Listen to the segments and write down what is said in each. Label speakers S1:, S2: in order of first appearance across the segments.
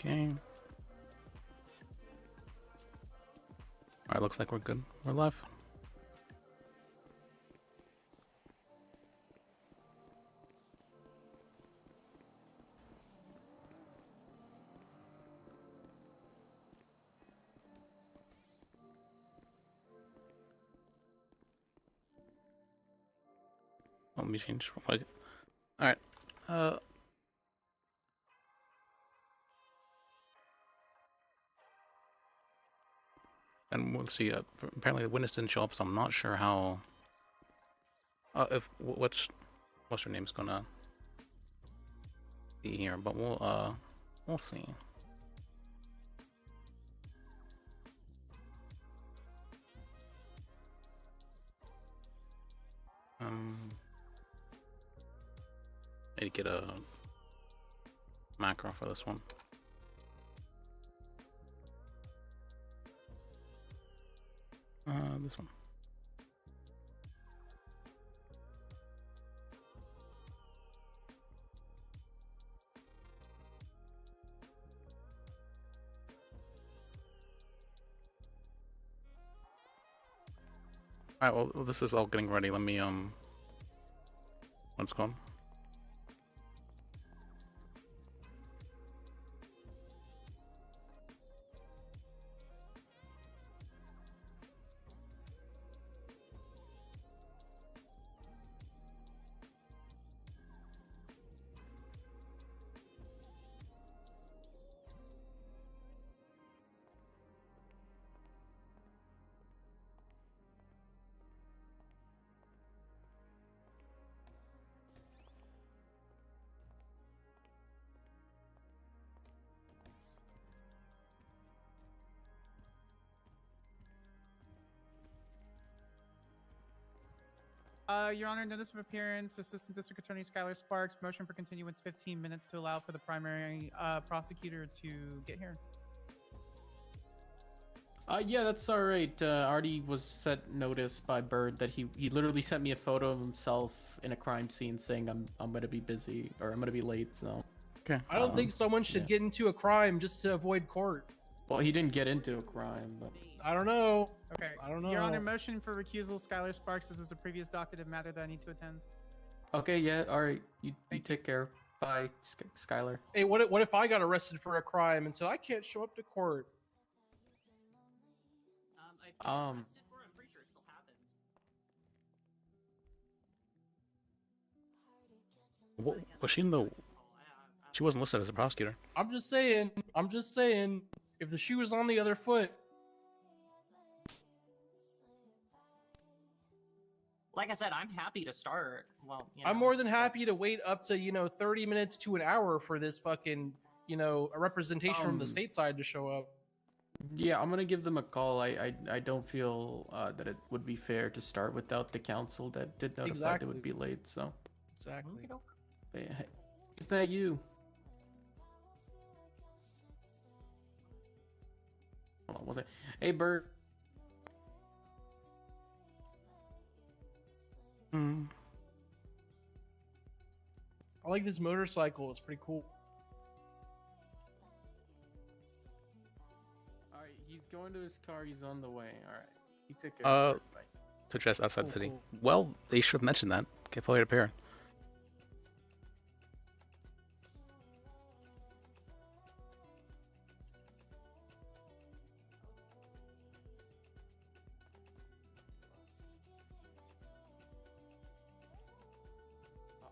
S1: Okay. Alright, looks like we're good. We're live. Let me change. Alright. And we'll see. Apparently the witness didn't show up, so I'm not sure how. If what's her name's gonna be here, but we'll see. Need to get a macro for this one. This one. Alright, well, this is all getting ready. Let me, what's it called?
S2: Your Honor, notice of appearance, Assistant District Attorney Skylar Sparks, motion for continuance 15 minutes to allow for the primary prosecutor to get here.
S3: Yeah, that's all right. Already was set notice by Bird that he literally sent me a photo of himself in a crime scene saying I'm gonna be busy or I'm gonna be late. So
S1: Okay.
S4: I don't think someone should get into a crime just to avoid court.
S3: well, he didn't get into a crime, but
S4: I don't know.
S2: Okay.
S4: I don't know.
S2: Your Honor, motion for recusal, Skylar Sparks. This is a previous docketed matter that I need to attend.
S3: okay, yeah, all right. You take care. Bye, Skylar.
S4: Hey, what if I got arrested for a crime and said I can't show up to court?
S3: Um.
S1: What, was she in the? She wasn't listed as a prosecutor.
S4: I'm just saying. If the shoe was on the other foot.
S5: Like I said, I'm happy to start. Well,
S4: I'm more than happy to wait up to 30 minutes to an hour for this fucking a representation from the state side to show up.
S3: Yeah, I'm gonna give them a call. I don't feel that it would be fair to start without the council that did notify they would be late. So
S4: exactly.
S3: Hey, is that you? Hold on, was it? Hey, Bert.
S4: I like this motorcycle. It's pretty cool.
S3: All right, he's going to his car. He's on the way. All right, he took care of it.
S1: To address outside the city.
S4: Cool.
S1: Well, they should have mentioned that. Get failure to appear.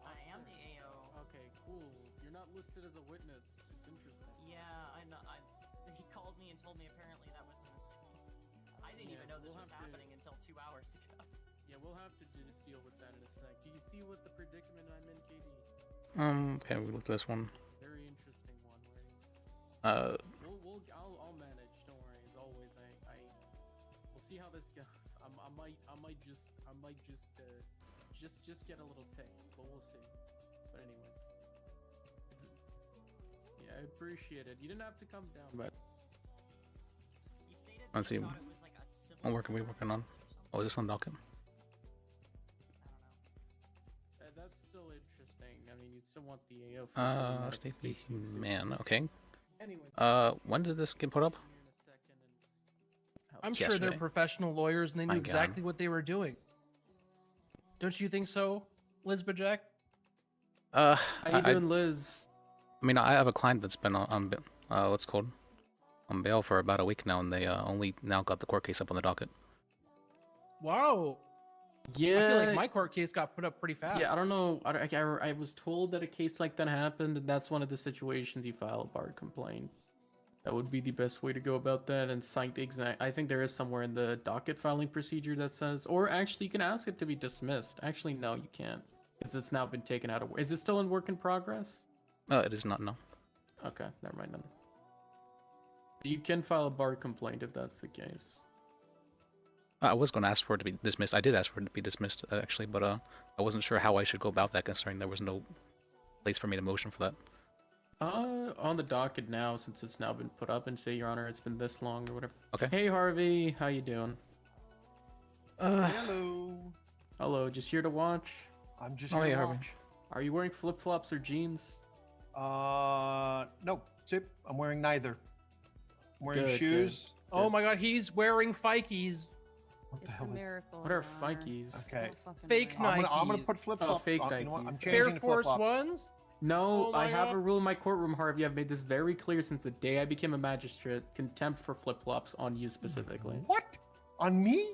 S5: I am the AO.
S3: Okay, cool. You're not listed as a witness. It's interesting.
S5: Yeah, I know. He called me and told me apparently that was a mistake. I didn't even know this was happening until 2 hours ago.
S3: Yeah, we'll have to deal with that in a sec. Do you see what the predicament I'm in, KD?
S1: Okay, we looked at this one.
S3: Very interesting one. Very interesting. I'll manage. Don't worry. As always, we'll see how this goes. I might just get a little tick, but we'll see. But anyways, yeah, I appreciate it. You didn't have to come down, but
S5: He stated
S1: Let's see.
S5: he thought it was like a civil
S1: What work are we working on? Oh, is this on docket?
S5: I don't know.
S3: that's still interesting. I mean, you'd still want the AO for
S1: State man. Okay.
S3: Anyways,
S1: when did this get put up?
S4: I'm sure they're
S1: Yesterday.
S4: professional lawyers and they knew
S1: My God.
S4: exactly what they were doing. Don't you think so, Lisbeth Jack?
S3: How you
S1: I
S3: doing, Liz?
S1: mean, I have a client that's been what's it called on bail for about a week now, and they only now got the court case up on the docket.
S4: Wow.
S3: Yeah.
S4: I feel like my court case got put up pretty fast.
S3: Yeah, I don't know. I was told that a case like that happened, and that's one of the situations you file a bar complaint. That would be the best way to go about that, and cite exact. I think there is somewhere in the docket filing procedure that says, or actually, you can ask it to be dismissed. Actually, no, you can't, because it's now been taken out of. Is it still in work in progress?
S1: It is not, no.
S3: Okay, never mind then. You can file a bar complaint if that's the case.
S1: I was going to ask for it to be dismissed. I did ask for it to be dismissed, actually, but I wasn't sure how I should go about that, considering there was no place for me to motion for that.
S3: On the docket now, since it's now been put up, and say, Your Honor, it's been this long or whatever.
S1: Okay.
S3: Hey, Harvey, how you doing?
S6: Hello.
S3: Hello, just here to watch?
S6: I'm just
S1: Oh,
S6: here
S1: hey,
S6: to
S1: Harvey.
S6: watch.
S3: Are you wearing flip-flops or jeans?
S6: No, Chip, I'm wearing neither. I'm wearing
S3: Good,
S6: shoes.
S4: Oh my god, he's wearing Fikes.
S6: What the
S7: It's
S6: hell?
S7: a miracle.
S3: What are
S7: Your Honor.
S3: Fikes?
S6: Okay.
S7: Don't fucking
S4: Fake
S7: worry.
S6: I'm gonna
S4: Nikes.
S6: put flip flops.
S3: fake
S6: You know what? I'm
S3: Nikes.
S6: changing
S4: Air
S6: to
S4: Force
S6: flip-flops.
S4: Ones?
S3: No,
S4: Oh
S3: I
S4: my
S3: have
S4: God.
S3: a rule in my courtroom, Harvey. I've made this very clear since the day I became a magistrate. Contempt for flip-flops on you specifically.
S6: What? On me?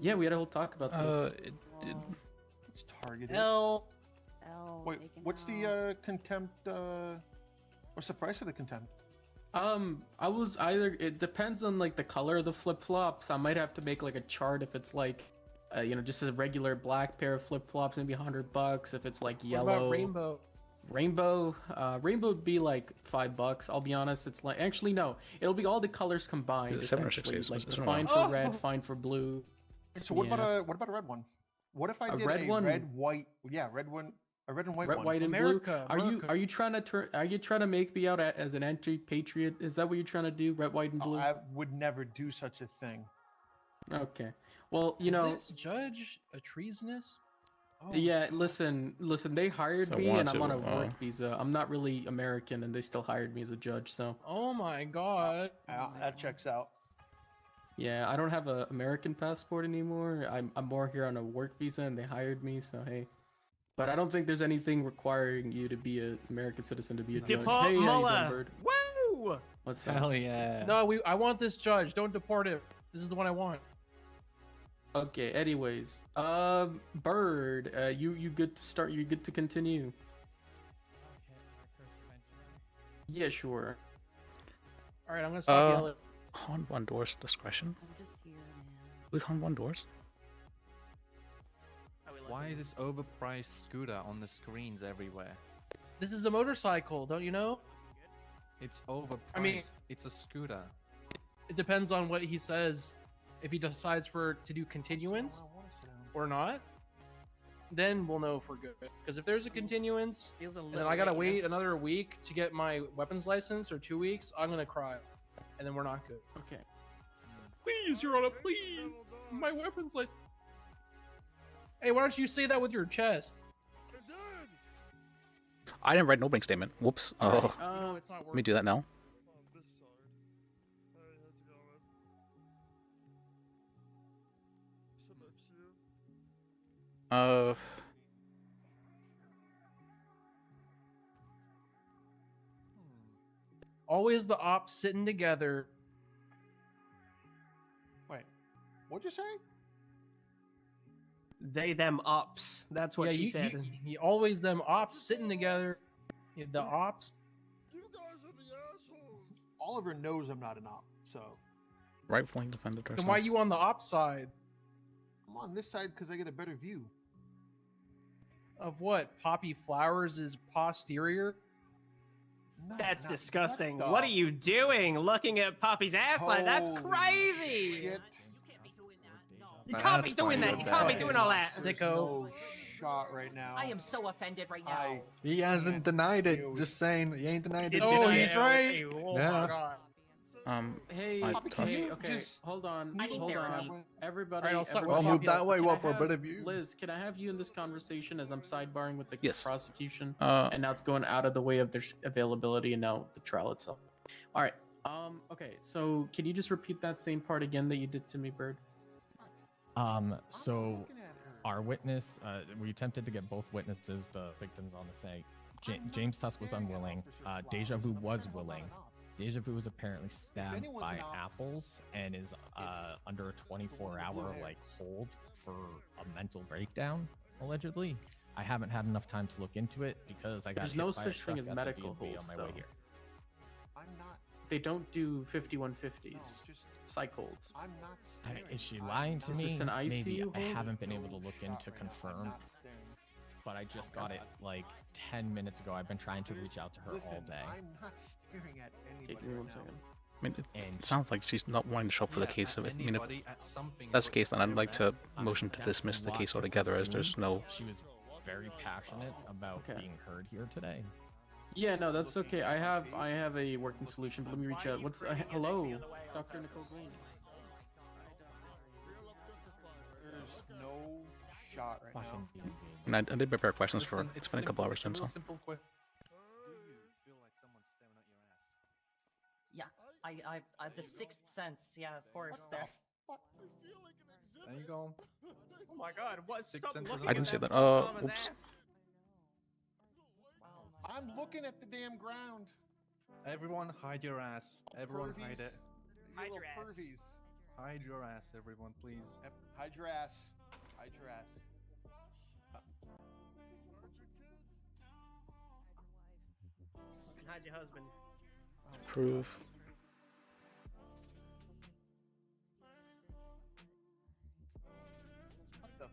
S3: Yeah, we had a whole talk about this.
S6: It's targeted.
S4: L.
S6: Wait,
S7: taken
S6: what's
S7: out.
S6: the contempt? What's the price of the contempt?
S3: I was either. It depends on like the color of the flip-flops. I might have to make like a chart if it's like, just a regular black pair of flip-flops, maybe $100. If it's like
S4: What
S3: yellow,
S4: about Rainbow?
S3: Rainbow would be like $5. I'll be honest. It's like actually no, it'll be all the colors combined.
S1: Is it 7 or 6
S3: essentially.
S1: days?
S3: Like
S1: It's been a
S3: fine
S4: while.
S3: for red,
S4: Oh.
S3: fine for blue.
S6: So what
S3: Yeah.
S6: about a red one? What if I
S3: A
S6: did
S3: red
S6: a
S3: one?
S6: red white? Yeah, red one. A red and white
S3: Red,
S6: one.
S3: white, and
S4: America,
S3: blue.
S4: America.
S3: Are you trying to are you trying to make me out as an anti-patriot? Is that what you're trying to do? Red, white, and
S6: Oh,
S3: blue.
S6: I would never do such a thing.
S3: Okay. Well,
S4: Is this judge a treasonous? Oh,
S3: yeah. Listen. They hired
S1: So
S3: me,
S1: want
S3: and I'm on a
S1: to,
S3: work visa. I'm not really American, and they still hired me as a judge. So
S4: Oh my god.
S6: That checks out.
S3: yeah, I don't have a American passport anymore. I'm more here on a work visa, and they hired me. So hey. But I don't think there's anything requiring you to be an American citizen to be a judge.
S5: Deport
S3: Hey, how you doing,
S5: Muller.
S3: Bird?
S5: Woo!
S3: What's up?
S8: Hell yeah.
S4: No, I want this judge. Don't deport him. This is the one I want.
S3: Okay. Anyways, Bird, you good to start? You good to continue? Yeah, sure.
S4: All right, I'm gonna stop
S1: Uh,
S4: yelling.
S1: Han Von Dor's discretion?
S7: I'm just here, man.
S1: Who's Han Von Dor's?
S8: Why is this overpriced scooter on the screens everywhere?
S4: This is a motorcycle, don't you know?
S8: It's overpriced.
S4: I mean-
S8: it's a scooter.
S4: It depends on what he says. If he decides to do continuance or not, then we'll know if we're good. Because if there's a continuance,
S5: Feels a
S4: and
S5: little
S4: then I gotta
S5: late, you know?
S4: wait another week to get my weapons license, or 2 weeks, I'm gonna cry, and then we're not good.
S3: Okay.
S4: Please, Your Honor, please, my weapons license. Hey, why don't you say that with your chest?
S1: I didn't write an opening statement. Whoops. Oh,
S4: No, it's not
S1: let me
S4: working.
S1: do that now. Uh,
S4: Always the ops sitting together.
S6: Wait, what'd you say?
S5: They them ups. That's what
S4: Yeah,
S5: she said.
S4: you always them ops sitting together. Yeah, the ops.
S6: Oliver knows I'm not an op, so
S1: right flank defended
S4: Then why are you on the ops side?
S6: I'm on this side because I get a better view.
S4: Of what? Poppy Flowers is posterior?
S6: No,
S5: That's
S6: not-
S5: disgusting.
S6: the-
S5: What are you doing? Looking at Poppy's ass like that's
S6: Holy
S5: crazy.
S6: shit.
S5: You can't be doing that. You can't be doing all that.
S6: There's
S4: Sicko.
S6: no shot right now.
S5: I am so offended right now.
S6: I
S9: He hasn't
S6: can't
S9: denied it.
S6: deal with
S9: Just saying, he ain't denied it.
S5: Did
S4: Oh,
S5: you
S4: he's
S5: say-
S4: right.
S5: Oh
S9: Yeah.
S5: my god.
S3: Hey,
S1: I
S6: Poppy,
S1: toss
S3: hey,
S1: it.
S3: okay,
S6: Just
S3: hold on,
S5: I need
S3: hold
S5: therapy.
S3: on. Everybody,
S4: Alright, I'll start-
S9: Well,
S4: Stop
S9: move
S4: yelling.
S9: that way.
S3: Can
S9: Well,
S3: I
S9: for a
S3: have-
S9: better view.
S3: Liz, can I have you in this conversation as I'm sidebarring with the
S1: Yes.
S3: prosecution?
S1: Uh,
S3: And now it's going out of the way of their availability and now the trial itself. All right. Okay. So can you just repeat that same part again that you did to me, Bird?
S7: So our witness, we attempted to get both witnesses, the victims, on the site. James Tusk was unwilling. Deja Vu was willing. Deja Vu was apparently stabbed by apples and is under a 24-hour hold for a mental breakdown, allegedly. I haven't had enough time to look into it because I got
S3: There's
S7: hit
S3: no
S7: by a
S3: such thing
S7: truck
S3: as
S7: at the
S3: medical
S7: DMV
S3: holds,
S7: on my way
S3: though.
S7: here.
S6: I'm not.
S3: They don't do 5150s.
S6: No, just.
S3: Psych holds.
S6: I'm not staring.
S7: Is she lying to
S3: Is
S7: me?
S3: this an
S7: Maybe.
S3: ICU
S7: I
S3: hold?
S7: haven't been able to look
S6: Shot
S7: into
S6: right now. I'm
S7: confirm,
S6: not staring.
S7: but I just got it like 10 minutes ago. I've been trying to reach out to her all
S6: Listen,
S7: day.
S6: I'm not staring at
S3: Okay,
S6: anybody
S3: give me one
S6: right now.
S3: second.
S1: I mean, it
S7: And
S1: sounds like she's not wanting to show up for the
S8: Yeah,
S1: case.
S8: at
S1: I mean, if
S8: anybody at something
S1: that's
S8: is
S1: the case, then
S8: what
S1: I'd like to
S8: you're
S1: motion to
S7: That's
S1: dismiss
S7: a
S1: the
S7: lot
S1: case
S7: to
S1: altogether, as there's
S7: presume.
S1: no.
S7: She was very passionate about
S3: Okay.
S7: being heard here today.
S3: Yeah, no, that's okay. I have a working solution, but let me reach out. What's hello, Dr. Nicole Green?
S6: There's no shot right now.
S7: Fucking DMV.
S1: And I did prepare questions for.
S8: Listen,
S1: It's been a couple hours
S8: it's a
S1: since.
S8: real
S1: So.
S8: simple Do you feel like someone's staring at your ass?
S5: Yeah, I the sixth sense. Yeah, of course. There.
S8: There you go.
S2: Oh my God! What?
S8: Six
S2: Stop
S8: senses
S2: looking
S8: of
S1: I didn't
S2: at
S1: say
S2: that
S1: that.
S2: mama's
S1: Oops.
S2: ass.
S5: Wow.
S6: I'm looking at the damn ground.
S8: Everyone hide your ass. Everyone hide it.
S6: You
S2: Hide
S6: little
S2: your ass.
S6: pervies.
S8: Hide your ass, everyone, please.
S6: Yep, hide your ass. Hide your ass.
S2: And hide your husband.
S1: Proof.
S6: What the?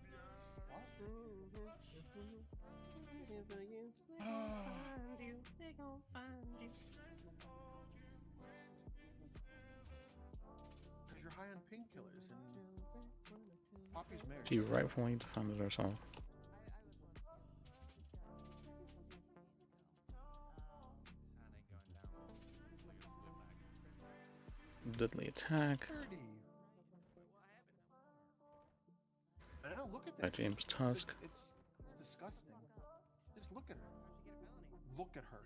S6: Because you're high on painkillers and Poppy's married.
S1: She rightfully defended herself. Deadly attack
S6: Dirty. I know, look at
S1: by
S6: this.
S1: James Tusk.
S6: It's disgusting. Just look at her. Look at her.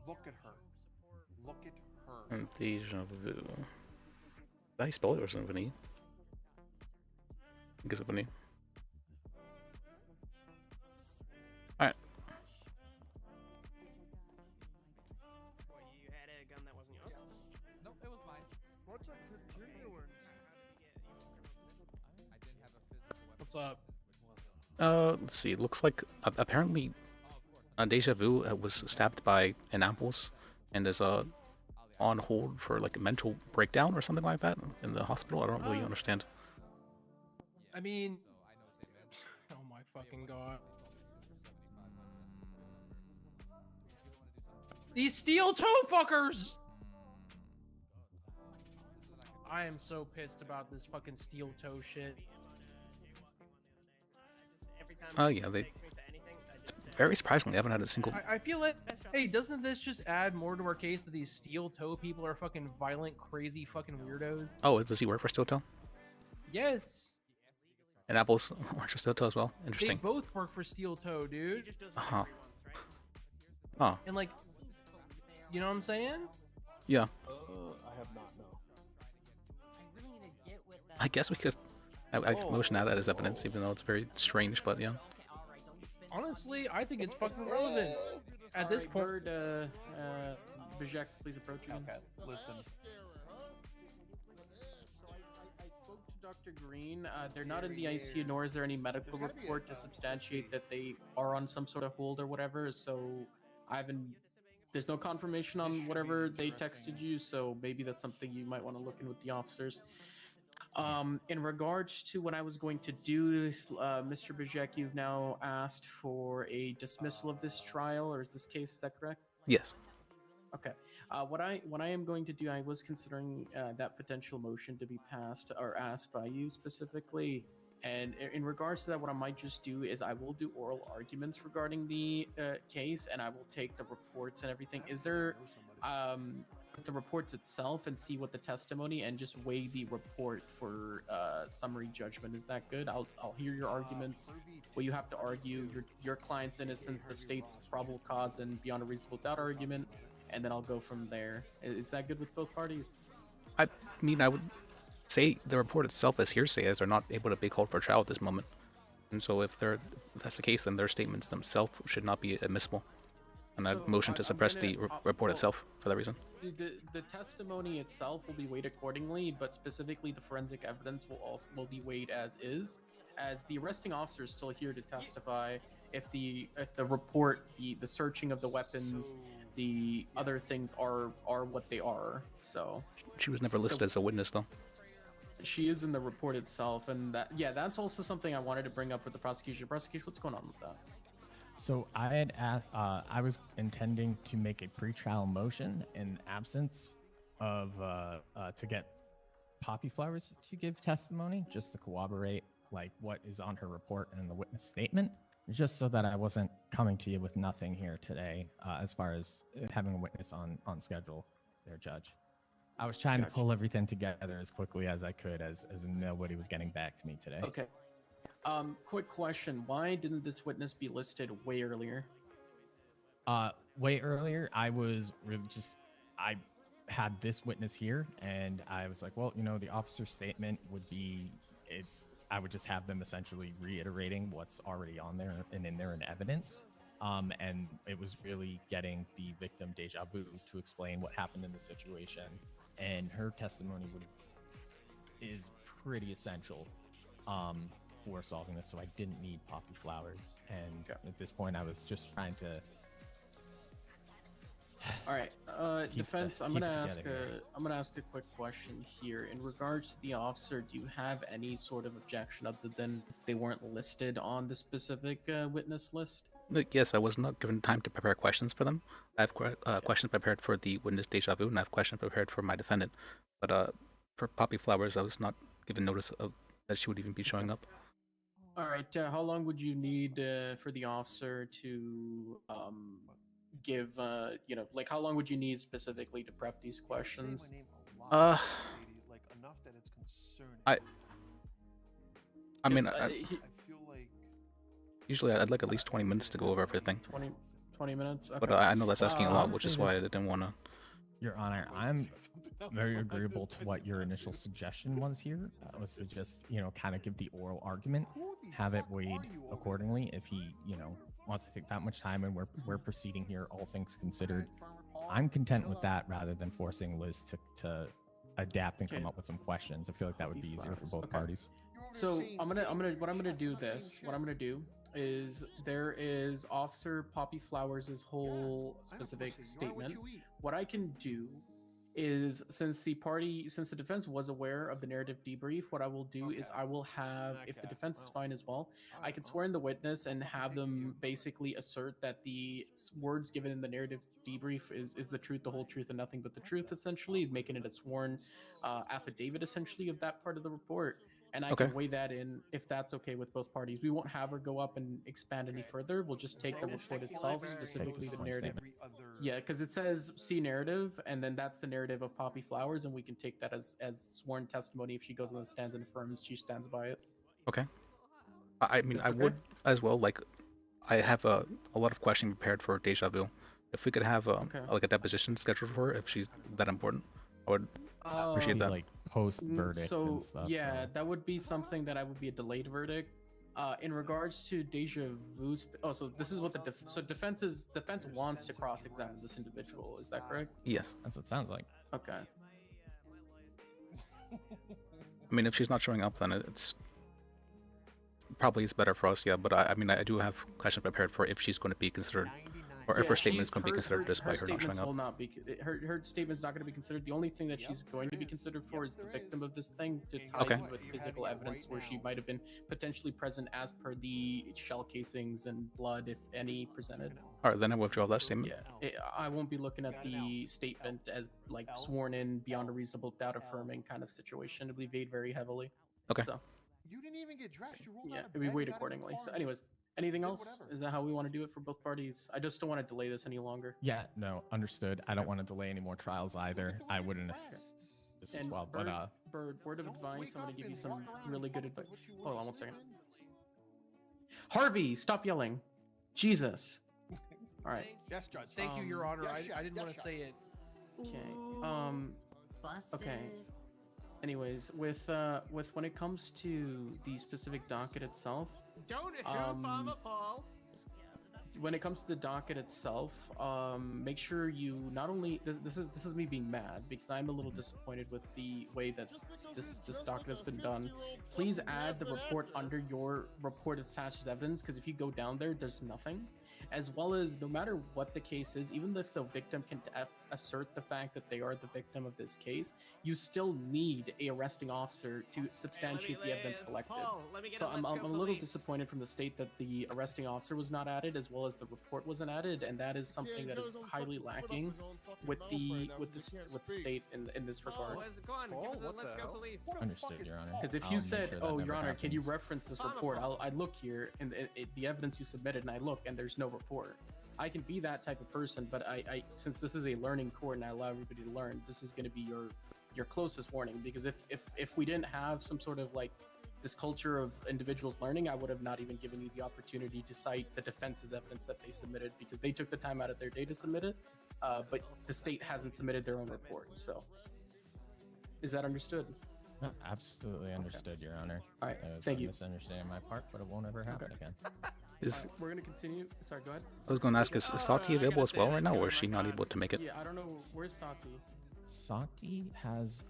S6: Look at her. Look at her.
S1: And Deja Vu. Did I spell it or Symphony? I guess Symphony. Alright.
S2: What, you had a gun that wasn't yours?
S8: No, it was mine.
S2: What's a continuance?
S8: I didn't have a physical weapon.
S4: What's up?
S1: Let's see. It looks like apparently Deja Vu was stabbed by an apples and is on hold for like a mental breakdown or something like that in the hospital. I don't really understand.
S4: I mean, oh my fucking God. These steel toe fuckers! I am so pissed about this fucking steel toe shit.
S2: Every time
S1: Oh,
S2: it
S1: yeah, they-
S2: takes me to anything, I just say,
S1: Very surprisingly, I haven't had a single.
S4: I feel like, hey, doesn't this just add more to our case that these steel toe people are fucking violent, crazy fucking weirdos?
S1: Oh, does he work for Steel Toe?
S4: Yes,
S1: And Apples works for Steel Toe as well.
S4: they
S1: Interesting.
S4: both work for steel toe,
S2: he
S4: dude.
S2: just does
S1: Uh-huh.
S2: whatever he wants, right?
S1: Oh,
S4: And like, you know what I'm saying?
S1: yeah.
S9: I have not, no.
S5: I really need to get with that.
S1: I guess we could. I
S4: Oh.
S1: motion that as evidence, even though it's very strange. But yeah.
S5: Okay, all right, don't you spin
S4: Honestly, I think it's fucking relevant at this point.
S3: Bird, Bijak, please approach again.
S6: Okay, listen.
S3: So I spoke to Dr. Green. They're not in the ICU, nor is there any medical
S6: There's gotta be a,
S3: report to substantiate that they are on some sort of hold or whatever. So I haven't. There's no confirmation on whatever they texted you. So maybe that's something you might want to look in with the officers. In regards to what I was going to do, Mr. Bijak, you've now asked for a dismissal of this trial, or is this case? Is that correct?
S1: Yes.
S3: Okay. What I am going to do, I was considering that potential motion to be passed or asked by you specifically. And in regards to that, what I might just do is I will do oral arguments regarding the case, and I will take the reports and everything. Is there the reports itself and see what the testimony and just weigh the report for summary judgment. Is that good? I'll hear your arguments. What you have to argue, your client's innocence, the state's probable cause, and beyond a reasonable doubt argument, and then I'll go from there. Is that good with both parties?
S1: I mean, I would say the report itself is hearsay, as they're not able to be called for trial at this moment. And so if that's the case, then their statements themselves should not be admissible. And I'd motion to suppress the report itself for that reason.
S3: The testimony itself will be weighed accordingly, but specifically the forensic evidence will be weighed as is, as the arresting officer is still here to testify. If the report, the searching of the weapons, the other things are what they are. So
S1: she was never listed as a witness, though.
S3: She is in the report itself, and that's also something I wanted to bring up with the prosecution. Prosecution, what's going on with that?
S7: So I was intending to make a pretrial motion in absence of to get Poppy Flowers to give testimony, just to corroborate like what is on her report and in the witness statement, just so that I wasn't coming to you with nothing here today, as far as having a witness on schedule there, Judge. I was trying to pull everything together as quickly as I could, as nobody was getting back to me today.
S3: Okay. Quick question. Why didn't this witness be listed way earlier?
S7: Way earlier, I had this witness here, and I was like, well, the officer's statement would be, I would just have them essentially reiterating what's already on there and in there in evidence. And it was really getting the victim, Deja Vu, to explain what happened in the situation. And her testimony is pretty essential for solving this, so I didn't need Poppy Flowers. And at this point, I was just trying to.
S3: All right, defense. I'm gonna ask a quick question here in regards to the officer. Do you have any sort of objection other than they weren't listed on the specific witness list?
S1: Yes, I was not given time to prepare questions for them. I have questions prepared for the witness Deja Vu, and I have questions prepared for my defendant. But for Poppy Flowers, I was not given notice of that she would even be showing up.
S3: All right. How long would you need for the officer to give? Like how long would you need specifically to prep these questions?
S6: Like enough that it's concerning.
S1: I mean,
S6: I feel like
S1: usually I'd like at least 20 minutes to go over everything.
S3: 20 minutes? Okay.
S1: But I know that's asking a lot, which is why I didn't want to.
S7: Your Honor, I'm very agreeable to what your initial suggestion was here, was to just, kind of give the oral argument, have it weighed accordingly. If he, wants to take that much time and we're proceeding here, all things considered, I'm content with that rather than forcing Liz to adapt and come up with some questions. I feel like that would be easier for both parties.
S3: So what I'm gonna do is there is Officer Poppy Flowers' whole specific statement. What I can do is, since the defense was aware of the narrative debrief, what I will do is I will have, if the defense is fine as well, I can swear in the witness and have them basically assert that the words given in the narrative debrief is the truth, the whole truth, and nothing but the truth, essentially, making it a sworn affidavit, essentially, of that part of the report. And I can weigh that in if that's okay with both parties. We won't have her go up and expand any further. We'll just take the report itself, specifically the narrative. Yeah, because it says see narrative, and then that's the narrative of Poppy Flowers, and we can take that as sworn testimony if she goes on the stands and affirms she stands by it.
S1: Okay. I mean, I would as well. Like, I have a lot of questions prepared for Deja Vu. If we could have like a deposition scheduled for her, if she's that important, I would appreciate that.
S7: Like post verdict and stuff.
S3: Yeah, that would be something that would be a delayed verdict. In regards to Deja Vu's, so this is what defense wants to cross-examine this individual. Is that correct?
S1: Yes,
S7: that's what it sounds like.
S3: Okay.
S1: I mean, if she's not showing up, then it's probably better for us. Yeah, but I mean, I do have questions prepared for if she's going to be considered. Or if her statement is going to be considered just by her not showing up.
S3: Her statement's not going to be considered. The only thing that she's going to be considered for is the victim of this thing, to tie in with physical evidence where she might have been potentially present as per the shell casings and blood, if any, presented.
S1: All right, then I withdraw that statement.
S3: Yeah, I won't be looking at the statement as like sworn in beyond a reasonable doubt affirming kind of situation. It'll be weighed very heavily.
S1: Okay.
S3: So,
S6: you didn't even get dressed. You rolled
S3: yeah,
S6: out of
S3: it'll be
S6: bed,
S3: weighed
S6: got in the
S3: accordingly.
S6: car,
S3: So, anyways, Anything
S6: Did
S3: else?
S6: whatever.
S3: Is that how we want to do it for both parties? I just don't want to delay this any longer.
S7: Yeah, no, understood. I don't want to delay any more trials either. I wouldn't this as
S3: And
S7: well,
S3: Bird,
S7: but
S3: Bird, word of
S6: Don't
S3: advice.
S6: wake
S3: I'm gonna
S6: up
S3: give you
S6: and
S3: some
S6: walk around
S3: really
S6: and
S3: good
S6: fuck
S3: advice.
S6: what you
S3: Hold on
S6: would've
S3: one
S6: said
S3: second.
S6: anyway.
S3: Harvey, stop yelling. Jesus. All right.
S6: Yes, Judge.
S4: Thank you, Your Honor.
S6: yes,
S4: I didn't
S6: yes,
S4: want to
S6: yes.
S4: say it.
S3: Okay.
S5: Busted.
S3: Okay. Anyways, with when it comes to the specific docket itself,
S10: Don't Paul.
S3: when it comes to the docket itself, make sure you not only this is me being mad because I'm a little disappointed with the way that this docket has been done. Please add the report under your report attached as evidence, because if you go down there, there's nothing. As well as, no matter what the case is, even if the victim can assert the fact that they are the victim of this case, you still need a arresting officer to substantiate the evidence collected.
S10: Paul, let me get
S3: So
S10: a
S3: I'm
S10: let's
S3: a
S10: go
S3: little
S10: police.
S3: disappointed from the state that the arresting officer was not added, as well as the report wasn't added, and that is something that is highly lacking with the state in this regard.
S10: Where's it gone?
S6: Paul,
S10: Give us a
S6: what
S10: let's
S6: the
S10: go
S6: hell?
S10: police.
S6: What the
S7: Understood,
S6: fuck is
S7: Your Honor.
S6: Paul?
S3: Because if
S7: I'll
S3: you
S7: make
S3: said,
S7: sure that
S3: "Oh,
S7: never
S3: Your Honor, can you
S7: happens.
S3: reference this
S10: Farmer
S3: report?"
S10: Paul.
S3: I'd look here and the evidence you submitted, and I look, and there's no report. I can be that type of person, but I since this is a learning court and I allow everybody to learn, this is going to be your closest warning. Because if we didn't have some sort of like this culture of individuals learning, I would have not even given you the opportunity to cite the defense's evidence that they submitted, because they took the time out of their day to submit it, but the state hasn't submitted their own report. So, is that understood?
S7: no, absolutely understood, Your Honor.
S3: All right,
S7: It was
S3: thank
S7: a
S3: you.
S7: misunderstanding on my part, but it won't ever happen
S3: Okay.
S7: again.
S1: Is
S3: We're gonna continue. Sorry, go ahead.
S1: I was going to ask, is Sati
S10: I
S1: available
S10: gotta
S1: as
S10: say
S1: well
S10: that
S1: right now,
S10: too,
S1: or is she
S10: my
S1: not
S10: God.
S1: able to make it?
S3: Yeah, I don't know. Where's Sati?
S7: Sati has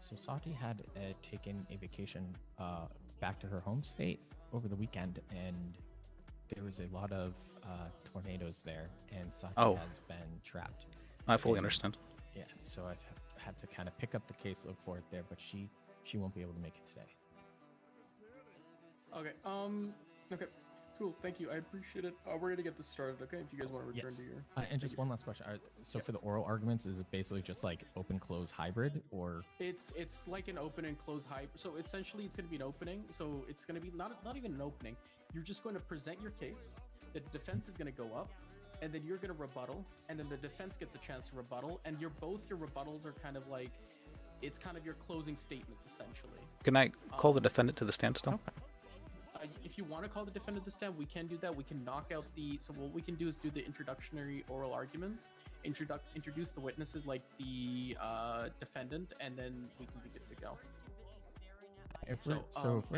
S7: so Sati had taken a vacation back to her home state over the weekend, and there was a lot of tornadoes there, and Sati
S1: Oh.
S7: has been trapped.
S1: I fully
S7: And-
S1: understand.
S7: Yeah, so I've had to kind of pick up the case, look for it there, but she won't be able to make it today.
S3: Okay. Okay. Cool. Thank you. I appreciate it. We're gonna get this started. Okay. If you guys want to return
S7: Yes.
S3: to your.
S7: And just
S3: you.
S7: one last question. So for the oral arguments, is it basically just like open close hybrid, or
S3: It's like an open and close hype. So essentially, it's gonna be an opening. So it's gonna be not even an opening. You're just going to present your case. The defense is gonna go up, and then you're gonna rebuttal, and then the defense gets a chance to rebuttal, and your rebuttals are kind of like, it's kind of your closing statements essentially.
S1: Can I call the defendant to the stand still?
S3: If you want to call the defendant this time, we can do that. We can knock out so what we can do is do the introductory oral arguments, introduce the witnesses like the defendant, and then we can be good to go.
S7: if we're, if we're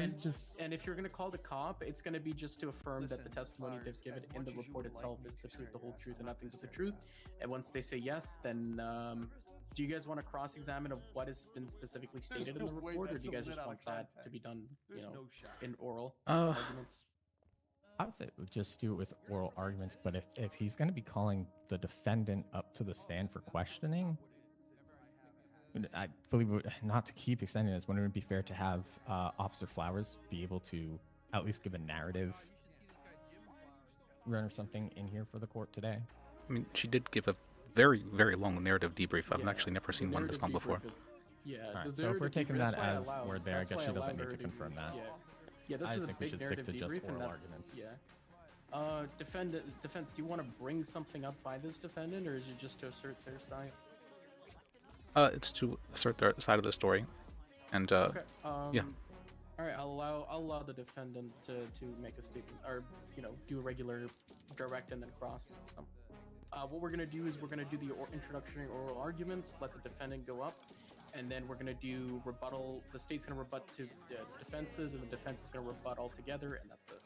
S3: And if you're going to call the cop, it's going to be just to affirm that the
S6: Listen,
S3: testimony
S6: Lars,
S3: they've given
S6: as
S3: in the
S6: much as you
S3: report
S6: would like
S3: itself
S6: me
S3: is
S6: to
S3: the truth,
S6: try
S3: the whole
S6: to
S3: truth, and nothing but the
S6: act
S3: truth. And once they say yes, then do you guys want to cross-examine of what has been specifically stated in
S6: no
S3: the
S6: way
S3: report, or
S6: that's
S3: do you guys
S6: lit
S3: just
S6: out of
S3: want that to be
S6: context.
S3: done,
S6: There's no shot.
S3: in oral
S1: Uh,
S3: arguments?
S7: I would say just do it with oral arguments, but if he's going to be calling the defendant up to the stand for questioning, I believe not to keep extending this, wouldn't it be fair to have Officer Flowers be able to at least give a narrative run or something in here for the court today?
S1: I mean, she did give a very, very long narrative debrief. I've
S3: Yeah,
S1: actually never
S3: the
S1: seen one this long
S3: narrative
S1: before.
S3: debrief Yeah.
S7: Alright,
S3: the
S7: so if we're
S3: narrative
S7: taking
S3: debrief-
S7: that
S3: that's why I
S7: as
S3: allowed-
S7: word there, I
S3: that's
S7: guess
S3: why
S7: she
S3: I
S7: doesn't
S3: allowed
S7: need to
S3: her
S7: confirm that.
S3: Yeah, this
S7: I
S3: is a
S7: think we
S3: big
S7: should stick
S3: narrative
S7: to just
S3: debrief, and
S7: oral
S3: that's-
S7: arguments.
S3: Yeah. Defense, do you want to bring something up by this defendant, or is it just to assert their side?
S1: It's to assert their side of the story, and
S3: Okay.
S1: yeah.
S3: All right, I'll allow the defendant to make a statement, or do a regular direct and then cross. So, what we're gonna do is we're gonna do the introductory oral arguments, let the defendant go up, and then we're gonna do rebuttal. The state's gonna rebut to the defenses, and the defense is gonna rebut all together, and that's it.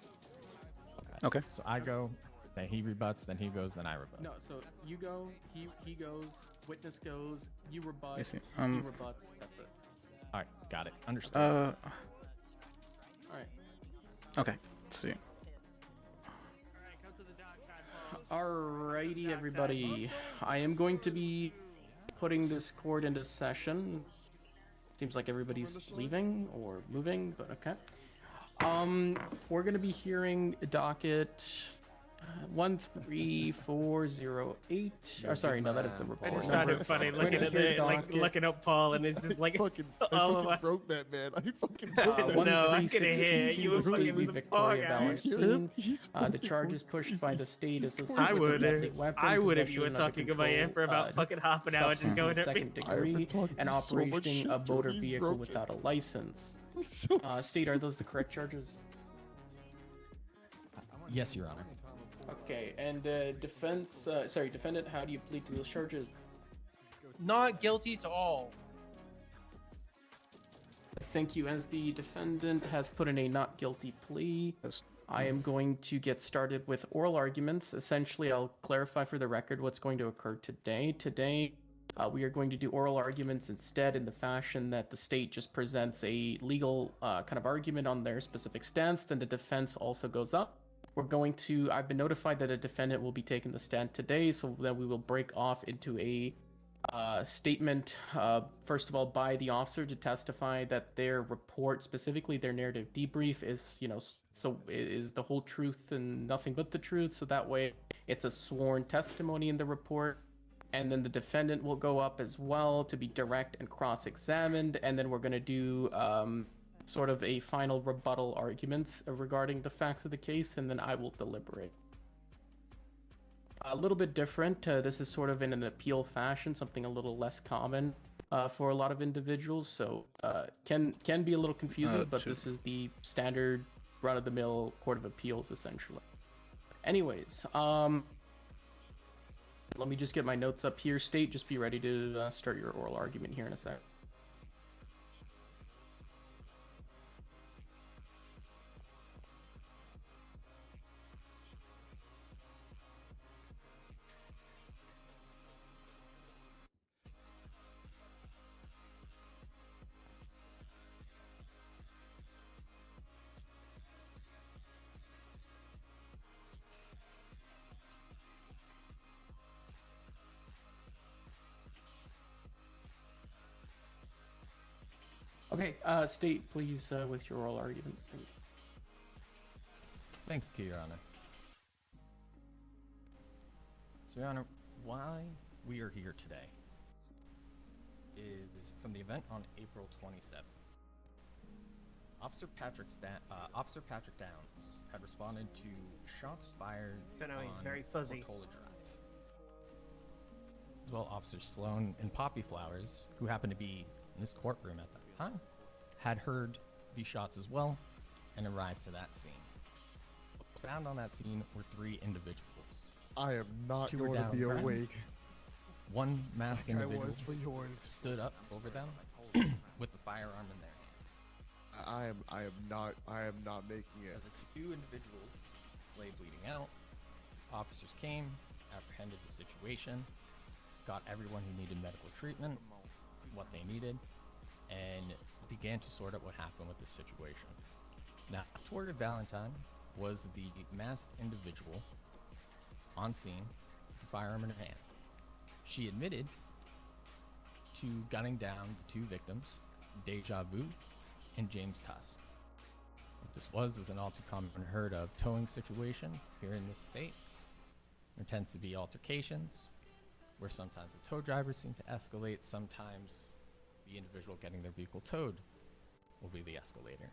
S1: Okay.
S7: So I go, then he rebuts, then he goes, then I rebut.
S3: No, so you go, he goes, witness goes, you rebut,
S1: I see.
S3: he rebuts. That's it.
S7: All right, got it. Understood.
S3: All right.
S1: Okay. Let's see.
S10: Alright, come to the dark side, Paul.
S3: Alrighty, everybody. I am going to be putting this court into session. Seems like everybody's leaving or moving, but okay. We're gonna be hearing docket. 13408. Or sorry, no, that is the
S10: I
S3: report
S10: just
S3: number.
S10: found it funny
S3: Right
S10: looking at
S3: here,
S10: the like
S3: docket.
S10: looking up Paul, and it's just like
S6: I
S10: all of
S6: fucking
S10: my.
S6: broke that, man. I fucking broke that.
S10: No, I couldn't hear. You were
S3: State
S10: fucking
S3: v.
S10: the
S3: Victoria
S10: guy.
S3: Valentine.
S6: He's
S3: The
S6: fucking
S3: charges
S6: broke.
S3: pushed by the state is
S10: I
S3: assault with a
S10: would.
S3: deadly weapon,
S10: I would if you were
S3: possession under
S10: talking in my ear
S3: control,
S10: for about fucking half an hour, just
S3: substance in
S10: going
S3: the
S10: at me.
S3: second
S6: I have been
S3: degree,
S6: talking
S3: and
S6: so much
S3: operating
S6: shit
S3: a
S6: to him,
S3: motor
S6: he's
S3: vehicle
S6: broken.
S3: without a license.
S6: He's so
S3: State, are those the correct charges?
S7: Yes, Your Honor.
S3: Okay, and defendant, how do you plead to those charges?
S4: Not guilty to all.
S3: Thank you. As the defendant has put in a not guilty plea,
S1: Yes.
S3: I am going to get started with oral arguments. Essentially, I'll clarify for the record what's going to occur today. Today, we are going to do oral arguments instead in the fashion that the state just presents a legal kind of argument on their specific stance, then the defense also goes up. I've been notified that a defendant will be taking the stand today, so then we will break off into a statement, first of all, by the officer to testify that their report, specifically their narrative debrief, is, is the whole truth and nothing but the truth. So that way it's a sworn testimony in the report. And then the defendant will go up as well to be direct and cross-examined. And then we're going to do sort of a final rebuttal arguments regarding the facts of the case, and then I will deliberate. A little bit different. This is sort of in an appeal fashion, something a little less common for a lot of individuals. So can be a little confusing, but this is the standard run-of-the-mill court of appeals, essentially. Anyways, let me just get my notes up here. State, just be ready to start your oral argument here in a sec. Okay, State, please, with your oral argument.
S7: Thank you, Your Honor. So, Your Honor, why we are here today is from the event on April 27th. Officer Patrick Downs had responded to shots fired
S10: Don't know, he's
S7: on
S10: very fuzzy.
S7: Portola Drive. As well, Officer Sloan and Poppy Flowers, who happened to be in this courtroom at that time, had heard these shots as well and arrived to that scene. Found on that scene were 3 individuals.
S6: I am not
S7: 2 were
S6: going to
S7: down
S6: be
S7: ground.
S6: awake.
S7: One masked
S6: Like I
S7: individual
S6: was for yours.
S7: stood up over them with the firearm in their hand.
S6: I am not making it.
S7: As the 2 individuals lay bleeding out, officers came, apprehended the situation, got everyone who needed medical treatment, what they needed, and began to sort out what happened with the situation. Now, Victoria Valentine was the masked individual on scene with the firearm in her hand. She admitted to gunning down the 2 victims, Deja Vu and James Tusk. What this was is an all too common unheard of towing situation here in this state. There tends to be altercations where sometimes the tow drivers seem to escalate, sometimes the individual getting their vehicle towed will be the escalator.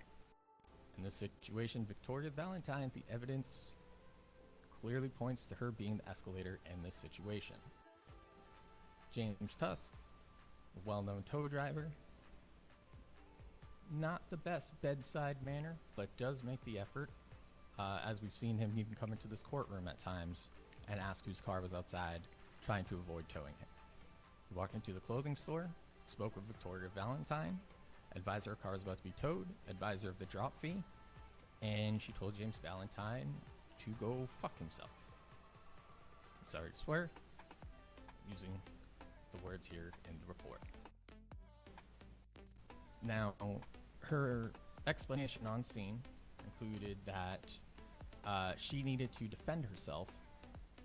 S7: In this situation, Victoria Valentine, the evidence clearly points to her being the escalator in this situation. James Tusk, a well-known tow driver, not the best bedside manner, but does make the effort, as we've seen him even come into this courtroom at times and ask whose car was outside, trying to avoid towing him. He walked into the clothing store, spoke with Victoria Valentine, advised her car was about to be towed, advised her of the drop fee, and she told James Valentine to go fuck himself. Sorry to swear, using the words here in the report. Now, her explanation on scene included that she needed to defend herself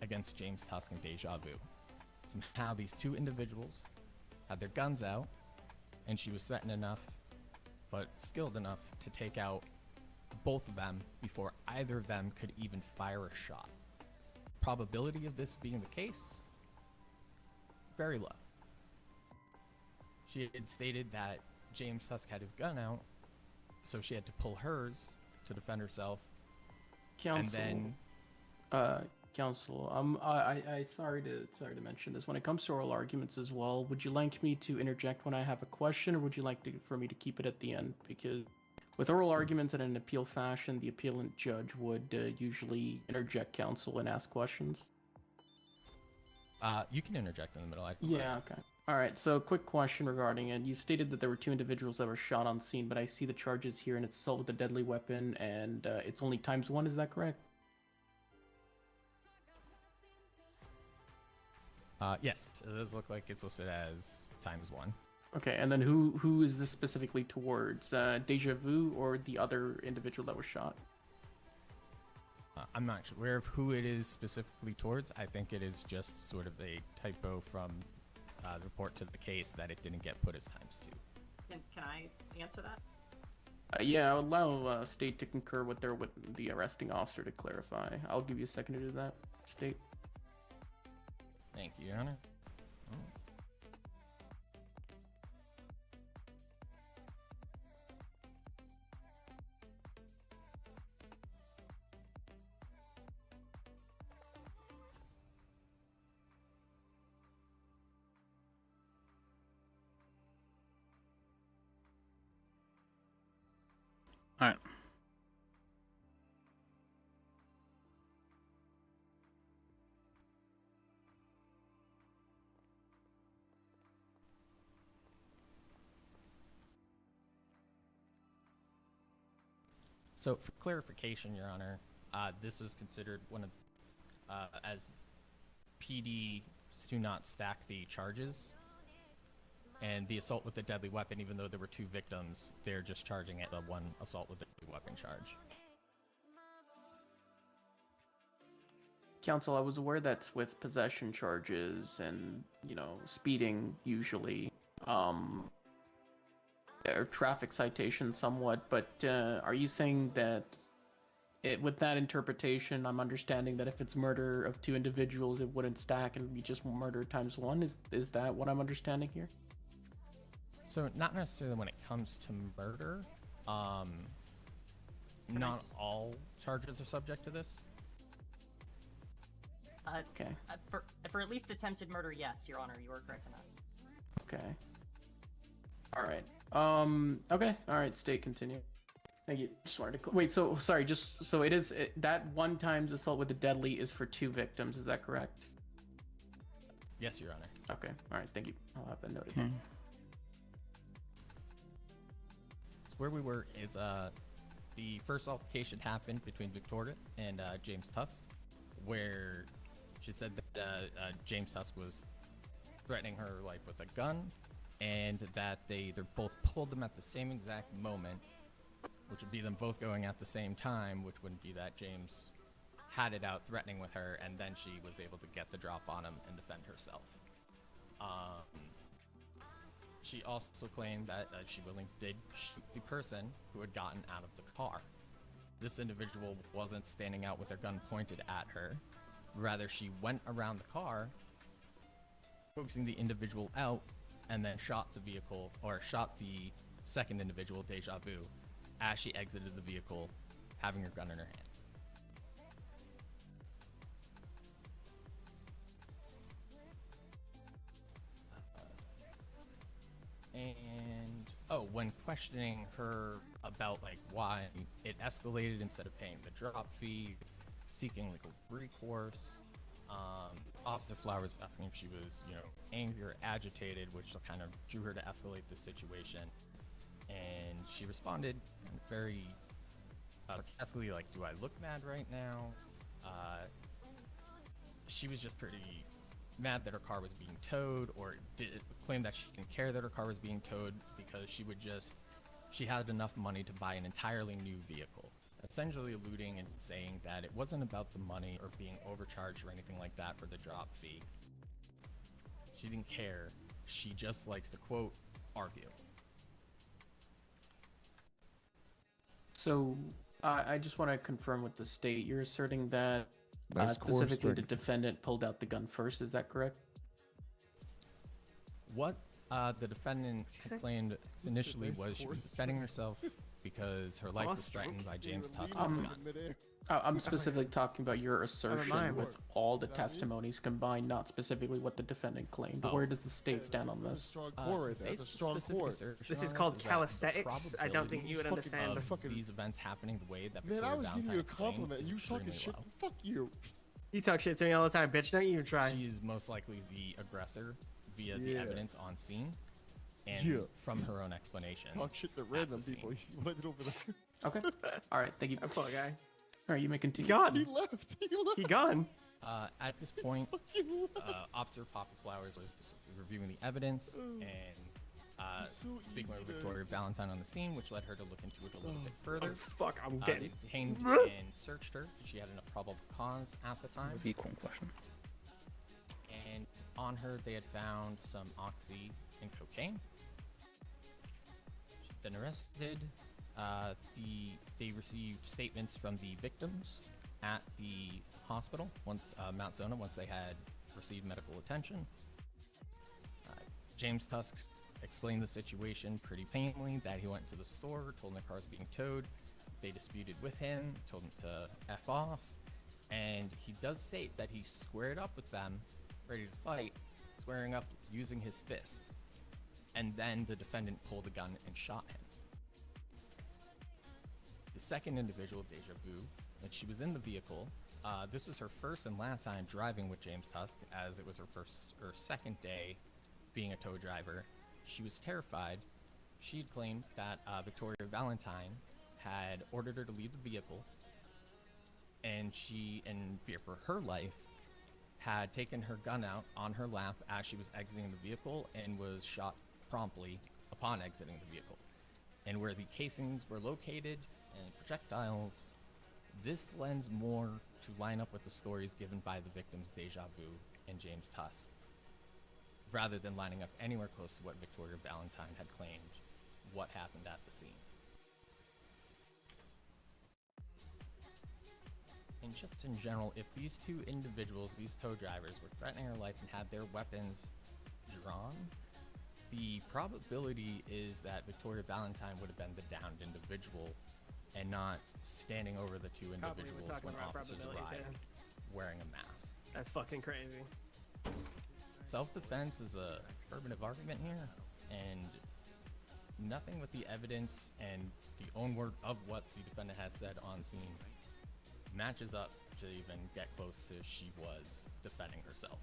S7: against James Tusk and Deja Vu. Somehow these 2 individuals had their guns out, and she was threatened enough, but skilled enough to take out both of them before either of them could even fire a shot. probability of this being the case, very low. She had stated that James Tusk had his gun out, so she had to pull hers to defend herself.
S3: Counsel,
S7: And then,
S3: counsel, I sorry to mention this. When it comes to oral arguments as well, would you like me to interject when I have a question, or would you like for me to keep it at the end? Because with oral arguments in an appeal fashion, the appealant judge would usually interject counsel and ask questions.
S7: you can interject in the middle.
S3: Yeah, okay. All right, so quick question regarding it. You stated that there were 2 individuals that were shot on scene, but I see the charges here, and it's assault with a deadly weapon, and it's only ×1, is that correct?
S7: Yes, it does look like it's listed as ×1.
S3: Okay, and then who is this specifically towards? Deja Vu or the other individual that was shot?
S7: I'm not sure aware of who it is specifically towards. I think it is just sort of a typo from the report to the case that it didn't get put as ×2.
S5: Can I answer that?
S3: Yeah, I'll allow State to concur with the arresting officer to clarify. I'll give you a second to do that, State.
S7: Thank you, Your Honor. Oh.
S1: All right.
S7: So, for clarification, Your Honor, this is considered one of, as PD to not stack the charges, and the assault with a deadly weapon, even though there were 2 victims, they're just charging it the one assault with a deadly weapon charge.
S3: Counsel, I was aware that's with possession charges and, speeding usually, or traffic citations somewhat, but are you saying that with that interpretation, I'm understanding that if it's murder of 2 individuals, it wouldn't stack and be just murder ×1? Is that what I'm understanding here?
S7: So, not necessarily when it comes to murder. Not all charges are subject to this.
S3: Okay.
S5: For at least attempted murder, yes, Your Honor, you are correct in that.
S3: Okay. All right. Okay. All right. State, continue. Thank you. Just wanted to wait. So sorry. Just so it is that 1 times assault with a deadly is for 2 victims. Is that correct?
S7: Yes, Your Honor.
S3: Okay. All right. Thank you. I'll have that noted.
S1: Hmm.
S7: So where we were is the first altercation happened between Victoria and James Tusk, where she said that James Tusk was threatening her life with a gun, and that they both pulled them at the same exact moment, which would be them both going at the same time, which wouldn't be that James had it out threatening with her, and then she was able to get the drop on him and defend herself. She also claimed that she did shoot the person who had gotten out of the car. This individual wasn't standing out with her gun pointed at her. Rather, she went around the car, focusing the individual out, and then shot the vehicle, or shot the second individual, Deja Vu, as she exited the vehicle, having her gun in her hand. And when questioning her about why it escalated instead of paying the drop fee, seeking legal recourse, Officer Flowers asking if she was, angry or agitated, which kind of drew her to escalate the situation. And she responded very sarcastically, do I look mad right now? She was just pretty mad that her car was being towed, or claimed that she didn't care that her car was being towed because she had enough money to buy an entirely new vehicle. Essentially alluding and saying that it wasn't about the money or being overcharged or anything like that for the drop fee. She didn't care. She just likes to, quote, argue.
S3: So, I just want to confirm with the state. You're asserting that
S11: Nice core
S3: Specifically, the
S11: strength.
S3: defendant pulled out the gun first. Is that correct?
S7: What the defendant complained initially was she was defending herself because her life was threatened by James Tusk with a gun.
S3: I'm specifically talking about your assertion
S10: mind.
S3: with all the testimonies combined, not specifically what the defendant claimed.
S7: Oh.
S3: Where does the state stand on this?
S11: Strong core right there. That's a strong core.
S10: This is called calisthenics. I don't think you would understand.
S7: Of
S11: fucking-
S7: these events happening the way that
S11: Man,
S7: Victoria
S11: I was giving
S7: Valentine
S11: you a
S7: explained
S11: compliment.
S7: is
S11: You talking
S7: extremely
S11: shit.
S7: low.
S11: Fuck you.
S10: You talk shit to me all the time, bitch. Don't you even try.
S7: She is most likely the aggressor via the
S11: Yeah.
S7: evidence on scene and
S11: Yeah.
S7: from her own explanation.
S11: Talk shit to
S7: at
S11: random
S7: the scene.
S11: people. You wanted it over there.
S3: Okay. All right. Thank you.
S10: That poor guy.
S3: All right, you may
S10: He's
S3: continue.
S10: gone.
S11: He left. He left.
S10: He gone.
S7: At this point,
S11: Fucking left.
S7: Officer Papa Flowers was reviewing the evidence and
S11: It's so
S7: speaking with
S11: easy to-
S7: Victoria Valentine on the scene, which led her to look into it a little bit further.
S10: Oh, fuck, I'm
S7: They
S10: getting.
S7: detained and searched her. She had enough probable cause at the time.
S1: Equal question.
S7: And on her, they had found some oxy and cocaine. She'd been arrested. They received statements from the victims at the hospital once Mount Zona, once they had received medical attention. James Tusk explained the situation pretty painfully, that he went to the store, told them the car's being towed. They disputed with him, told him to F off, and he does state that he squared up with them, ready to fight, squaring up using his fists, and then the defendant pulled a gun and shot him. The second individual, Deja Vu, when she was in the vehicle, this was her first and last time driving with James Tusk, as it was her first or second day being a tow driver. She was terrified. She had claimed that Victoria Valentine had ordered her to leave the vehicle, and she, in fear for her life, had taken her gun out on her lap as she was exiting the vehicle and was shot promptly upon exiting the vehicle. And where the casings were located and projectiles, this lends more to line up with the stories given by the victims Deja Vu and James Tusk, rather than lining up anywhere close to what Victoria Valentine had claimed what happened at the scene. And just in general, if these two individuals, these tow drivers, were threatening her life and had their weapons drawn, the probability is that Victoria Valentine would have been the downed individual and not standing over the two
S10: Can't believe
S7: individuals
S10: we're talking
S7: when
S10: about
S7: officers
S10: probabilities
S7: arrived
S10: here.
S7: wearing a mask.
S10: That's fucking crazy.
S7: Self-defense is a affirmative argument here, and nothing with the evidence and the own word of what the defendant has said on scene matches up to even get close to she was defending herself.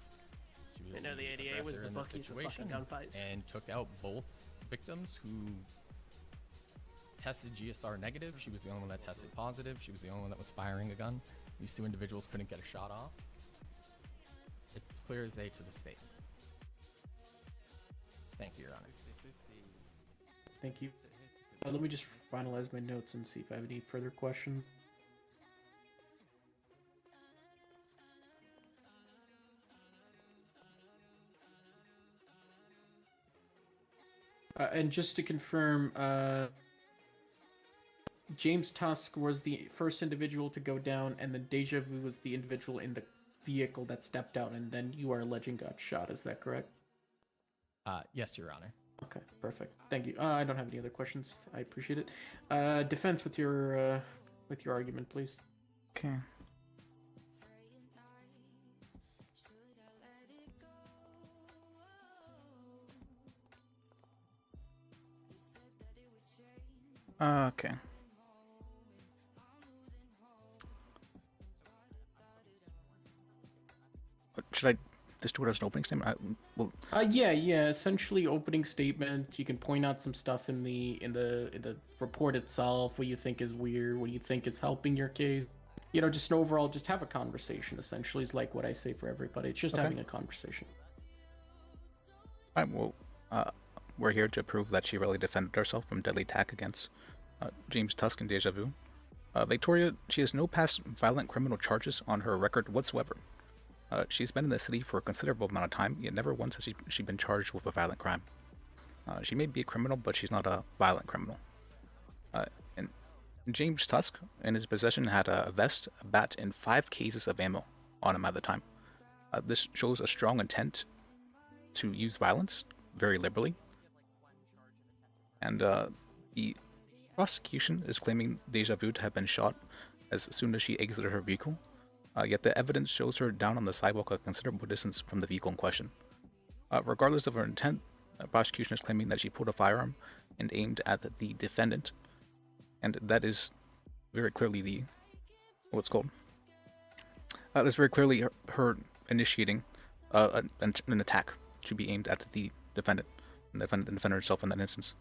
S7: She was
S10: I know the 88 was
S7: aggressor
S10: the
S7: in
S10: bookies for fucking gunfights.
S7: and took out both victims who tested GSR negative. She was the only one that tested positive. She was the only one that was firing a gun. These two individuals couldn't get a shot off. It's clear as day to the state. Thank you, Your Honor.
S3: Thank you. Let me just finalize my notes and see if I have any further questions. And just to confirm, James Tusk was the first individual to go down, and then Deja Vu was the individual in the vehicle that stepped out, and then you are alleging got shot. Is that correct?
S7: Yes, Your Honor.
S3: Okay, perfect. Thank you. I don't have any other questions. I appreciate it. Defense with your argument, please.
S1: Okay. Okay. Should I just do it as an opening statement? Well,
S3: Yeah. Essentially, opening statement. You can point out some stuff in the report itself. What you think is weird. What you think is helping your case. You know, just overall, just have a conversation. Essentially, is like what I say for everybody. It's just
S1: Okay.
S3: having a conversation.
S1: Alright, well, we're here to prove that she really defended herself from deadly attack against James Tusk and Deja Vu. Victoria, she has no past violent criminal charges on her record whatsoever. She's been in the city for a considerable amount of time, yet never once has she been charged with a violent crime. She may be a criminal, but she's not a violent criminal. And James Tusk, in his possession, had a vest, a bat, and 5 cases of ammo. on him at the time. This shows a strong intent to use violence very liberally. And the prosecution is claiming Deja Vu to have been shot as soon as she exited her vehicle, yet the evidence shows her down on the sidewalk a considerable distance from the vehicle in question. Regardless of her intent, the prosecution is claiming that she pulled a firearm and aimed at the defendant, and that is very clearly that's very clearly her initiating an attack to be aimed at the defendant, and the defender herself in that instance.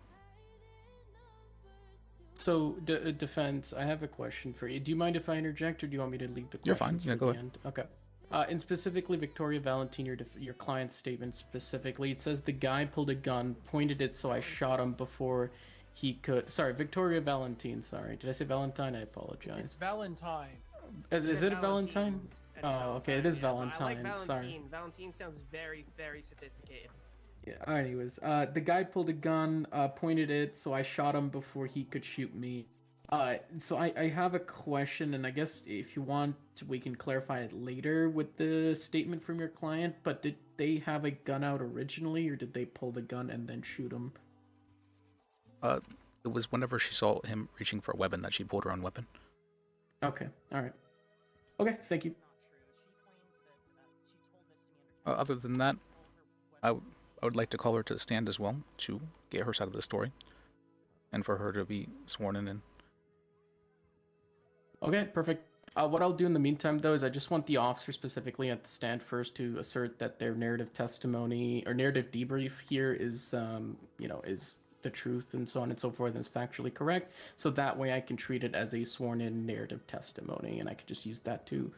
S3: So, defense, I have a question for you. Do you mind if I interject, or do you want me to leave the questions
S1: You're fine. Yeah,
S3: for
S1: go
S3: the
S1: ahead.
S3: end? Okay. And specifically, Victoria Valentine, your client's statement specifically, it says the guy pulled a gun, pointed it, so I shot him before he could. Sorry, Victoria Valentine. Sorry, did I say Valentine? I apologize.
S4: It's Valentine.
S3: Is it a Valentine?
S10: And
S3: Oh, okay, it is
S10: yeah, but
S3: Valentine.
S10: I like
S3: Sorry.
S10: Valentine. Valentine sounds very, very sophisticated.
S3: Yeah. Anyways, the guy pulled a gun, pointed it, so I shot him before he could shoot me. So I have a question, and I guess if you want, we can clarify it later with the statement from your client. But did they have a gun out originally, or did they pull the gun and then shoot him?
S1: It was whenever she saw him reaching for a weapon that she pulled her own weapon.
S3: Okay. All right. Okay. Thank you.
S1: Other than that, I would like to call her to stand as well to get her side of the story, and for her to be sworn in.
S3: Okay, perfect. What I'll do in the meantime, though, is I just want the officer specifically at the stand first to assert that their narrative testimony or narrative debrief here is, is the truth and so on and so forth, and is factually correct. So that way I can treat it as a sworn-in narrative testimony, and I could just use that to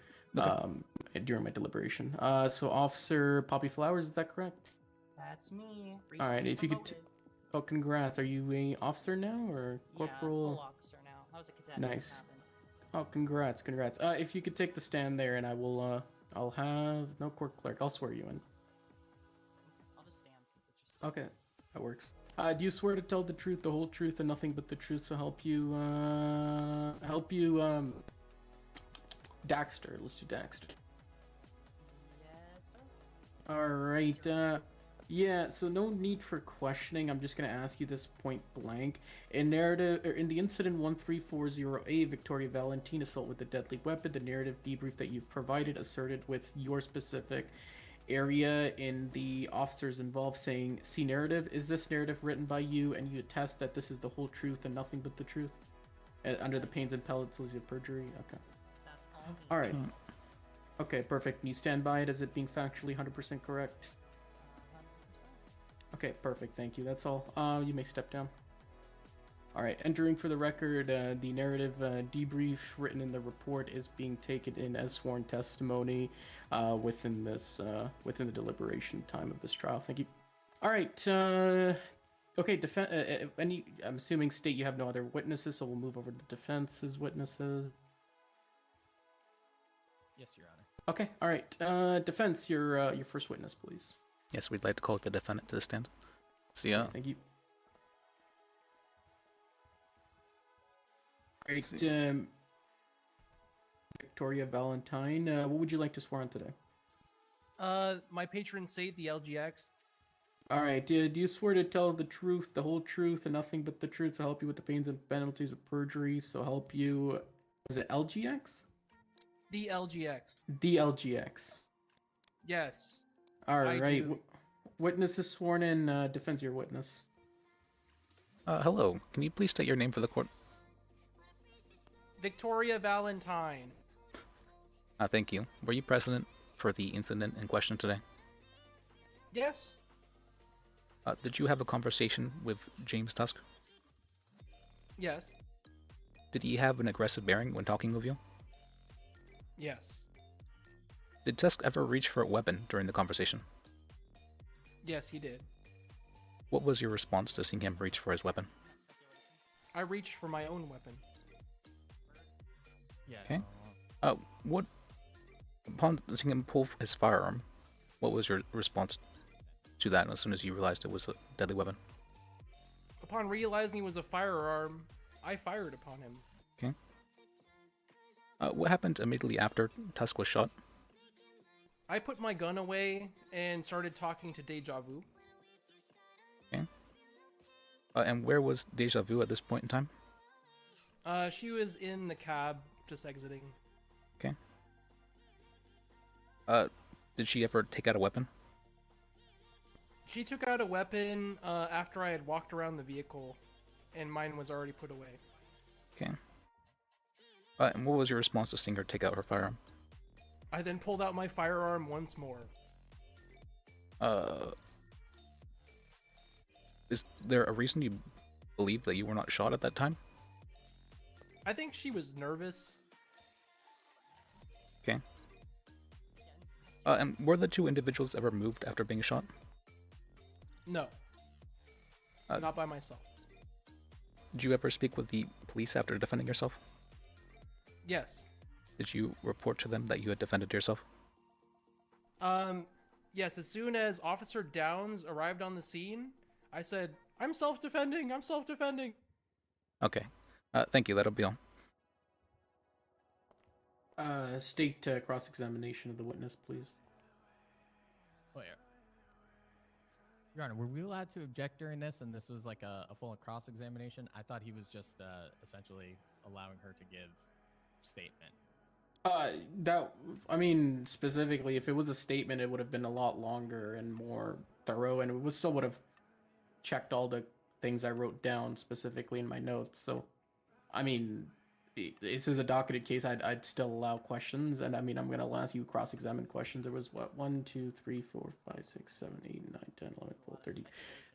S3: during my deliberation. So Officer Poppy Flowers, is that correct?
S5: That's me.
S3: All right,
S5: Recently
S3: if you could.
S5: promoted.
S3: Oh, congrats. Are you a officer now or corporal?
S5: Yeah, full officer now. I was a cadet. when this
S3: Nice.
S5: happened.
S3: Oh, congrats. If you could take the stand there, and I will. I'll have no court clerk. I'll swear you in.
S5: I'll just stand since it's just.
S3: Okay, that works. Do you swear to tell the truth, the whole truth, and nothing but the truth, so help you, Daxter. Let's do Daxter.
S5: Yes, sir.
S3: All right. Yeah. So no need for questioning. I'm just gonna ask you this point blank. In the incident 1340A, Victoria Valentine assault with a deadly weapon, the narrative debrief that you've provided asserted with your specific area in the officers involved saying, "See narrative. Is this narrative written by you, and you attest that this is the whole truth and nothing but the truth, under the pains and penalties of perjury?" Okay.
S5: That's all. me.
S3: All right. Okay, perfect. And you stand by it as it being factually 100% correct?
S5: 100%.
S3: Okay, perfect. Thank you. That's all. You may step down. All right. Entering for the record, the narrative debrief written in the report is being taken in as sworn testimony within the deliberation time of this trial. Thank you. All right. Okay. I'm assuming state you have no other witnesses, so we'll move over to the defense's witnesses.
S7: Yes, Your Honor.
S3: Okay. All right. Defense, your first witness, please.
S1: Yes, we'd like to call the defendant to the stand. See ya.
S3: Thank you. Great. Victoria Valentine, what would you like to swear on today?
S4: My patron saint, the LGX.
S3: All right. Do you swear to tell the truth, the whole truth, and nothing but the truth, to help you with the pains and penalties of perjury? So help you. Was it LGX?
S4: The LGX.
S3: DLGX.
S4: Yes.
S3: All
S4: I
S3: right.
S4: do.
S3: Witness is sworn in. Defense your witness.
S1: Hello. Can you please state your name for the court?
S4: Victoria Valentine.
S1: Thank you. Were you present for the incident in question today?
S4: Yes.
S1: Did you have a conversation with James Tusk?
S4: Yes.
S1: Did he have an aggressive bearing when talking with you?
S4: Yes.
S1: Did Tusk ever reach for a weapon during the conversation?
S4: Yes, he did.
S1: What was your response to seeing him reach for his weapon?
S4: I reached for my own weapon.
S7: Yeah.
S1: Okay. Upon seeing him pull his firearm, what was your response to that as soon as you realized it was a deadly weapon?
S4: Upon realizing it was a firearm, I fired upon him.
S1: Okay. What happened immediately after Tusk was shot?
S4: I put my gun away and started talking to Deja Vu.
S1: Okay. And where was Deja Vu at this point in time?
S4: She was in the cab, just exiting.
S1: Okay. Did she ever take out a weapon?
S4: She took out a weapon after I had walked around the vehicle, and mine was already put away.
S1: Okay. And what was your response to seeing her take out her firearm?
S4: I then pulled out my firearm once more.
S1: Is there a reason you believe that you were not shot at that time?
S4: I think she was nervous.
S1: Okay. And were the two individuals ever moved after being shot?
S4: No. Not by myself.
S1: Did you ever speak with the police after defending yourself?
S4: Yes.
S1: Did you report to them that you had defended yourself?
S4: Yes, as soon as Officer Downs arrived on the scene, I said, I'm self-defending, I'm self-defending.
S1: Okay. Thank you, that'll be all.
S3: State cross-examination of the witness, please.
S7: Oh, yeah. Your Honor, were we allowed to object during this, and this was like a full cross-examination? I thought he was just essentially allowing her to give statement.
S3: I mean, specifically, if it was a statement, it would have been a lot longer and more thorough, and we still would have checked all the things I wrote down specifically in my notes. So, I mean, this is a docketed case. I'd still allow questions, and I mean, I'm gonna ask you cross-examine questions. There was what 1, 2, 3, 4, 5, 6, 7, 8, 9, 10, 11, 12, 13.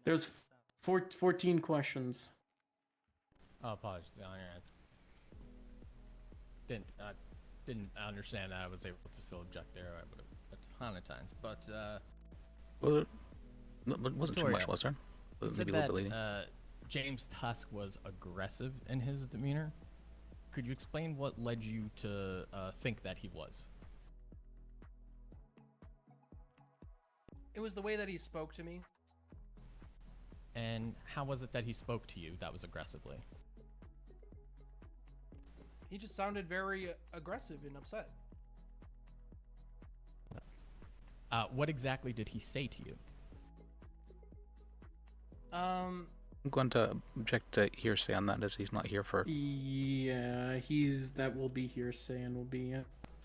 S3: There's 14 questions.
S7: Oh, apologies, Your Honor. Didn't understand that I was able to still object there a ton of times, but
S1: Well, it wasn't too much, was there?
S7: you said
S1: Maybe a little bit
S7: that
S1: leading.
S7: James Tusk was aggressive in his demeanor. Could you explain what led you to think that he was?
S4: It was the way that he spoke to me.
S7: And how was it that he spoke to you that was aggressively?
S4: He just sounded very aggressive and upset.
S7: What exactly did he say to you?
S1: I'm going to object to hearsay on that as he's not here for...
S3: Yeah, that will be hearsay and will be...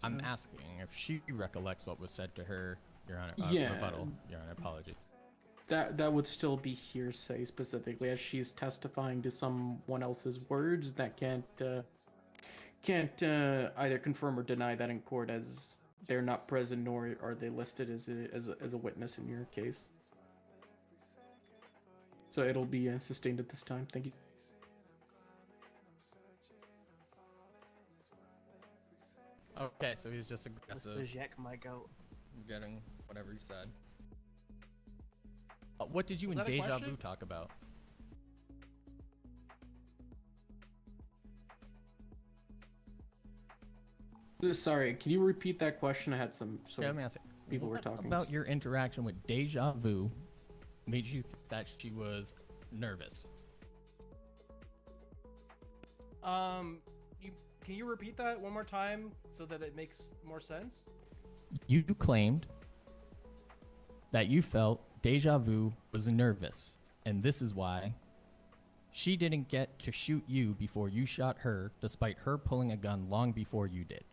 S7: I'm asking if she recollects what was said to her, Your Honor.
S3: Yeah.
S7: Rebuttal, Your Honor, apologies.
S3: That would still be hearsay specifically, as she's testifying to someone else's words that can't either confirm or deny that in court, as they're not present, nor are they listed as a witness in your case. So it'll be sustained at this time. Thank you.
S7: Okay, so he's just aggressive,
S10: my goat.
S7: getting whatever he said. What did you
S4: Was
S7: and
S4: that a
S7: Deja
S4: question?
S7: Vu talk about?
S3: Sorry, can you repeat that question? I had some
S7: Yeah, let me ask you.
S3: people were
S7: What
S3: talking.
S7: about your interaction with Deja Vu made you think that she was nervous?
S4: Can you repeat that one more time so that it makes more sense?
S7: You claimed that you felt Deja Vu was nervous, and this is why she didn't get to shoot you before you shot her, despite her pulling a gun long before you did.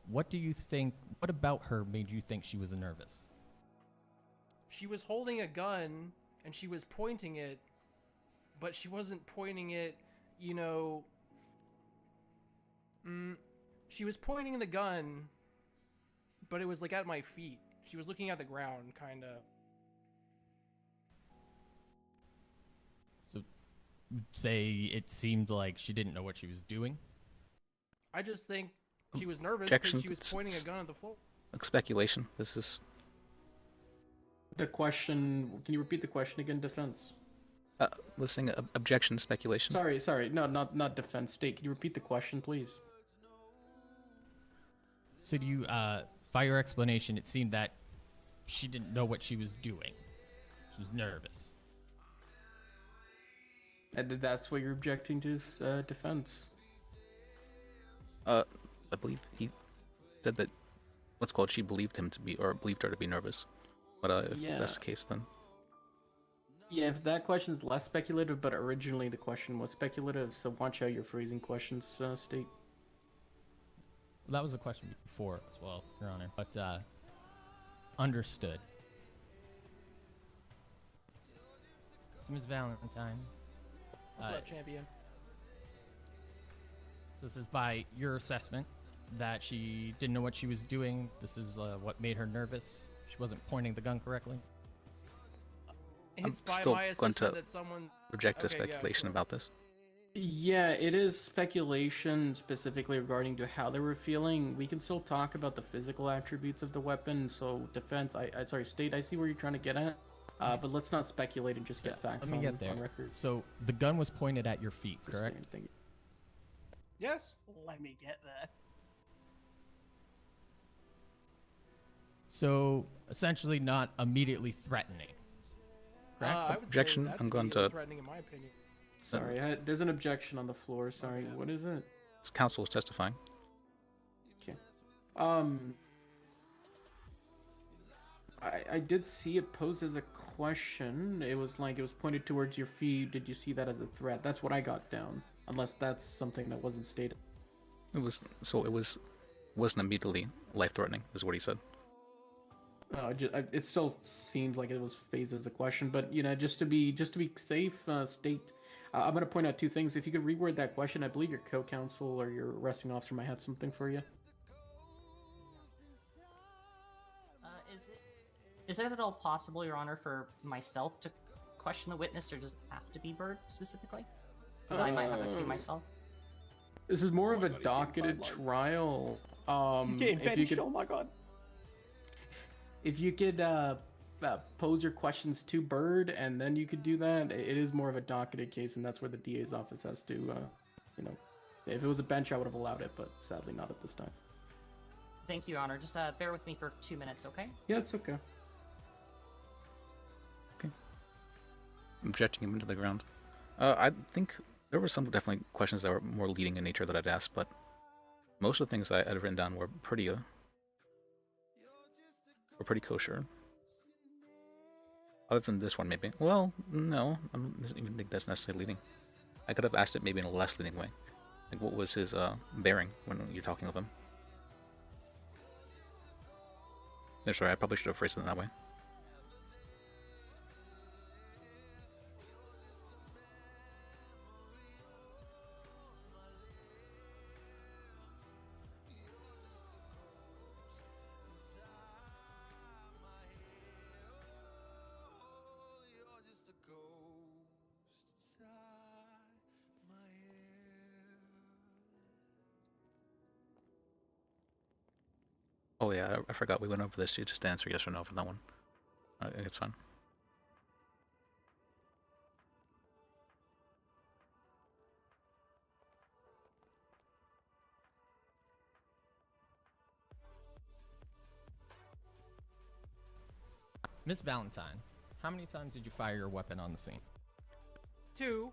S7: What about her made you think she was nervous?
S4: She was holding a gun and she was pointing it, but she wasn't pointing it, she was pointing the gun, but it was like at my feet. She was looking at the ground, kind of.
S7: So, say it seemed like she didn't know what she was doing?
S4: I just think she was nervous
S1: Objection.
S4: because she was pointing a gun at the floor.
S1: Like speculation. This is...
S3: The question, can you repeat the question again, defense?
S1: Listening, objection, speculation.
S3: Sorry, no, not defense. State, can you repeat the question, please?
S7: So do you, by your explanation, it seemed that she didn't know what she was doing. She was nervous.
S3: And that's what you're objecting to, defense.
S1: I believe he said that what's called, she believed him to be, or believed her to be nervous. But if that's the case, then
S3: Yeah, if that question's less speculative, but originally the question was speculative, so watch how you're phrasing questions, State.
S7: That was a question before as well, Your Honor. But understood. So, Ms. Valentine.
S4: What's up, champion?
S7: So this is by your assessment that she didn't know what she was doing. This is what made her nervous. She wasn't pointing the gun correctly.
S4: It's
S1: I'm
S4: by
S1: still
S4: my
S1: going
S4: assessment
S1: to
S4: that someone
S1: reject the
S4: Okay, yeah,
S1: speculation
S4: go.
S1: about this.
S3: Yeah, it is speculation specifically regarding to how they were feeling. We can still talk about the physical attributes of the weapon. So defense, sorry, State, I see where you're trying to get at. But let's not speculate and just get facts
S7: Let me
S3: on,
S7: get there.
S3: on record.
S7: So the gun was pointed at your feet, correct?
S3: Sustained, thank you.
S4: Yes.
S5: Let me get that.
S7: So essentially not immediately threatening. Correct?
S4: I would
S1: Objection,
S4: say that's
S1: I'm going
S4: immediately
S1: to-
S4: threatening in my opinion.
S3: Sorry, there's an objection on the floor. Sorry, what is it?
S1: Counsel is testifying.
S3: Okay. I did see it posed as a question. It was like it was pointed towards your feet. Did you see that as a threat? That's what I got down. Unless that's something that wasn't stated.
S1: Wasn't immediately life-threatening, is what he said.
S3: It still seems like it was phrased as a question, but you know, just to be safe, State. I'm gonna point out two things. If you could reword that question, I believe your co-counsel or your arresting officer might have something for you.
S5: Is it at all possible, Your Honor, for myself to question the witness, or does it have to be Bird specifically? Because I might have a few myself.
S3: This is more of a docketed trial.
S5: He's getting
S3: if you
S5: benched.
S3: could,
S5: Oh my god.
S3: if you could pose your questions to Bird, and then you could do that. It is more of a docketed case, and that's where the DA's office has to, you know, if it was a bench, I would have allowed it, but sadly not at this time.
S5: Thank you, Your Honor. Just bear with me for 2 minutes, okay?
S3: Yeah, it's okay.
S1: Objecting him into the ground. I think there were some definitely questions that were more leading in nature that I'd asked, but most of the things I had written down were pretty kosher. Other than this one, maybe. Well, no, I don't even think that's necessarily leading. I could have asked it maybe in a less leading way. Like, what was his bearing when you're talking with him? Sorry, I probably should have phrased it in that way. Oh yeah, I forgot we went over this. You just answer yes or no for that one. It's fine.
S7: Miss Valentine, how many times did you fire your weapon on the scene?
S4: 2.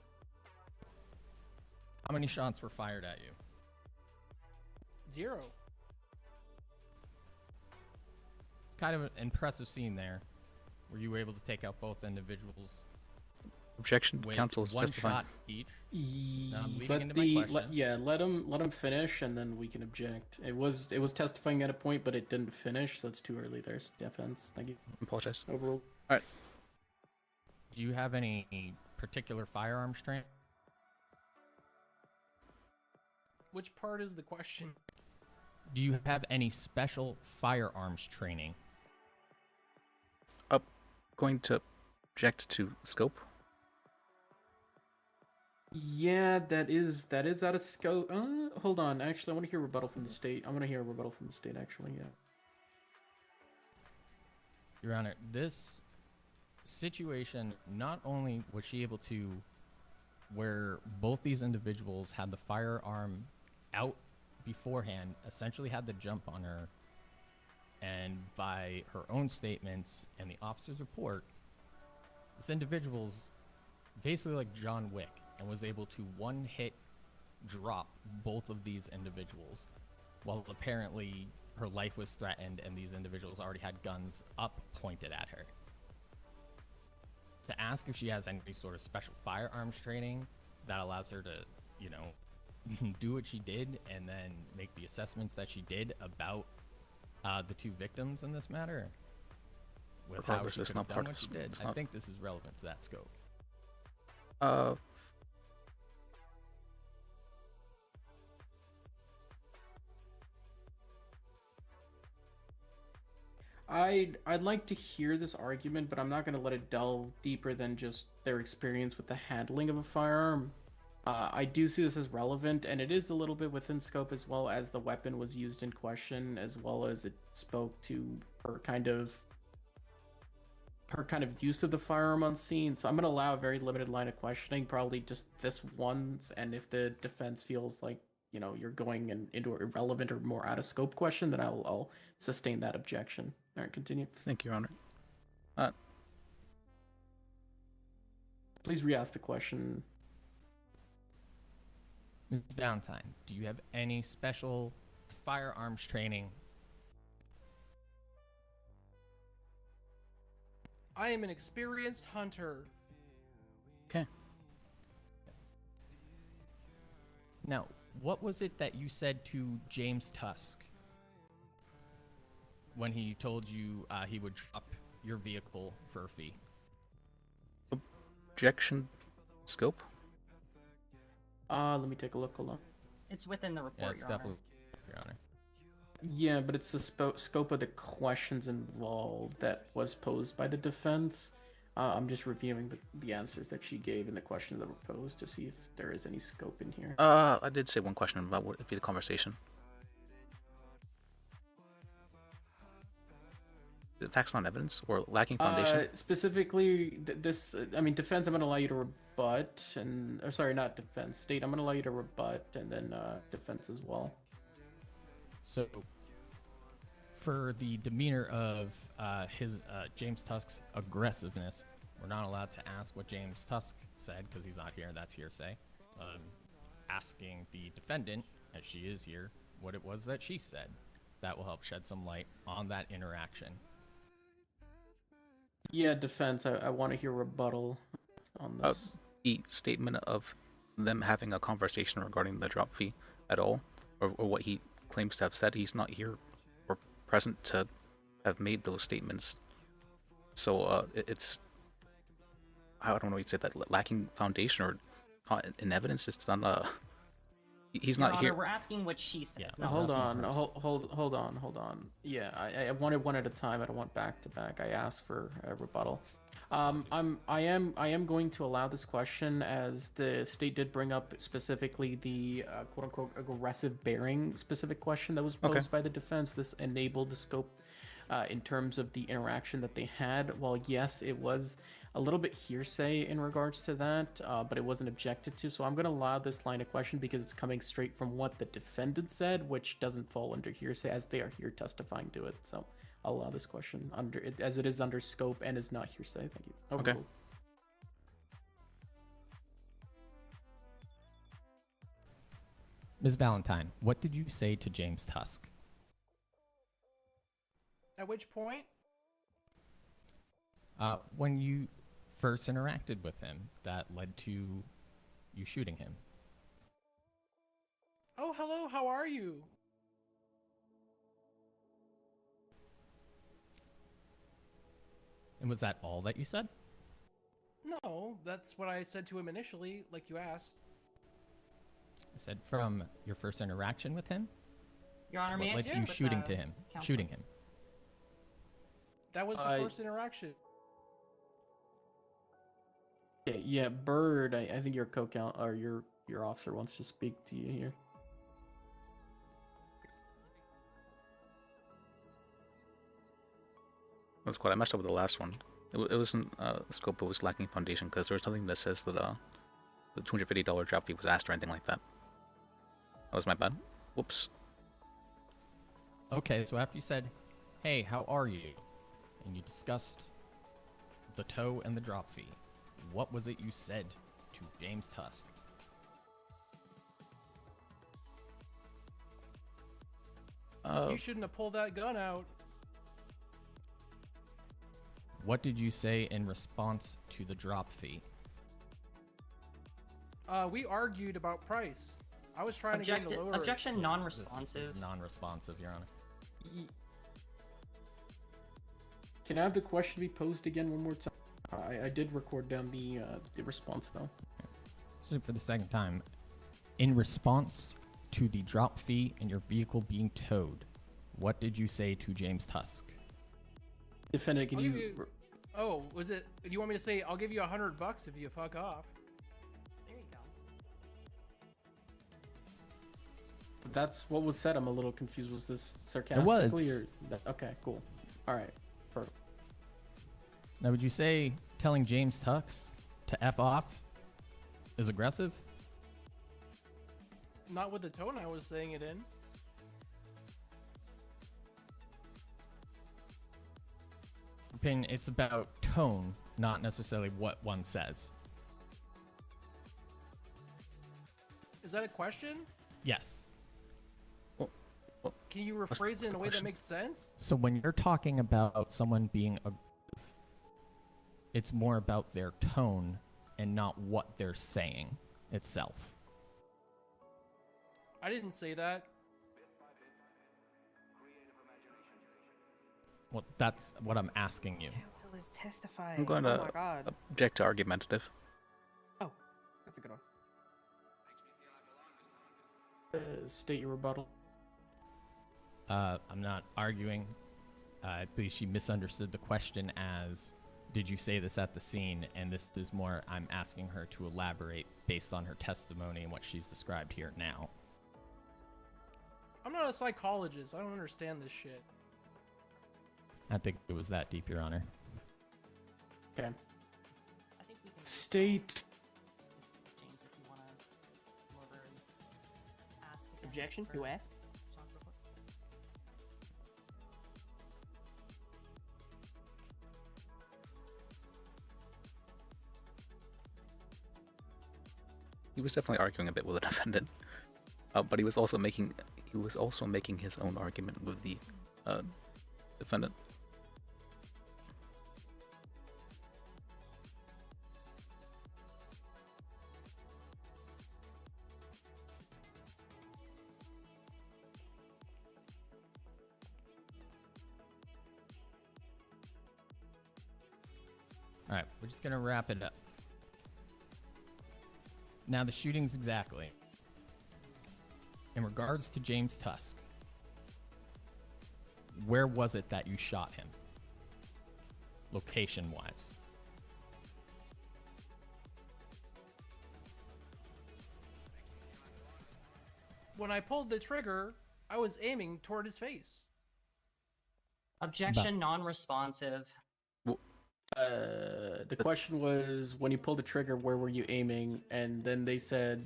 S7: How many shots were fired at you?
S4: 0.
S7: It's kind of an impressive scene there. Were you able to take out both individuals?
S1: Objection.
S7: with
S1: Counsel is
S7: one
S1: testifying.
S7: shot each? Now I'm leading into my
S3: Let
S7: question.
S3: let him finish, and then we can object. It was testifying at a point, but it didn't finish, so it's too early. There's defense. Thank you.
S1: Apologize.
S3: Overruled.
S1: Alright.
S7: Do you have any particular firearms training?
S4: Which part is the question?
S7: Do you have any special firearms training?
S1: Going to object to scope.
S3: Yeah, that is out of scope. Hold on. Actually, I want to hear a rebuttal from the state. I want to hear a rebuttal from the state. Actually, yeah.
S7: Your Honor, this situation, not only was she able to, where both these individuals had the firearm out beforehand, essentially had the jump on her, and by her own statements and the officer's report, this individual's basically like John Wick and was able to one-hit drop both of these individuals while apparently her life was threatened and these individuals already had guns up pointed at her. To ask if she has any sort of special firearms training that allows her to, you know, do what she did and then make the assessments that she did about the two victims in this matter, with how
S1: Regardless,
S7: she
S1: it's
S7: could
S1: not
S7: have
S1: part
S7: done
S1: of
S7: what she
S1: this-
S7: did,
S1: it's
S7: I
S1: not-
S7: think this is relevant to that scope.
S1: Uh,
S3: I'd like to hear this argument, but I'm not going to let it delve deeper than just their experience with the handling of a firearm. I do see this as relevant, and it is a little bit within scope as well, as the weapon was used in question, as well as it spoke to her kind of use of the firearm on scene. So I'm going to allow a very limited line of questioning, probably just this once, and if the defense feels like, you know, you're going into an irrelevant or more out of scope question, then I'll sustain that objection. All right, continue.
S1: thank you, Your Honor.
S3: Please re-ask the question.
S7: Ms. Valentine, do you have any special firearms training?
S4: I am an experienced hunter.
S1: Okay.
S7: Now, what was it that you said to James Tusk when he told you he would drop your vehicle for a fee?
S1: Objection. Scope.
S3: Let me take a look. Hold on.
S5: It's within the
S7: Yeah,
S5: report,
S7: it's
S5: Your Honor.
S7: definitely, Your Honor.
S3: Yeah, but it's the scope of the questions involved that was posed by the defense. I'm just reviewing the answers that she gave in the questions that were posed to see if there is any scope in here.
S1: I did say one question about what if the conversation. The facts not evidence or lacking foundation.
S3: Specifically, defense, I'm going to allow you to rebut, or sorry, not defense, state, I'm going to allow you to rebut, and then defense as well.
S7: So, for the demeanor of his James Tusk's aggressiveness, we're not allowed to ask what James Tusk said because he's not here. That's hearsay. Asking the defendant, as she is here, what it was that she said. That will help shed some light on that interaction.
S3: Yeah, defense, I want to hear rebuttal on this.
S1: The statement of them having a conversation regarding the drop fee at all, or what he claims to have said. He's not here or present to have made those statements. So it's, I don't know what you said, that lacking foundation or not in evidence. It's not he's
S5: Your
S1: not
S5: Honor,
S1: here.
S5: we're asking what she said.
S7: Yeah.
S3: Now,
S5: not
S3: hold
S5: what he
S3: on,
S5: says.
S3: hold on. Yeah, I wanted one at a time. I don't want back to back. I asked for a rebuttal. I am going to allow this question as the state did bring up specifically the quote unquote aggressive bearing specific question that was posed by the defense. This enabled the scope in terms of the interaction that they had. While yes, it was a little bit hearsay in regards to that, but it wasn't objected to. So I'm going to allow this line of question because it's coming straight from what the defendant said, which doesn't fall under hearsay as they are here testifying to it. So I'll allow this question under it as it is under scope and is not hearsay. Thank you.
S1: Okay.
S3: Overruled.
S7: Ms. Valentine, what did you say to James Tusk?
S4: At which point?
S7: When you first interacted with him, that led to you shooting him.
S4: Oh, hello, how are you?
S7: And was that all that you said?
S4: No, that's what I said to him initially, like you asked.
S7: I said from your first interaction with him?
S5: Your Honor,
S7: What
S5: may I
S7: led
S5: speak
S7: to you
S5: with,
S7: shooting to him?
S5: counsel?
S7: Shooting him.
S4: That was the first interaction.
S3: Yeah, Bird. I think your co-count or your officer wants to speak to you here.
S1: That's quite. I messed up with the last one. It wasn't scope. It was lacking foundation because there was nothing that says that the $250 drop fee was asked or anything like that. That was my bad. Whoops.
S7: Okay, so after you said, hey, how are you? And you discussed the tow and the drop fee, what was it you said to James Tusk?
S4: You shouldn't have pulled that gun out.
S7: What did you say in response to the drop fee?
S4: We argued about price. I was trying to get him to lower it.
S5: Objection
S7: This
S5: non-responsive.
S7: is non-responsive, Your Honor.
S3: Can I have the question be posed again one more time? I did record down the response though.
S7: So for the second time, in response to the drop fee and your vehicle being towed, what did you say to James Tusk?
S3: Defendant, can
S4: I'll give
S3: you?
S4: Oh, was it? Do you want me to say I'll give you $100 if you fuck off?
S5: There you go.
S3: That's what was said. I'm a little confused. Was this sarcastically
S7: was.
S3: or? Okay, cool. All right, perfect.
S7: Now, would you say telling James Tusk to F off is aggressive?
S4: Not with the tone I was saying it in.
S7: Opinion, it's about tone, not necessarily what one says.
S4: Is that a question?
S7: Yes.
S4: Can you rephrase it in a way that makes sense?
S7: So when you're talking about someone being aggressive, it's more about their tone and not what they're saying itself.
S4: I didn't say that.
S7: Well, that's what I'm asking you.
S12: Counsel is testifying.
S1: I'm going
S12: Oh
S1: to
S12: my god.
S1: object to argumentative.
S12: Oh, that's a good one.
S3: State your rebuttal.
S7: I'm not arguing. I believe she misunderstood the question as, did you say this at the scene? And this is more, I'm asking her to elaborate based on her testimony and what she's described here now.
S4: I'm not a psychologist. I don't understand this shit.
S7: I think it was that deep, Your Honor.
S3: Okay.
S5: I think we can
S3: State.
S5: James, if you want to come over and ask. again
S12: Objection?
S5: for
S12: Who asked?
S5: Sean real quick.
S1: He was definitely arguing a bit with the defendant, but he was also making his own argument with the defendant.
S7: All right, we're just going to wrap it up. Now, the shootings exactly. In regards to James Tusk, where was it that you shot him? Location-wise.
S4: When I pulled the trigger, I was aiming toward his face.
S5: Objection non-responsive.
S3: The question was, when you pulled the trigger, where were you aiming? And then they said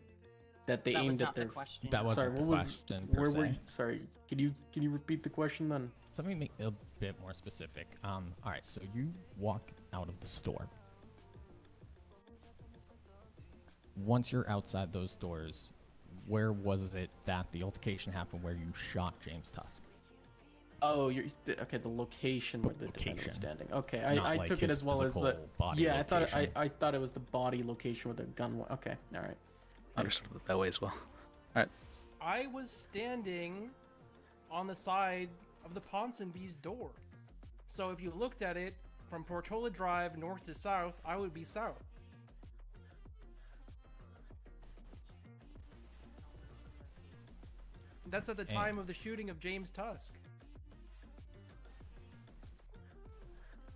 S3: that they
S5: That was
S3: aimed
S5: not
S3: at
S5: the
S3: their.
S5: question.
S7: That wasn't
S3: Sorry,
S7: the
S3: what was?
S7: question, per
S3: Where were?
S7: se.
S3: You, sorry, can you repeat the question then?
S7: So let me make it a bit more specific. All right, so you walk out of the store. Once you're outside those doors, where was it that the altercation happened where you shot James Tusk?
S3: Oh, you're okay. The location where the defendant was
S7: Location.
S3: standing. Okay,
S7: Not
S3: I
S7: like
S3: took it
S7: his
S3: as well as the.
S7: physical body
S3: Yeah,
S7: location.
S3: I thought it was the body location where the gun. Okay, all right.
S1: Understood it that way as well.
S4: I was standing on the side of the Ponsonby's door. So if you looked at it from Portola Drive north to south, I would be south. That's at the time of the shooting of James Tusk.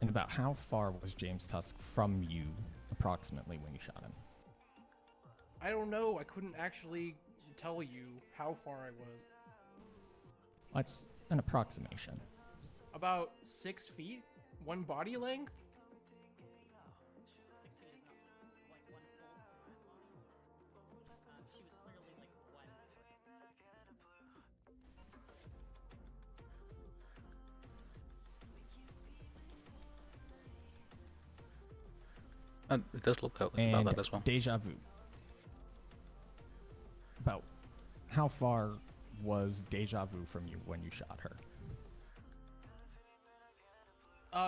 S7: And about how far was James Tusk from you, approximately, when you shot him?
S4: I don't know. I couldn't actually tell you how far I was.
S7: That's an approximation.
S4: About 6 feet? One body length?
S5: 6 feet is not like one full. She was clearly like one.
S1: It does look about
S7: And
S1: that as well.
S7: deja vu. About how far was deja vu from you when you shot her?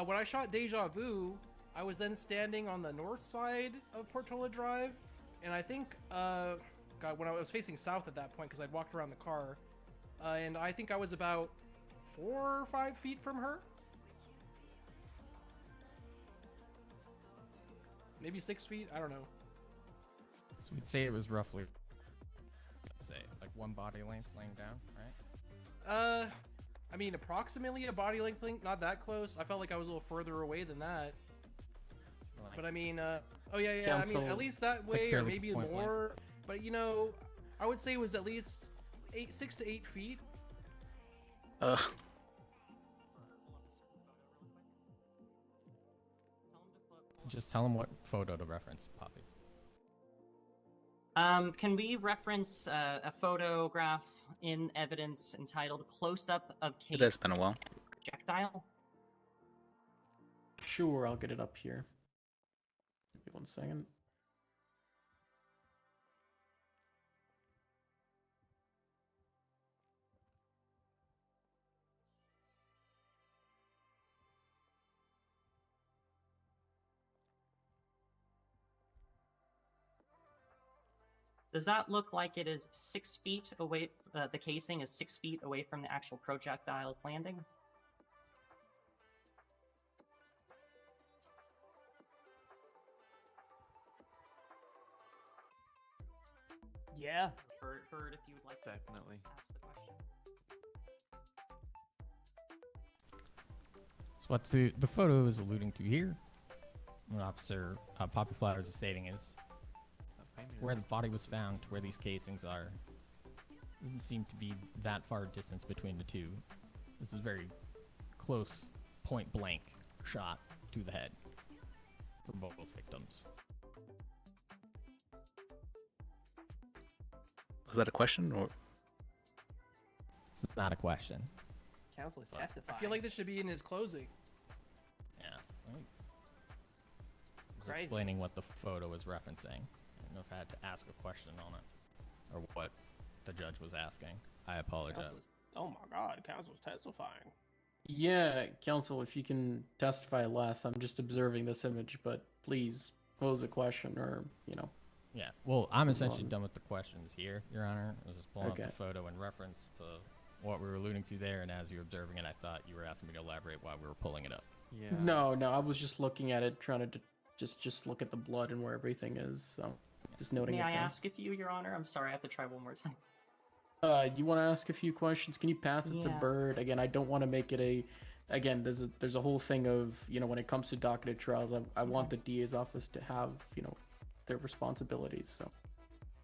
S4: When I shot Deja Vu, I was then standing on the north side of Portola Drive, and I think, God, when I was facing south at that point, because I'd walked around the car, and I think I was about 4 or 5 feet from her. Maybe 6 feet? I don't know.
S7: So we'd say it was roughly, let's say, like one body length laying down, right?
S4: I mean, approximately a body length, not that close. I felt like I was a little further away than that. But I mean, oh yeah, I mean,
S3: Counsel,
S4: at least that
S7: like
S4: way, or
S7: fairly
S4: maybe
S7: point blank.
S4: more. But you know, I would say it was at least 6 to 8 feet.
S7: Just tell him what photo to reference, Poppy.
S5: Can we reference a photograph in evidence entitled "Close-up of Case
S1: It has been a while.
S5: and Projectile"?
S3: Sure, I'll get it up here. Give me 1 second.
S5: Does that look like it is 6 feet away? The casing is 6 feet away from the actual projectile's landing?
S10: Yeah.
S5: Bird, if you would like to
S8: Definitely.
S5: ask the question.
S7: So what the photo is alluding to here, what Officer Poppy Flowers is stating is, where the body was found to where these casings are, doesn't seem to be that far distance between the two. This is very close, point blank shot to the head for both victims.
S1: Was that a question or?
S7: It's not a question.
S10: Counsel is
S7: But
S10: testifying.
S4: I feel like this should be in his closing.
S7: Yeah. I was
S10: Crazy.
S7: explaining what the photo was referencing. I don't know if I had to ask a question on it, or what the judge was asking. I apologize.
S10: Counsel's- oh my God, counsel's testifying.
S3: Yeah, counsel, if you can testify less, I'm just observing this image, but please pose a question or, you know.
S7: Yeah, well, I'm
S3: Move
S7: essentially
S3: on.
S7: done with the questions here, Your Honor. I was just pulling
S3: Okay.
S7: up the photo in reference to what we were alluding to there, and as you were observing it, I thought you were asking me to elaborate while we were pulling it up.
S8: Yeah.
S3: No, I was just looking at it, trying to just look at the blood and where everything is. So just noting
S5: May
S3: it
S5: I
S3: down.
S5: ask if you, Your Honor? I'm sorry, I have to try one more time.
S3: You want to ask a few questions? Can you pass it to
S5: Yeah.
S3: Bird? Again, I don't want to make it a. Again, there's a whole thing of, you know, when it comes to docketed trials, I want the DA's office to have, you know, their responsibilities. So.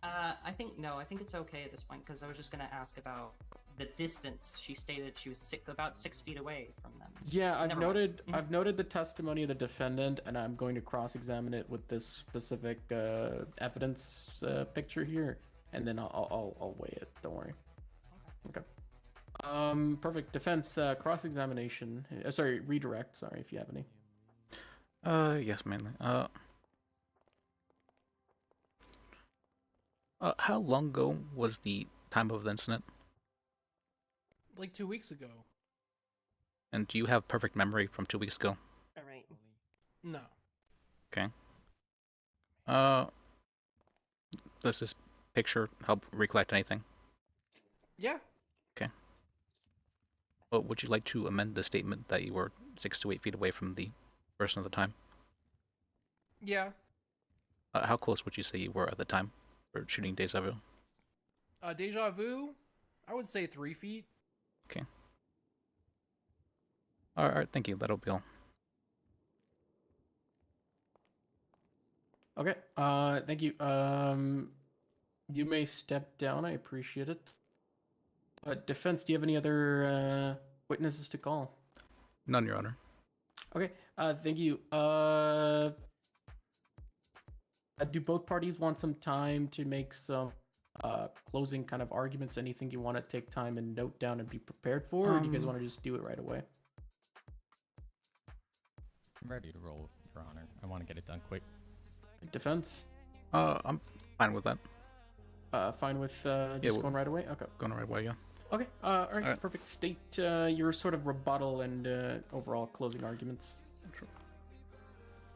S5: I think it's okay at this point because I was just gonna ask about the distance. She stated she was about 6 feet away from them.
S3: Yeah, I've
S5: Never mind.
S3: noted
S5: Mhm.
S3: I've noted the testimony of the defendant, and I'm going to cross-examine it with this specific evidence picture here, and then I'll weigh it. Don't worry. Okay. Perfect. Defense cross-examination. Sorry, redirect. Sorry if you have any.
S1: Yes, mainly. How long ago was the time of the incident?
S4: Like 2 weeks ago.
S1: And do you have perfect memory from 2 weeks ago?
S10: All right.
S4: No.
S1: Okay. Does this picture help recollect anything?
S4: Yeah.
S1: Well, would you like to amend the statement that you were 6 to 8 feet away from the person at the time?
S4: Yeah.
S1: How close would you say you were at the time for shooting Deja Vu?
S4: Deja Vu, I would say 3 feet.
S1: Okay. Alright, thank you. That'll be all.
S3: Okay. Thank you. You may step down. I appreciate it. Defense, do you have any other witnesses to call?
S1: None, Your Honor.
S3: Okay. Thank you. Do both parties want some time to make some closing kind of arguments? Anything you want to take time and note down and be prepared for, or do you guys want to just do it right away?
S7: I'm ready to roll, Your Honor. I want to get it done quick.
S3: Defense?
S1: I'm fine with that.
S3: Fine with just
S1: we'll-
S3: going right away? Okay.
S1: Going the right way, yeah.
S3: Okay. All right.
S1: Alright.
S3: Perfect. State your sort of rebuttal and overall closing arguments.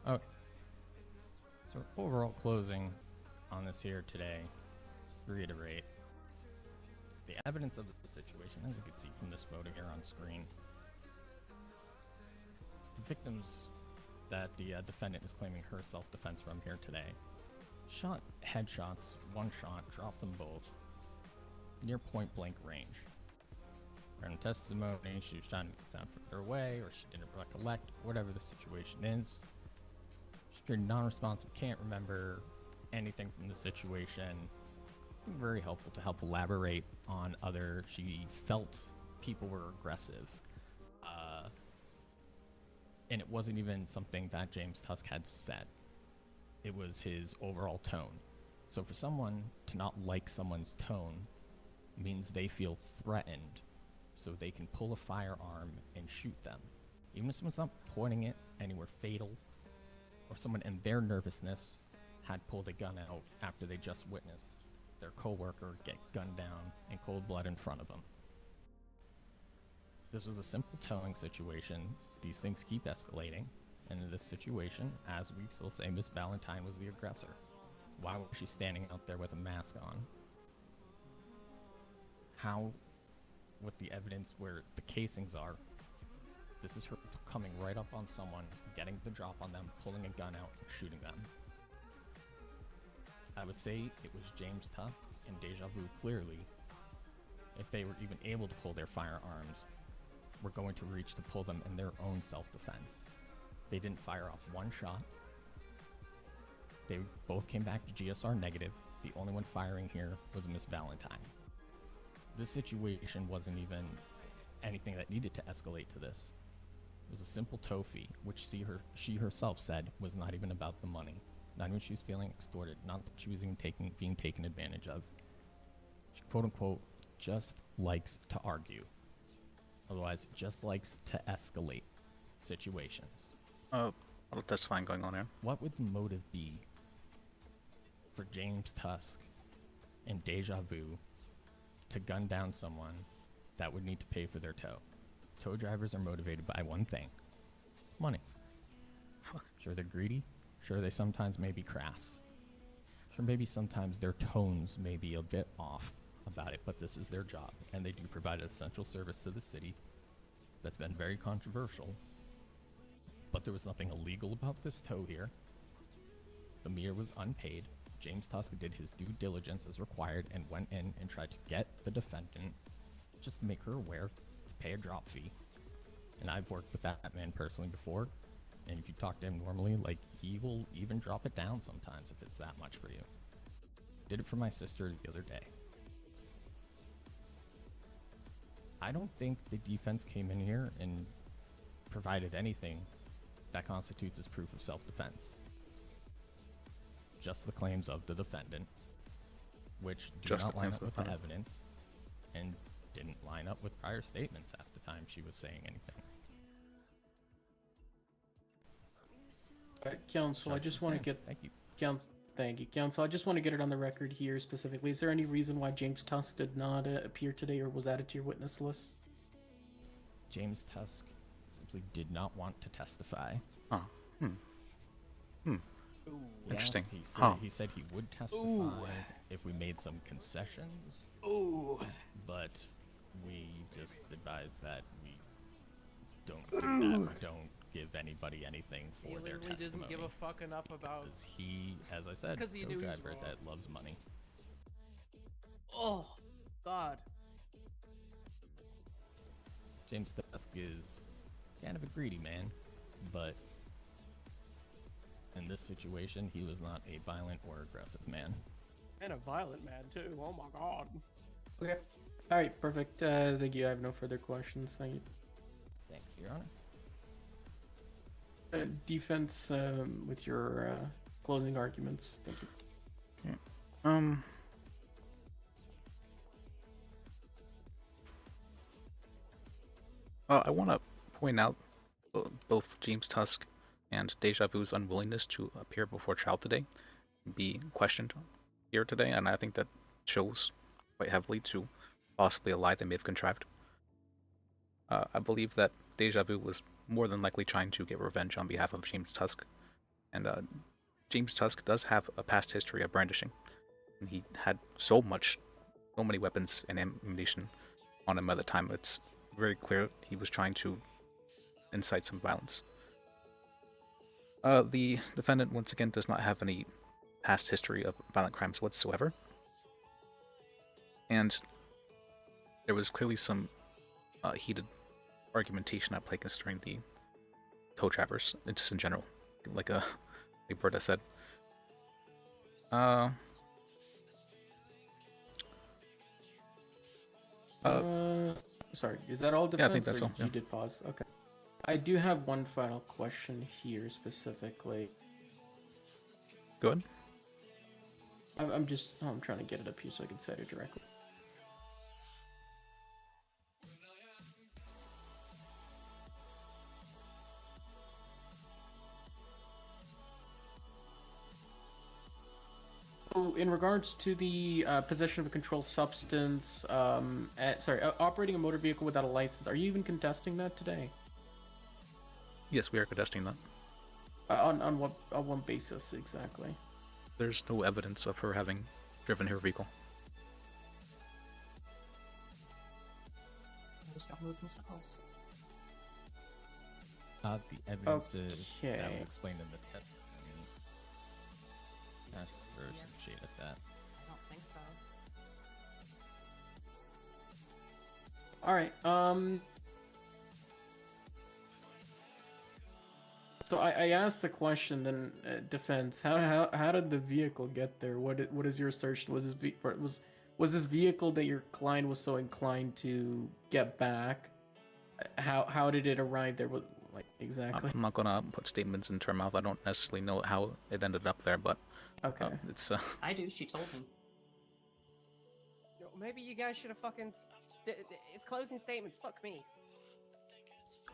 S7: Okay. So overall closing on this here today, just to reiterate, the evidence of the situation, as you can see from this photo here on screen, the victims that the defendant is claiming her self-defense from here today shot headshots, one shot, dropped them both, near point-blank range. Her testimony, she was trying to get sound further away, or she didn't recollect, whatever the situation is. She appeared non-responsive, can't remember anything from the situation. Very helpful to help elaborate on other. She felt people were aggressive. And it wasn't even something that James Tusk had said. It was his overall tone. So for someone to not like someone's tone means they feel threatened, so they can pull a firearm and shoot them. Even if someone's not pointing it anywhere fatal, or someone in their nervousness had pulled a gun out after they just witnessed their coworker get gunned down in cold blood in front of them. This was a simple towing situation. These things keep escalating, and in this situation, as we still say, Miss Valentine was the aggressor. Why was she standing out there with a mask on? How, with the evidence where the casings are, this is her coming right up on someone, getting the drop on them, pulling a gun out, and shooting them. I would say it was James Tusk and Deja Vu clearly, if they were even able to pull their firearms, were going to reach to pull them in their own self-defense. They didn't fire off one shot. They both came back to GSR negative. The only one firing here was Miss Valentine. This situation wasn't even anything that needed to escalate to this. It was a simple tow fee, which she herself said was not even about the money. Not even she was feeling extorted, not that she was even being taken advantage of. She, quote unquote, just likes to argue. Otherwise, just likes to escalate situations.
S1: That's fine going on here.
S7: What would the motive be for James Tusk and Deja Vu to gun down someone that would need to pay for their tow? Tow drivers are motivated by one thing: money. Sure, they're greedy. Sure, they sometimes may be crass. Sure, maybe sometimes their tones may be a bit off about it, but this is their job, and they do provide an essential service to the city that's been very controversial. But there was nothing illegal about this tow here. The meter was unpaid. James Tusk did his due diligence as required and went in and tried to get the defendant, just to make her aware, to pay a drop fee. And I've worked with that man personally before, and if you talk to him normally, like, he will even drop it down sometimes if it's that much for you. Did it for my sister the other day. I don't think the defense came in here and provided anything that constitutes as proof of self-defense. Just the claims of the defendant, which do
S1: Just
S7: not
S1: the
S7: line
S1: claims
S7: up
S1: of
S7: with
S1: the
S7: the
S1: defendant.
S7: evidence, and didn't line up with prior statements half the time she was saying anything.
S3: Counsel, I just want to get
S7: Thank you.
S3: Thank you, Counsel. I just want to get it on the record here specifically. Is there any reason why James Tusk did not appear today or was added to your witness list?
S7: James Tusk simply did not want to testify.
S1: Huh. Interesting.
S7: He
S1: Huh.
S7: said he would testify if we made some concessions. But we just advised that we don't do that. We don't give anybody anything
S4: He
S7: for their
S4: literally
S7: testimony.
S4: doesn't give a fuck enough about.
S7: Because he, as I said,
S4: Because he
S7: tow
S4: knew he was
S7: driver
S4: wrong.
S7: that loves money.
S4: Oh, God.
S7: James Tusk is kind of a greedy man, but in this situation, he was not a violent or aggressive man.
S10: And a violent man too. Oh my god.
S3: Okay. All right, perfect. Thank you. I have no further questions. Thank you.
S7: Thank you, Your Honor.
S3: Defense, with your closing arguments. Thank you.
S1: I want to point out both James Tusk and Deja Vu's unwillingness to appear before trial today, be questioned here today, and I think that shows quite heavily to possibly a lie they may have contrived. I believe that Deja Vu was more than likely trying to get revenge on behalf of James Tusk, and James Tusk does have a past history of brandishing, and he had so many weapons and ammunition on him at the time. It's very clear he was trying to incite some violence. The defendant, once again, does not have any past history of violent crimes whatsoever, and there was clearly some heated argumentation at play concerning the tow traverse, just in general, like Berta said.
S3: Sorry, is that all defense?
S1: Yeah, I think that's all.
S3: You did pause. Okay. I do have one final question here specifically.
S1: Go ahead.
S3: I'm just I'm trying to get it up here so I can say it directly. So in regards to the possession of a controlled substance, operating a motor vehicle without a license, are you even contesting that today?
S1: Yes, we are contesting that.
S3: On what basis exactly?
S1: There's no evidence of her having driven her vehicle.
S5: They just got moved themselves.
S7: The evidence is that
S3: Okay.
S7: was explained in the testimony. That's first shade at that.
S5: I don't think so.
S3: All right. So I asked the question. Then defense. How did the vehicle get there? What is your assertion? Was this vehicle that your client was so inclined to get back? How did it arrive there? What, like exactly?
S1: I'm not gonna put statements into her mouth. I don't necessarily know how it ended up there, but
S3: Okay.
S1: it's
S5: I do. She told me.
S12: Yo, maybe you guys should have fucking. It's closing statements. Fuck me.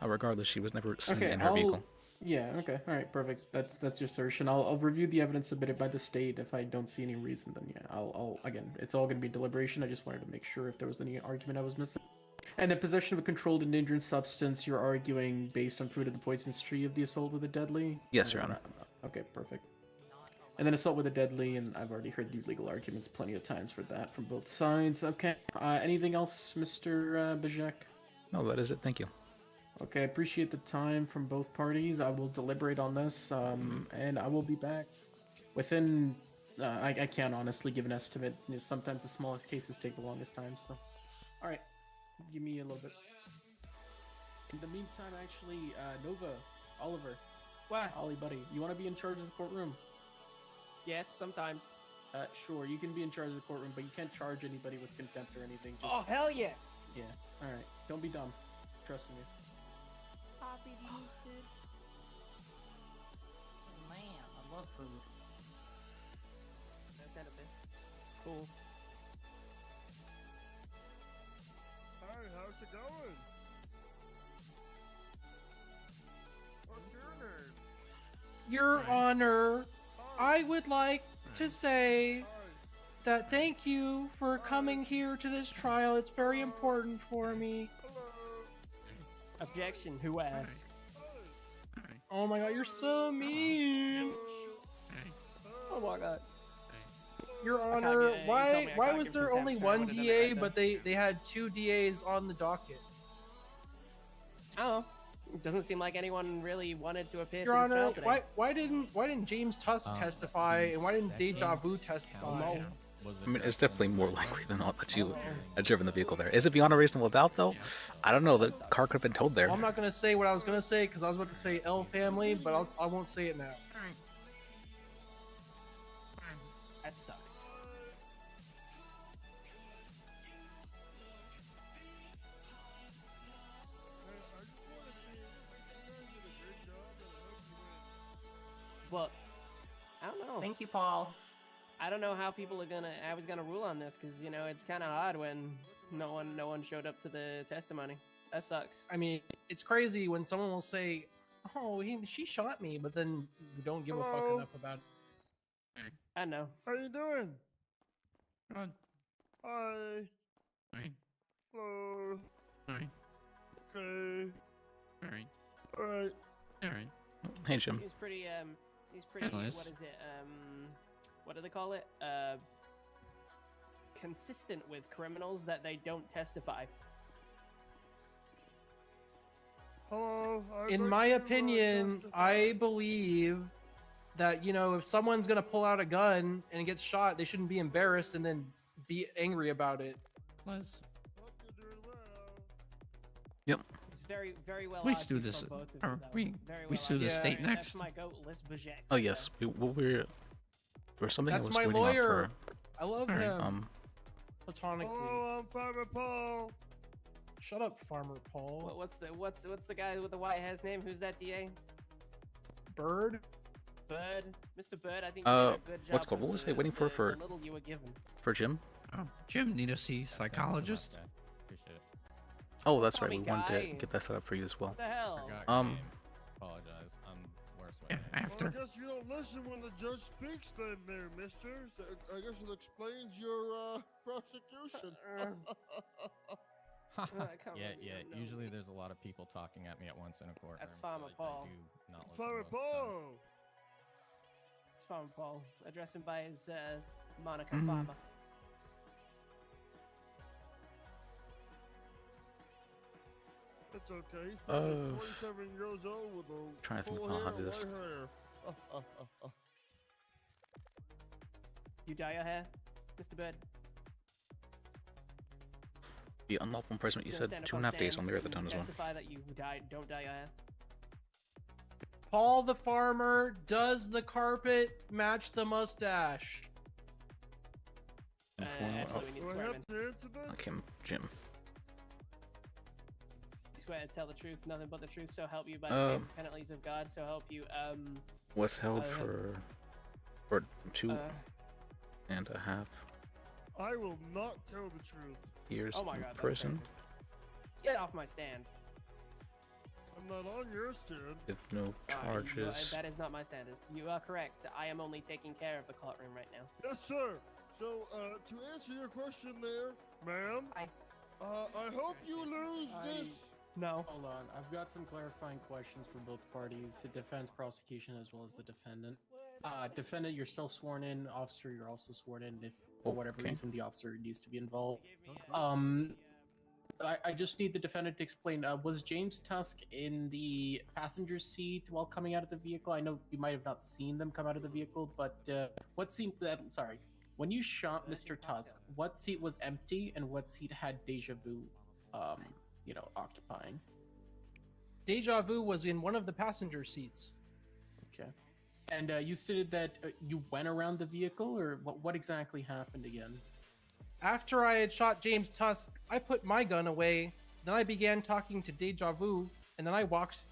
S1: regardless, she was never seen
S3: Okay.
S1: in her vehicle.
S3: Yeah. Okay. All right. Perfect. That's your assertion. I'll review the evidence submitted by the state. If I don't see any reason, then yeah, I'll again. It's all gonna be deliberation. I just wanted to make sure if there was any argument I was missing. And the possession of a controlled and dangerous substance, you're arguing based on fruit of the poisonous tree of the assault with a deadly?
S1: Yes, Your Honor.
S3: Okay, perfect. And then assault with a deadly, and I've already heard the legal arguments plenty of times for that from both sides. Okay. Anything else, Mr. Bajek?
S1: No, that is it. Thank you.
S3: Okay, I appreciate the time from both parties. I will deliberate on this, and I will be back within. I can't honestly give an estimate. Sometimes the smallest cases take the longest time. So, all right, give me a little bit. In the meantime, actually, Nova, Oliver,
S12: What?
S3: Ollie, buddy, you want to be in charge of the courtroom?
S12: Yes, sometimes.
S3: Sure, you can be in charge of the courtroom, but you can't charge anybody with contempt or anything. Just,
S12: Oh hell yeah!
S3: yeah. All right, don't be dumb. Trust me.
S10: Poppy, do you good?
S5: Oh, man, I love food.
S12: That's kind of it. Cool.
S11: Hi, how's it going? What's your name?
S4: Your Honor, I would like to say that thank you for coming here to this trial. It's very important for me.
S12: Objection. Who asked?
S4: Oh my god, you're so mean.
S12: Oh my god.
S4: Your
S12: can't
S4: Honor,
S12: get- you told me I
S4: why
S12: can't
S4: was
S12: give
S4: there
S12: contempt,
S4: only
S12: so I
S4: one
S12: would've done it
S4: DA,
S12: right
S4: but they had two DAs on the docket?
S12: Oh, it doesn't seem like anyone really wanted to appear
S4: Your
S12: for this
S4: Honor,
S12: trial today.
S4: why didn't James Tusk testify, and why didn't Deja Vu testify?
S1: I mean, it's definitely more likely than not that you had driven the vehicle there. Is it beyond a reasonable doubt, though? I don't know. The car could have been towed there.
S4: Well, I'm not gonna say what I was gonna say because I was about to say L family, but I won't say it now.
S12: That sucks. Well, I don't know.
S5: Thank you, Paul.
S12: I don't know how people are gonna. I was gonna rule on this because you know it's kind of odd when no one showed up to the testimony. That sucks.
S4: I mean, it's crazy when someone will say, "Oh, she shot me," but then you don't give a fuck
S11: Hello?
S4: enough about it.
S12: I know.
S11: How you doing? Hi. Hello.
S13: Alright.
S11: Okay.
S13: Alright.
S11: Alright.
S13: Alright.
S1: Hey, Jim.
S12: Seems pretty
S13: Nice.
S12: what is it? What do they call it? Consistent with criminals that they don't testify.
S11: Hello.
S4: In my opinion, I believe that, you know, if someone's gonna pull out a gun and gets shot, they shouldn't be embarrassed and then be angry about it.
S13: Liz.
S1: Yep.
S12: It's very, very well.
S13: We
S12: argued
S13: sue this.
S12: from both of you,
S13: Or
S12: though.
S13: we
S12: Very
S13: we
S12: well
S13: sue the
S12: argued.
S13: state
S12: That's
S13: next.
S12: my goat, Liz Bajek.
S1: Oh yes, we're something
S4: That's
S1: I was
S4: my
S1: reading
S4: lawyer.
S1: up
S4: I love
S13: Alright.
S4: him. Platonically.
S11: Hello, I'm Farmer Paul.
S4: Shut up, Farmer Paul.
S12: What's the guy with the white hair's name? Who's that DA?
S4: Bird?
S12: Bird, Mr. Bird. I think you did a good job.
S1: What's called? What was I waiting for
S12: the little you were given.
S1: for Jim?
S13: Oh, Jim, need to see psychologist.
S7: Appreciate it.
S1: Oh, that's right. We
S12: Tommy
S1: wanted to
S12: guy.
S1: get that set up for you as well.
S12: What the hell?
S7: Forgot your
S1: Um,
S7: name. Apologize. I'm worse with
S13: Yeah,
S7: names.
S13: after.
S11: Well, I guess you don't listen when the judge speaks then there, mister. So I guess it explains your prosecution.
S12: I can't
S7: Yeah,
S12: really
S7: yeah.
S12: know.
S7: Usually there's a lot of people talking at me at once in a courtroom.
S12: That's Farmer
S7: so
S12: Paul.
S7: I do not listen
S11: Farmer
S7: most of the time.
S11: Paul.
S12: It's Farmer Paul. Address him by his moniker,
S1: Mhm.
S12: Farmer.
S11: It's okay. He's probably
S1: Uh,
S11: 27 years old with a
S1: trying to think
S11: full
S1: of how
S11: hair
S1: to do
S11: and
S1: this.
S11: white hair.
S12: You dye your hair, Mr. Bird?
S1: The unlawful imprisonment. You
S12: gonna
S1: said
S12: stand up
S1: 2.5 days.
S12: stand
S1: I'll mirror the
S12: and
S1: time as well.
S12: Testify that you don't dye your hair.
S4: Paul the farmer, does the carpet match the mustache?
S12: Actually, we need
S11: Do
S12: to
S11: I
S12: swear him
S11: have
S12: in.
S11: to answer this?
S1: Okay, Jim.
S12: You swear to tell the truth, nothing but the truth, so help you by
S1: Um,
S12: the faith and penalties of God, so help you.
S1: Was held
S12: Uh,
S1: for 2.5
S11: I will not tell the truth.
S1: years
S12: Oh my
S1: in
S12: God, that's
S1: prison
S12: crazy. Get off my stand.
S11: I'm not on your stand.
S1: with no charges.
S12: That is not my stand. You are correct. I am only taking care of the courtroom right now.
S11: Yes, sir. So, to answer your question there, ma'am, I hope you lose this.
S12: No.
S3: Hold on. I've got some clarifying questions for both parties, the defense, prosecution, as well as the defendant. Defendant, you're still sworn in. Officer, you're also sworn in. If for whatever
S1: Okay.
S3: reason the officer needs to be involved. I just need the defendant to explain. Was James Tusk in the passenger seat while coming out of the vehicle? I know you might have not seen them come out of the vehicle, but what seat? Sorry, when you shot Mr. Tusk, what seat was empty and what seat had Deja Vu, occupying?
S4: Deja Vu was in one of the passenger seats.
S3: Okay. And you stated that you went around the vehicle, or what exactly happened again?
S4: After I had shot James Tusk, I put my gun away. Then I began talking to Deja Vu, and then I walked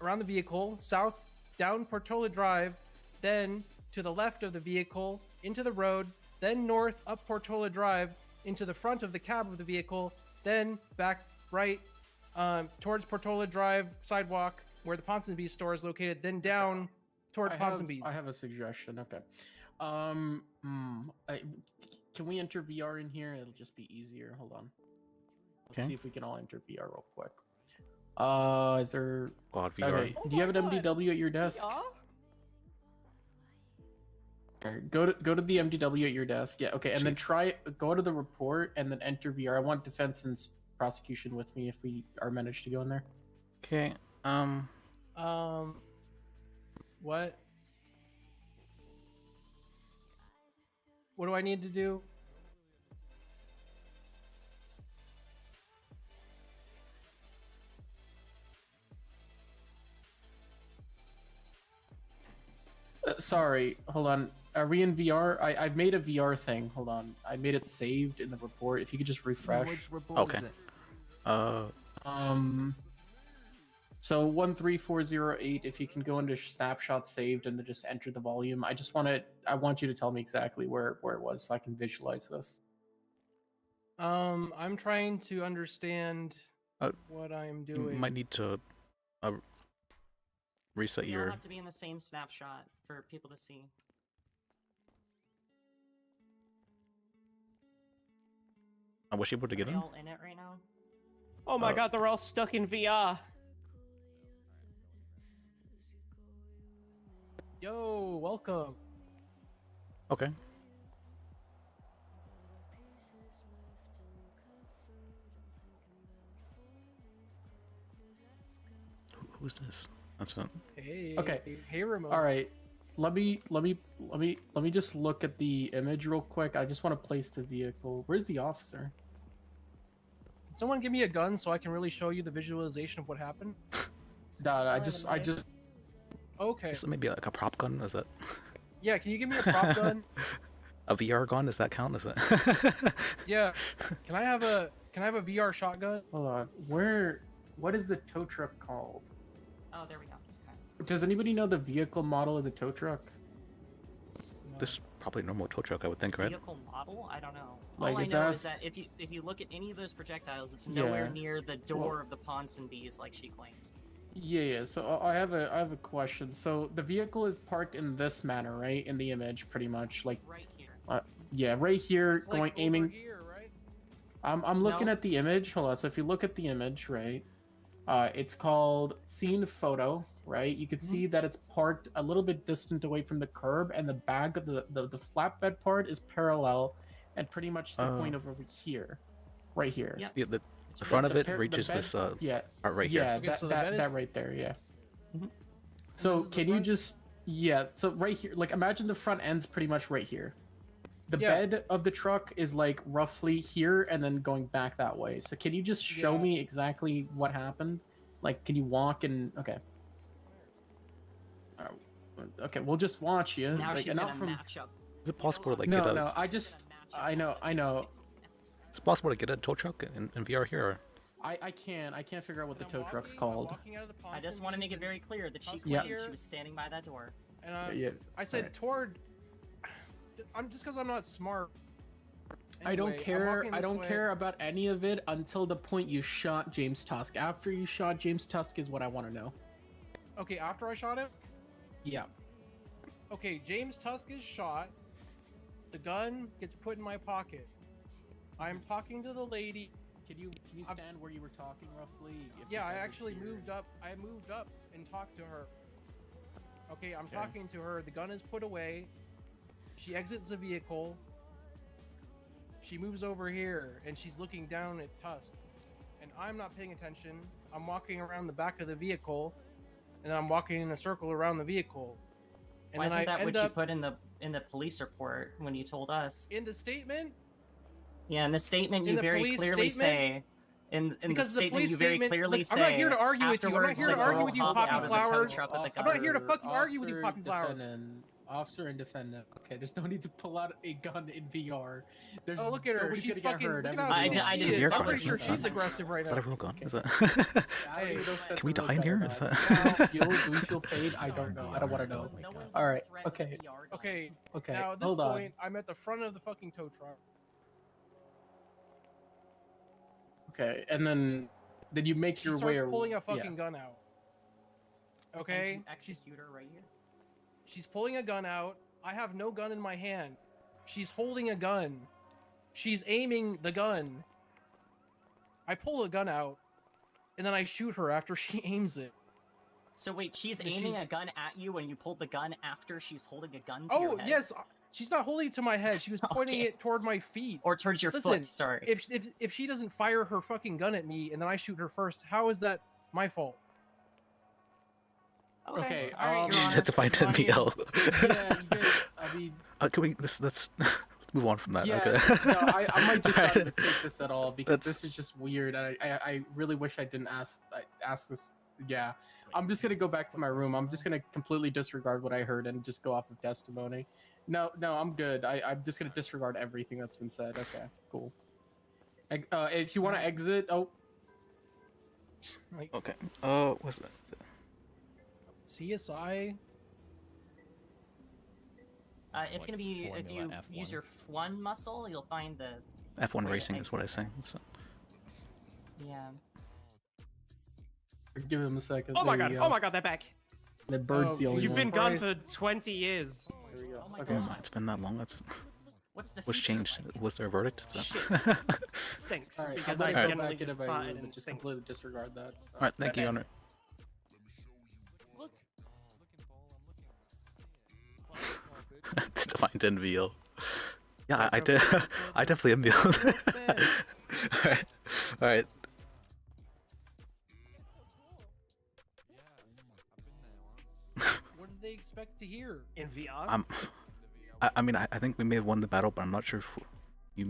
S4: around the vehicle, south, down Portola Drive, then to the left of the vehicle, into the road, then north up Portola Drive, into the front of the cab of the vehicle, then back right towards Portola Drive sidewalk, where the Ponsonby's store is located, then down toward Ponsonby's.
S3: I have a suggestion. Okay. Can we enter VR in here? It'll just be easier. Hold on. Let's
S1: Okay.
S3: see if we can all enter VR real quick. Is there?
S1: Quad VR.
S3: Okay. Do you have an MDW at your desk? Alright, go to the MDW at your desk. Yeah. Okay. And then go to the report and then enter VR. I want defense and prosecution with me if we are managed to go in there.
S1: Okay.
S4: What? What do I need to do?
S3: Sorry, hold on. Are we in VR? I've made a VR thing. Hold on. I made it saved in the report. If you could just refresh.
S1: Okay.
S3: So 13408. If you can go into snapshot saved and then just enter the volume. I want you to tell me exactly where it was so I can visualize this.
S4: I'm trying to understand what I'm
S1: You
S4: doing.
S1: might need to reset
S5: We all
S1: your.
S5: have to be in the same snapshot for people to see.
S1: Was she able to get
S5: Are
S1: in?
S5: they all in it right now?
S12: Oh my god, they're all stuck in VR.
S4: Yo, welcome.
S1: Okay. Who's this? That's not.
S4: Hey.
S3: Okay.
S4: Hey, Ramon.
S3: All right. Let me just look at the image real quick. I just want to place the vehicle. Where's the officer?
S4: Can someone give me a gun so I can really show you the visualization of what happened?
S3: Nah, I just
S4: Okay.
S1: Is that maybe like a prop gun? Is that
S4: Yeah, can you give me a prop gun?
S1: a VR gun? Does that count? Is that?
S4: Yeah. Can I have a VR shotgun?
S3: Hold on. What is the tow truck called?
S5: Oh, there we go. Okay.
S3: Does anybody know the vehicle model of the tow truck?
S1: This is probably a normal tow truck, I would think, right?
S5: Vehicle model? I don't know.
S3: Like,
S5: All I
S3: it's
S5: know
S3: as-
S5: is that if you look at any of those projectiles, it's nowhere
S3: Yeah.
S5: near the door of the Ponsonbys like she claims.
S3: Yeah. So I have a question. So the vehicle is parked in this manner, right? In the image, pretty much, like.
S5: Right here.
S3: Yeah, right here,
S4: It's
S3: going
S4: like
S3: aiming.
S4: over here, right?
S3: I'm looking
S5: No.
S3: at the image. Hold on. So if you look at the image, right, it's called scene photo, right? You could see that it's parked a little bit distant away from the curb, and the back of the flatbed part is parallel, and pretty much to the point of over here, right here.
S5: Yep.
S1: Yeah, the front of it
S3: the
S1: reaches
S3: bed-
S1: this
S3: yeah,
S1: part right
S3: yeah,
S1: here.
S4: Okay,
S3: that
S4: so the bed
S3: that
S4: is-
S3: right there, yeah.
S5: Mhm.
S3: So
S4: this is the
S3: can you
S4: front?
S3: just so right here, like imagine the front end's pretty much right here. The
S4: Yeah.
S3: bed of the truck is like roughly here and then going back that way. So can you just show
S4: Yeah.
S3: me exactly what happened? Like, can you walk and okay? Okay, we'll just watch you.
S5: Now
S3: like,
S5: she's
S3: not
S5: gonna
S3: from.
S5: match up.
S1: Is it possible to like
S3: No,
S1: get a?
S3: no, I know.
S1: Is it possible to get a tow truck in VR here? Or...
S3: I can't figure out what the
S4: And I'm
S3: tow truck's
S4: walking- I'm
S3: called.
S4: walking out of the
S5: I just want to
S4: Ponsonbys
S5: make it
S4: and-
S5: very clear that she
S4: Yeah.
S5: claimed she was standing by that door.
S4: And
S3: Yeah,
S4: I said
S3: alright.
S4: toward. I'm just because I'm not smart.
S3: I don't
S4: Anyway, I'm
S3: care.
S4: walking
S3: I
S4: this
S3: don't
S4: way.
S3: care about any of it until the point you shot James Tusk. After you shot James Tusk is what I want to know.
S4: Okay, after I shot him.
S3: Yeah.
S4: Okay, James Tusk is shot. The gun gets put in my pocket. I'm talking to the lady.
S3: Can you
S4: I'm-
S3: stand where you were talking roughly? If
S4: Yeah,
S3: the
S4: I
S3: bed was
S4: actually
S3: here?
S4: moved up. I moved up and talked to her. Okay, I'm
S3: Okay.
S4: talking to her. The gun is put away. She exits the vehicle. She moves over here and she's looking down at Tusk. And I'm not paying attention. I'm walking around the back of the vehicle, and then I'm walking in a circle around the vehicle. And
S5: Why
S4: then
S5: isn't
S4: I
S5: that what
S4: end
S5: you
S4: up
S5: put in the police report when you told us?
S4: in the statement.
S5: Yeah, in the statement
S4: In
S5: you
S4: the
S5: very
S4: police
S5: clearly
S4: statement?
S5: say. In the
S4: Because the
S5: statement
S4: police
S5: you very
S4: statement-
S5: clearly
S4: look,
S5: say.
S4: I'm not here to argue with you. I'm not
S5: afterwards
S4: here to
S5: the
S4: argue
S5: girl
S4: with you,
S5: hopped
S4: Poppy
S5: out of the tow
S4: Flowers.
S5: truck with the
S4: I'm not
S5: gun.
S4: here to fucking argue with you, Poppy Flowers.
S3: Officer and defendant. Okay, there's no need to pull out a gun in VR. There's
S4: Oh, look at her.
S3: nobody's
S4: She's
S3: gonna get
S4: fucking.
S3: hurt.
S4: Look at how
S3: Everybody
S5: I
S4: big
S3: else
S5: did-
S4: she
S1: It's a
S4: is.
S1: VR
S4: I'm
S1: gun,
S4: pretty
S1: isn't
S4: sure
S1: it?
S4: she's aggressive right
S1: Is that
S4: now.
S1: a real gun? Is that?
S3: I don't even know if that's
S1: Can we
S3: a real
S1: die in
S3: gun or
S1: here?
S3: not.
S1: Is
S3: Do we feel paid? I don't know. I don't want to know.
S5: No one's
S3: All right.
S5: threatening
S3: Okay.
S5: the yard.
S4: Okay.
S3: Okay.
S4: Now at this
S3: Hold
S4: point, I'm at the front of the fucking tow truck.
S3: Okay, and then you make
S4: She
S3: your
S4: starts
S3: way.
S4: pulling a
S3: yeah.
S4: fucking gun out. Okay.
S5: And you execute her right here.
S4: She's pulling a gun out. I have no gun in my hand. She's holding a gun. She's aiming the gun. I pull a gun out, and then I shoot her after she aims it.
S5: So wait, she's
S4: Yeah,
S5: aiming
S4: she's-
S5: a gun at you when you pulled the gun after she's holding a gun to
S4: Oh
S5: your head?
S4: yes, she's not holding it to my head. She was pointing
S5: Okay.
S4: it toward my feet.
S5: Or towards your
S4: Listen,
S5: foot, sorry.
S4: If she doesn't fire her fucking gun at me and then I shoot her first, how is that my fault?
S3: Okay,
S5: all right, Your
S1: She's
S5: Honor.
S1: testifying to MBL.
S3: Yeah, you guys, I mean,
S1: Can we? Let's move on from that.
S3: yeah,
S1: Okay.
S3: no, I might just not
S1: Alright.
S3: even take this at all because
S1: That's-
S3: this is just weird. And I really wish I didn't ask this. Yeah, I'm just gonna go back to my room. I'm just gonna completely disregard what I heard and just go off of testimony. No, I'm good. I'm just gonna disregard everything that's been said. Okay, cool. If you want to exit,
S1: Okay. What's that?
S4: CSI.
S5: It's gonna be if you
S7: Formula
S5: use
S7: F1.
S5: your F1 muscle, you'll find the
S1: F1
S5: way to
S1: racing is what I
S5: exit.
S1: say. It's,
S5: Yeah.
S3: give him a second.
S12: Oh my
S3: There
S12: god!
S3: you
S12: Oh
S3: go.
S12: my god! They're back.
S3: The bird's
S4: Oh,
S3: the only
S12: You've
S3: one.
S12: been gone for 20 years.
S3: There we go.
S5: Oh my
S3: Okay.
S1: oh my, it's been that long. That's.
S5: What's the
S1: What's
S5: future
S1: changed?
S5: like?
S1: Was there a verdict?
S12: Shit. Stinks.
S3: All right,
S12: Because
S3: I'm
S12: I
S3: gonna go
S12: generally
S3: back in
S12: get
S3: about
S12: fought
S3: you,
S12: and
S3: but
S12: it
S3: just
S12: stinks.
S3: completely disregard that. So.
S1: All right, thank you, Your Honor.
S11: Look.
S1: Defined NVL. Yeah, I did. I definitely NVL. Alright. Alright.
S4: What did they expect to hear?
S12: In VR?
S1: I mean, I think we may have won the battle, but I'm not sure if we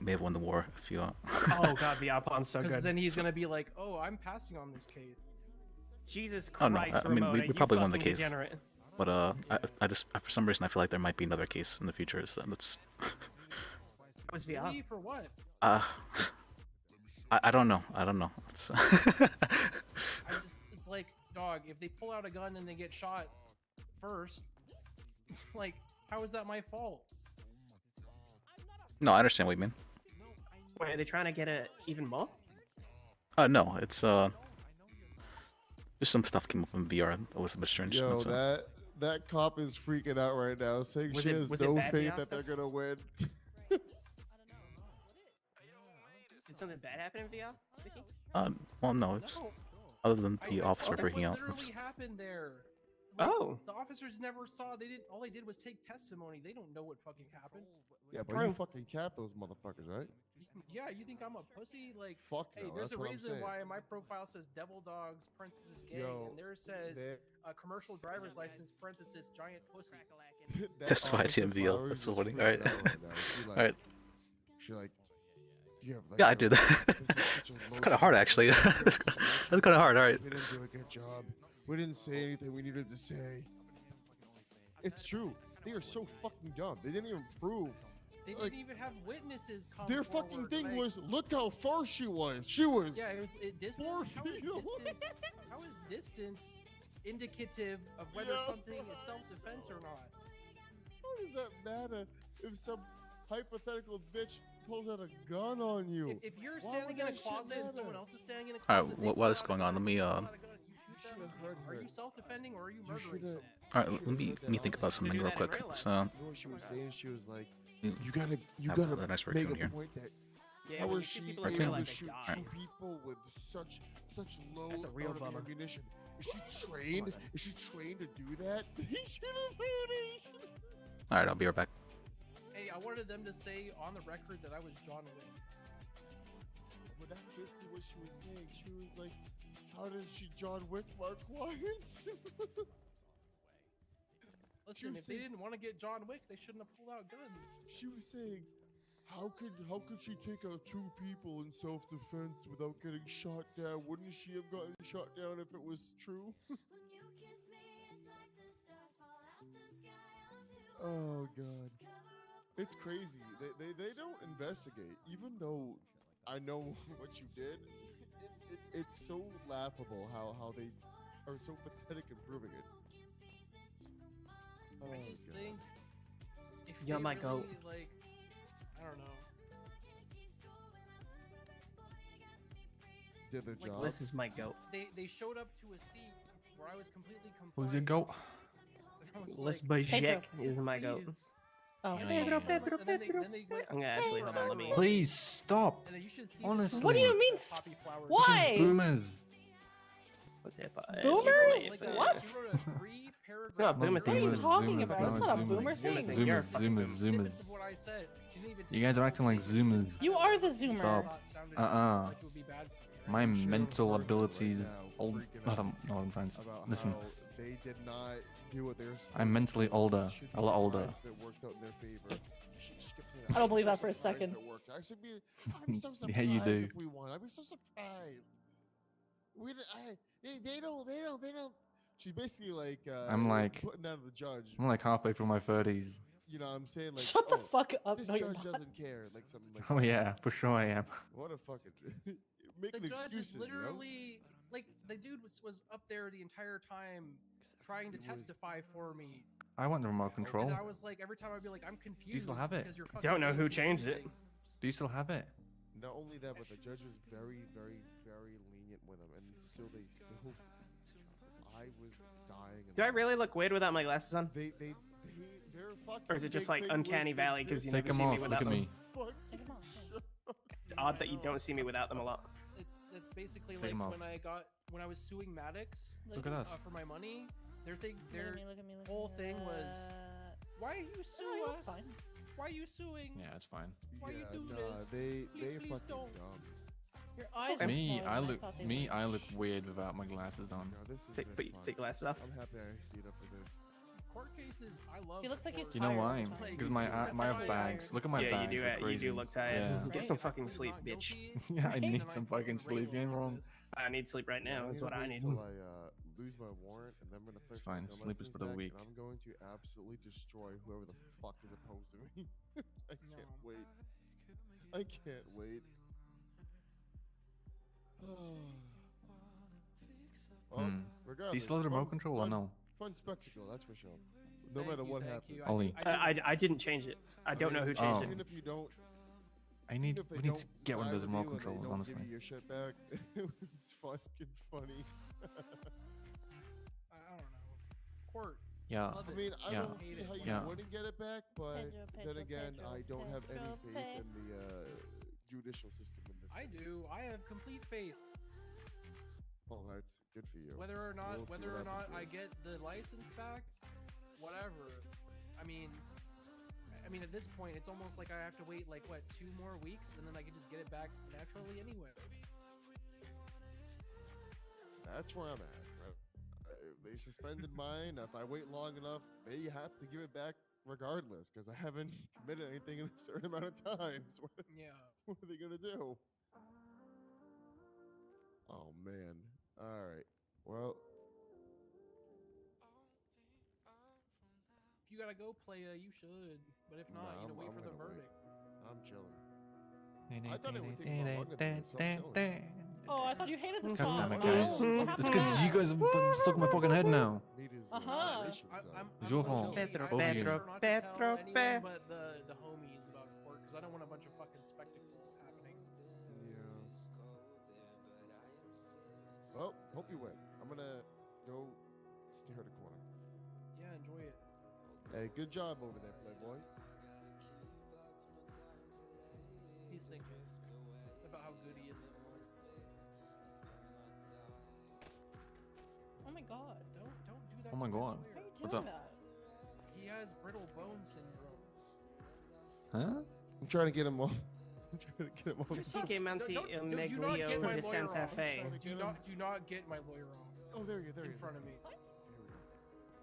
S1: may have won the war if you.
S12: Oh god, VR pawn's so
S4: Because
S12: good.
S4: then he's gonna be like, "Oh, I'm passing on this case."
S12: Jesus
S1: Oh no,
S12: Christ,
S1: I mean
S12: Ramona,
S1: we
S12: you
S1: probably won the
S12: fucking
S1: case.
S12: degenerate.
S1: But I just for some reason I feel like there might be another case in the future. So that's.
S12: It was VR.
S4: Really? For what?
S1: I don't know. I don't know. It's
S4: It's like, dog, if they pull out a gun and they get shot first, like, how is that my fault?
S1: No, I understand what you mean.
S12: Wait, are they trying to get it even more?
S1: No, it's just some stuff came up in VR that was a bit strange.
S11: Yo,
S1: That's,
S11: that cop is freaking out right now, saying
S12: Was
S11: she
S12: it-
S11: has
S12: was it
S11: no
S12: bad
S11: faith
S12: VR
S11: that they're
S12: stuff?
S11: gonna win.
S12: Did something bad happen in VR, Vicky?
S1: well, no, it's other than the officer freaking out.
S4: What
S1: It's,
S4: literally happened there?
S12: Oh.
S4: The officers never saw. They didn't. All they did was take testimony. They don't know what fucking happened.
S11: Yeah, but you fucking cap those motherfuckers, right?
S4: Yeah, you think I'm a pussy? Like,
S11: Fuck
S4: hey,
S11: no,
S4: there's
S11: that's
S4: a
S11: what I'm
S4: reason
S11: saying.
S4: why my profile says Devil Dogs parenthesis gang,
S11: Yo,
S4: and theirs says
S11: that-
S4: commercial driver's license parenthesis giant pussy.
S1: Testify to
S11: officer
S1: MVL.
S11: Flowers
S1: That's
S11: is
S1: so funny.
S11: freaking
S1: Alright.
S11: out right now. She like,
S1: Alright.
S11: She like, do you have like?
S1: Yeah, I do that. It's kind of hard actually. That's kind of hard. Alright.
S11: We didn't do a good job. We didn't say anything we needed to say. It's true. They are so fucking dumb. They didn't even prove.
S4: They
S11: Like,
S4: didn't even have witnesses come
S11: their
S4: forward.
S11: fucking thing
S4: like-
S11: was, look how far she was. She was.
S4: Yeah, it was distance.
S11: 4
S4: How is
S11: feet away.
S4: distance? How is distance indicative of whether
S11: Yeah.
S4: something is self-defense or not?
S11: How does that matter if some hypothetical bitch pulls out a gun on you?
S4: If you're
S11: Why
S4: standing
S11: would
S4: in a
S11: that shit
S4: closet and
S11: matter?
S4: someone else is standing in a closet,
S1: Alright, while this is going on, let me
S4: are you self-defending or are you murdering someone?
S1: Alright, let me think about something real quick. So,
S11: You know what she was saying? She was like,
S1: you
S11: you gotta
S1: have a nice
S11: make
S1: raccoon
S11: a
S1: here.
S11: point that
S12: Yeah,
S11: how
S12: when you
S11: is
S12: shoot
S11: she
S12: people in
S11: able
S12: real
S11: to
S12: life, they
S11: shoot
S12: die.
S11: two people with such low
S12: That's a real
S11: amount of
S12: bummer.
S11: ammunition? Is she trained? Is she trained to do that? He should have heard it.
S1: alright, I'll be right back.
S4: Hey, I wanted them to say on the record that I was John Wick.
S11: But that's basically what she was saying. She was like, how did she John Wick Mark Wines?
S4: Listen, if they didn't want to get John Wick, they shouldn't have pulled out guns.
S11: She was saying, how could she take out 2 people in self-defense without getting shot down? Wouldn't she have gotten shot down if it was true? Oh god, it's crazy. They don't investigate, even though I know what you did. It's so laughable how they are so pathetic in proving it. Oh,
S4: I just
S11: God.
S4: think if
S12: You're
S4: they
S12: my
S4: really,
S12: goat.
S4: like, I don't know.
S11: Did their
S4: Like,
S11: job.
S12: This is my goat.
S4: They showed up to a seat where I was completely compliant.
S13: Who's your goat?
S4: I was
S12: Les
S4: like,
S12: Bajek is my goat.
S4: please.
S14: Oh.
S4: And
S12: Pedro,
S4: then
S12: Pedro,
S4: they
S12: Pedro.
S4: went,
S12: I'm gonna actually hold on. Let me.
S13: Please stop.
S4: and then you should see
S13: Honestly.
S14: What do you mean?
S4: Poppy flowers.
S14: Why?
S13: Boomers.
S14: Boomers?
S4: Like,
S14: What?
S4: she wrote a 3-paragraph.
S12: It's not a boomer
S14: What are you
S12: thing.
S14: talking
S13: Zoomers,
S14: about?
S13: no,
S14: It's not a
S13: Zoomers.
S14: boomer
S12: Zoomer
S14: thing.
S12: thing. You're a
S13: Zoomers,
S12: fucking
S13: zoomers,
S12: boomer.
S13: zoomers.
S4: Of what I said. She didn't even
S13: You guys are acting like zoomers.
S14: You are the zoomer.
S13: Stop. My
S11: I'm sure
S13: mental
S11: Harper right
S13: abilities.
S11: now
S13: Old.
S11: freaking
S13: I
S11: out
S13: don't know, I'm friends.
S11: about
S13: Listen,
S11: how they did not do what they're
S13: I'm mentally older,
S11: should
S13: a lot
S11: be
S13: older.
S11: surprised if it worked out in their favor. She kept saying,
S14: I don't believe
S11: "I'm
S14: that for a
S11: surprised
S14: second.
S11: it worked." I'd be so surprised
S13: Yeah, you do.
S11: if we won. I'd be so surprised. We did, they don't. She's basically like
S13: I'm like-
S11: putting down the judge.
S13: I'm like halfway through my 30s.
S11: You know, I'm saying like,
S14: Shut the
S11: "Oh,
S14: fuck up.
S11: this
S14: No, you're
S11: judge
S14: not.
S11: doesn't care, like something like.
S13: Oh yeah, for sure I am.
S11: What a fucking
S4: The
S11: making
S4: judge
S11: excuses.
S4: is
S11: you know?
S4: literally like the dude was up there the entire time trying to
S11: He was-
S4: testify for me.
S13: I want the remote control.
S4: And I was like, every time I'd be like, I'm confused.
S13: still have it?
S4: because you're fucking
S12: Don't know who
S4: being
S12: changed it.
S4: confusing.
S13: Do you still have it?
S11: Not only that, but the judge was very, very, very lenient with him, and still they still. I was dying.
S12: Do I really look weird without my glasses on?
S11: Their fucking
S12: Or is it just
S11: big
S12: like
S11: thing
S12: Uncanny
S11: with
S12: Valley because you
S13: Take
S12: never
S13: them
S12: see me
S13: off. Look
S12: without
S13: at
S12: them?
S13: me.
S12: Odd that you don't see me without them a lot.
S4: It's basically
S13: Take
S4: like
S13: 'em off.
S4: when I was suing Maddox
S13: Look at us.
S4: for my money. Their
S14: Look at me, look at me, look at
S4: whole
S14: me.
S4: thing was, why you sue
S14: no,
S4: us?
S14: it's fine.
S4: Why are you suing?
S13: Yeah, it's fine.
S4: Why you do
S11: nah,
S4: this?
S11: they
S4: Please
S11: fucking
S4: don't.
S11: dumb.
S14: Your eyes are
S13: Me,
S14: smaller
S13: I
S14: than
S13: look
S14: thought they
S13: me,
S14: were.
S13: I look weird without my glasses on.
S11: No, this is
S12: Take,
S11: been
S12: put
S11: fun.
S12: take glasses off.
S11: I'm happy I stayed up for this.
S4: Court cases, I love.
S14: He looks like he's
S4: court.
S13: You know
S14: tired
S13: why?
S14: all the time.
S13: Because my
S14: He's
S13: have bags.
S14: tired.
S13: Look at my
S12: Yeah,
S13: bags.
S12: you do.
S13: they're
S12: You do
S13: crazy.
S12: look tired.
S13: Yeah.
S12: Get some
S14: Right.
S12: fucking
S4: Plead
S12: sleep,
S4: not
S12: bitch.
S4: guilty,
S13: Yeah, I
S4: and
S13: need
S4: then
S13: some
S4: fucking
S13: fucking sleep. You ain't
S4: rail
S13: wrong.
S4: this.
S12: I need sleep right now.
S11: I'm
S12: That's
S11: gonna
S12: what I
S11: wait
S12: need.
S11: Till I lose my warrant, and then I'm gonna finish
S13: fine,
S11: my
S13: sleep is
S11: license
S13: for the
S11: back,
S13: weak.
S11: And I'm going to absolutely destroy whoever the fuck is opposed to me. I can't wait. I can't wait. Well,
S13: Hmm. Do you
S11: regardless,
S13: still have the remote
S11: fun-
S13: control or
S11: fun-
S13: no?
S11: Fun spectacle, that's for sure. No
S4: Thank
S11: matter
S4: you,
S11: what
S4: thank
S11: happens.
S4: you.
S13: Ollie.
S12: I didn't change it. I don't know who changed
S11: Even
S12: it.
S11: if you don't,
S13: I need.
S11: even if they
S13: We need to
S11: don't
S13: get one
S11: side
S13: of those
S11: with you
S13: remote
S11: and they
S13: controls.
S11: don't
S13: Honestly.
S11: give you your shit back. It's fucking funny.
S4: I don't know. Court.
S13: Yeah.
S4: Love
S11: I
S4: it.
S11: mean, I
S13: Yeah.
S11: don't see how you
S13: Yeah.
S11: wouldn't get it back, but
S14: Pedro,
S11: then again,
S14: Pedro,
S11: I don't have any
S14: Pedro,
S11: faith in the judicial system in this.
S4: I
S11: thing.
S4: do. I have complete faith.
S11: Well, that's good for you.
S4: Whether or not,
S11: We'll see
S4: whether
S11: what
S4: or not
S11: happens
S4: I
S11: here.
S4: get the license back, whatever. I mean, at this point, it's almost like I have to wait like what 2 more weeks, and then I can just get it back naturally anyway.
S11: That's where I'm at. They suspended mine. If I wait long enough, they have to give it back regardless because I haven't committed anything in a certain amount of time. So
S4: Yeah.
S11: what are they gonna do? Oh man. All right. Well,
S4: If you gotta go, playa, you should. But if not,
S11: nah,
S4: wait
S11: I'm
S4: for the
S11: gonna wait.
S4: verdict.
S11: I'm chilling. I thought it would take a lot longer than this, so I'm chilling.
S14: Oh, I thought you hated the
S13: God
S14: song.
S13: damn it,
S14: Oh,
S13: guys.
S14: what
S13: It's
S14: happened
S13: because
S14: to
S13: you
S14: that?
S13: guys are stuck in my fucking head now.
S11: Need his,
S14: Uh-huh.
S11: issues,
S13: It's your fault.
S12: Pedro,
S13: Both of you.
S12: Pedro,
S4: Sure not to
S12: Pedro,
S4: tell anyone
S12: Pe-
S4: but the homies about court, because I don't want a bunch of fucking spectacles happening.
S11: Yeah. Well, hope you win. I'm gonna go stare at a corner.
S4: Yeah, enjoy it.
S11: Hey, good job over there, Playboy.
S4: He's thinking about how good he is at work.
S14: Oh my god.
S4: Don't do that.
S13: Oh my
S4: to
S13: god.
S14: Why are you
S13: What's
S14: doing
S13: up?
S14: that?
S4: He has brittle bone syndrome.
S13: Huh?
S11: I'm trying to get him off. I'm trying to get him off.
S12: Prossimamente
S4: Don't-
S12: il
S4: do not get my
S12: meglio di
S4: lawyer
S12: Santa
S4: wrong.
S12: Fe.
S4: Do not get my lawyer wrong.
S11: Oh, there you, there
S4: in
S11: you.
S4: front of me.
S14: What?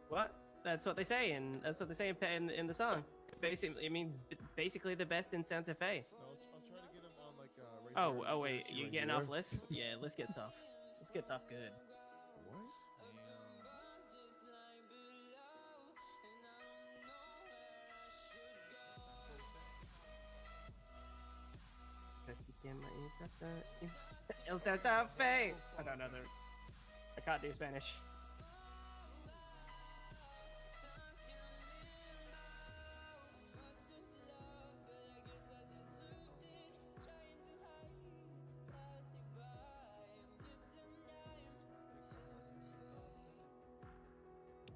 S12: What? That's what they say, and that's what they say in the song. Basically, it means basically the best in Santa Fe.
S11: No, I'll try to get him on like right
S12: Oh,
S11: here,
S12: oh wait,
S11: statue
S12: you
S11: right
S12: getting
S11: here.
S12: off Liz? Yeah, Liz gets off. Liz gets off good.
S11: What?
S12: El Santa Fe. I don't know. I can't do Spanish.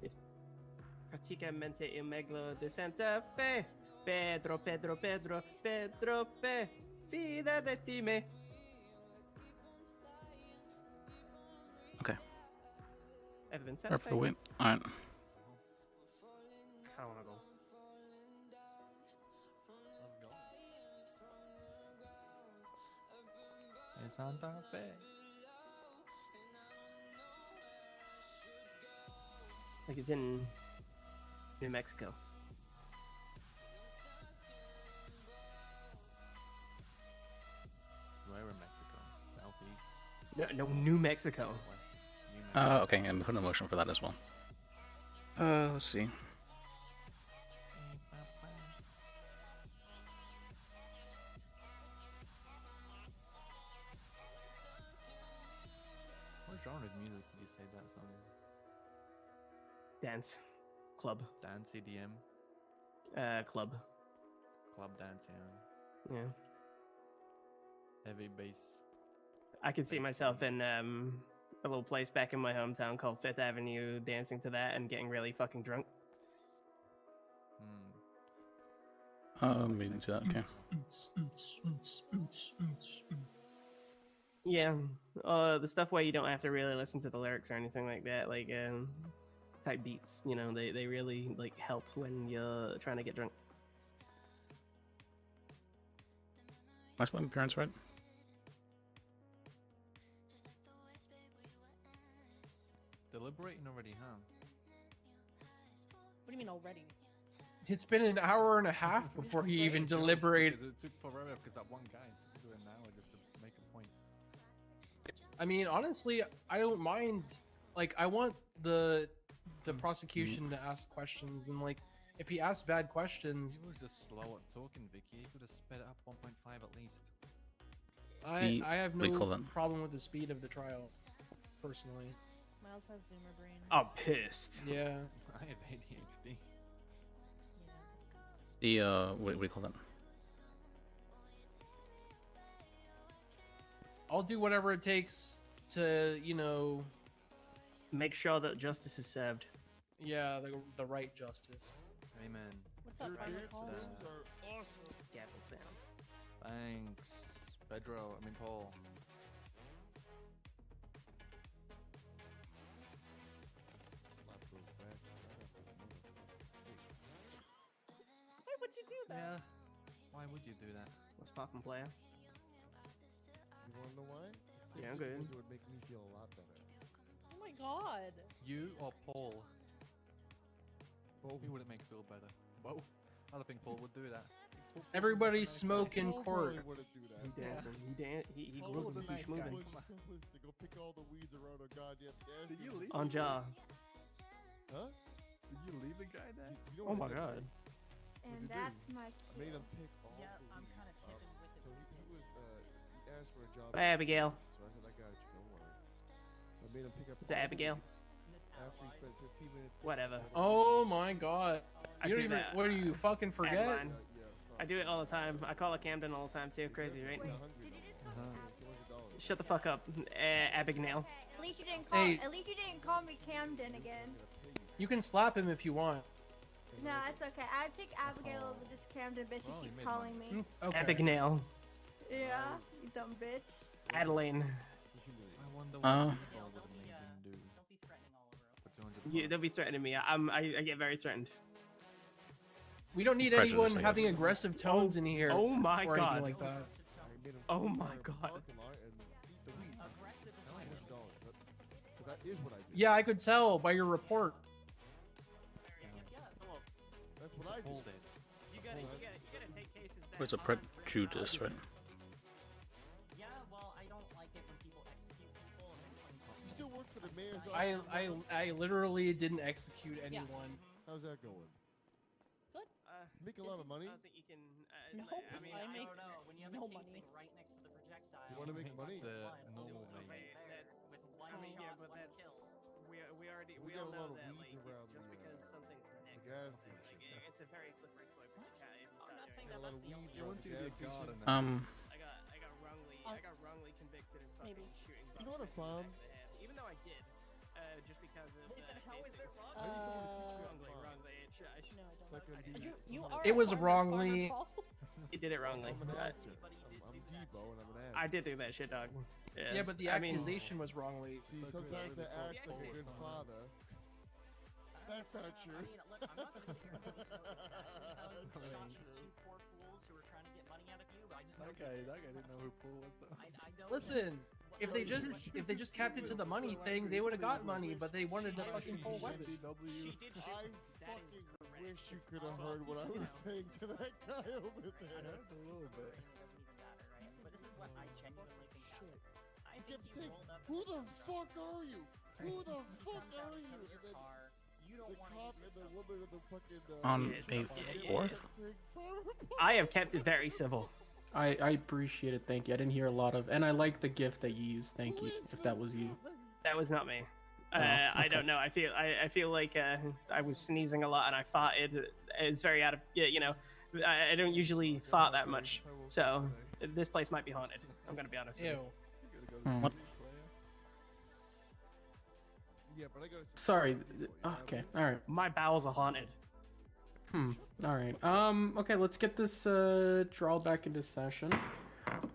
S12: Es prácticamente el meglo de Santa Fe. Pedro, Pedro, Pedro, Pedro P. Vida de time.
S1: Okay.
S12: Ever been Santa
S1: Ready for
S12: Fe?
S1: the win. Alright.
S12: I wanna go.
S13: In Santa Fe.
S12: Like it's in New Mexico.
S13: Where in Mexico? Southeast.
S12: No, New Mexico.
S13: West. New Mexico.
S1: Okay, I'm putting a motion for that as well. Let's see.
S13: What genre of music did you say that song is?
S12: Dance. Club.
S13: Dance, EDM,
S12: Club.
S13: club dance, yeah.
S12: Yeah.
S13: Heavy bass.
S12: I could see myself in a little place back in my hometown called Fifth Avenue dancing to that and getting really fucking drunk.
S1: We didn't do that. Okay.
S12: Yeah, the stuff where you don't have to really listen to the lyrics or anything like that, like type beats. You know, they really like help when you're trying to get drunk.
S1: That's my parents, right?
S13: Deliberating already, huh?
S14: What do you mean already?
S4: It's been an hour and a half before he even deliberated.
S13: It took forever because that one guy took to do an hour just to make a point.
S4: I mean, honestly, I don't mind. Like, I want the prosecution to ask questions, and like, if he asks bad questions,
S13: He was just slow at talking, Vicky. He could have sped it up 1.5 at least.
S4: I have
S1: what do you call
S4: no
S1: that?
S4: problem with the speed of the trial, personally.
S14: Miles has Zoomer brain.
S12: I'm pissed.
S4: Yeah.
S13: I have ADHD.
S1: The what do you call that?
S4: I'll do whatever it takes to, you know,
S12: make sure that justice is served.
S4: Yeah, the right justice.
S13: Amen.
S14: What's up, Primal Paul?
S12: Gavel sound.
S13: Thanks, Pedro. I mean Paul.
S14: Why would you do that?
S13: Yeah. Why would you do that?
S12: What's poppin', player?
S11: You wanna know why?
S12: Yeah, I'm good.
S11: It would make me feel a lot better.
S14: Oh my god.
S13: You or Paul?
S11: Both.
S13: Who would it make feel better? Both. I don't think Paul would do that.
S4: Everybody smoke in court.
S11: He wouldn't do that.
S12: He dancing. He
S13: Paul was a
S12: grooving.
S13: nice
S12: He's
S13: guy.
S12: moving.
S11: To go pick all the weeds around our goddamn gas.
S13: Did you leave?
S12: On jaw.
S11: Huh?
S13: Did you leave the guy there?
S11: You
S12: Oh
S11: know
S12: my
S11: what I
S12: god.
S11: did?
S15: And
S11: did?
S15: that's my
S11: I made him pick all
S5: Yeah,
S11: the
S5: I'm
S11: weeds
S5: kind of
S11: up.
S5: tipping with it.
S11: So he was he asked for a job.
S12: Hey, Abigail.
S11: So I said I got you. Don't worry. So I made him pick up.
S12: Is that
S11: all the
S12: Abigail?
S11: weeds After he spent 15 minutes.
S12: Whatever.
S4: Oh my god.
S12: I
S4: You don't
S12: do
S4: even.
S12: that.
S4: What do you fucking forget?
S12: Adeline. I do it all the time. I call her Camden all the time too. Crazy, right? Shut the fuck up, Abigail.
S15: At least you didn't call.
S4: Hey.
S15: At least you didn't call me Camden again.
S4: You can slap him if you want.
S15: No, it's okay. I'd pick Abigail over this Camden bitch who keeps calling me.
S4: Okay.
S12: Abigail.
S15: Yeah, you dumb bitch.
S12: Adeline.
S13: I wonder what
S1: Uh.
S13: Paul would make him do.
S5: Don't be threatening all over.
S13: For 200
S12: Yeah, don't be threatening me. I get very threatened.
S4: We don't need
S1: Prejudice,
S4: anyone
S1: I guess.
S4: having aggressive tones in here.
S12: Oh my
S4: or
S12: god.
S4: anything like that.
S12: Oh my god.
S11: That is what I did.
S4: Yeah, I could tell by your report.
S11: That's what I did.
S13: Paul did.
S12: You gotta take cases that
S1: What's a prejudice, right?
S5: Yeah, well, I don't like it when people execute people and then claim
S11: You still work for the mayor's office.
S4: I literally didn't execute anyone.
S11: How's that going?
S14: Good.
S11: You make a lot of money.
S12: I don't think you can.
S14: No,
S12: I mean,
S14: I
S5: I
S14: make
S5: don't know. When you have
S14: no
S5: a casing
S14: money.
S5: right next to the projectile,
S11: You wanna make money?
S13: The
S5: blood
S13: normal
S5: all
S13: way.
S5: right there with one
S12: I mean,
S5: shot,
S12: yeah, but
S5: one
S12: that's
S5: kill.
S12: we already
S11: We
S12: we
S11: got
S12: all
S11: a
S12: know
S11: lot of
S12: that
S11: weeds
S12: like
S11: around
S12: just
S11: the,
S12: because something's next to
S11: gas
S12: something, like
S11: station.
S12: it's a very slippery slope. If you
S5: I'm not saying
S11: Got
S5: that
S11: a lot
S5: that's
S11: of
S5: the
S11: weeds
S5: only
S11: around the gas station.
S12: I got wrongly convicted and fucking
S14: Maybe.
S12: shooting.
S11: You know what I found?
S12: Even though I did, just because of
S5: Wait, then how is it wrong?
S11: I need someone to teach me how to farm.
S12: wrongly. I should,
S14: No, I don't.
S11: So I can be.
S14: You are
S4: It
S14: a
S4: was
S14: farmer,
S4: wrongly-
S14: Farmer Paul.
S12: He did it wrongly.
S11: I'm an actor. I'm Debo and I'm an actor.
S12: I did do that shit, dog.
S4: Yeah, but the
S12: I mean,
S4: accusation was wrongly.
S11: See, sometimes I act like a good father. That's not true.
S5: I mean, look, I'm not gonna sit here and tell you how you shot these two poor fools who were trying to get money out of you. I just know
S13: That guy didn't know who Paul was though.
S5: I don't
S4: Listen, if they just kept it to the money thing, they would have got money, but they wanted to fucking pull weapons.
S12: She did shoot.
S11: I fucking wish you could have heard what I was saying to that guy over there.
S13: That's a little bit.
S5: It doesn't even matter, right? But this is what I genuinely think happened. I
S11: You
S5: think
S11: kept
S5: you
S11: saying,
S5: rolled up
S11: who
S5: to
S11: the
S5: truck,
S11: fuck are you? Who the
S5: he
S11: fuck
S5: comes out
S11: are
S5: in
S11: you?
S5: front of
S11: And
S5: your
S11: then
S5: car. You don't
S11: the
S5: want
S11: cop
S5: to
S11: and the woman and the fucking
S1: On
S12: Yeah,
S1: a
S12: yeah,
S1: fourth?
S12: I have kept it very civil. I appreciate it. Thank you. I didn't hear a lot of, and I like the gift that you used. Thank you. If that was you. That was not me. I don't know. I feel like I was sneezing a lot and I farted. It's very out of you know. I don't usually fart that much, so this place might be haunted. I'm gonna be honest with you.
S4: Ew.
S1: What?
S11: Yeah, but I gotta.
S12: Sorry. Okay. All right. My bowels are haunted.
S3: All right. Okay, let's get this draw back into session.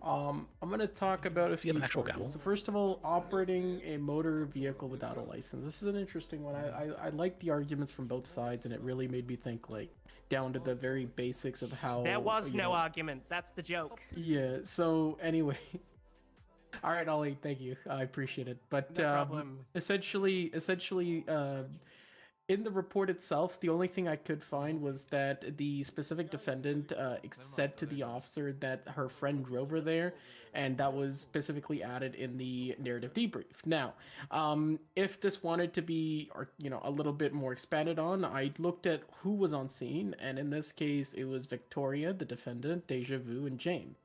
S3: I'm gonna talk about a few
S1: have an actual
S3: charges.
S1: gavel?
S3: So first of all, operating a motor vehicle without a license. This is an interesting one. I like the arguments from both sides, and it really made me think like down to the very basics of how
S12: There was
S3: you
S12: no
S3: know-
S12: arguments. That's the joke.
S3: Yeah. So anyway. All right, Ollie. Thank you. I appreciate it. But
S12: No problem.
S3: essentially, in the report itself, the only thing I could find was that the specific defendant said to the officer that her friend drove her there, and that was specifically added in the narrative debrief. Now, if this wanted to be, or a little bit more expanded on, I looked at who was on scene, and in this case, it was Victoria, the defendant, Deja Vu, and James.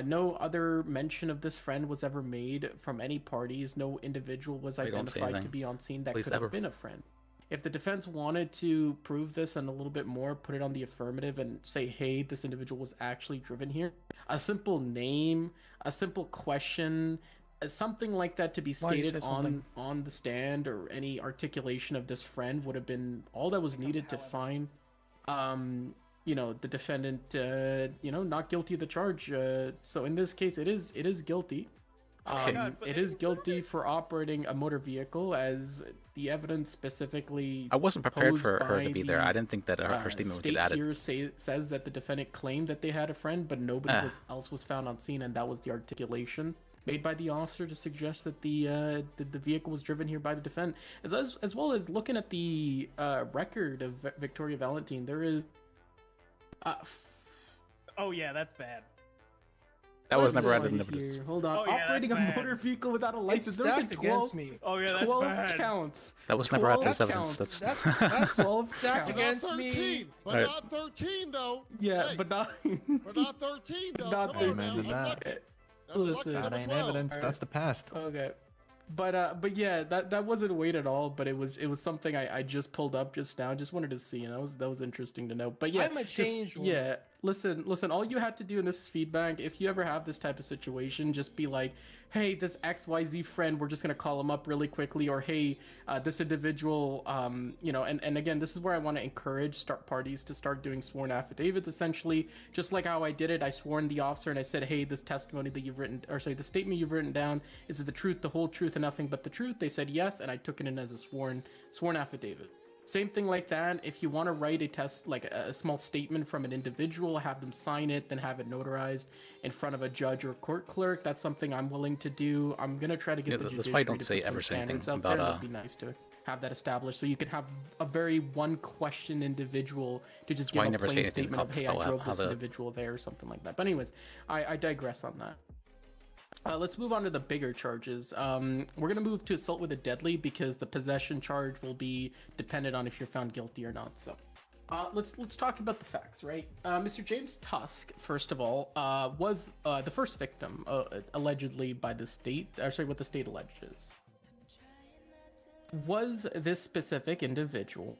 S3: No other mention of this friend was ever made from any parties. No individual was
S1: Wait, don't say
S3: identified to
S1: anything.
S3: be on scene that
S1: Please,
S3: could
S1: ever.
S3: have been a friend. If the defense wanted to prove this and a little bit more, put it on the affirmative and say, hey, this individual was actually driven here, a simple name, a simple question, something like that to be
S1: Why you
S3: stated
S1: say something?
S3: on the stand, or any articulation of this friend would have been all that was needed to find the defendant not guilty of the charge. So in this case, it is guilty. It is guilty for operating a motor vehicle, as the evidence specifically.
S1: I wasn't prepared
S3: posed
S1: for her to
S3: by
S1: be there.
S3: the,
S1: I didn't think that her statement would
S3: state
S1: get added.
S3: here says that the defendant claimed that they had a friend, but nobody else was found on scene, and that was the articulation made by the officer to suggest that the vehicle was driven here by the defendant. As well as looking at the record of Victoria Valentine, there is.
S12: Oh yeah, that's bad.
S1: That was never
S3: Listen
S1: added in
S3: right
S1: evidence.
S3: here. Hold on.
S12: Oh, yeah,
S3: Operating a
S12: that's bad.
S3: motor vehicle without a
S4: It's
S3: license. There was
S4: stacked
S3: like 12,
S4: against me.
S12: Oh yeah, that's
S3: 12
S12: bad.
S3: counts.
S1: That was never added
S3: 12
S1: as evidence.
S3: counts.
S4: That's
S3: 12
S4: stacked
S3: counts.
S11: But
S4: against
S11: not 13,
S4: me.
S11: but
S1: Alright.
S11: not 13 though.
S3: Yeah,
S11: Hey,
S3: but not.
S11: but not 13 though.
S3: Not
S11: Come on,
S3: 13.
S11: man. I'm
S13: That.
S11: lucky. That's
S3: Listen.
S11: lucky
S7: That
S11: number
S7: ain't
S11: 12.
S7: evidence.
S3: Alright.
S7: That's the past.
S3: Okay. But yeah, that wasn't weight at all. But it was something I just pulled up just now. Just wanted to see, and that was interesting to know. But yeah,
S4: I might change one.
S3: yeah. Listen. All you had to do, and this is feedback. If you ever have this type of situation, just be like, hey, this XYZ friend, we're just gonna call him up really quickly, or hey, this individual, and again, this is where I want to encourage parties to start doing sworn affidavits. Essentially, just like how I did it, I sworn the officer and I said, hey, this testimony that you've written, or sorry, the statement you've written down, is it the truth, the whole truth, and nothing but the truth? They said yes, and I took it in as a sworn affidavit. Same thing like that. If you want to write a small statement from an individual, have them sign it, then have it notarized in front of a judge or court clerk, that's something I'm willing to do. I'm gonna try to get the
S1: That's
S3: judiciary
S1: why I don't
S3: to
S1: say
S3: put some
S1: ever say anything
S3: standards out
S1: about,
S3: there. It'd be nice to have that established, so you can have a very one question individual to just
S1: That's why I
S3: give a
S1: never say
S3: plain
S1: anything
S3: statement of, hey, I
S1: about
S3: drove
S1: how
S3: this
S1: the-
S3: individual there, or something like that. But anyways, I digress on that. Let's move on to the bigger charges. We're gonna move to assault with a deadly, because the possession charge will be dependent on if you're found guilty or not. So, let's talk about the facts, right? Mr. James Tusk, first of all, was the first victim, allegedly by the state. Sorry, what the state alleges. Was this specific individual,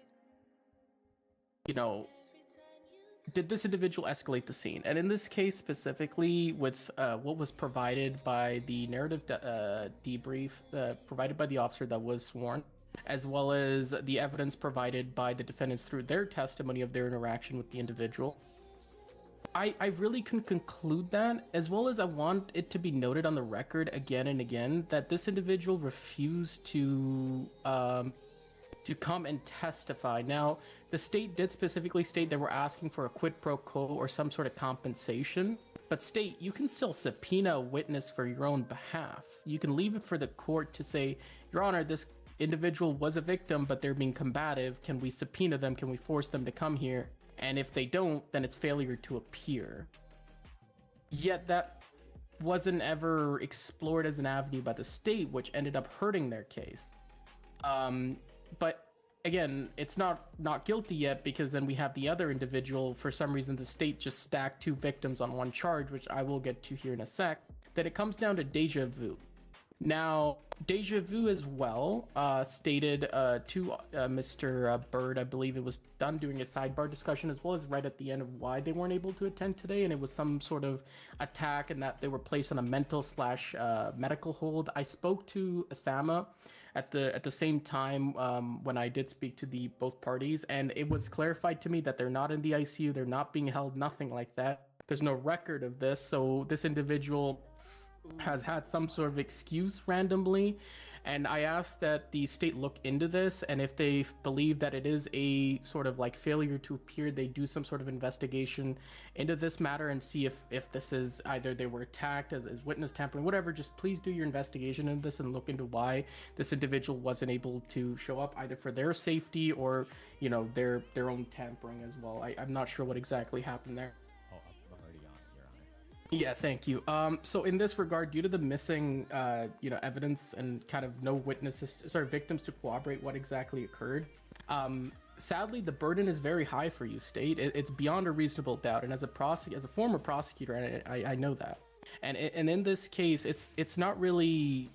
S3: did this individual escalate the scene? And in this case specifically, with what was provided by the narrative debrief provided by the officer that was sworn, as well as the evidence provided by the defendants through their testimony of their interaction with the individual, I really can conclude that, as well as I want it to be noted on the record again and again, that this individual refused to come and testify. Now, the state did specifically state they were asking for a quid pro quo or some sort of compensation. But state, you can still subpoena a witness for your own behalf. You can leave it for the court to say, Your Honor, this individual was a victim, but they're being combative. Can we subpoena them? Can we force them to come here? And if they don't, then it's failure to appear. Yet that wasn't ever explored as an avenue by the state, which ended up hurting their case. But again, it's not guilty yet, because then we have the other individual. For some reason, the state just stacked two victims on one charge, which I will get to here in a sec. That it comes down to Deja Vu. Now, Deja Vu as well stated to Mr. Bird, I believe it was done during a sidebar discussion, as well as right at the end, of why they weren't able to attend today, and it was some sort of attack, and that they were placed on a mental/medical hold. I spoke to Osama, at the same time when I did speak to the both parties, and it was clarified to me that they're not in the ICU, they're not being held, nothing like that. There's no record of this, so this individual has had some sort of excuse randomly, and I asked that the state look into this, and if they believe that it is a sort of like failure to appear, they do some sort of investigation into this matter and see if this is either they were attacked as witness tampering, whatever. Just please do your investigation into this and look into why this individual wasn't able to show up, either for their safety or, you know, their own tampering as well. I'm not sure what exactly happened there. Yeah, thank you. So in this regard, due to the missing, evidence and kind of no victims to corroborate what exactly occurred, sadly, the burden is very high for you, state. It's beyond a reasonable doubt, and as a former prosecutor, I know that. And in this case, it's not really,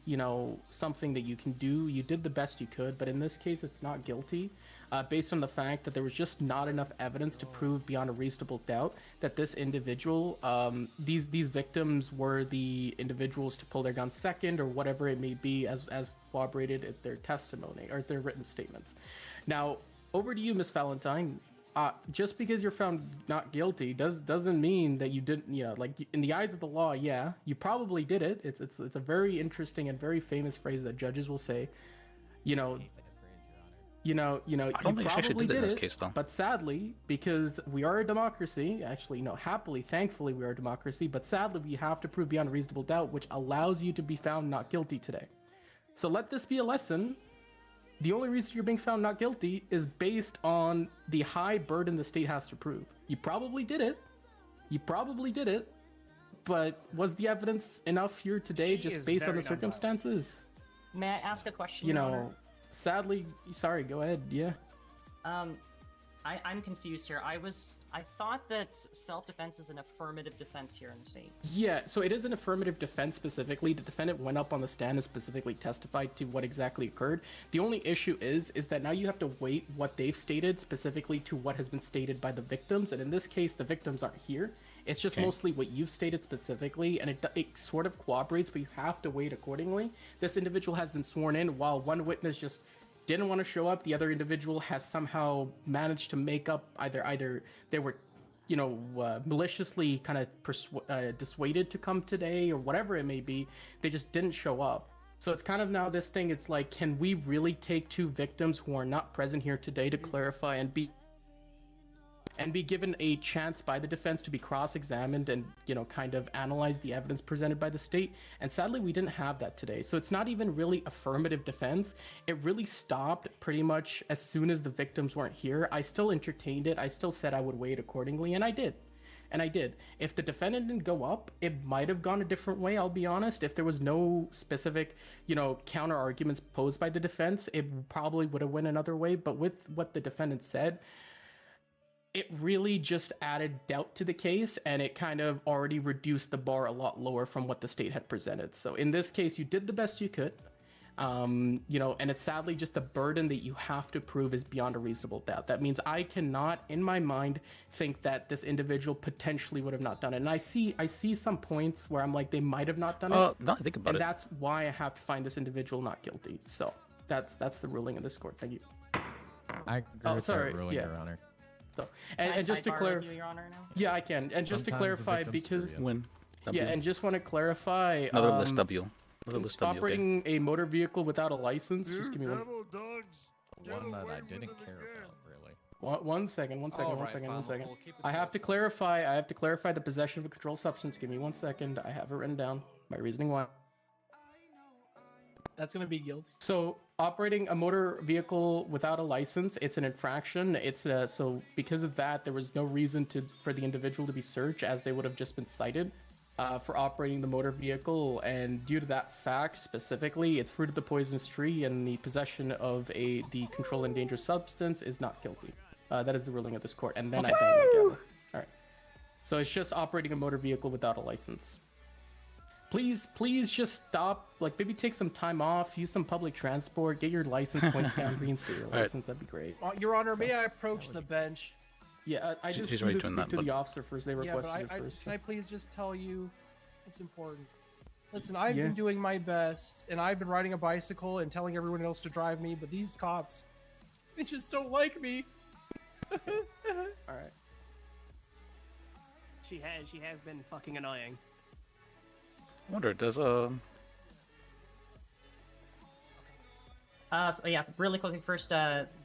S3: something that you can do. You did the best you could, but in this case, it's not guilty. Based on the fact that there was just not enough evidence to prove beyond a reasonable doubt that this individual, these victims were the individuals to pull their guns second, or whatever it may be, as corroborated at their testimony or their written statements. Now, over to you, Miss Valentine. Just because you're found not guilty doesn't mean that you didn't, in the eyes of the law, yeah, you probably did it. It's a very interesting and very famous phrase that judges will say, I
S1: don't think she actually did it in this case, though.
S3: But sadly, because we are a democracy, actually, happily, thankfully, we are a democracy, but sadly, we have to prove beyond a reasonable doubt, which allows you to be found not guilty today. So let this be a lesson. The only reason you're being found not guilty is based on the high burden the state has to prove. You probably did it. But was the evidence enough here today, just based on the circumstances?
S5: May I ask a question? Your Honor?
S3: Sadly, sorry, go ahead, yeah.
S5: I'm confused here. I thought that self-defense is an affirmative defense here in the state.
S3: Yeah, so it is an affirmative defense specifically. The defendant went up on the stand and specifically testified to what exactly occurred. The only issue is that now you have to weight what they've stated specifically to what has been stated by the victims, and in this case, the victims aren't here. It's just mostly what you've stated specifically, and it sort of cooperates, but you have to weight accordingly. This individual has been sworn in, while one witness just didn't want to show up. The other individual has somehow managed to make up either they were, maliciously kind of dissuaded to come today, or whatever it may be. They just didn't show up. So it's kind of now this thing. It's like, can we really take two victims who are not present here today to clarify and be given a chance by the defense to be cross-examined and, kind of analyze the evidence presented by the state? And sadly, we didn't have that today. So it's not even really affirmative defense. It really stopped pretty much as soon as the victims weren't here. I still entertained it. I still said I would wait accordingly, and I did. If the defendant didn't go up, it might have gone a different way, I'll be honest. If there was no specific, counter arguments posed by the defense, it probably would have went another way. But with what the defendant said, it really just added doubt to the case, and it kind of already reduced the bar a lot lower from what the state had presented. So in this case, you did the best you could, and it's sadly just the burden that you have to prove is beyond a reasonable doubt. That means I cannot, in my mind, think that this individual potentially would have not done it. And I see some points where I'm like, they might have not done it.
S1: No, think about it.
S3: And that's why I have to find this individual not guilty. So that's the ruling of this court. Thank you.
S7: I agree with that ruling, Your Honor.
S3: So, and just to clarify, yeah, I can. And just to clarify, because and just want to clarify,
S1: another list W.
S3: Operating a motor vehicle without a license. Just give me one.
S7: One that I didn't care about, really.
S3: One second. I have to clarify the possession of a controlled substance. Give me 1 second. I have it written down. My reasoning why.
S4: That's going to be guilty.
S3: So operating a motor vehicle without a license, it's an infraction. It's so because of that, there was no reason for the individual to be searched, as they would have just been cited for operating the motor vehicle. And due to that fact specifically, it's fruit of the poisonous tree, and the possession of the controlled and dangerous substance is not guilty. That is the ruling of this court. And then I bang my gavel. All right. So it's just operating a motor vehicle without a license. Please just stop. Like, maybe take some time off, use some public transport, get your license points down, reinstate your license. That'd be great.
S4: Your Honor, may I approach the bench?
S3: Yeah, I just need to speak to the officer first. They requested it first.
S4: Can I please just tell you, it's important. Listen, I've
S3: Yeah.
S4: been doing my best, and I've been riding a bicycle and telling everyone else to drive me, but these cops, they just don't like me.
S3: All right.
S12: She has been fucking annoying.
S1: I wonder, does
S5: Yeah, really quickly first,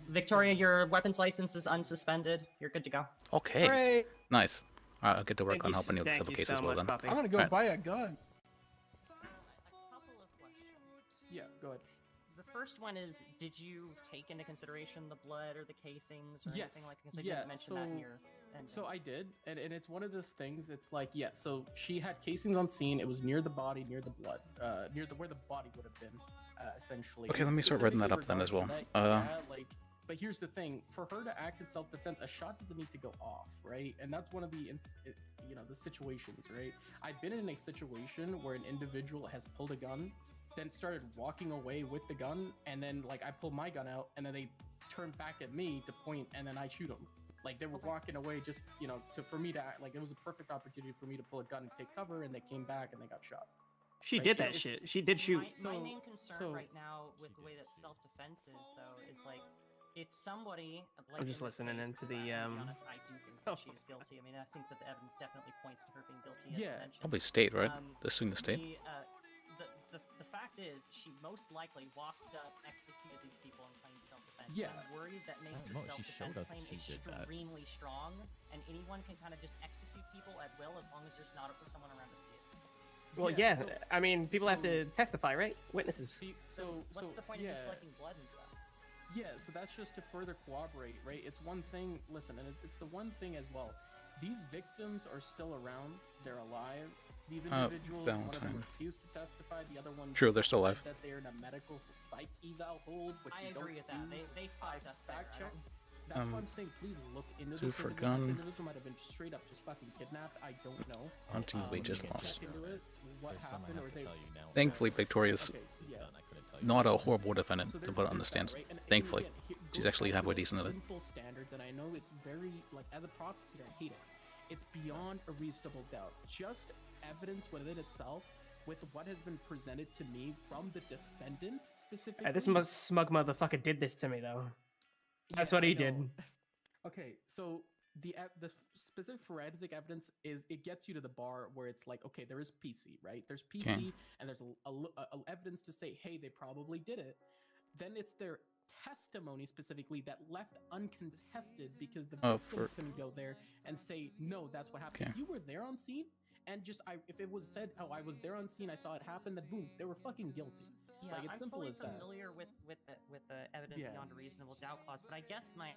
S5: Victoria, your weapons license is unsuspended. You're good to go.
S1: Okay.
S4: Great.
S1: Nice. All right, I'll get to work
S12: Thank
S1: on
S12: you
S1: helping you with
S12: thank
S1: civil
S12: you
S1: case
S12: so
S1: as well
S12: much,
S1: then.
S12: Puppy.
S4: I'm gonna go
S1: Alright.
S4: buy a gun.
S5: A couple of questions.
S3: Yeah, go ahead.
S5: The first one is, did you take into consideration the blood or the casings or
S3: Yes.
S5: anything like? Because they
S3: Yeah,
S5: didn't mention that in
S3: so-
S5: your. ending.
S3: So I did, and it's one of those things. It's like, yeah. So she had casings on scene. It was near the body, near the blood, near the where the body would have been, essentially.
S1: Okay,
S3: And
S1: let me start writing that
S3: specifically
S1: up then as
S3: regards
S1: well.
S3: to that, yeah, like, but here's the thing: for her to act in self-defense, a shot doesn't need to go off, right? And that's one of the, the situations, right? I've been in a situation where an individual has pulled a gun, then started walking away with the gun, and then like I pull my gun out, and then they turn back at me to point, and then I shoot them. Like they were walking away, just for me to act like it was a perfect opportunity for me to pull a gun and take cover, and they came back and they got shot.
S12: She
S3: Right,
S12: did
S3: so
S12: that
S3: it's-
S12: shit. She did shoot.
S5: My main concern right now with the way that self-defense is, though, is like if somebody. Like,
S12: I'm just
S5: in this
S12: listening
S5: case,
S12: into
S5: 'cause
S12: the,
S5: To be honest, I do think that she is guilty. I mean, I think that the evidence definitely points to her being guilty. As you
S3: Yeah.
S5: mentioned.
S1: Probably state, right? Assuming the state.
S5: The fact is, she most likely walked up, executed these people, and claimed self-defense.
S3: Yeah.
S5: I'm worried that makes
S7: I
S5: the
S7: don't know, she showed
S5: self-defense
S7: us
S5: claim
S7: she did that.
S5: extremely strong, and anyone can kind of just execute people at will as long as there's not someone around to see it.
S12: Well,
S3: Yeah,
S12: yeah.
S3: so-
S12: I mean, people have to testify, right? Witnesses.
S3: See,
S5: What's
S3: so
S5: the point
S3: yeah.
S5: of you collecting blood and stuff?
S3: Yeah, so that's just to further corroborate, right? It's one thing, listen, and it's the one thing as well. These victims are still around, they're alive. These individuals, one of them
S1: Valentine.
S3: refused to testify, the other one
S1: True, they're still
S3: said
S1: alive.
S3: that they're in a medical psych eval hold, which
S5: I
S3: we
S5: agree
S3: don't
S5: with that.
S3: do.
S5: They fucked us there.
S3: Fact
S5: I
S3: check.
S5: don't-
S3: That's why I'm saying, please look into
S1: Two
S3: this
S1: for
S3: individual. This
S1: gun.
S3: individual might have been straight up just fucking kidnapped. I don't know.
S1: Hunting wages
S3: Check
S1: lost.
S3: into it, what
S7: There's some I
S3: happened,
S7: have
S3: or
S7: to
S3: they.
S7: tell you now.
S1: Thankfully, Victoria's
S3: Okay, yeah.
S7: I couldn't tell you.
S1: not a horrible defendant
S3: So
S1: to
S3: there's-
S1: put it on the
S3: there's
S1: stand.
S3: that, right? And
S1: Thankfully,
S3: again,
S1: she's
S3: goes
S1: actually
S3: back to
S1: halfway
S3: the
S1: decent at it.
S3: Simple standards, and I know it's very like as a prosecutor, I hate it. It's beyond a reasonable doubt. Just evidence within itself, with what has been presented to me from the defendant specifically.
S12: This smug motherfucker did this to me, though. That's
S3: Yeah,
S12: what
S3: I
S12: he did.
S3: know. Okay, so the specific forensic evidence is it gets you to the bar where it's like, okay, there is PC, right? There's PC,
S1: Okay.
S3: and there's a evidence to say, hey, they probably did it. Then it's their testimony specifically that left uncontested because the
S1: Oh,
S3: victims
S1: for-
S3: couldn't go there and say, no, that's what happened.
S1: Okay.
S3: If you were there on scene, and just if it was said, oh, I was there on scene, I saw it happen, then boom, they were fucking guilty.
S5: Yeah,
S3: Like, it's
S5: I'm
S3: simple
S5: fully
S3: as that.
S5: familiar with the evidence
S3: Yeah.
S5: beyond a reasonable doubt clause, but I guess my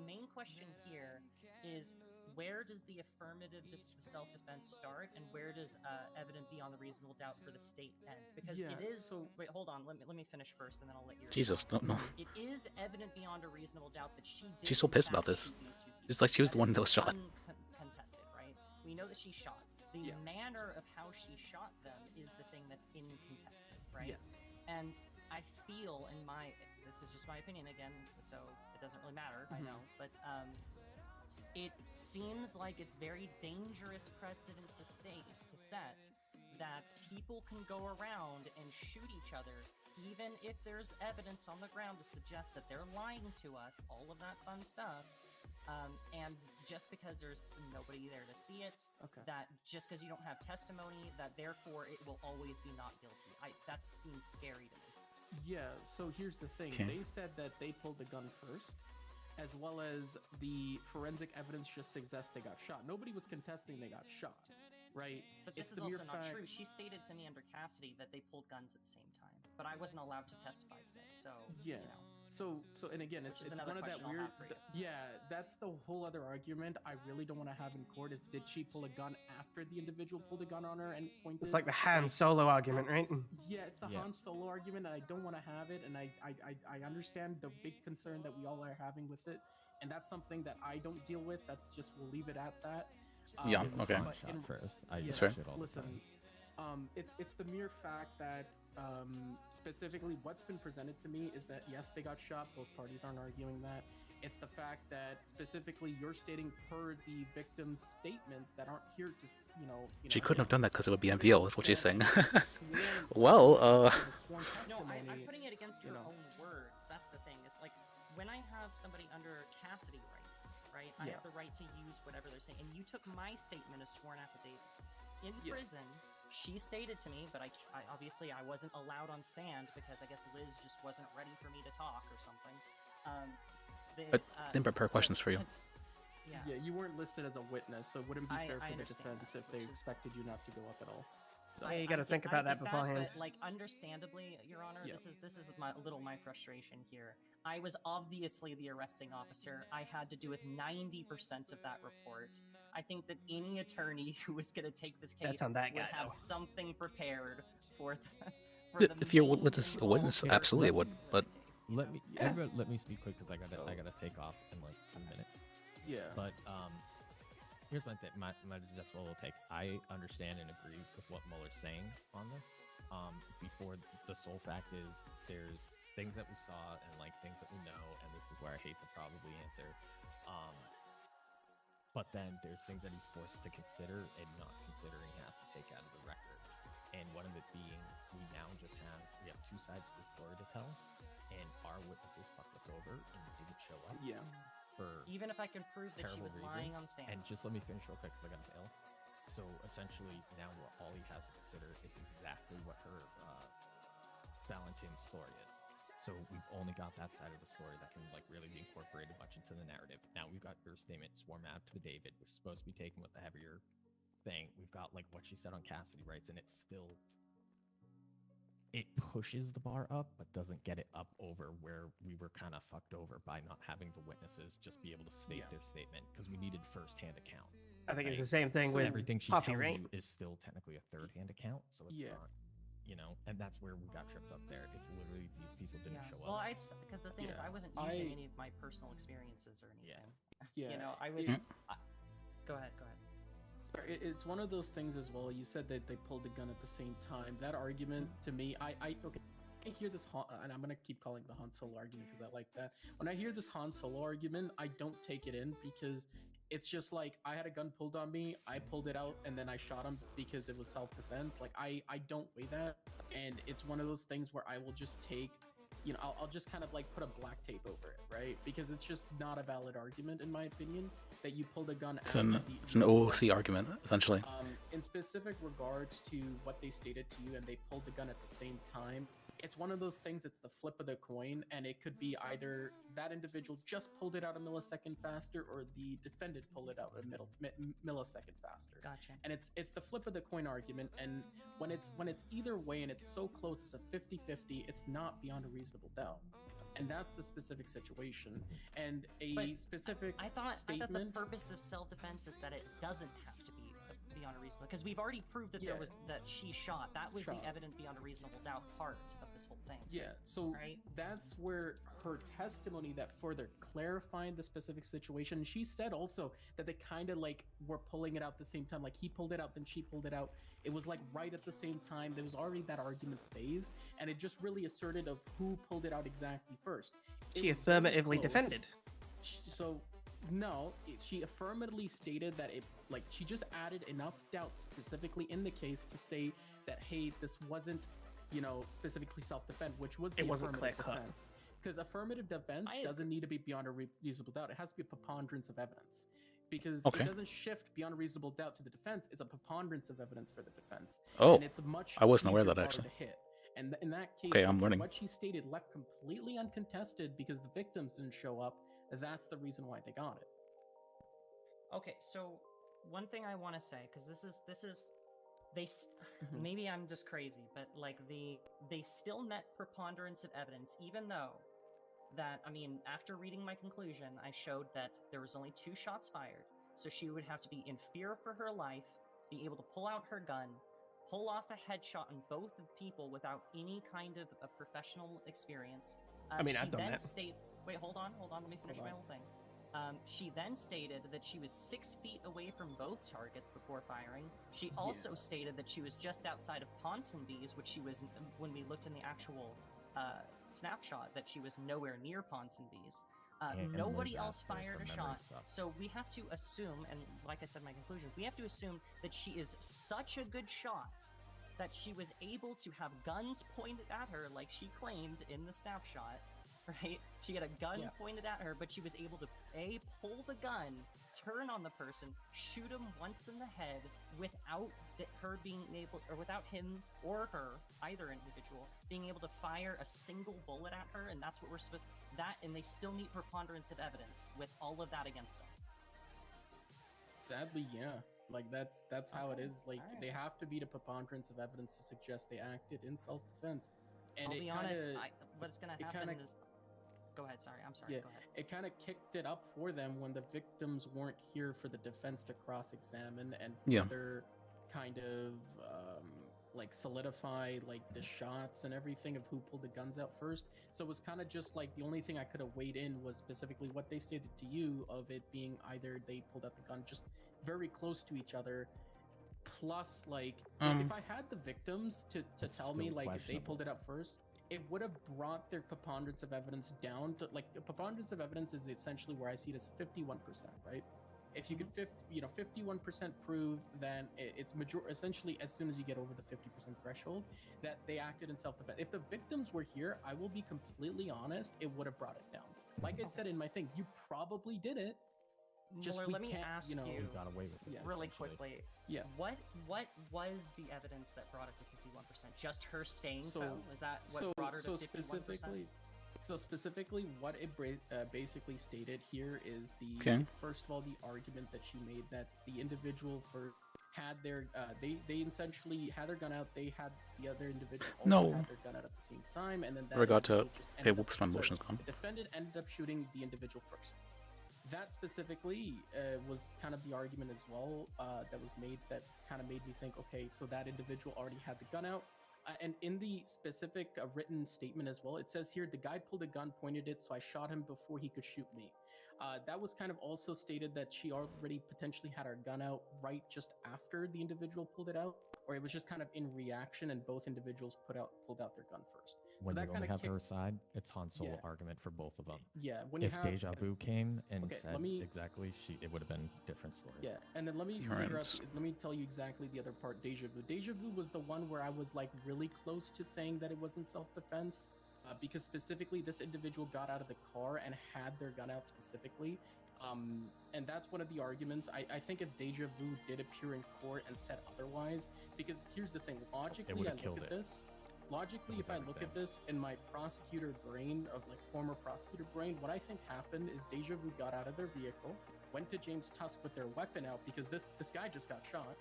S5: main question here is where does the affirmative self-defense start, and where does evident beyond the reasonable doubt for the state end? Because
S3: Yeah,
S5: it is.
S3: so-
S5: Wait, hold on. Let me finish first, and then I'll let you.
S1: Jesus, no.
S5: It is evident beyond a reasonable doubt that she did.
S1: She's so
S5: in
S1: pissed
S5: fact
S1: about this.
S5: shoot these two people.
S1: It's like she was the one that was shot.
S5: Uncontested, right? We know that she shot. The
S3: Yeah.
S5: manner of how she shot them is the thing that's incontested, right?
S3: Yes.
S5: And I feel this is just my opinion again, so it doesn't really matter, I
S3: Mhm.
S5: know, but it seems like it's very dangerous precedent to set that people can go around and shoot each other even if there's evidence on the ground to suggest that they're lying to us, all of that fun stuff. And just because there's nobody there to see it,
S3: Okay.
S5: that just because you don't have testimony, that therefore it will always be not guilty. That seems scary to me.
S3: Yeah, so here's the thing.
S1: Okay.
S3: They said that they pulled the gun first, as well as the forensic evidence just suggests they got shot. Nobody was contesting they got shot, right?
S5: But
S3: It's
S5: this is
S3: the mere
S5: also not
S3: fact-
S5: true. She stated to me under Cassidy that they pulled guns at the same time, but I wasn't allowed to testify today, so
S3: Yeah.
S5: you know.
S3: So and again,
S5: Which
S3: it's
S5: is
S3: it's
S5: another
S3: one of that
S5: question I'll
S3: weird.
S5: have for you.
S3: Yeah, that's the whole other argument I really don't want to have in court. Is did she pull a gun after the individual pulled a gun on her and pointed?
S12: It's like the Han Solo argument, right?
S3: That's- Yeah, it's the
S7: Yeah.
S3: Han Solo argument, and I don't want to have it. And I understand the big concern that we all are having with it, and that's something that I don't deal with. That's just we'll leave it at that.
S1: Yeah, okay.
S3: but
S7: Shot
S3: in-
S7: first. I
S3: yeah,
S7: use
S1: fair.
S7: shit all the
S3: listen,
S7: time.
S3: it's the mere fact that specifically what's been presented to me is that yes, they got shot. Both parties aren't arguing that, It's the fact that specifically you're stating per the victim's statements that aren't here to,
S1: She couldn't have done that because it would be MVO, is what she's saying.
S3: sworn
S1: Well,
S3: sworn
S5: No,
S3: testimony.
S5: I'm putting it against her
S3: you know.
S5: own words. That's the thing. It's like when I have somebody under custody rights, right? I
S3: Yeah.
S5: have the right to use whatever they're saying. And you took my statement as sworn affidavit. In
S3: Yeah.
S5: prison, she stated to me, but I obviously I wasn't allowed on stand because I guess Liz just wasn't ready for me to talk or something.
S1: Didn't prepare questions for you.
S5: Yeah.
S3: Yeah, you weren't listed as a witness, so it wouldn't be
S5: I
S3: fair for the
S5: understand
S3: defense
S5: that,
S3: if they
S5: which is-
S3: expected you not to go up at all. So
S12: Yeah, you gotta think about that beforehand.
S5: But, like, understandably, Your Honor,
S3: Yeah.
S5: this is my frustration here. I was obviously the arresting officer. I had to do with 90% of that report. I think that any attorney who was going to take this case
S12: That's on that
S5: would
S12: guy,
S5: have
S12: though.
S5: something prepared for the.
S1: If you're a witness, absolutely it would. But
S7: Let me
S3: Yeah.
S7: everyone, let me speak quick because I
S3: So-
S7: gotta take off in like 2 minutes.
S3: yeah.
S7: But here's my thing. That's what we'll take. I understand and agree with what Mueller's saying on this. Before the sole fact is there's things that we saw and like things that we know, and this is where I hate the probably answer. But then there's things that he's forced to consider and not considering he has to take out of the record. And one of it being we have 2 sides to the story to tell, and our witnesses fucked us over and didn't show up.
S3: Yeah.
S7: For
S5: Even if I can prove that she
S7: terrible
S5: was
S7: reasons.
S5: lying on stand.
S7: And just let me finish real quick because I gotta bail. So essentially, now all he has to consider is exactly what her Valentin's story is. So we've only got that side of the story that can like really be incorporated much into the narrative. Now we've got her statement sworn out to David, which is supposed to be taken with the heavier thing. We've got like what she said on custody rights, and it pushes the bar up, but doesn't get it up over where we were kind of fucked over by not having the witnesses just be able to state their statement because we needed first-hand account.
S12: I think it's
S7: right?
S12: the same thing
S7: So
S12: with
S7: everything she
S12: Puppy,
S7: tells
S12: right?
S7: you is still technically a third-hand account, so it's
S3: Yeah.
S7: not, and that's where we got tripped up there. It's literally these people didn't show up.
S5: Well, because the thing is,
S3: Yeah.
S5: I wasn't using any of my personal experiences or anything.
S3: Yeah.
S5: You know, I was.
S3: It-
S5: Go ahead. Go ahead.
S3: Sorry, it's one of those things as well. You said that they pulled the gun at the same time. That argument to me, okay. I hear this, and I'm gonna keep calling it the Han Solo argument because I like that. When I hear this Han Solo argument, I don't take it in because it's just like I had a gun pulled on me, I pulled it out, and then I shot him because it was self-defense. Like I don't weigh that, and it's one of those things where I will just take, I'll just kind of like put a black tape over it, right? Because it's just not a valid argument in my opinion that you pulled a gun.
S1: it's an OOC argument essentially.
S3: In specific regards to what they stated to you, and they pulled the gun at the same time. It's one of those things, it's the flip of the coin, and it could be either that individual just pulled it out a millisecond faster or the defendant pulled it out a millisecond faster.
S5: Gotcha.
S3: And it's the flip of the coin argument, and when it's either way and it's so close, it's a 50-50, it's not beyond a reasonable doubt. And that's the specific situation. And a specific
S5: I thought
S3: statement.
S5: the purpose of self-defense is that it doesn't have to be beyond a reasonable, because we've already proved that that she shot. That was the evident beyond a reasonable doubt part of this whole thing.
S3: Yeah, so
S5: right?
S3: That's where her testimony that further clarifying the specific situation. She said also that they kind of like were pulling it out at the same time. Like he pulled it out, then she pulled it out. It was like right at the same time. There was already that argument phase, and it just really asserted of who pulled it out exactly first.
S12: She
S3: It was
S12: affirmatively
S3: very close.
S12: defended.
S3: So no, she affirmatively stated that she just added enough doubt specifically in the case to say that, hey, this wasn't, specifically self-defense, which was the
S12: It wasn't
S3: affirmative
S12: clear-cut.
S3: defense. Because affirmative defense doesn't need to be beyond a reasonable doubt. It has to be a preponderance of evidence. Because
S1: Okay.
S3: it doesn't shift beyond a reasonable doubt to the defense. It's a preponderance of evidence for the defense.
S1: Oh,
S3: and it's a much
S1: I wasn't aware of
S3: easier
S1: that,
S3: bar
S1: actually.
S3: to hit. And in that case,
S1: Okay, I'm learning.
S3: what she stated left completely uncontested because the victims didn't show up. That's the reason why they got it.
S5: Okay, so one thing I want to say, because this is maybe I'm just crazy, but like they still met preponderance of evidence, even though that, I mean, after reading my conclusion, I showed that there was only 2 shots fired, so she would have to be in fear for her life, be able to pull out her gun, pull off a headshot on both people without any kind of a professional experience.
S12: I mean,
S5: she
S12: I've done
S5: then
S12: that.
S5: Wait, hold on, let me finish
S3: Hold
S5: my
S3: on.
S5: whole thing. She then stated that she was 6 feet away from both targets before firing. She also stated that she was just outside of Ponsonby's, which she was, when we looked in the actual snapshot, that she was nowhere near Ponsonby's.
S7: And
S5: Nobody
S7: Liz
S5: else
S7: after, if
S5: fired
S7: her
S5: a
S7: memory
S5: shot.
S7: sucks.
S5: So we have to assume, and like I said in my conclusion, we have to assume that she is such a good shot that she was able to have guns pointed at her like she claimed in the snapshot, right? She had a gun pointed at her, but she was able to pull the gun, turn on the person, shoot him once in the head without her being able, or without him or her, either individual, being able to fire a single bullet at her, and that's what we're supposed and they still need preponderance of evidence with all of that against them.
S3: Sadly, yeah. Like that's how it is. Like they have to beat a preponderance of evidence to suggest they acted in self-defense. And
S5: I'll
S3: it
S5: be honest,
S3: kinda,
S5: what's gonna
S3: it
S5: happen
S3: kinda-
S5: is... Go ahead, sorry, I'm sorry,
S3: Yeah,
S5: go ahead.
S3: it kind of kicked it up for them when the victims weren't here for the defense to cross-examine and
S1: Yeah.
S3: further kind of like solidify like the shots and everything of who pulled the guns out first. So it was kind of just like the only thing I could have weighed in was specifically what they stated to you of it being either they pulled out the gun just very close to each other, plus like if I had the victims to tell me
S7: still
S3: like if they
S7: questionable.
S3: pulled it out first, it would have brought their preponderance of evidence down to like the preponderance of evidence is essentially where I see it as 51%, right? If you could 51% prove, then it's essentially as soon as you get over the 50% threshold that they acted in self-defense. If the victims were here, I will be completely honest, it would have brought it down. Like I said in my thing, you probably did it. Just
S5: Mueller,
S3: we
S5: let me
S3: can't,
S5: ask
S3: you know,
S5: you
S7: got away with it,
S5: really
S7: essentially.
S5: quickly.
S3: Yeah.
S5: What was the evidence that brought it to 51%? Just her saying so? Is that what brought her to 51%?
S3: So specifically, what it basically stated here is first of all the argument that she made that the individual had their they essentially had their gun out. They had the other individual also had their gun out at the same time, and then that
S1: Regard to
S3: individual just ended
S1: whoops, my motion's gone.
S3: The defendant ended up shooting the individual first. That specifically was kind of the argument as well that was made that kind of made me think, okay, so that individual already had the gun out. And in the specific written statement as well, it says here, the guy pulled a gun, pointed it, so I shot him before he could shoot me. That was kind of also stated that she already potentially had her gun out right just after the individual pulled it out, or it was just kind of in reaction and both individuals pulled out their gun first.
S7: When
S3: so
S7: you
S3: that
S7: only
S3: kind
S7: have
S3: of
S7: her side, it's Han Solo argument for both of them.
S3: Yeah, when
S7: if
S3: you have
S7: Deja Vu came and
S3: okay,
S7: said exactly, it would have been a different story.
S3: Yeah, and then let me let me tell you exactly the other part. Deja Vu. Deja Vu was the one where I was like really close to saying that it wasn't self-defense, because specifically this individual got out of the car and had their gun out specifically. And that's one of the arguments. I think if Deja Vu did appear in court and said otherwise, because here's the thing, logically I look at this. Logically, if I look at this in my prosecutor brain of like former prosecutor brain, what I think happened is Deja Vu got out of their vehicle, went to James Tusk with their weapon out because this guy just got shot,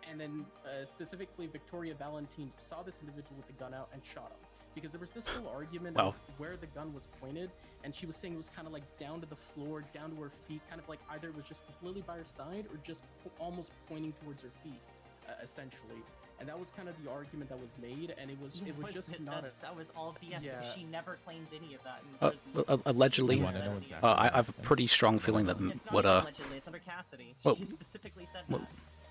S3: and then specifically Victoria Valentine saw this individual with the gun out and shot him. Because there was this whole argument of where the gun was pointed, and she was saying it was kind of like down to the floor, down to her feet, kind of like either it was just completely by her side or just almost pointing towards her feet, essentially. And that was kind of the argument that was made, and it was just not.
S5: That was all BS.
S3: Yeah.
S5: Because she never claimed any of that.
S1: Allegedly, I have a pretty strong feeling that
S5: It's not
S1: what
S5: allegedly. It's under Cassidy. She specifically said that.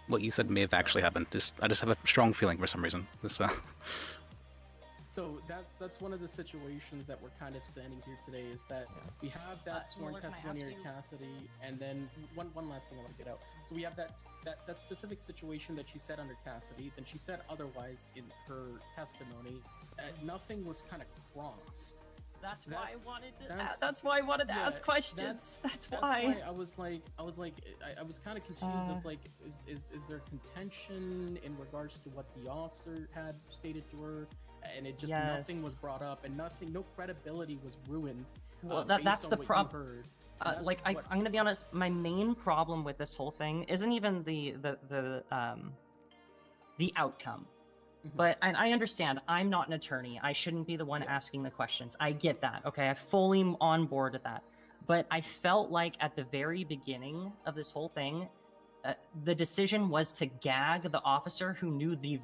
S1: What you said may have actually happened. I just have a strong feeling for some reason.
S3: So that's one of the situations that we're kind of standing here today is that we have that sworn testimony of Cassidy, and then one last thing I want to get out. So we have that specific situation that she said under Cassidy, then she said otherwise in her testimony. Nothing was kind of crossed.
S5: That's why I wanted to. That's why I wanted to ask questions. That's why
S3: I was kind of confused. It's like, is there contention in regards to what the officer had stated to her? And it just nothing was brought up, and no credibility was ruined.
S5: Well, that's the problem. I'm gonna be honest. My main problem with this whole thing isn't even the outcome, but I understand. I'm not an attorney. I shouldn't be the one asking the questions. I get that. Okay, I'm fully on board with that. But I felt like at the very beginning of this whole thing, the decision was to gag the officer who knew the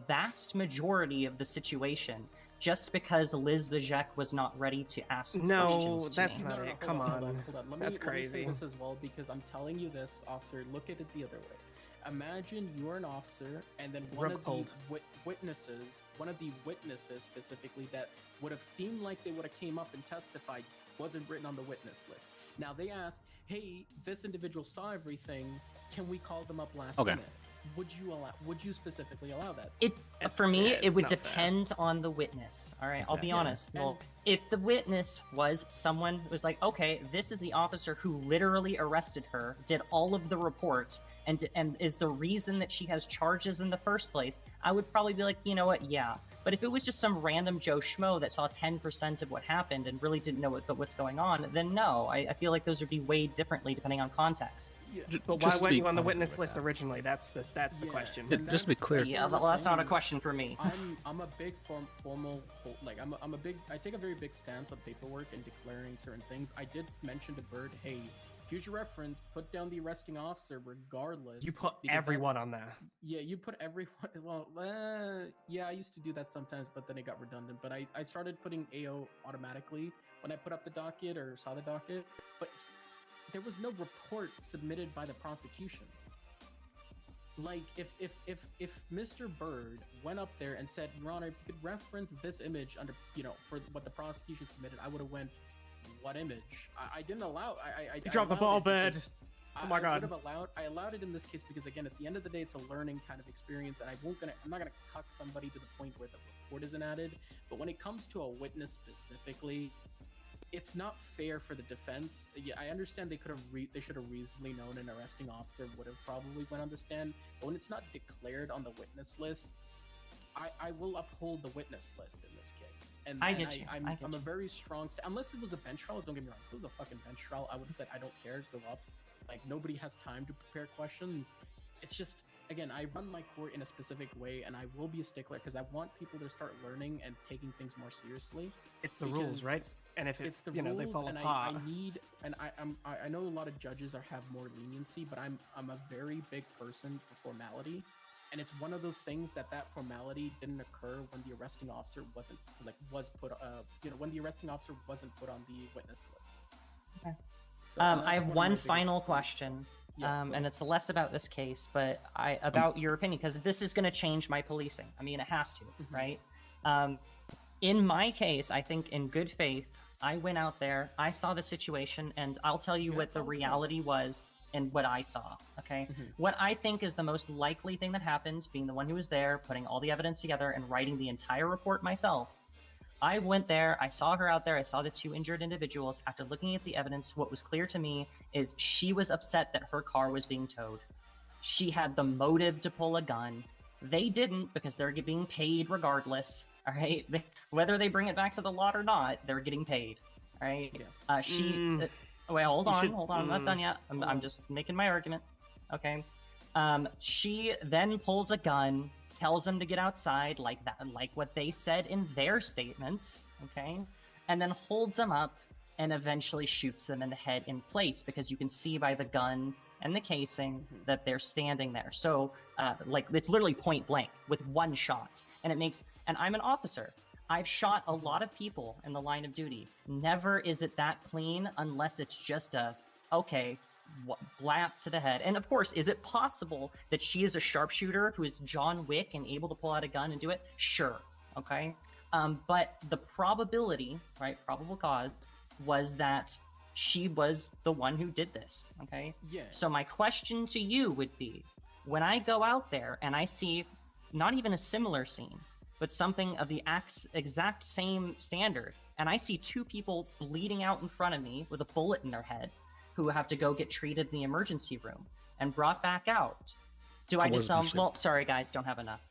S5: vast majority of the situation, just because Liz Vajek was not ready to ask questions.
S12: That's not it. Come on.
S3: Hold on.
S12: That's crazy.
S3: Let me say this as well, because I'm telling you this, officer. Look at it the other way. Imagine you're an officer, and then one of the witnesses specifically that would have seemed like they would have came up and testified, wasn't written on the witness list. Now they asked, hey, this individual saw everything. Can we call them up last minute? Would you specifically allow that?
S5: For me,
S3: Yeah,
S5: it
S3: it's
S5: would
S3: not fair.
S5: depend on the witness. All right, I'll be
S3: Exactly.
S5: honest.
S3: Yeah.
S5: Well, if the witness was someone who was like, okay, this is the officer who literally arrested her, did all of the reports, and is the reason that she has charges in the first place, I would probably be like, you know what, yeah. But if it was just some random Joe Schmo that saw 10% of what happened and really didn't know what's going on, then no, I feel like those would be weighed differently depending on context.
S12: But why weren't you on the witness list originally? That's the question.
S1: Just to be clear.
S5: Yeah, well, that's not a question for me.
S3: I'm a big formal, like I take a very big stance on paperwork and declaring certain things. I did mention to Bird, hey, future reference, put down the arresting officer regardless.
S12: You put
S3: because
S12: everyone
S3: that's-
S12: on there.
S3: Yeah, you put everyone. Well, yeah, I used to do that sometimes, but then it got redundant. But I started putting AO automatically when I put up the docket or saw the docket. But there was no report submitted by the prosecution. Like, if Mr. Bird went up there and said, Your Honor, if you could reference this image under, for what the prosecution submitted, I would have went, what image? I didn't allow. I
S12: dropped the
S3: allowed
S12: ball,
S3: it
S12: Bird.
S3: because
S12: Oh my God.
S3: I allowed it in this case because, again, at the end of the day, it's a learning kind of experience, and I'm not gonna cuck somebody to the point where the report isn't added. But when it comes to a witness specifically, it's not fair for the defense. Yeah, I understand they should have reasonably known an arresting officer would have probably went on the stand, but when it's not declared on the witness list, I will uphold the witness list in this case. And
S5: I get you.
S3: I'm a very strong unless it was a bench trial. Don't get me wrong. If it was a fucking bench trial, I would have said I don't care. Go up. Like, nobody has time to prepare questions. It's just, again, I run my court in a specific way, and I will be a stickler because I want people to start learning and taking things more seriously.
S12: It's the rules, right? And if
S3: it's the
S12: rules,
S3: rules,
S12: they fall
S3: and
S12: apart.
S3: I know a lot of judges have more leniency, but I'm a very big person for formality, and it's one of those things that formality didn't occur when the arresting officer wasn't when the arresting officer wasn't put on the witness list.
S5: Okay.
S3: So
S5: I have
S3: that's
S5: one
S3: of my biggest-
S5: final question, and it's less about this case, but about your opinion, because this is going to change my policing. I mean, it has to, right? In my case, I think in good faith, I went out there, I saw the situation, and I'll tell you what the reality was and what I saw, okay? What I think is the most likely thing that happened, being the one who was there, putting all the evidence together, and writing the entire report myself, I went there, I saw her out there, I saw the two injured individuals. After looking at the evidence, what was clear to me is she was upset that her car was being towed. She had the motive to pull a gun. They didn't, because they're being paid regardless, all right? Whether they bring it back to the lot or not, they're getting paid, all right? Well, hold on, I'm not done yet. I'm just making my argument, okay? She then pulls a gun, tells them to get outside, like what they said in their statements, okay? And then holds them up and eventually shoots them in the head in place, because you can see by the gun and the casing that they're standing there. So, it's literally point blank with one shot. And I'm an officer. I've shot a lot of people in the line of duty. Never is it that clean unless it's just blap to the head. And of course, is it possible that she is a sharpshooter who is John Wick and able to pull out a gun and do it? Sure, okay? But the probability, right, probable cause, was that she was the one who did this, okay?
S3: Yeah.
S5: So my question to you would be, when I go out there and I see not even a similar scene, but something of the exact same standard, and I see two people bleeding out in front of me with a bullet in their head who have to go get treated in the emergency room and brought back out, do I just tell them, well, sorry guys, don't have enough?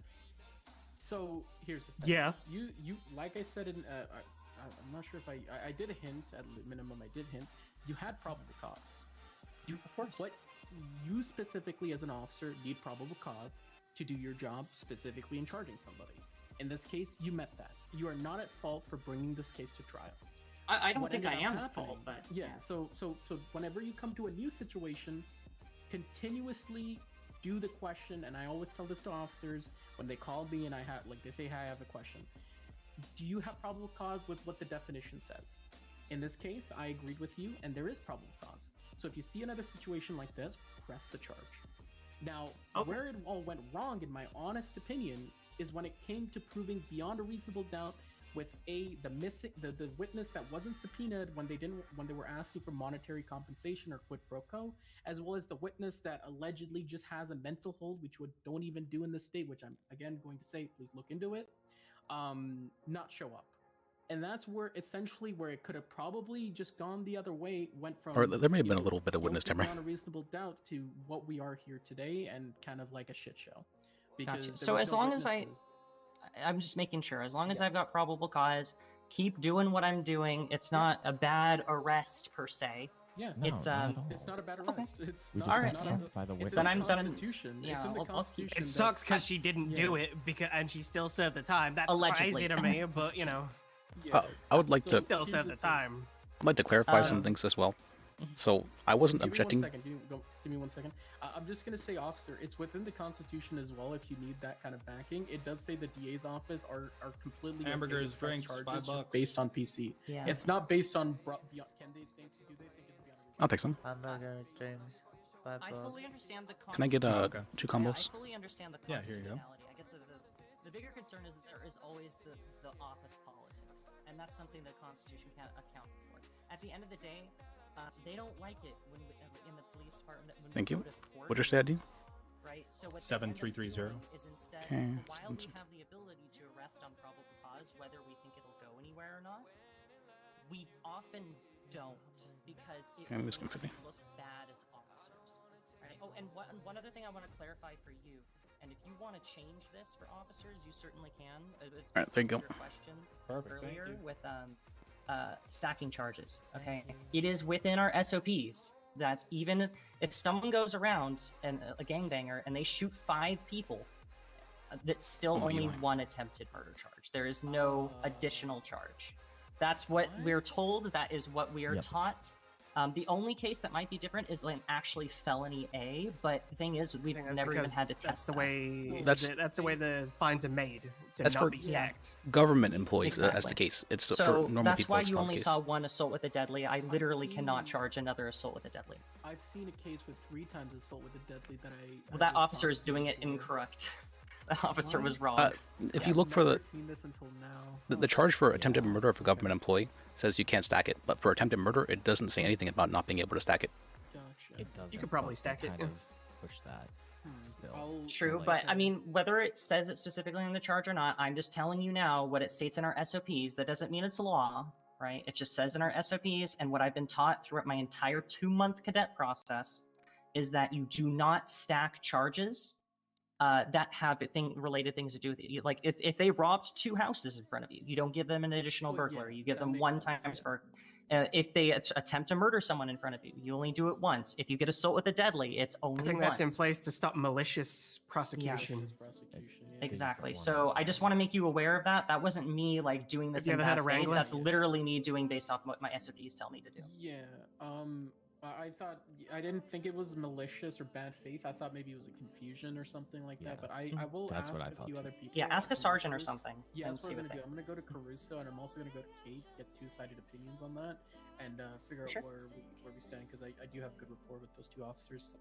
S3: So here's the thing.
S12: Yeah.
S3: You like I said in I'm not sure if I did a hint, at minimum I did hint, you had probable cause.
S5: Of course.
S3: But you specifically as an officer need probable cause to do your job, specifically in charging somebody. In this case, you met that. You are not at fault for bringing this case to trial.
S5: I don't
S3: What
S5: think I
S3: ended up
S5: am at
S3: happening-
S5: fault, but
S3: yeah. So whenever you come to a new situation, continuously do the question. And I always tell this to officers when they call me and they say, "Hi, I have a question. Do you have probable cause with what the definition says?" In this case, I agreed with you, and there is probable cause. So if you see another situation like this, press the charge. Now, where it all went wrong, in my honest opinion, is when it came to proving beyond a reasonable doubt with the witness that wasn't subpoenaed when they were asking for monetary compensation or quid pro quo, as well as the witness that allegedly just has a mental hold, which don't even do in this state, which I'm again going to say, please look into it, not show up. And that's where essentially where it could have probably just gone the other way, went from,
S1: Or there may have been a little bit of witness
S3: guilty
S1: tampering.
S3: beyond a reasonable doubt to what we are here today, and kind of like a shit show. Because
S5: Gotcha. So as long as I'm just making sure, as long as I've got probable cause, keep doing what I'm doing. It's not a bad arrest per se.
S3: Yeah,
S5: it's
S3: not a bad arrest. It's
S7: We
S3: not,
S7: just
S3: it's
S7: got
S3: not
S7: jumped by the
S3: it's
S7: witness.
S3: in the Constitution.
S5: Yeah,
S3: it's in the
S5: I'll keep-
S3: Constitution.
S12: It sucks because she didn't do it, and she still served the time. That's
S5: Allegedly.
S12: crazy to me, but you know.
S1: I would like
S12: She
S1: to
S12: still served the time.
S1: I'd like to clarify some things as well. So I wasn't objecting.
S3: Give me 1 second. I'm just gonna say, officer, it's within the Constitution as well. If you need that kind of backing, it does say the DA's office are completely okay
S16: Hamburgers,
S3: with press
S16: drinks,
S3: charges
S16: $5.
S3: just based on PC.
S5: Yeah.
S3: It's not based on beyond. Can they think? Do they think it's beyond?
S1: I'll take some.
S17: Hamburger, drinks, $5.
S5: I fully understand the
S1: Can I get
S5: constitutionality.
S1: two
S5: Yeah,
S1: combos?
S5: I fully understand the
S16: Yeah, here you go.
S5: constitutionality. I guess the bigger concern is that there is always the office politics, and that's something the Constitution can't account for. At the end of the day, they don't like it when in the police department when
S1: Thank
S5: we
S1: you.
S5: go to court,
S1: What'd your ID?
S5: right? So what
S16: 7330.
S5: is instead,
S1: Okay,
S5: while we have the ability to arrest on probable cause, whether we think it'll go anywhere or not, we often don't because it
S1: Okay, I'm
S5: makes
S1: just gonna
S5: us
S1: 50.
S5: look bad as officers. Right? Oh, and one other thing I want to clarify for you, and if you want to change this for officers, you certainly can. It's
S1: All right, there you go.
S5: your question
S16: Perfect, thank
S5: earlier
S16: you.
S5: with stacking charges. Okay, it is within our SOPs that even if someone goes around and a gangbanger and they shoot 5 people, that's still
S1: Oh,
S5: only
S1: Eli.
S5: one attempted murder charge. There is no additional charge. That's what we're told. That is what we are
S7: Yep.
S5: taught. The only case that might be different is like actually felony A, but the thing is, we've
S12: That's
S5: never even
S12: because
S5: had to
S12: that's
S5: test
S12: the
S5: that.
S12: way
S1: That's-
S12: that's the way the fines are made to
S1: That's
S12: not
S1: for
S12: be stacked.
S1: government employees. That's the
S5: Exactly.
S1: case. It's
S5: So
S1: for normal
S5: that's
S1: people.
S5: why
S1: It's
S5: you
S1: not the
S5: only
S1: case.
S5: saw one assault with a deadly. I literally cannot
S3: seen-
S5: charge another assault with a deadly.
S3: I've seen a case with 3 times assault with a deadly that I.
S5: Well, that officer is doing it incorrect. The officer was wrong.
S1: If you look for the
S3: Seen this until now.
S1: the charge for attempted murder of a government employee says you can't stack it, but for attempted murder, it doesn't say anything about not being able to stack it.
S3: Gotcha.
S7: It doesn't.
S12: You could probably
S7: but they
S12: stack it,
S7: kind
S12: yeah.
S7: of push that still.
S5: True,
S7: So,
S5: but I mean, whether it says it specifically in the charge or not, I'm just telling you now what it states in our SOPs. That doesn't mean it's law, right? It just says in our SOPs, and what I've been taught throughout my entire 2-month cadet process is that you do not stack charges that have related things to do with it. Like if they robbed 2 houses in front of you, you don't give them an additional
S3: Well,
S5: burglary.
S3: yeah,
S5: You give
S3: that
S5: them
S3: makes
S5: 1
S3: sense,
S5: times
S3: yeah.
S5: for. If they attempt to murder someone in front of you, you only do it once. If you get assault with a deadly, it's only
S12: I think
S5: once.
S12: that's in place to stop malicious prosecution.
S5: Exactly. So I just want to make you aware of that. That wasn't me like doing this
S12: Have you
S5: in
S12: ever had
S5: bad
S12: a
S5: faith.
S12: Wrangler?
S5: That's literally me doing based off what my SOPs tell me to do.
S3: Yeah. I thought I didn't think it was malicious or bad faith. I thought maybe it was a confusion or something like that. But I will
S7: That's
S3: ask
S7: what I
S3: a
S7: thought
S3: few
S7: too.
S3: other people.
S5: Yeah, ask a
S3: some
S5: sergeant or
S3: officers.
S5: something
S3: Yeah,
S5: and
S3: that's what
S5: see
S3: I'm
S5: what
S3: gonna do.
S5: they-
S3: I'm gonna go to Caruso and I'm also gonna go to Kate, get 2-sided opinions on that, and figure
S5: Sure.
S3: out where we stand because I do have good rapport with those 2 officers.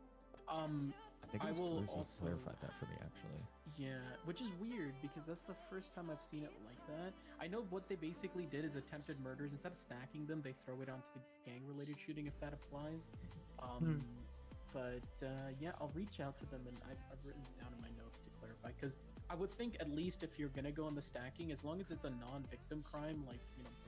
S7: I think
S3: I
S7: it was
S3: will
S7: Caruso who
S3: also
S7: clarified that for me actually.
S3: Yeah, which is weird because that's the first time I've seen it like that. I know what they basically did is attempted murders. Instead of stacking them, they throw it onto the gang-related shooting if that applies. But yeah, I'll reach out to them and I've written down in my notes to clarify because I would think at least if you're gonna go on the stacking, as long as it's a non-victim crime like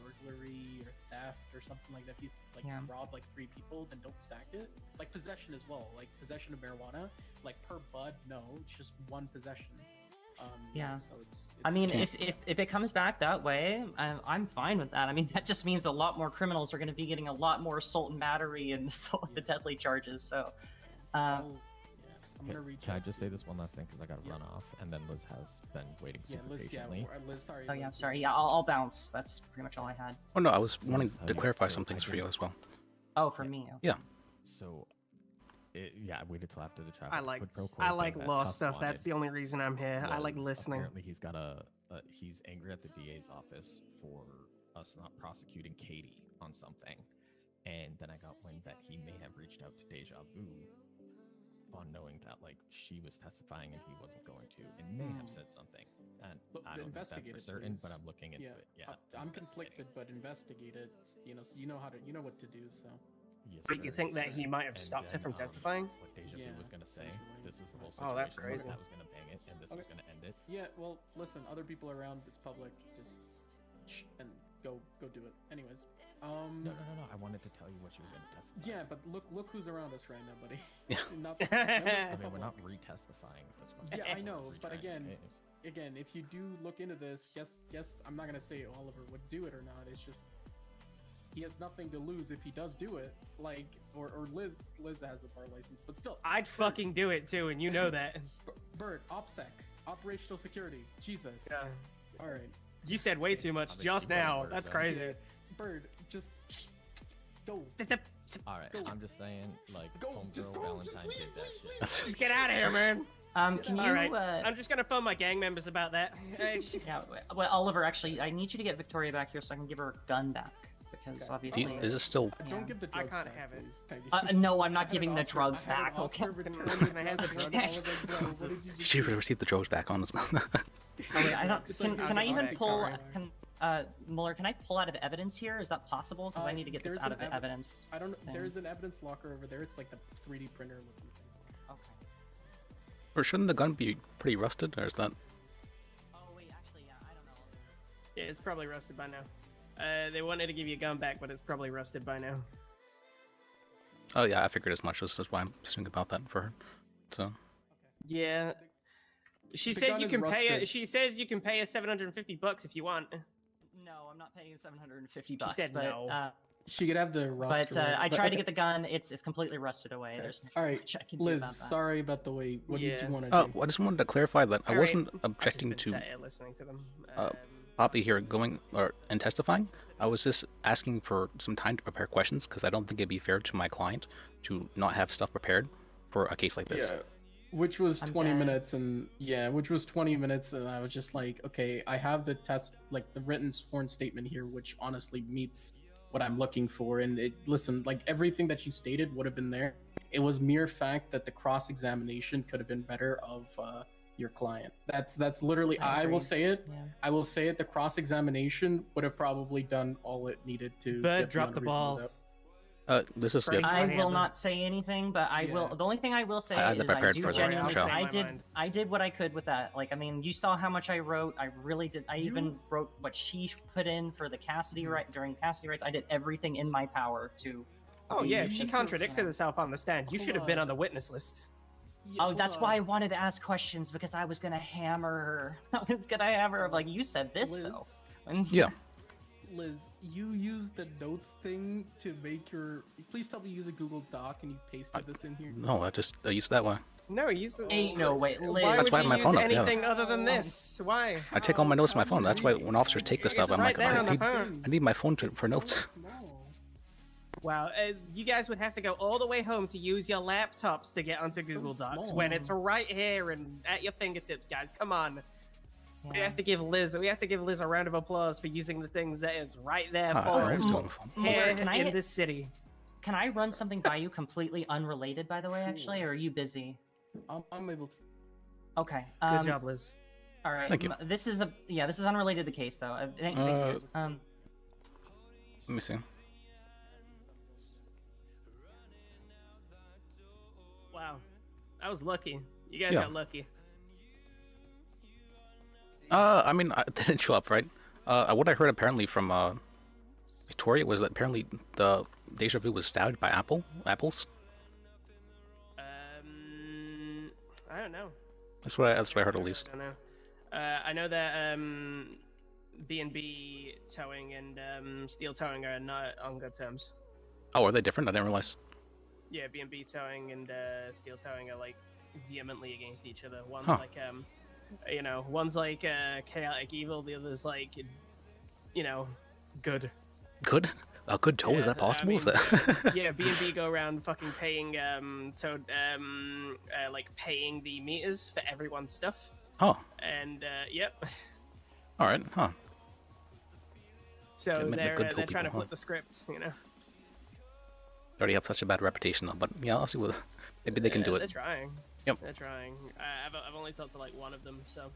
S3: burglary or theft or something like that, if you like
S5: Yeah.
S3: rob like 3 people, then don't stack it. Like possession as well, like possession of marijuana, like per bud, no, it's just 1 possession.
S5: Yeah.
S3: So it's
S5: I mean, if it comes back that way, I'm fine with that. I mean, that just means a lot more criminals are going to be getting a lot more assault and battery and assault with the deadly charges. So,
S3: I'm
S7: Okay,
S3: gonna reach
S7: can I
S3: out
S7: just say this one last thing because I got to run off, and then Liz has been waiting
S3: Yeah,
S7: super
S3: Liz. Yeah,
S7: patiently.
S3: Liz. Sorry.
S5: oh yeah,
S3: Liz.
S5: sorry. Yeah, I'll bounce. That's pretty much all I had.
S1: Oh no, I was
S7: So
S1: wanting
S7: Liz,
S1: to clarify
S7: so
S1: some
S7: I
S1: things for you
S7: did-
S1: as well.
S5: Oh, for me. Okay.
S1: Yeah.
S7: So, yeah, I waited till after the traffic.
S12: I like
S7: quid pro quo
S12: I
S7: thing
S12: like
S7: that
S12: law
S7: Tusk
S12: stuff. That's
S7: wanted
S12: the only reason I'm here. I like
S7: was
S12: listening.
S7: Apparently, he's got he's angry at the DA's office for us not prosecuting Katie on something, and then I got wind that he may have reached out to Deja Vu on knowing that like she was testifying and he wasn't going to, and may have said something. And
S3: Look,
S7: I don't know if that's
S3: investigate
S7: for
S3: it,
S7: certain, but
S3: please.
S7: I'm looking into it. Yeah,
S3: I'm
S7: investigate
S3: conflicted, but investigate it. You know, so you know what to do. So.
S7: Yes,
S12: But you
S7: sir,
S12: think
S7: yes,
S12: that
S7: sir.
S12: he might have
S7: And
S12: stopped her
S7: then,
S12: from testifying?
S7: What Deja
S3: Yeah,
S7: Vu was gonna say.
S3: essentially.
S7: This is the whole
S12: Oh,
S7: situation.
S12: that's crazy.
S7: That was gonna bang it, and this was
S3: Okay.
S7: gonna end it.
S3: Yeah, well, listen, other people around, it's public. Just shh, and go do it. Anyways,
S7: No. I wanted to tell you what she was gonna testify.
S3: Yeah, but look who's around us right now, buddy.
S1: Yeah.
S3: Not,
S7: I mean, we're not retestifying this one.
S3: Yeah, I know,
S7: We're
S3: but
S7: retrying this
S3: again,
S7: case.
S3: if you do look into this, guess I'm not gonna say Oliver would do it or not. It's just he has nothing to lose if he does do it. Like, or Liz has a bar license, but still.
S12: I'd fucking do it too, and you know that.
S3: Bird, OPSEC, operational security. Jesus.
S12: Yeah.
S3: All right.
S12: You said way too much just now. That's crazy.
S3: Bird, just go.
S7: All right, I'm just saying, like,
S3: just
S7: homegirl
S3: go,
S7: Valentine
S3: just
S7: did that shit.
S12: Just get out of here, man.
S5: Can you?
S12: All right. I'm just gonna phone my gang members about that.
S5: Yeah. Well, Oliver, actually, I need you to get Victoria back here so I can give her a gun back because obviously.
S1: Is it still?
S3: Don't give the
S12: I
S3: drugs
S12: can't
S3: back,
S12: have it.
S3: please. Thank you.
S5: No, I'm
S3: I
S5: not
S3: had
S5: giving
S3: an
S5: the
S3: officer-
S5: drugs
S3: I had an
S5: back. Okay.
S3: officer return my hand the drugs.
S5: Okay.
S3: I was like, bro, what did you just
S1: She
S3: do?
S1: received the drugs back on us.
S5: Oh, wait, I don't.
S3: It's like
S5: Can I even
S3: automatic
S5: pull?
S3: car.
S5: Muller, can I pull out of evidence here? Is that possible? Because I need to get this
S3: There's
S5: out
S3: an
S5: of the evidence.
S3: I don't know.
S5: thing.
S3: There's an evidence locker over there. It's like the 3D printer looking thing.
S5: Okay.
S1: Or shouldn't the gun be pretty rusted, or is that?
S5: Oh wait, actually, yeah, I don't know.
S12: Yeah, it's probably rusted by now. They wanted to give you a gun back, but it's probably rusted by now.
S1: Oh yeah, I figured as much. That's why I'm assuming about that for her. So.
S12: Yeah. She
S3: The
S12: said
S3: gun
S12: you
S3: is
S12: can pay.
S3: rusted.
S12: She said you can pay us $750 if you want.
S5: No, I'm not paying $750.
S12: She said
S5: but,
S12: no.
S3: She could have the rust.
S5: But I tried to get the gun. It's completely rusted away. There's
S3: All right,
S5: much I can do
S3: Liz.
S5: about that.
S3: Sorry about the wait. What did you want to
S1: Oh,
S3: do?
S1: I just wanted to clarify that I
S12: All right.
S1: wasn't
S12: I've just
S1: objecting
S12: been
S1: to
S12: sat here listening to them.
S1: Poppy here going and testifying. I was just asking for some time to prepare questions because I don't think it'd be fair to my client to not have stuff prepared for a case like this.
S3: Yeah. Which was
S5: I'm
S3: 20
S5: dead.
S3: minutes, and which was 20 minutes, and I was just like, okay, I have the test, like the written sworn statement here, which honestly meets what I'm looking for. And listen, like everything that you stated would have been there. It was mere fact that the cross-examination could have been better of your client. That's literally. I will
S5: agreed.
S3: say it.
S5: Yeah.
S3: I will say it. The cross-examination would have probably done all it needed to.
S12: But
S3: get
S12: drop
S3: beyond
S12: the
S3: a reasonable
S12: ball.
S3: doubt.
S1: This is
S12: Great.
S1: good.
S5: I will
S12: Handle.
S5: not say anything, but I will.
S3: Yeah.
S5: The only thing I will say
S1: I had that
S5: is I
S1: prepared
S5: do
S1: for the
S5: genuinely.
S1: show.
S5: I
S12: My
S5: did.
S12: mind.
S5: I did what I could with that. Like, I mean, you saw how much I wrote. I really did. I even wrote what she put in for the Cassidy right during Cassidy rights. I did everything in my power to.
S12: Oh yeah,
S5: be
S12: she
S5: as-
S12: contradicted herself on the stand. You
S3: Hold
S12: should have been
S3: on.
S12: on the witness list.
S3: Yeah,
S5: Oh,
S3: hold
S5: that's
S3: on.
S5: why I wanted to ask questions because I was gonna hammer her. I was gonna hammer her. Like you said this
S3: Liz,
S5: though. And
S1: Yeah.
S3: Liz, you use the notes thing to make your. Please tell me you use a Google Doc and you pasted this in here.
S1: No, I used that way.
S12: No, you.
S5: Ain't no way, Liz.
S12: Why
S1: That's
S12: would
S1: why I have
S12: you
S1: my
S12: use
S1: phone up, yeah.
S12: anything other than this? Why?
S1: I take all my notes on my phone. That's why when officers take the stuff,
S12: It's
S1: I'm
S12: right
S1: like,
S12: there on the
S1: I
S12: phone.
S1: need my phone for notes.
S12: Wow, you guys would have to go all the way home to use your laptops to get onto
S3: So
S12: Google Docs
S3: small.
S12: when it's right here and at your fingertips, guys. Come on. We
S5: Yeah.
S12: have to give Liz. We have to give Liz a round of applause for using the things that is right there
S1: I
S12: for
S1: always
S12: her
S1: do on the phone.
S5: Muller,
S12: here
S5: can I
S12: in
S5: hit-
S12: this city.
S5: Can I run something by you completely unrelated, by the way, actually, or are you busy?
S3: I'm able to.
S5: Okay.
S12: Good job, Liz.
S5: All right.
S1: Thank you.
S5: This is this is unrelated to the case, though. Thank you.
S1: Let me see.
S12: Wow, I was lucky. You guys
S1: Yeah.
S12: got lucky.
S1: I mean, they didn't show up, right? What I heard apparently from Victoria was that apparently the Deja Vu was stabbed by apples.
S12: I don't know.
S1: That's what I heard at least.
S12: I don't know. I know that B&B towing and steel towing are not on good terms.
S1: Oh, are they different? I didn't realize.
S12: Yeah, B&B towing and steel towing are like vehemently against each other. One's
S1: Huh.
S12: like one's like chaotic evil, the other's like good.
S1: Good? A good tow? Is that possible? Is that...
S12: Yeah, B&B go around fucking paying like paying the meters for everyone's stuff.
S1: Oh,
S12: And yep.
S1: all right, huh?
S12: So
S1: Yeah, the
S12: they're
S1: good tow
S12: trying to
S1: people, huh?
S12: flip the script, you know.
S1: already have such a bad reputation, though. But yeah, I'll see what maybe they can do it.
S12: They're trying.
S1: Yep.
S12: They're trying. I've only talked to like one of them, so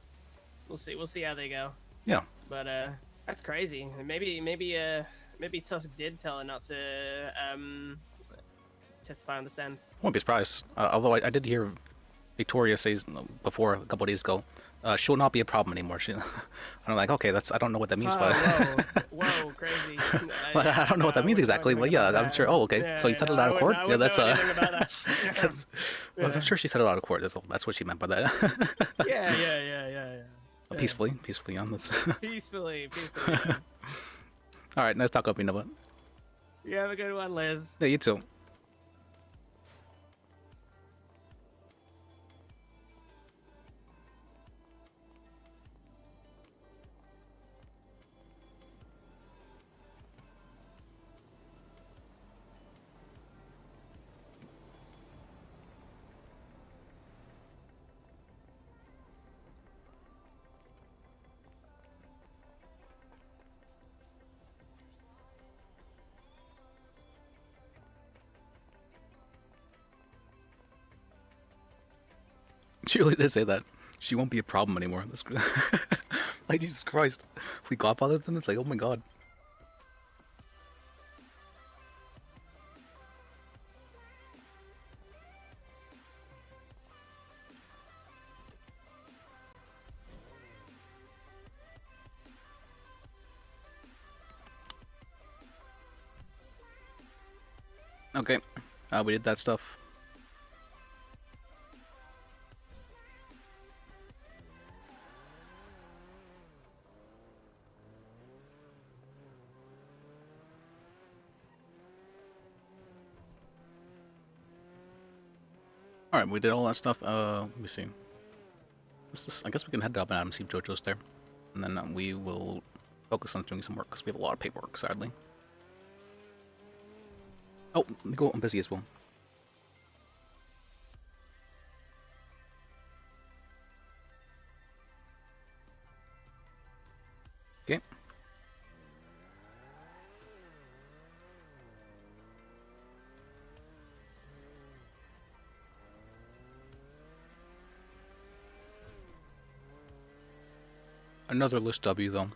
S12: we'll see. We'll see how they go.
S1: Yeah.
S12: But that's crazy. Maybe Tusk did tell her not to testify on the stand.
S1: Won't be surprised. Although I did hear Victoria says before a couple of days ago, she'll not be a problem anymore. I'm like, okay, I don't know what that means, but
S12: whoa, crazy.
S1: I don't know what that means exactly. But yeah, I'm sure. Oh, okay.
S12: Yeah,
S1: So you settled out of court? Yeah, that's
S12: that's.
S1: Well, I'm sure she settled out of court. That's what she meant by that.
S12: Yeah.
S1: Peacefully, yeah. That's
S12: Peacefully. Yeah.
S1: All right, nice talk up, Innova.
S12: You have a good one, Liz.
S1: Yeah, you too. She really did say that. She won't be a problem anymore. That's like, Jesus Christ. We got bothered them. It's like, oh my god. Okay, we did that stuff. Alright, we did all that stuff. Let me see. I guess we can head up and see if JoJo's there. And then we will focus on doing some work, because we have a lot of paperwork, sadly. Oh, go, I'm busy as well. Okay. Another list W, though.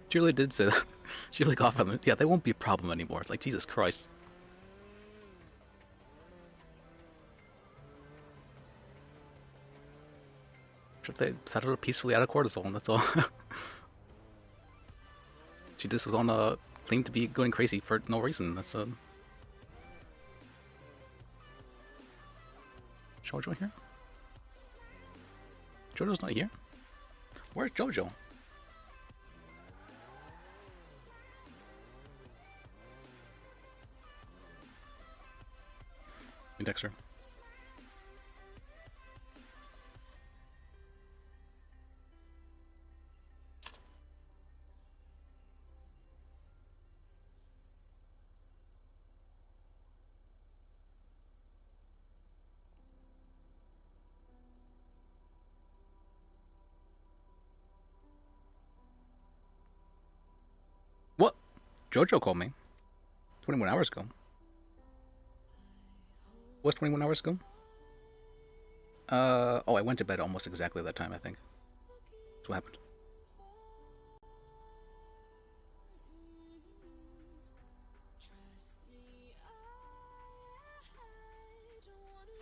S1: She really did say that. She really got from it. Yeah, they won't be a problem anymore. Like, Jesus Christ. Should they settle it peacefully out of cortisol? That's all. She just was on a claim to be going crazy for no reason. That's Jojo here? Jojo's not here? Where's Jojo? Hey, Dexter. What? Jojo called me 21 hours ago. What's 21 hours ago? Oh, I went to bed almost exactly that time, I think. That's what happened.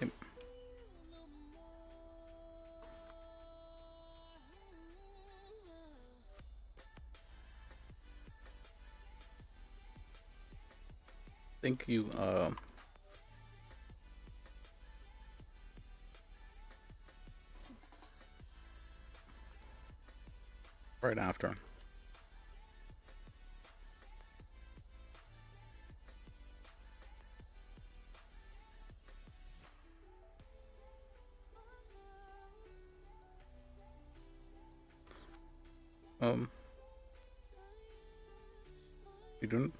S1: Yep. Thank you, right after. You doing?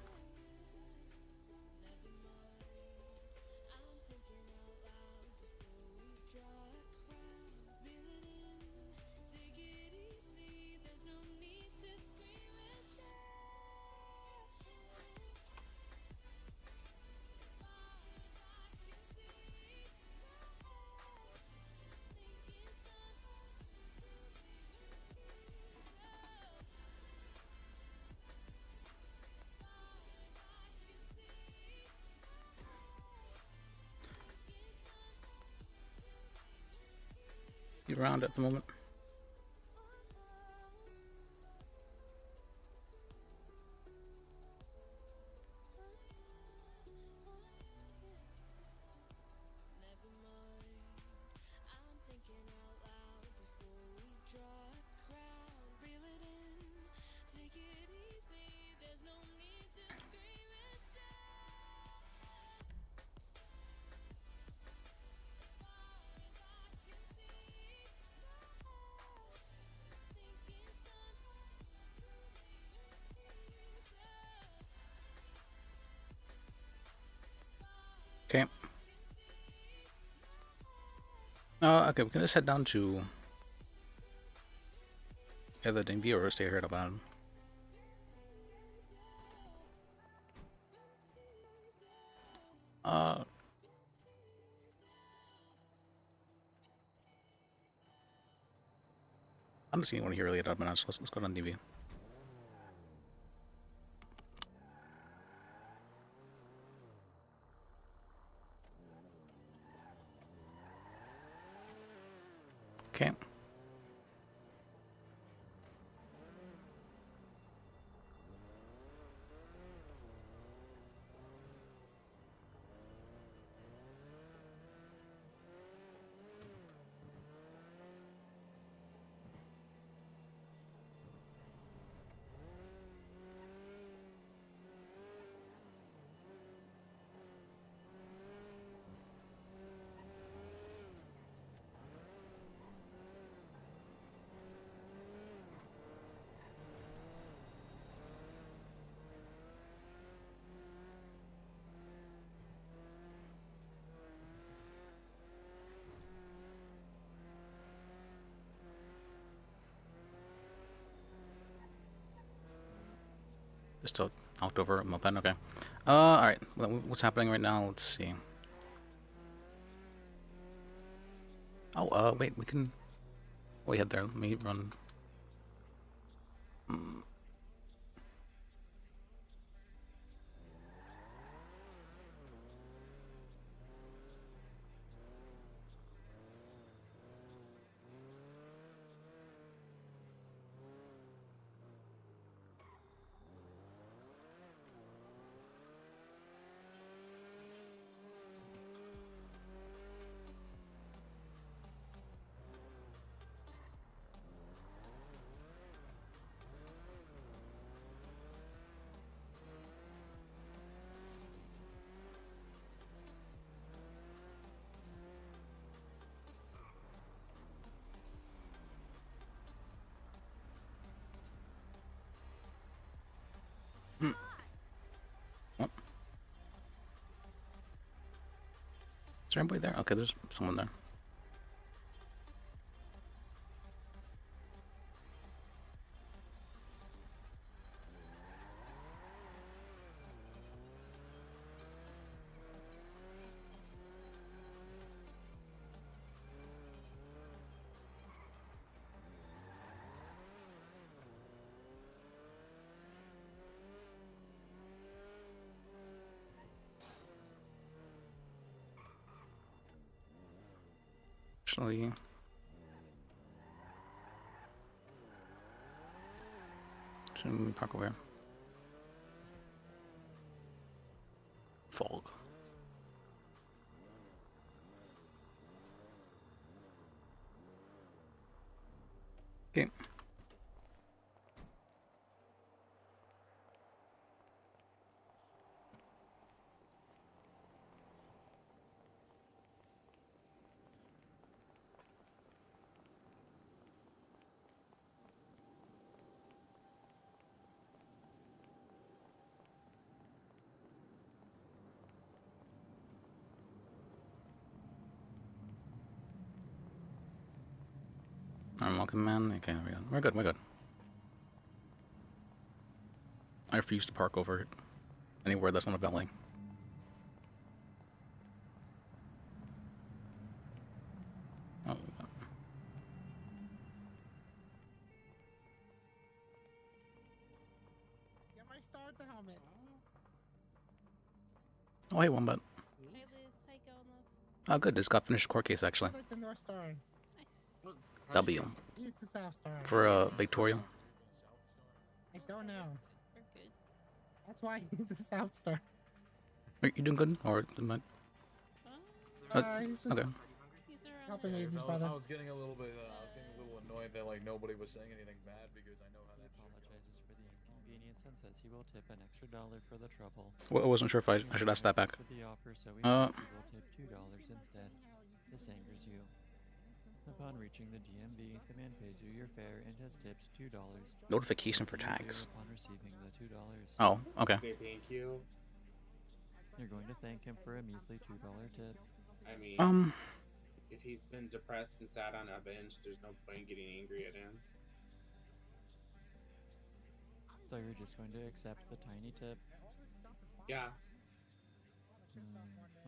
S1: feet around at the moment. Okay. Okay, we can just head down to either DMV or stay here at the bottom. I don't see anyone here really at Admin, so let's go down DV. Okay. Just a October moped, okay. Alright, what's happening right now? Let's see. Oh, wait, we can... Wait, head there, let me run... What? Is there anybody there? Okay, there's someone there. Actually... Let me park over here. Fog. Okay. I'm welcome, man. Okay, there we go. We're good, we're good. I refuse to park over anywhere that's not a valet. Oh.
S10: Get my star at the helmet.
S1: Oh, hey, Wombat.
S14: Hey Liz, how you going, love?
S1: Oh, good. Just got finished court case, actually.
S10: I like the North Star.
S14: Nice.
S1: W.
S2: He's the South Star.
S1: For Victoria.
S2: I don't know. That's why he's a South Star.
S1: Are you doing good? Or am I...
S2: He's just
S1: okay.
S2: helping
S16: Yeah,
S2: Aiden's
S16: 'cause
S2: brother.
S16: I was getting a little bit, annoyed that like nobody was saying anything bad because I know how that
S18: apologizes for the inconvenience and says he will tip an extra $1 for the trouble.
S1: Well, I wasn't sure if I should ask that back.
S18: For the offer, so he says he will tip $2 instead. This angers you. Upon reaching the DMV, the man pays you your fare and has tipped $2.
S1: Notification for tags.
S18: Upon receiving the $2.
S1: Oh, okay.
S19: Thank you.
S18: You're going to thank him for a measly $2 tip.
S19: I mean, if he's been depressed and sat on a bench, there's no point getting angry at him.
S18: So you're just going to accept the tiny tip?
S19: Yeah.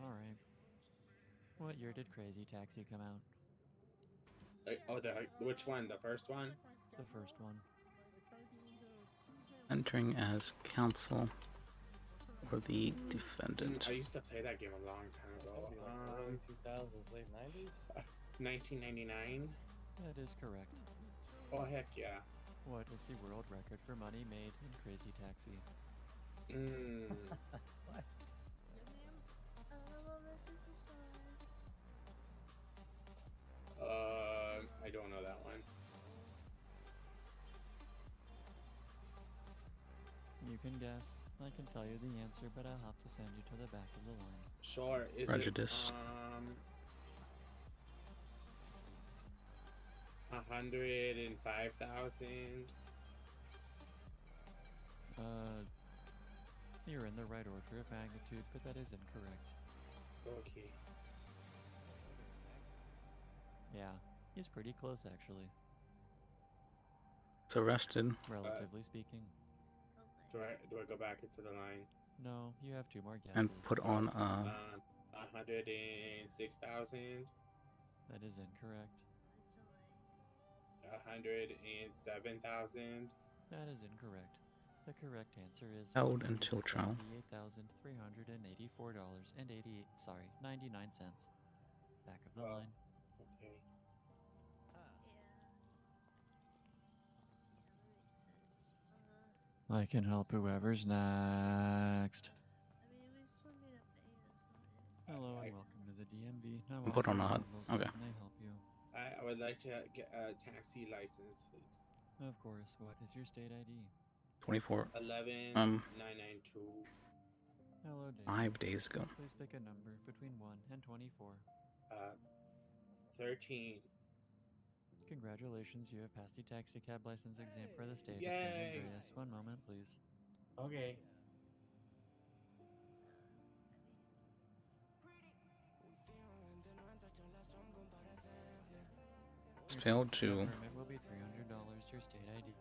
S18: Alright. What year did Crazy Taxi come out?
S19: Which one? The first one?
S18: The first one.
S1: Entering as counsel or the defendant.
S19: I used to play that game a long time ago.
S8: Early 2000s, late 90s?
S19: 1999?
S18: That is correct.
S19: Oh, heck yeah.
S18: What is the world record for money made in Crazy Taxi?
S8: What?
S19: I don't know that one.
S18: You can guess. I can tell you the answer, but I'll have to send you to the back of the line.
S19: Sure. Is
S1: Prejudice.
S19: It, 105,000?
S18: You're in the right order of magnitude, but that is incorrect.
S19: Okay.
S18: Yeah, he's pretty close actually.
S1: It's arrested.
S18: Relatively speaking.
S19: Do I go back into the line?
S18: No, you have 2 more guesses.
S1: And put on
S19: 106,000.
S18: That is incorrect.
S19: 107,000.
S18: That is incorrect. The correct answer is
S1: held until trial.
S18: $88,384.99. Back of the line.
S19: Okay.
S18: I can help whoever's next. Hello and welcome to the DMV. Now
S1: Put on a hot. Okay.
S18: Can I help you?
S19: I would like to get a taxi license, please.
S18: Of course. What is your state ID?
S1: 24.
S19: 11992.
S18: Hello, Dave.
S1: 5 days ago.
S18: Please pick a number between 1 and 24.
S19: 13.
S18: Congratulations, you have passed the taxi cab license exam for the state of San
S19: Yay.
S18: Andreas. 1 moment, please.
S8: Okay.
S1: It's failed to.
S18: Your permit will be $300. Your state ID.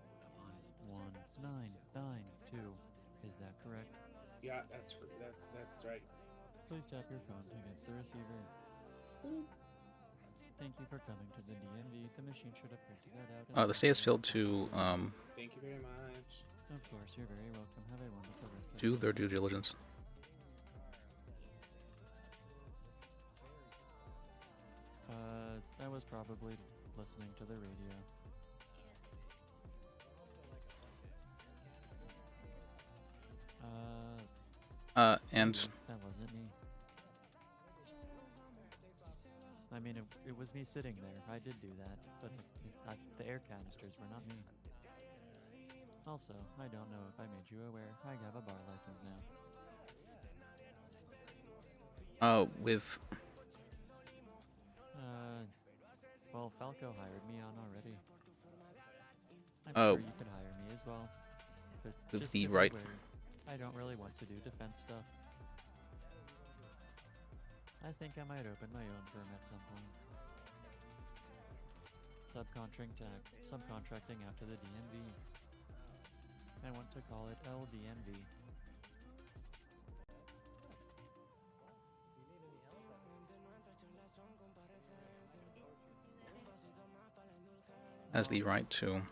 S18: 1992. Is that correct?
S19: Yeah, that's right.
S18: Please tap your phone against the receiver. Thank you for coming to the DMV. The machine should have printed that out.
S1: The state has failed to
S19: Thank you very much.
S18: Of course, you're very welcome. Have a wonderful rest of
S1: do their due diligence.
S18: I was probably listening to the radio.
S1: And
S18: That wasn't me. I mean, it was me sitting there. I did do that, but the air canisters were not me. Also, I don't know if I made you aware, I have a bar license now.
S1: with
S18: Well, Falco hired me on already. I'm
S1: Oh.
S18: sure you could hire me as well. But
S1: With
S18: just
S1: the
S18: to be
S1: right-
S18: aware, I don't really want to do defense stuff. I think I might open my own firm at some point. Subcontracting out to the DMV. I want to call it LDMV.
S1: has the right to.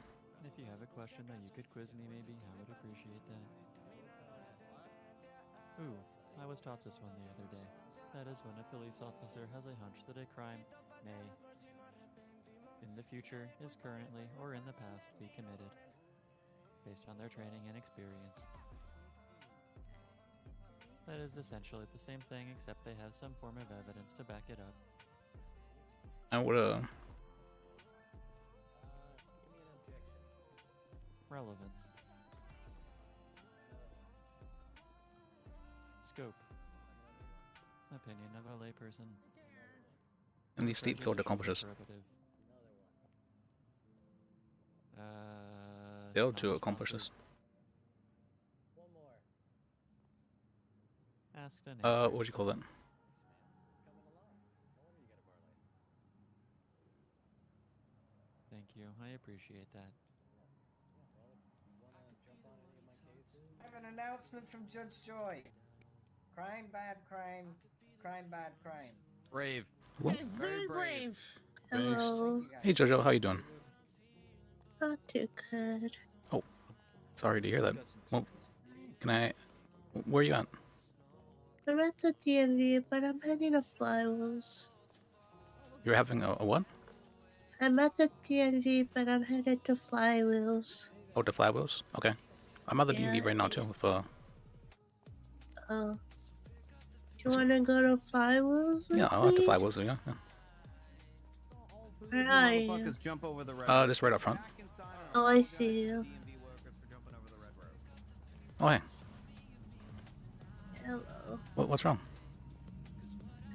S18: If you have a question that you could quiz me maybe, I would appreciate that. Ooh, I was taught this one the other day. That is when a police officer has a hunch that a crime may, in in the future is currently or in the past be committed, based on their training and experience. That is essentially the same thing, except they have some form of evidence to back it up.
S1: I would
S18: Relevance. Scope. Opinion of a layperson.
S1: in the state field accomplishes.
S18: Prerogative.
S1: Failed to accomplish this.
S18: Asked and answered.
S1: What would you call that?
S18: Thank you. I appreciate that.
S20: I have an announcement from Judge Joy. Crime, bad crime. Crime, bad crime.
S21: Brave.
S1: Hello?
S21: Very brave.
S15: Hello.
S1: Hey Jojo, how you doing?
S15: Not too good.
S1: Oh, sorry to hear that. Well, can I? Where are you at?
S15: I'm at the DMV, but I'm heading to Flywheels.
S1: You're having a what?
S15: I'm at the DMV, but I'm headed to Flywheels.
S1: Oh, the flywheels. Okay, I'm at the
S15: Yeah.
S1: DMV right now too. With
S15: Oh. You want to go to Flywheels?
S1: yeah, I'll have the flywheels. Yeah, yeah.
S15: Where are you?
S21: Jump over the
S1: Just right up front.
S15: Oh, I see you.
S1: Oh, hey.
S15: Hello.
S1: What's wrong?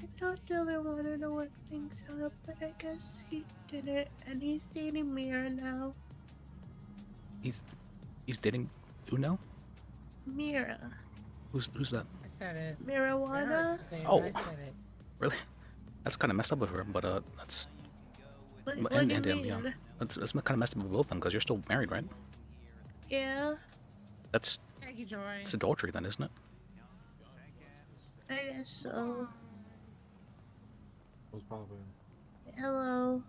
S15: I don't really want to know what things up, but I guess he did it, and he's dating Mira now.
S1: He's dating who now?
S15: Mira.
S1: Who's that?
S10: I said it.
S15: Marijuana?
S1: Oh,
S10: I said it.
S1: really? That's kind of messed up with her, but that's
S15: What,
S1: and
S15: do you
S1: him,
S15: mean?
S1: yeah. That's kind of messed up with both of them because you're still married, right?
S15: Yeah,
S1: That's
S10: Thank you, Joy.
S1: it's adultery then, isn't it?
S15: I guess so.
S16: What's poppin'?
S15: Hello.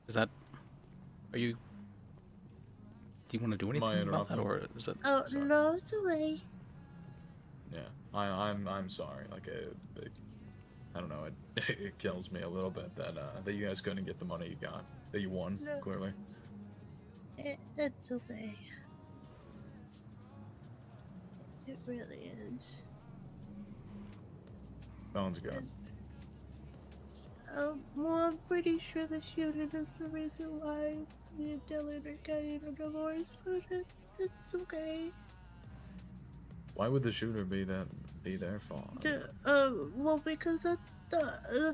S1: Is that? Are you? Do you want to do
S16: Am I
S1: anything about that,
S16: interrupting?
S1: or is that?
S15: Oh, no, it's okay.
S16: Yeah, I'm sorry. Like I don't know. It kills me a little bit that that you guys couldn't get the money you got, that you won.
S15: No.
S16: Clearly.
S15: It's okay. It really is.
S16: Sounds good.
S15: Well, I'm pretty sure the shooting is the reason why me and Dylan are getting a divorce, but it's okay.
S16: Why would the shooter be their fault?
S15: Well, because of the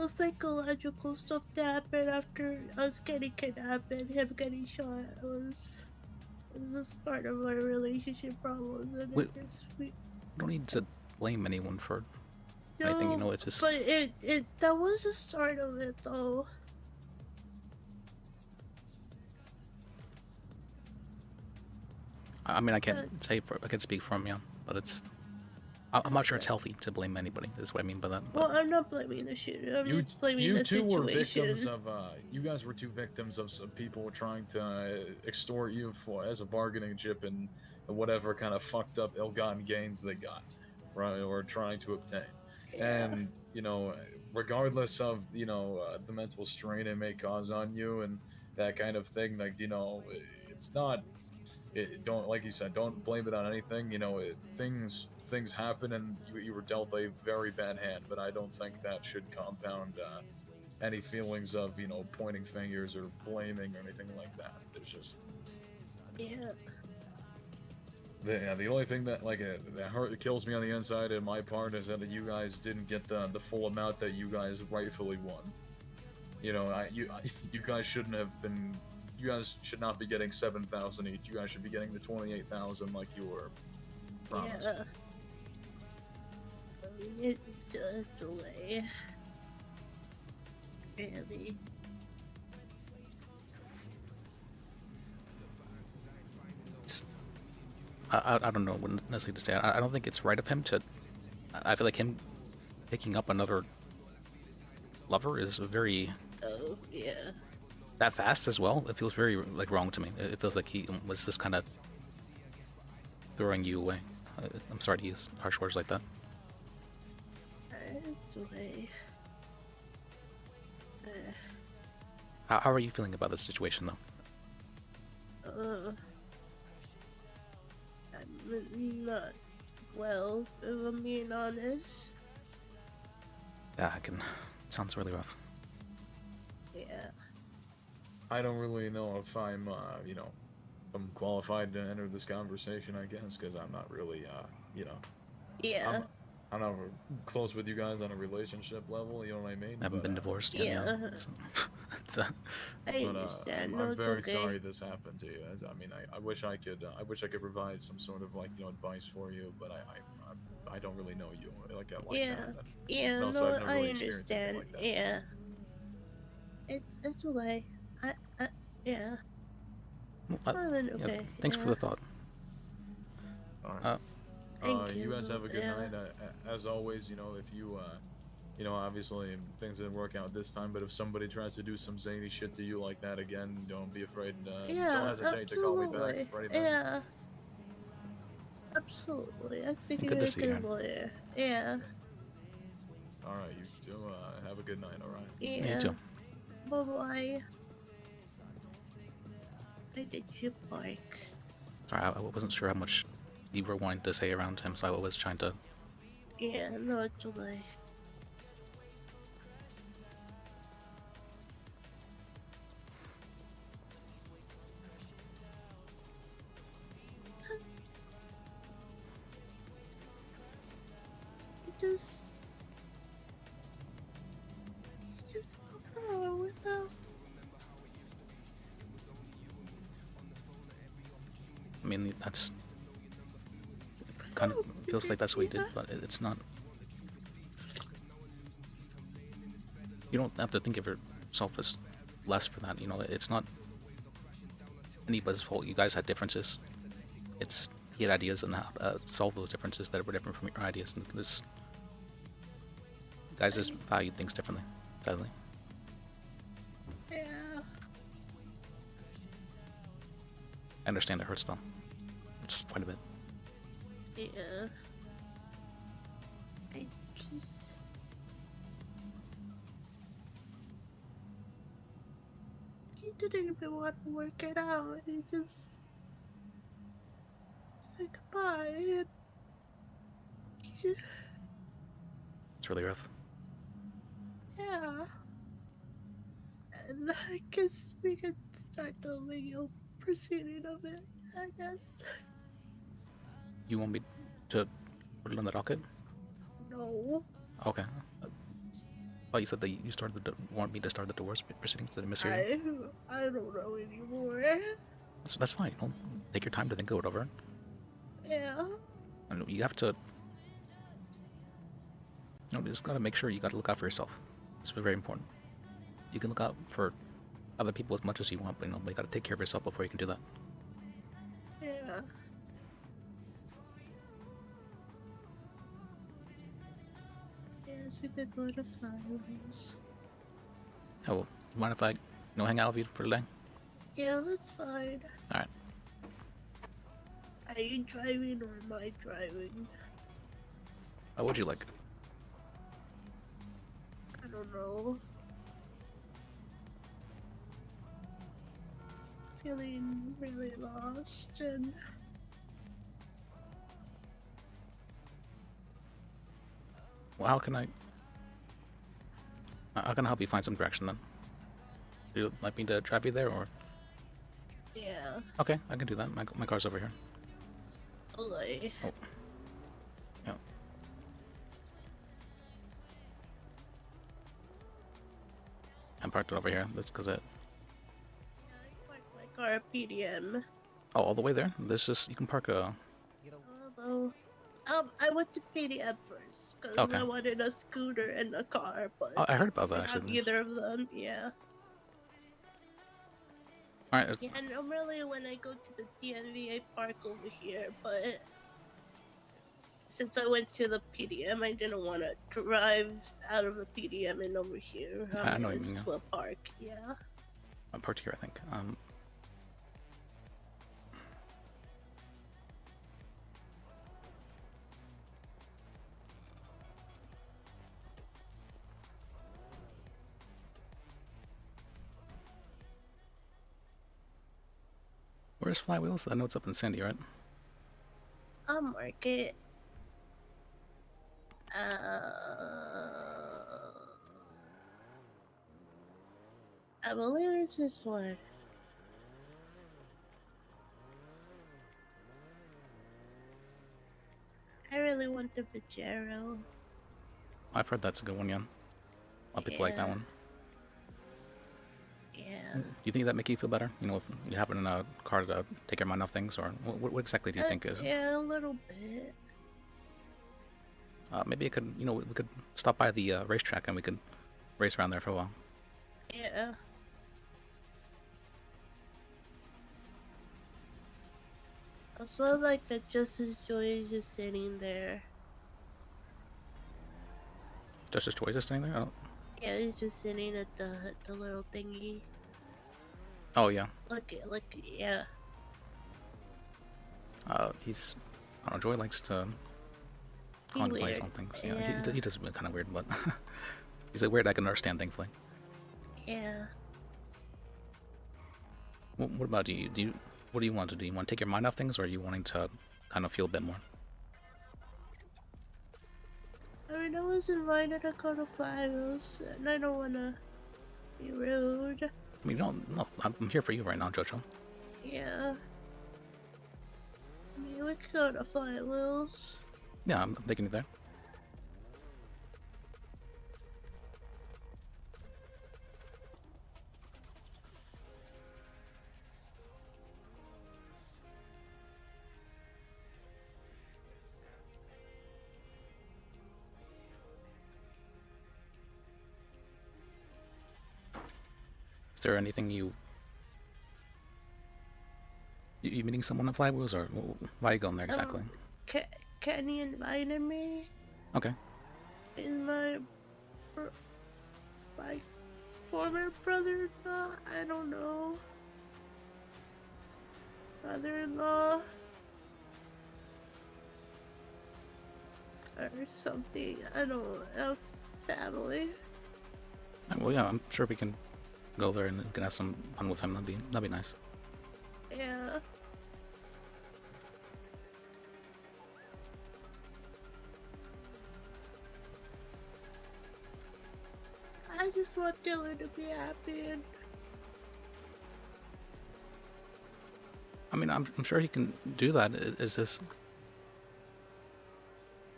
S15: psychological stuff that happened after us getting kidnapped and him getting shot was the start of our relationship problems, and
S1: Wait.
S15: we
S1: don't need to blame anyone for anything. You know, it's just.
S15: But that was the start of it, though.
S1: I mean, I can't say I can speak for him, yeah, but it's. I'm not sure it's healthy to blame anybody. That's what I mean by that. But
S15: Well, I'm not blaming the shooter. I'm just blaming
S16: You
S15: the
S16: two
S15: situation.
S16: were victims of. You guys were two victims of some people trying to extort you for as a bargaining chip and whatever kind of fucked up ill-gotten gains they got, right, or trying to obtain. And you know, regardless of the mental strain it may cause on you and that kind of thing, like it's not. Don't, like you said, don't blame it on anything. Things happen, and you were dealt a very bad hand. But I don't think that should compound any feelings of pointing fingers or blaming or anything like that. It's just
S15: Yeah.
S16: the only thing that that kills me on the inside in my part is that you guys didn't get the full amount that you guys rightfully won. You guys shouldn't have been. You guys should not be getting 7,000 each. You guys should be getting the 28,000 like you were promised.
S15: Yeah. I mean, it's just a way. Really.
S1: I don't know what necessarily to say. I don't think it's right of him to. I feel like him picking up another lover is very.
S15: Oh, yeah.
S1: That fast as well. It feels very wrong to me. It feels like he was just kind of throwing you away. I'm sorry to use harsh words like that.
S15: It's okay.
S1: How are you feeling about the situation, though?
S15: I'm not well, if I'm being honest.
S1: Yeah, I can. Sounds really rough.
S15: Yeah.
S16: I don't really know if I'm, I'm qualified to enter this conversation, I guess, because I'm not really,
S15: Yeah.
S16: I'm not close with you guys on a relationship level. You know what I mean?
S1: I haven't been divorced yet.
S15: Yeah.
S1: It's,
S15: I understand.
S16: I'm
S15: No, it's
S16: very
S15: okay.
S16: sorry this happened to you. I mean, I wish I could provide some sort of advice for you, but I don't really know you like that.
S15: Yeah.
S16: And
S15: Yeah.
S16: also,
S15: No,
S16: I've never
S15: I
S16: really experienced anything
S15: understand.
S16: like that.
S15: Yeah. It's okay. Yeah. Well, then,
S1: Yeah,
S15: okay.
S1: thanks for the thought.
S16: All right.
S15: Thank
S16: You guys have a good
S15: yeah.
S16: night. As always, if you, obviously things didn't work out this time, but if somebody tries to do some zany shit to you like that again, don't be afraid.
S15: Yeah,
S16: Don't hesitate to call me
S15: absolutely.
S16: back for anything.
S15: Yeah. Absolutely. I think
S1: Good
S15: you're
S1: to
S15: a
S1: see you,
S15: good
S1: man.
S15: lawyer. Yeah.
S16: All right, you two. Have a good night. All right.
S15: Yeah.
S1: You too.
S15: Bye bye. I did you like?
S1: Sorry, I wasn't sure how much you were wanting to say around him, so I was trying to.
S15: Yeah, no, it's okay. You just moved on without.
S1: I mean, that's kind of feels like that's what he did, but it's not. You don't have to think of yourself as less for that. It's not anybody's fault. You guys had differences. It's he had ideas on how to solve those differences that were different from your ideas, and this guys just valued things differently. Sadly.
S15: Yeah.
S1: I understand it hurts though. It's quite a bit.
S15: Yeah. I just. He didn't even want to work it out. He just said goodbye. And
S1: It's really rough.
S15: yeah. And I guess we could start the legal proceeding of it, I guess.
S1: You want me to put it on the docket?
S15: No.
S1: Okay. Oh, you said that you want me to start the divorce proceedings. Did I mishear you?
S15: I don't know anymore.
S1: That's fine. Take your time to think it over.
S15: Yeah.
S1: And you have to. You just gotta make sure you gotta look out for yourself. It's very important. You can look out for other people as much as you want, but you gotta take care of yourself before you can do that.
S15: Yeah. Yes, we could go to flowers.
S1: Oh, well, you mind if I, hang out with you for today?
S15: Yeah, that's fine.
S1: All right.
S15: Are you driving or am I driving?
S1: What would you like?
S15: I don't know. Feeling really lost and
S1: Well, how can I help you find some direction then? Do you like me to drive you there, or?
S15: yeah.
S1: Okay, I can do that. My car's over here.
S15: Okay.
S1: Oh. Yeah. I parked it over here. That's because it.
S15: My car at PDM.
S1: Oh, all the way there? You can park a.
S15: Although, I went to PDM first because
S1: Okay.
S15: I wanted a scooter and a car, but
S1: Oh, I heard about that,
S15: I don't have
S1: actually.
S15: either of them. Yeah.
S1: Alright.
S15: Yeah, normally when I go to the DMV, I park over here, but since I went to the PDM, I didn't want to drive out of the PDM and over here.
S1: I know what you
S15: Otherwise,
S1: mean, yeah.
S15: we'll park. Yeah.
S1: I'm parked here, I think. Where's Flywheels? I know it's up in Sandy, right?
S15: I'll mark it. I believe it's this one. I really want the Pajero.
S1: I've heard that's a good one, yeah. A lot of people like that
S15: Yeah.
S1: one.
S15: Yeah.
S1: Do you think that make you feel better? You know, if you having a car to take your mind off things, or what exactly do you think is?
S15: Yeah, a little bit.
S1: Maybe it could, you know, we could stop by the racetrack and we could race around there for a while.
S15: Yeah. I swear like that Justice Joy is just sitting there.
S1: Justice Joy is sitting there?
S15: Yeah, he's just sitting at the little thingy.
S1: Oh, yeah.
S15: Look, yeah.
S1: He's, I don't know, Joy likes to contemplate on things. Yeah,
S15: Yeah.
S1: he does kind of weird, but he's like weird I can understand, thankfully.
S15: Yeah.
S1: What about you? What do you want to do? You want to take your mind off things, or are you wanting to kind of feel a bit more?
S15: I mean, I was invited to go to Flywheels, and I don't want to be rude.
S1: I mean, no, I'm here for you right now, Jojo.
S15: Yeah. I mean, we could go to Flywheels.
S1: Yeah, I'm taking you there. Is there anything you meeting someone at Flywheels, or why are you going there exactly?
S15: Kenny invited me.
S1: Okay.
S15: He's my former brother-in-law. I don't know. Brother-in-law. Or something. I don't know. Family.
S1: Well, yeah, I'm sure we can go there and can have some fun with him. That'd be nice.
S15: Yeah. I just want Dylan to be happy and
S1: I mean, I'm sure he can do that. Is this,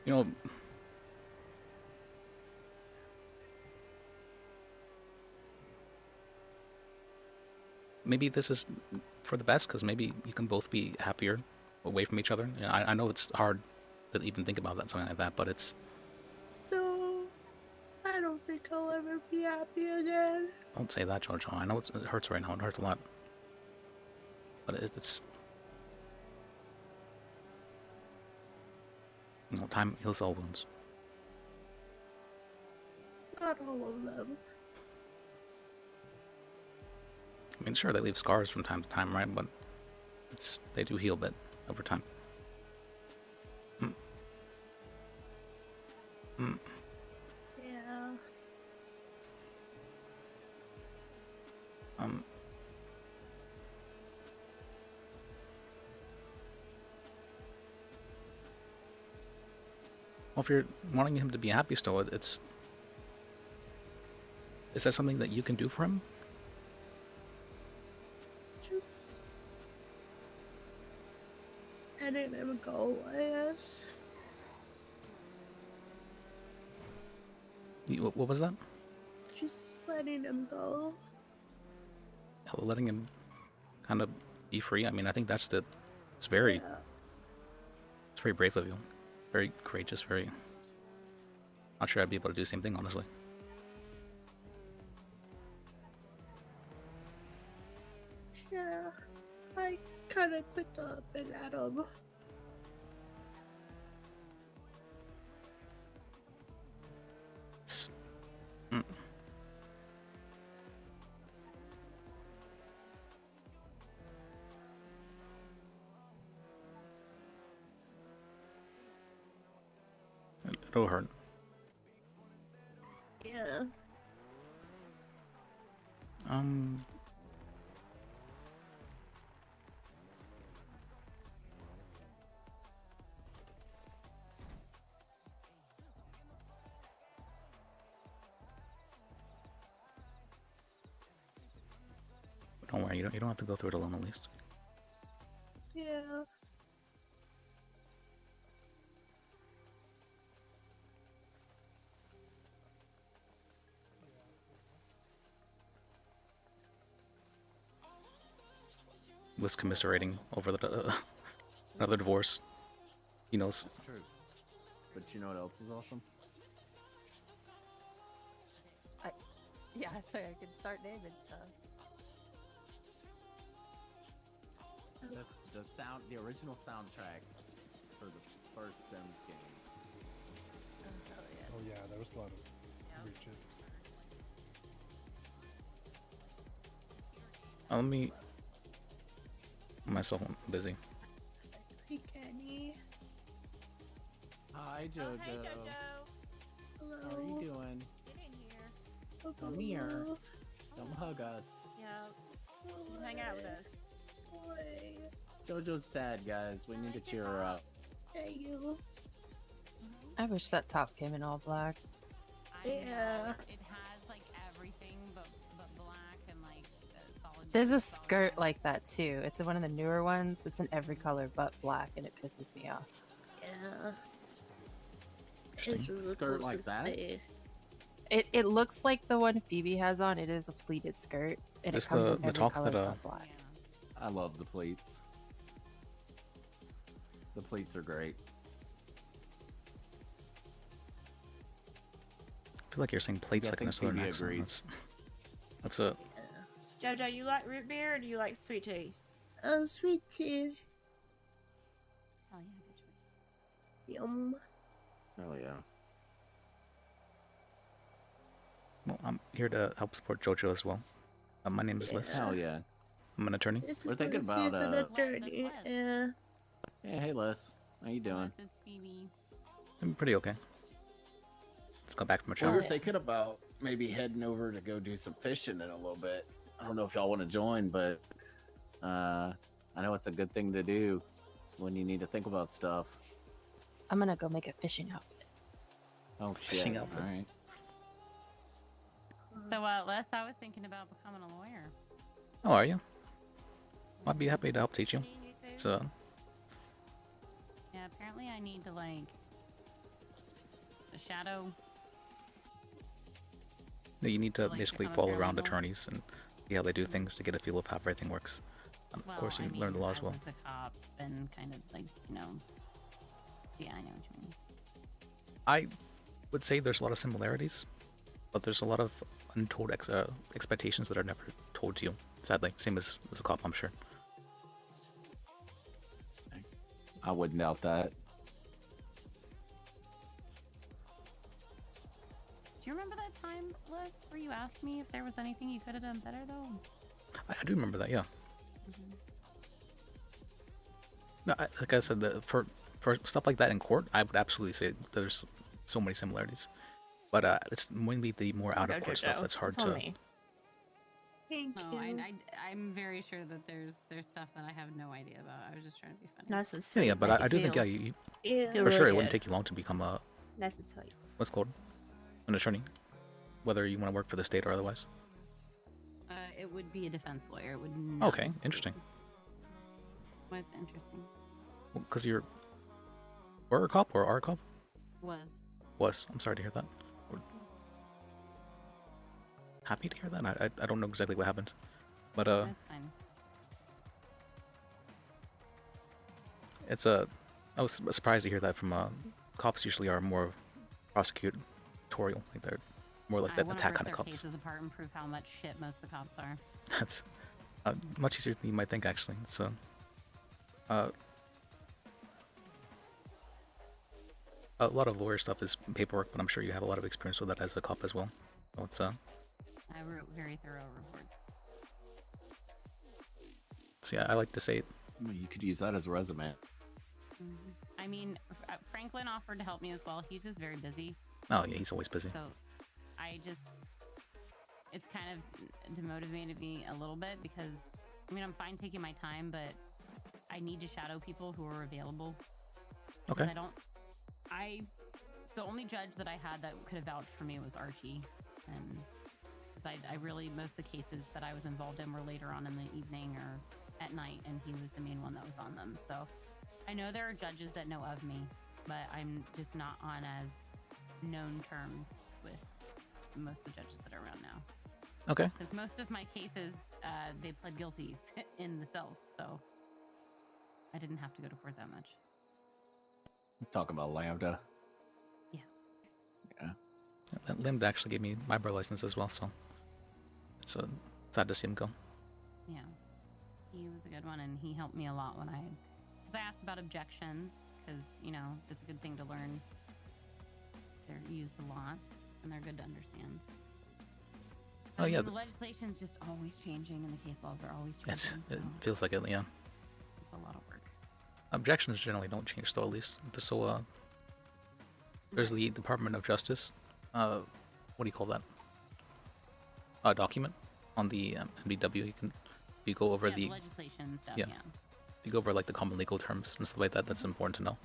S1: you know, maybe this is for the best, because maybe you can both be happier away from each other. You know, I know it's hard to even think about that, something like that, but it's.
S15: no, I don't think I'll ever be happy again.
S1: Don't say that, Jojo. I know it hurts right now. It hurts a lot, but it's. You know, time heals all wounds.
S15: Not all of them.
S1: I mean, sure, they leave scars from time to time, right? But they do heal a bit over time.
S15: Yeah.
S1: Well, if you're wanting him to be happy still, it's. Is that something that you can do for him?
S15: Just letting him go, I guess.
S1: What was that?
S15: Just letting him go.
S1: Letting him kind of be free. I mean, I think that's the. It's very.
S15: Yeah.
S1: It's very brave of you. Very courageous. Very. Not sure I'd be able to do the same thing, honestly.
S15: Yeah. I kind of quit up and at him.
S1: It'll hurt.
S15: Yeah.
S1: Don't worry, you don't have to go through it alone at least.
S15: Yeah.
S1: Was commiserating over the another divorce. He knows.
S21: That's true. But you know what else is awesome?
S22: Yeah, so I can start naming stuff.
S21: The original soundtrack for the first Sims game.
S22: Oh, hell yeah.
S6: Oh yeah, there was a lot of reaching.
S1: Let me. Myself busy.
S15: Hey, Kenny.
S21: Hi, Jojo.
S14: Oh, hey, Jojo.
S15: Hello.
S21: How are you doing?
S14: Get in here.
S21: Come here. Come hug us.
S14: Yeah. Hang out with us.
S15: Boy.
S21: Jojo's sad, guys. We need to cheer her up.
S15: Hey, you.
S22: I wish that top came in all black.
S15: Yeah.
S23: It has like everything but black and like solid.
S22: There's a skirt like that too. It's one of the newer ones. It's in every color but black, and it pisses me off.
S15: Yeah.
S21: Skirt like that?
S22: It looks like the one Phoebe has on. It is a pleated skirt, and
S1: Just
S22: it comes
S1: the
S22: in every
S1: top
S22: color
S1: that
S22: but black.
S21: I love the pleats. The pleats are great.
S1: I feel like you're saying plates like in a southern
S21: Phoebe
S1: accent.
S21: agrees.
S1: That's it.
S14: Jojo, you like root beer or do you like sweet tea?
S15: Oh, sweet tea.
S23: Hell yeah, good choice.
S15: Yum.
S21: Oh yeah.
S1: Well, I'm here to help support JoJo as well. My name is Liz.
S21: Hell yeah.
S1: I'm an attorney.
S15: This
S21: We're
S15: is
S21: thinking
S15: Liz,
S21: about,
S15: he's an attorney. Yeah.
S21: Hey Les. How you doing?
S23: It's Phoebe.
S1: I'm pretty okay. Let's go back from a
S21: We were
S1: travel.
S21: thinking about maybe heading over to go do some fishing in a little bit. I don't know if y'all want to join, but I know it's a good thing to do when you need to think about stuff.
S22: I'm gonna go make a fishing outfit.
S21: Oh shit!
S1: Fishing outfit.
S21: All right.
S23: So, Les, I was thinking about becoming a lawyer.
S1: Oh, are you? I'd be happy to help teach you. It's
S23: Yeah, apparently I need to like the shadow.
S1: you need to
S23: like
S1: basically
S23: become a
S1: follow around
S23: paralegal?
S1: attorneys and see how they do things to get a feel of how everything works. And of course, you
S23: I mean,
S1: learn the law as well.
S23: I was a cop and kind of like, yeah, I know what you mean.
S1: I would say there's a lot of similarities, but there's a lot of untold expectations that are never told to you. Sadly, same as a cop, I'm sure.
S21: I wouldn't doubt that.
S23: Do you remember that time, Liz, where you asked me if there was anything you could have done better, though?
S1: I do remember that, yeah. No, like I said, for stuff like that in court, I would absolutely say there's so many similarities. But it's mainly the more out of court stuff that's hard to.
S15: Thank
S23: No,
S15: you.
S23: I'm very sure that there's stuff that I have no idea about. I was just trying to be funny.
S14: Nice and
S1: Yeah,
S14: sweet.
S1: yeah, but
S14: make
S1: I do think
S14: feel-
S1: you
S15: Yeah.
S14: feel
S1: for sure
S14: really
S1: it wouldn't
S14: good.
S1: take you long to become a
S14: Nice and sweet.
S1: what's it called an attorney, whether you want to work for the state or otherwise.
S23: It would be a defense lawyer. It would not
S1: Okay, interesting.
S23: Was interesting.
S1: Because you're were a cop or are a cop?
S23: Was.
S1: I'm sorry to hear that. Happy to hear that. I don't know exactly what happened, but
S23: That's fine.
S1: it's I was surprised to hear that from cops. Usually are more prosecutorial, like they're more like
S23: I
S1: that
S23: want to
S1: attack
S23: rip
S1: kind of
S23: their
S1: cops.
S23: cases apart and prove how much shit most of the cops are.
S1: That's much easier than you might think. Actually, it's a lot of lawyer stuff is paperwork, but I'm sure you have a lot of experience with that as a cop as well. So it's
S23: I wrote very thorough reports.
S1: so yeah, I like to say
S21: Well, you could use that as a resume.
S23: I mean, Franklin offered to help me as well. He's just very busy.
S1: oh yeah, he's always busy.
S23: So it's kind of demotivated me a little bit because, I mean, I'm fine taking my time, but I need to shadow people who are available.
S1: Okay.
S23: Because the only judge that I had that could have vouched for me was Archie. And because I really, most of the cases that I was involved in were later on in the evening or at night, and he was the main one that was on them. So I know there are judges that know of me, but I'm just not on as known terms with most of the judges that are around now.
S1: Okay.
S23: Because most of my cases, they pled guilty in the cells, so I didn't have to go to court that much.
S21: Talking about Lambda.
S23: Yeah.
S21: Yeah.
S1: Lambda actually gave me my bar license as well, so it's sad to see him go.
S23: Yeah. He was a good one, and he helped me a lot when because I asked about objections, because, you know, it's a good thing to learn. They're used a lot, and they're good to understand.
S1: Oh, yeah.
S23: The legislation's just always changing, and the case laws are always changing.
S1: It feels like it, yeah.
S23: It's a lot of work.
S1: Objections generally don't change, though, at least. So, there's the Department of Justice. What do you call that? Document on the MDW. You go over the
S23: legislation stuff.
S1: Yeah. If you go over like the common legal terms and stuff like that, that's important to know.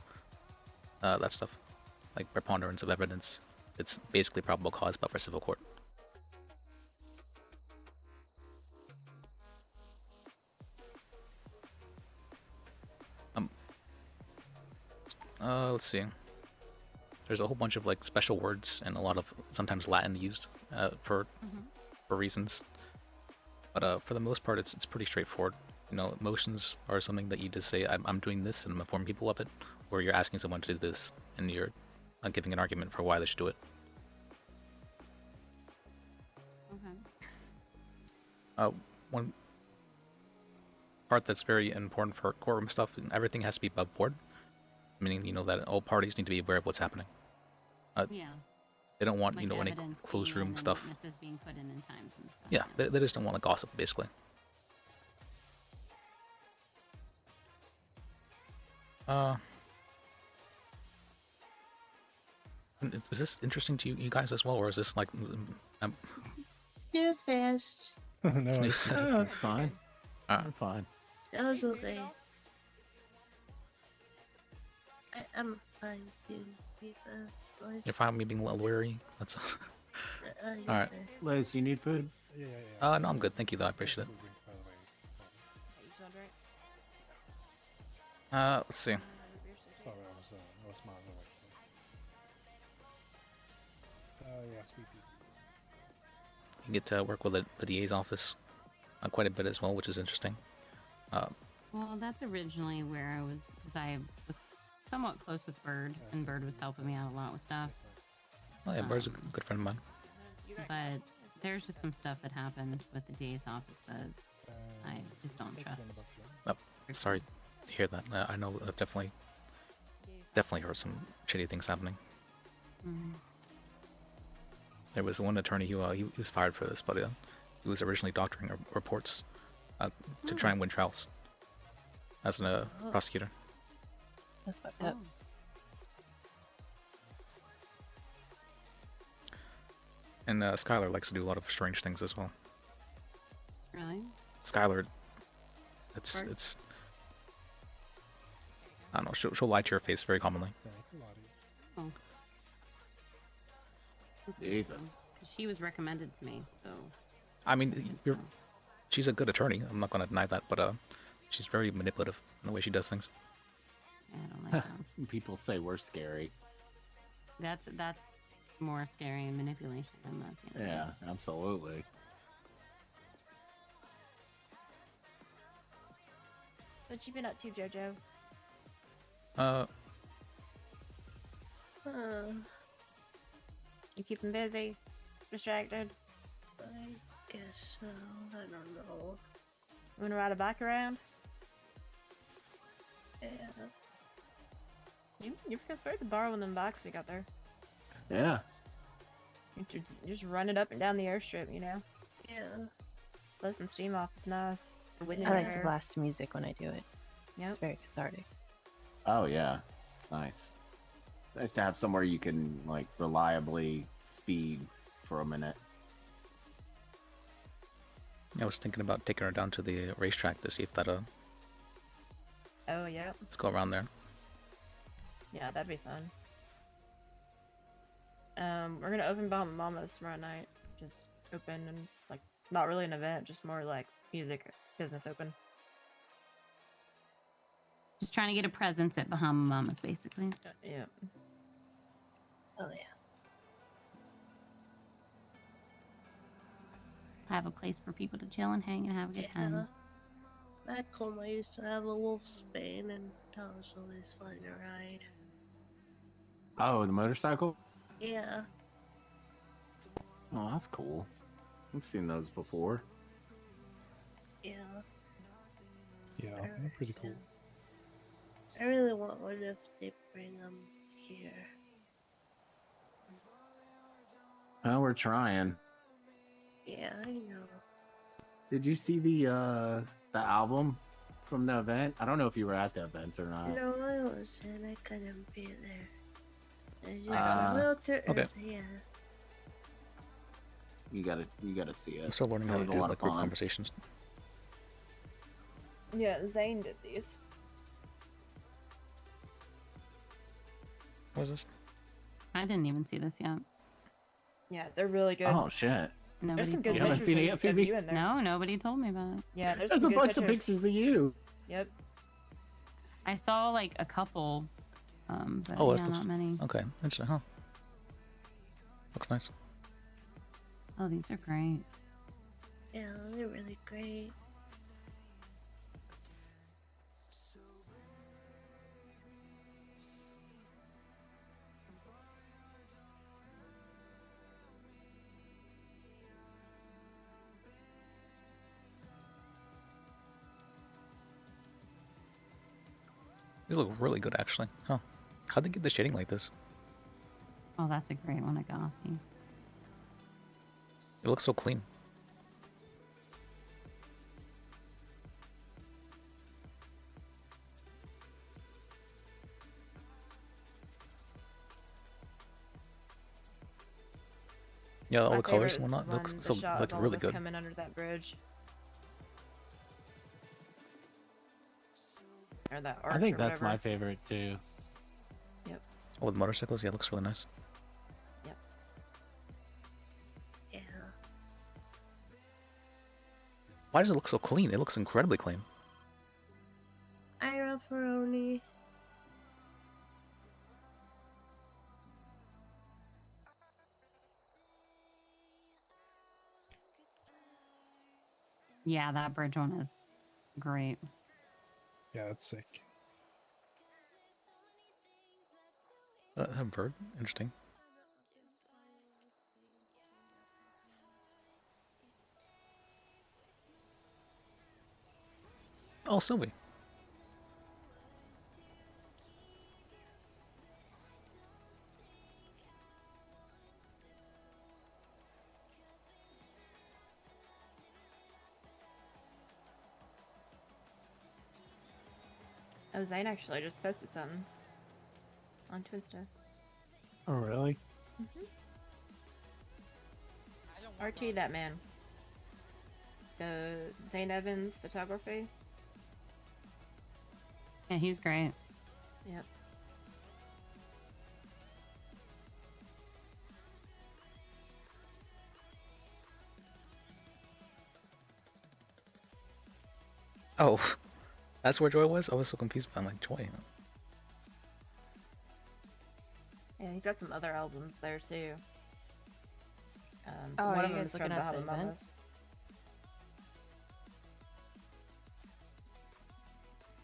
S1: That stuff, like preponderance of evidence. It's basically probable cause, but for civil court. Let's see. There's a whole bunch of like special words and a lot of sometimes Latin used for reasons. But for the most part, it's pretty straightforward. You know, motions are something that you just say, I'm doing this, and I'm informing people of it, or you're asking someone to do this, and you're giving an argument for why they should do it.
S23: Okay.
S1: One part that's very important for courtroom stuff, everything has to be above board, meaning, you know, that all parties need to be aware of what's happening.
S23: Yeah.
S1: They don't want,
S23: Like
S1: you know, any
S23: evidence
S1: closed
S23: being
S1: room
S23: in
S1: stuff.
S23: and witnesses being put in times and stuff.
S1: Yeah, they just don't want to gossip, basically. Is this interesting to you guys as well, or is this like...
S15: Snooze fast.
S1: No,
S21: it's fine. I'm fine.
S15: That was okay. I'm fine too.
S1: You're fine with me being a little weary? That's...
S15: Yeah,
S1: Alright.
S21: Liz, you need food?
S1: No, I'm good. Thank you, though. I appreciate it. Let's see.
S9: Sorry, I was miles away. So. Yeah, sweet peas.
S1: You get to work with the DA's office quite a bit as well, which is interesting.
S23: Well, that's originally where I was, because I was somewhat close with Bird, and Bird was helping me out a lot with stuff.
S1: Oh yeah, Bird's a good friend of mine.
S23: But there's just some stuff that happened with the DA's office that I just don't trust.
S1: Oh, sorry to hear that. I know I've definitely heard some shitty things happening. There was one attorney who he was fired for this, but he was originally doctoring reports to try and win trials as a prosecutor.
S22: That's fucked up.
S1: And Skylar likes to do a lot of strange things as well.
S23: Really?
S1: Skylar, it's I don't know. She'll lie to your face very commonly.
S23: Oh.
S21: Jesus.
S23: She was recommended to me, so.
S1: I mean, she's a good attorney. I'm not going to deny that, but she's very manipulative in the way she does things.
S23: I don't like that.
S21: People say we're scary.
S23: That's more scary and manipulation than that.
S21: Yeah, absolutely.
S14: What you been up to, JoJo? You keep him busy? Distracted?
S15: I guess so. I don't know.
S14: You wanna ride a bike around?
S15: Yeah.
S14: You feel free to borrow one of them bikes we got there.
S21: Yeah.
S14: You just run it up and down the airstrip, you know?
S15: Yeah.
S14: Let some steam off. It's nice. The wind in
S22: I
S14: your
S22: like to
S14: hair.
S22: blast music when I do it.
S14: Yep.
S22: It's very cathartic.
S21: Oh yeah, it's nice. It's nice to have somewhere you can like reliably speed for a minute.
S1: I was thinking about taking her down to the racetrack to see if that
S14: Oh, yeah.
S1: let's go around there.
S14: Yeah, that'd be fun. We're gonna open Bahama Mamas tomorrow night. Just open and like not really an event, just more like music business open.
S23: Just trying to get a presence at Bahama Mamas, basically.
S14: Yeah.
S15: Oh yeah.
S23: Have a place for people to chill and hang and have a good time.
S15: Back home, I used to have a Wolfsbane, and that was always fun to ride.
S21: Oh, the motorcycle?
S15: Yeah.
S21: Oh, that's cool. I've seen those before.
S15: Yeah.
S9: Yeah, they're pretty cool.
S15: I really want one if they bring them here.
S21: Oh, we're trying.
S15: Yeah, I know.
S21: Did you see the album from the event? I don't know if you were at the event or not.
S15: No, I wasn't. I couldn't be there. I just a little too
S21: okay.
S15: early, yeah.
S21: You gotta see it.
S1: I'm still learning how to do like group conversations.
S14: Yeah, Zane did these.
S1: What is this?
S23: I didn't even see this yet.
S14: Yeah, they're really good.
S21: Oh shit.
S23: Nobody
S14: There's some
S23: told
S14: good
S23: me.
S14: pictures of you in there.
S23: No, nobody told me about it.
S14: Yeah, there's
S21: a
S14: some good
S21: bunch of pictures of you.
S14: Yep.
S23: I saw like a couple, but
S1: Oh,
S23: yeah,
S1: it looks
S23: not many.
S1: okay. Interesting, huh? Looks nice.
S23: Oh, these are great.
S15: Yeah, they're really great.
S1: These look really good, actually. Huh? How'd they get the shading like this?
S23: Oh, that's a great one I got off you.
S1: It looks so clean. Yeah, all
S14: My
S1: the colors
S14: favorite
S1: and
S14: is
S1: whatnot
S14: the
S1: looks
S14: one- the
S1: so
S14: shot
S1: like
S14: of all
S1: really
S14: of us
S1: good.
S14: coming under that bridge. Or that arch
S21: I think
S14: or
S21: that's
S14: whatever.
S21: my favorite too.
S14: Yep.
S1: Oh, with motorcycles, yeah, it looks really nice.
S14: Yep.
S15: Yeah.
S1: Why does it look so clean? It looks incredibly clean.
S15: Ira Ferroni.
S23: Yeah, that bridge one is great.
S9: Yeah, that's sick.
S1: A bird? Interesting. Oh, Sylvie.
S14: Oh, Zane actually just posted something on Twista.
S21: Oh, really?
S14: RT that man. The Zane Evans photography.
S23: Yeah, he's great.
S14: Yep.
S1: Oh, that's where Joy was? I was so confused by my Joy.
S14: Yeah, he's got some other albums there too.
S22: Oh,
S14: one
S22: are
S14: of
S22: you
S14: them
S22: guys
S14: is from
S22: looking at
S14: Bahama
S22: the event?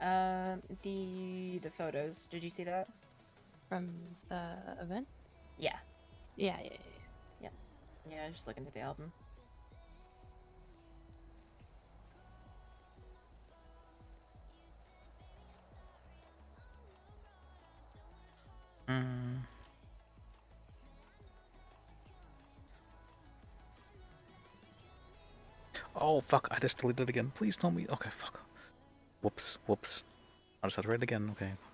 S14: Mamas. The photos. Did you see that?
S22: From the event?
S14: Yeah.
S22: Yeah.
S14: Yeah. Yeah, I was just looking at the album.
S1: Mm. Oh, fuck. I just deleted it again. Please tell me. Okay, fuck. Whoops. Whoops. I just had to write it again. Okay. Fuck.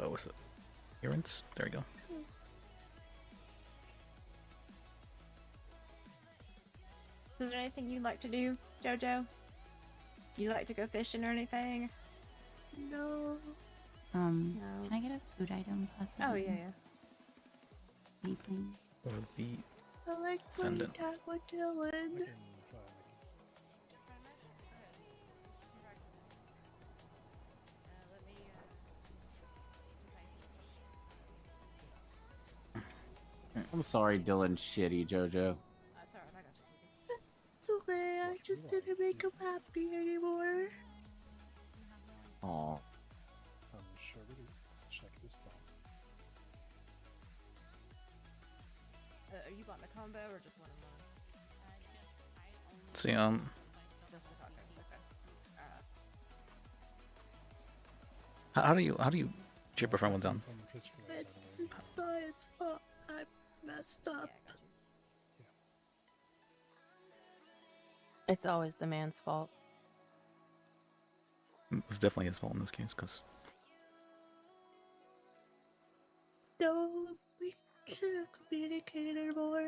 S1: What's it? Appearance? There we go.
S14: Is there anything you'd like to do, Jojo? You like to go fishing or anything?
S15: No.
S23: Can
S14: No.
S23: I get a food item, possibly?
S14: Oh yeah.
S23: Me, please.
S1: What is the
S15: I like playing
S1: defendant?
S15: tag with Dylan.
S21: I'm sorry, Dylan's shitty, Jojo.
S15: It's okay, I just didn't make him happy anymore.
S21: Aw.
S9: Sugar to check this down.
S14: Are you wanting a combo or just one of mine?
S1: Let's see,
S14: Just the tacos, okay.
S1: how do you chip a friend one down?
S15: It's not his fault. I messed up.
S22: It's always the man's fault.
S1: It was definitely his fault in this case, because
S15: No, we should have communicated more.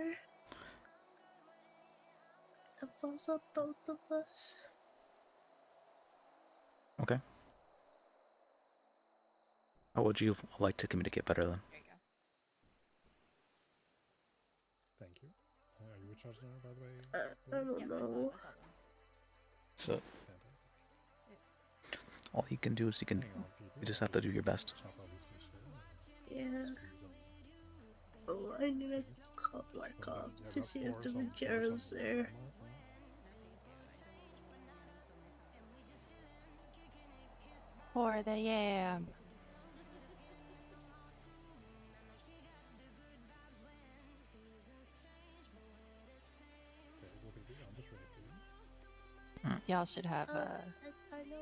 S15: It falls on both of us.
S1: okay. How would you like to communicate better then?
S9: Thank you. Are you a charge now, by the way?
S15: I don't know.
S1: So all you can do is you just have to do your best.
S15: Yeah. Oh, I need to call Markov to see if the Vaquero's there.
S22: For the yam. Y'all should have
S15: I know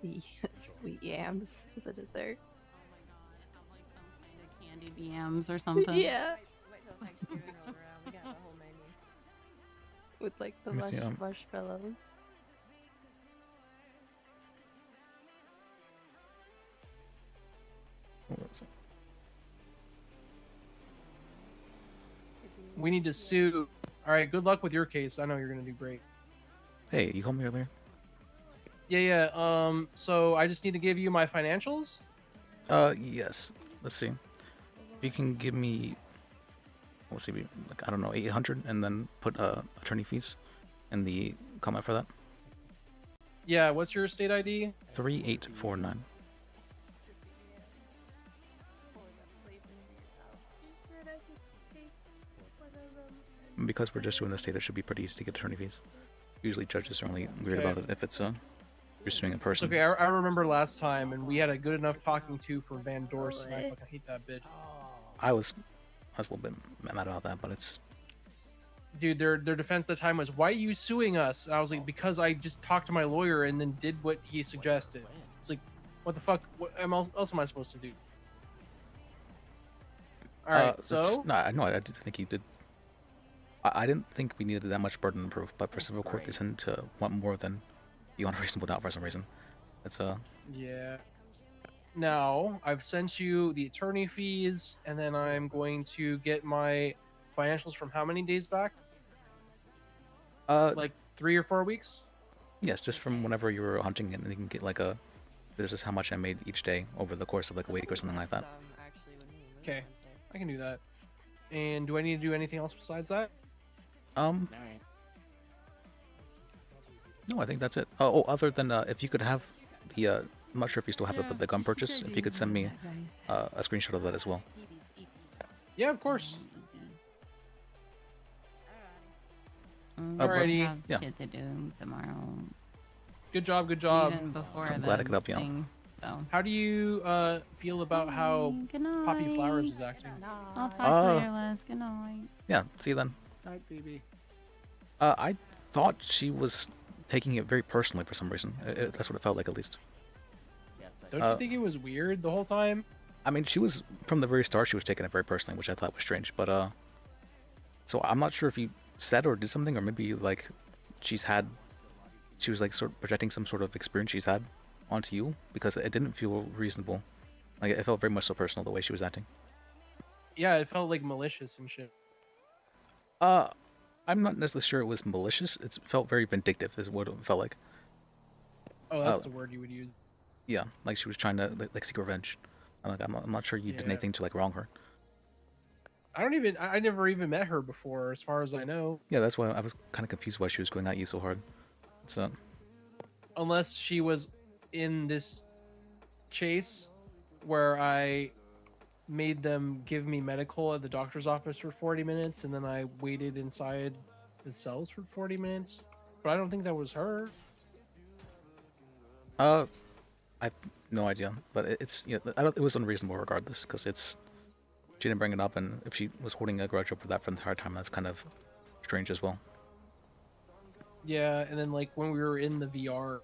S15: you
S22: sweet yams as a dessert.
S23: Candied yams or something.
S22: Yeah.
S14: Wait till Thanksgiving rolls around. We got the whole menu.
S22: With like the
S1: Let me see,
S22: marshmallows.
S12: We need to sue. All right, good luck with your case. I know you're gonna do great.
S1: Hey, you called me earlier?
S12: Yeah. So I just need to give you my financials.
S1: Yes. Let's see. If you can give me, let's see, like, I don't know, 800, and then put attorney fees in the comment for that.
S12: Yeah. What's your state ID?
S1: 3849. Because we're just doing the state, it should be pretty easy to get attorney fees. Usually judges are only weird
S12: Okay.
S1: about it if it's you're suing in
S12: It's
S1: person.
S12: okay. I remember last time, and we had a good enough talking to for Van Dorst, and I fucking hate that bitch.
S1: I was a little bit mad about that, but it's
S12: Dude, their defense at the time was, "Why are you suing us?" And I was like, "Because I just talked to my lawyer and then did what he suggested." It's like, what the fuck? What else am I supposed to do? All right, so
S1: no, I didn't think he did. I didn't think we needed that much burden of proof, but for civil court, they tend to want more than beyond a reasonable doubt for some reason. It's
S12: yeah. Now I've sent you the attorney fees, and then I'm going to get my financials from how many days back? Like 3 or 4 weeks.
S1: yes, just from whenever you were hunting, and you can get like this is how much I made each day over the course of like a week or something like that.
S12: Okay, I can do that. And do I need to do anything else besides that?
S1: No, I think that's it. Oh, other than if you could have the I'm not sure if you still have the gun purchase. If you could send me a screenshot of that as well.
S12: Yeah, of course.
S23: We'll
S12: Alrighty.
S23: have
S1: Yeah.
S23: shit to do tomorrow.
S12: Good job. Good job.
S23: Even before
S1: I'm
S23: the
S1: glad I could help you out.
S23: thing, so.
S12: How do you feel about how Poppy Flowers is acting?
S23: I'll talk later, Les. Good night.
S1: Yeah, see you then.
S12: Night, baby.
S1: I thought she was taking it very personally for some reason. That's what it felt like, at least.
S12: Don't you think it was weird the whole time?
S1: I mean, she was from the very start. She was taking it very personally, which I thought was strange. But so I'm not sure if you said or did something, or maybe like she was like sort of projecting some sort of experience she's had onto you, because it didn't feel reasonable. Like it felt very much so personal the way she was acting.
S12: Yeah, it felt like malicious and shit.
S1: I'm not necessarily sure it was malicious. It felt very vindictive, is what it felt like.
S4: Oh, that's the word you would use.
S1: Yeah, like she was trying to like seek revenge. I'm not sure you did
S4: Yeah.
S1: anything to like wrong her.
S4: I never even met her before, as far as I know.
S1: Yeah, that's why I was kind of confused why she was going at you so hard. So,
S4: Unless she was in this chase where I made them give me medical at the doctor's office for 40 minutes and then I waited inside the cells for 40 minutes. But I don't think that was her.
S1: I have no idea, but it's it was unreasonable regardless because she didn't bring it up, and if she was holding a grudge over that for the entire time, that's kind of strange as well.
S4: Yeah, and then like when we were in the VR,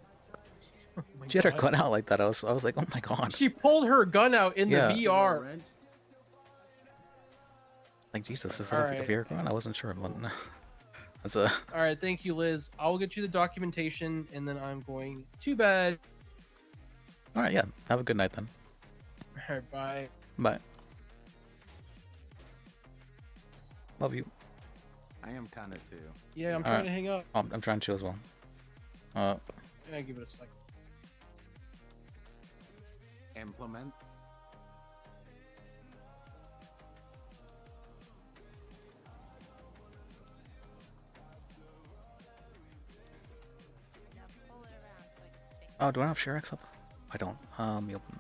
S4: oh
S1: She had her gun out like that. I was like, oh my god.
S4: She pulled her gun out in the VR.
S1: Like Jesus, is that a VR gun? I wasn't sure. But that's a.
S4: All right, thank you, Liz. I'll get you the documentation, and then I'm going to bed.
S1: All right, yeah. Have a good night then.
S4: All right, bye.
S1: Bye. Love you.
S21: I am kind of too.
S4: Yeah, I'm trying to hang up.
S1: I'm trying to as well.
S4: Yeah, give it a second.
S21: Implements.
S1: Oh, do I have ShareX up? I don't. Let me open.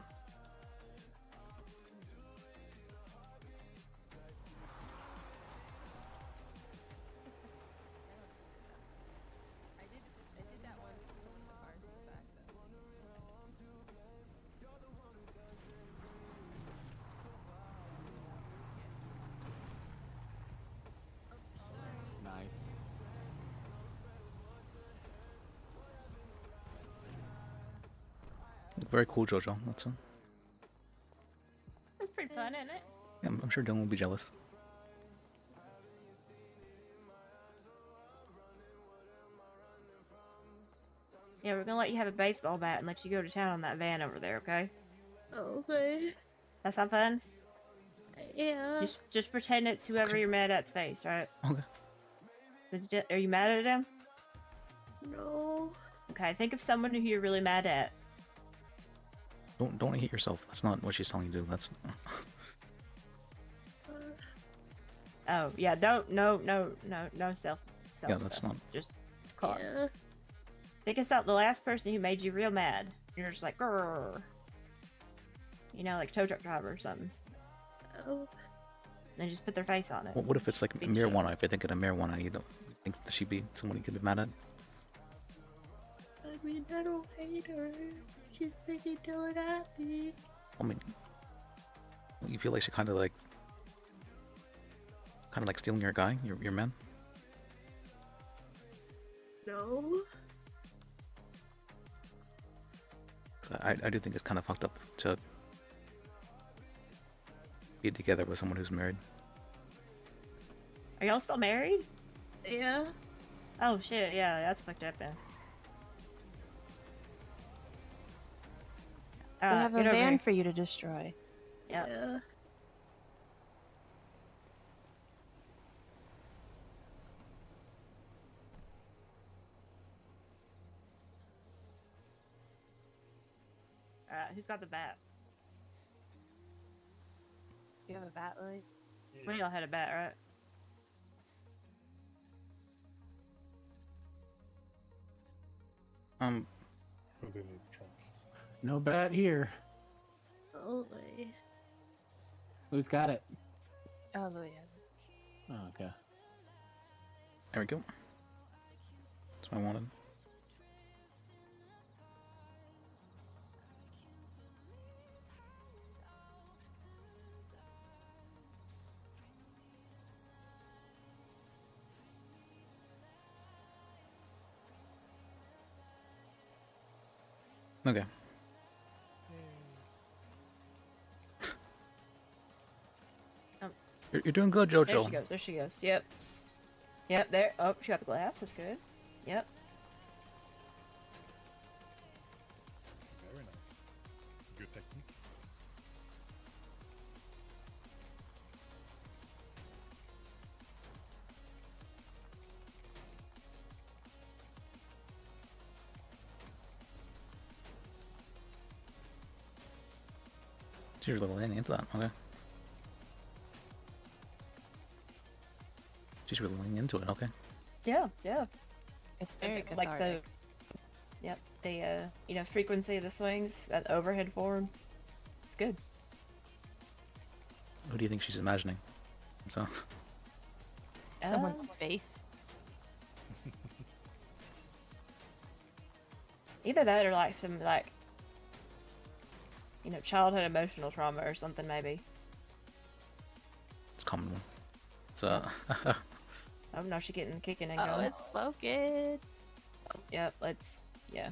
S21: Nice.
S1: Very cool, Jojo. That's
S14: That's pretty fun, isn't it?
S1: yeah, I'm sure Dylan will be jealous.
S14: Yeah, we're gonna let you have a baseball bat and let you go to town on that van over there, okay?
S15: Okay.
S14: That sound fun?
S15: Yeah.
S14: Just pretend it's whoever you're mad at's face, right?
S1: Okay.
S14: Are you mad at him?
S15: No.
S14: Okay, think of someone who you're really mad at.
S1: Don't hit yourself. That's not what she's telling you to do. That's.
S14: Oh yeah, no self.
S1: Yeah, that's not.
S14: Just car.
S15: Yeah.
S14: Think of the last person who made you real mad. You're just like, grrr. You know, like a tow truck driver or something.
S15: Oh.
S14: And just put their face on it.
S1: What if it's like marijuana? If you're thinking of marijuana, you don't think that she'd be someone you could be mad at?
S15: I mean, I don't hate her. She's making Dylan happy.
S1: I mean, you feel like she kind of like stealing your guy, your man.
S15: No.
S1: I do think it's kind of fucked up to be together with someone who's married.
S14: Are y'all still married?
S15: Yeah.
S14: Oh shit, yeah, that's fucked up then.
S22: We have a
S14: get over
S22: van
S14: here.
S22: for you to destroy.
S14: Yep.
S15: Yeah.
S14: Who's got the bat?
S22: You have a bat, Lily?
S14: One of y'all had a bat, right?
S3: No bat here.
S15: Oh, wait.
S3: Who's got it?
S22: Oh, Louis has it.
S3: Oh, okay.
S1: There we go. That's what I wanted. Okay. You're doing good, Jojo.
S14: There she goes. There she goes. Yep. Yep. There. Oh, she got the glass. That's good. Yep.
S9: Very nice. Good technique.
S1: She's really leaning into that. Okay. She's really leaning into it. Okay.
S14: Yeah, yeah.
S22: It's very
S14: Like
S22: cathartic.
S14: yep, the frequency of the swings, that overhead form. It's good.
S1: Who do you think she's imagining? So.
S22: Someone's face.
S14: Either that or like some childhood emotional trauma or something maybe.
S1: It's a common one. It's
S14: Oh no, she's getting kicking and
S22: Oh,
S14: going.
S22: it's smoking.
S14: Yep, yeah.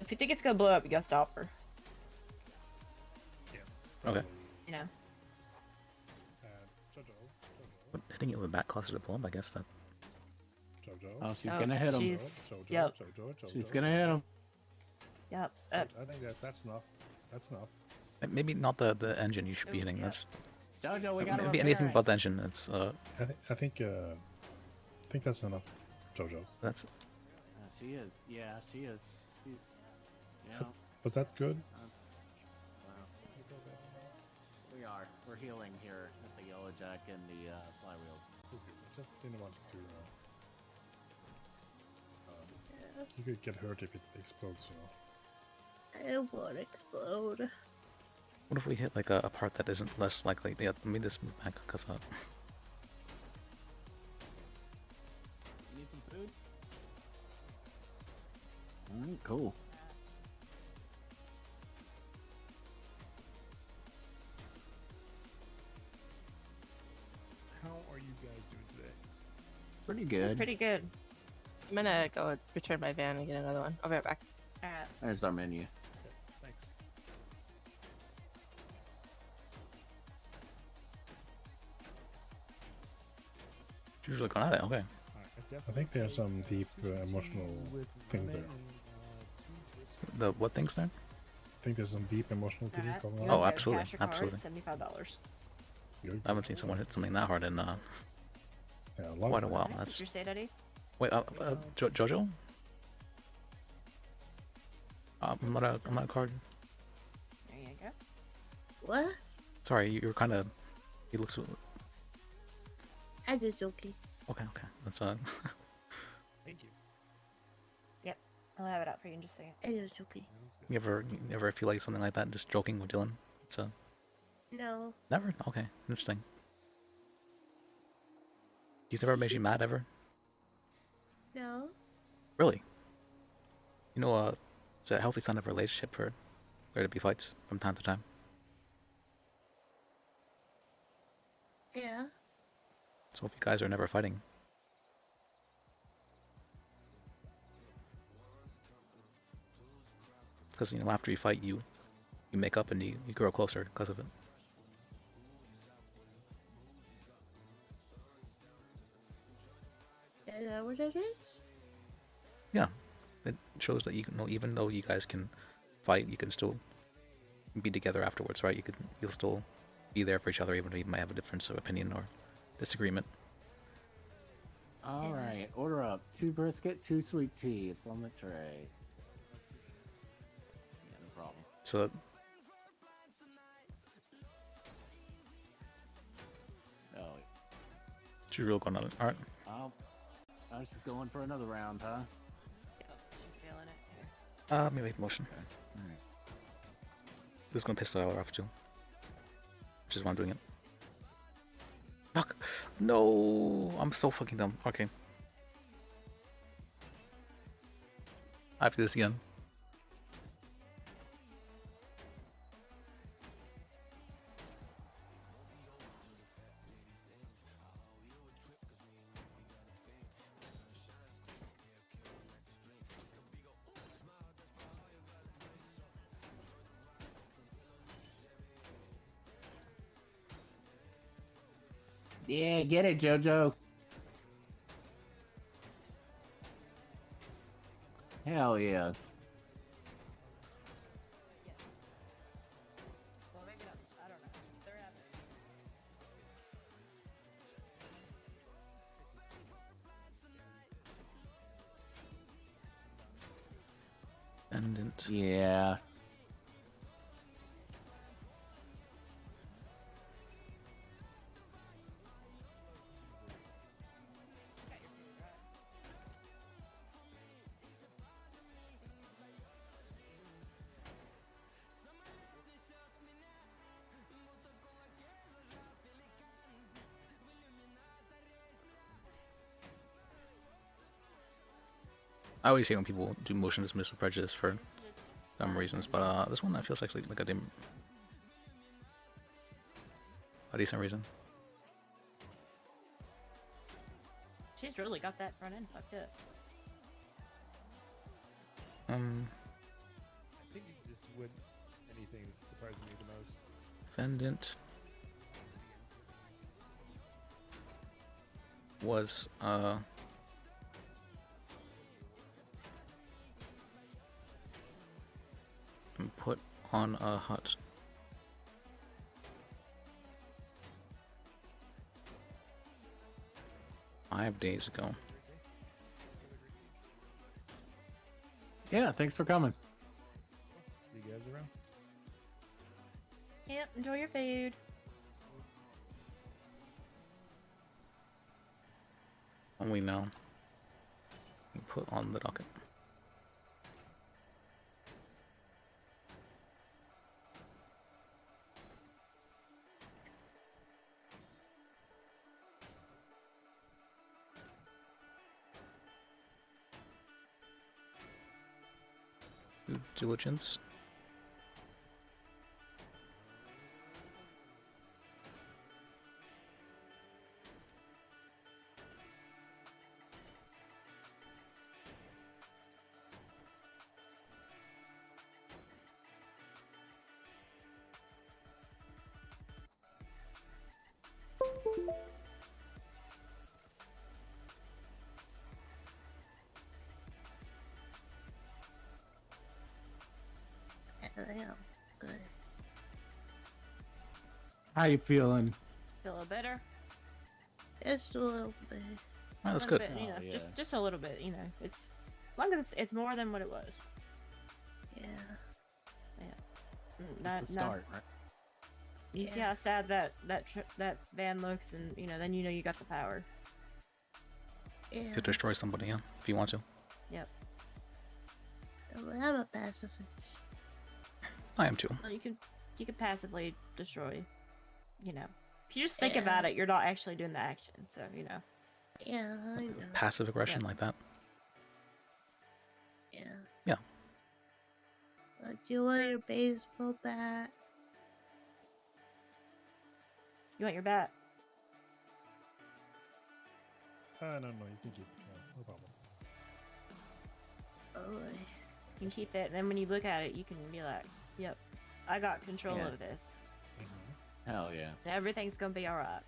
S14: If you think it's gonna blow up, you gotta stop her.
S1: Okay.
S14: You know.
S1: But hitting it with a bat causes it to blow up. I guess that.
S21: Oh, she's gonna hit him.
S14: Yep.
S21: She's gonna hit him.
S14: Yep.
S9: I think that's enough. That's enough.
S1: Maybe not the engine you should be hitting. That's.
S21: Jojo, we got
S1: Maybe anything but the engine. It's
S9: I think that's enough, Jojo.
S1: That's.
S21: She is. Yeah, she is. She's. Yeah.
S9: Was that good?
S21: We are. We're healing here at the Yellow Jack and the flywheels.
S9: Just didn't want to. You could get hurt if it explodes,
S15: It won't explode.
S1: What if we hit like a part that isn't less likely? Yeah, let me just move back because.
S21: You need some food? Alright, cool.
S9: How are you guys doing today?
S21: Pretty good.
S14: Pretty good.
S22: I'm gonna go return my van and get another one. I'll be right back.
S14: Alright.
S21: There's our menu.
S9: Thanks.
S1: She's usually gone at it. Okay.
S9: I think there's some deep emotional things there.
S1: The what things there?
S9: I think there's some deep emotional things going on.
S1: Oh, absolutely,
S14: Cash your card,
S1: absolutely.
S14: $75.
S1: I haven't seen someone hit something that hard in quite a while. That's.
S14: Your state ID?
S1: Wait, Jojo? I'm not a card.
S14: There you go.
S15: What?
S1: Sorry, you were kind of. You look so.
S15: I just joking.
S1: Okay. That's
S9: Thank you.
S14: Yep. I'll have it out for you in just a second.
S15: I just joking.
S1: You ever feel like something like that? Just joking with Dylan? It's
S15: No.
S1: Never. Okay, interesting. He's never made you mad ever?
S15: No.
S1: Really? You know, it's a healthy sign of a relationship for there to be fights from time to time.
S15: Yeah.
S1: So if you guys are never fighting, because after you fight, you make up and you grow closer because of it.
S15: Is that what it is?
S1: Yeah, it shows that even though you guys can fight, you can still be together afterwards, right? You'll still be there for each other, even though you might have a difference of opinion or disagreement.
S21: All right, order up 2 brisket, 2 sweet tea. It's on the tray. Yeah, no problem.
S1: So.
S21: Oh.
S1: She's real going on it. All right.
S21: I was just going for another round, huh?
S14: She's feeling it.
S1: Let me make the motion.
S21: Okay. All right.
S1: This is gonna piss Tyler off too. Which is why I'm doing it. Fuck! No! I'm so fucking dumb. Okay. I have to do this again.
S21: Yeah, get it, Jojo. Hell yeah.
S14: Well, maybe not. I don't know. They're having it.
S1: Pendant.
S21: Yeah.
S1: I always hate when people do motion dismissal prejudice for dumb reasons, but this one I feels actually like a decent reason.
S14: She's really got that front end fucked up.
S9: I think this would anything that surprised me the most.
S1: Defendant was put on a hut. Five days ago.
S3: Yeah, thanks for coming.
S9: See you guys around.
S14: Yep, enjoy your food.
S1: Only now. You put on the docket. Due diligence.
S15: Yeah, good.
S3: How you feeling?
S14: Feel a little better?
S15: Just a little bit.
S1: Oh, that's
S14: A little
S1: good.
S14: bit, you know,
S21: Oh, yeah.
S14: just a little bit. You know, it's as long as it's more than what it was.
S15: Yeah.
S14: Not,
S21: It's a start, right?
S14: You see how sad that van looks, and then you got the power.
S15: Yeah.
S1: To destroy somebody, yeah, if you want to.
S14: Yep.
S15: I'm a pacifist.
S1: I am too.
S14: Well, you can passively destroy. If you just think about it, you're not actually doing the action. So
S15: Yeah, I know.
S1: Passive aggression like that.
S15: Yeah.
S1: Yeah.
S15: Do you want your baseball bat?
S14: You want your bat?
S9: No, you can keep it. No problem.
S15: Oh,
S14: You can keep it, and then when you look at it, you can be like, "Yep, I got control
S21: Yeah.
S14: of this.
S21: Hell yeah.
S14: And everything's gonna be all right."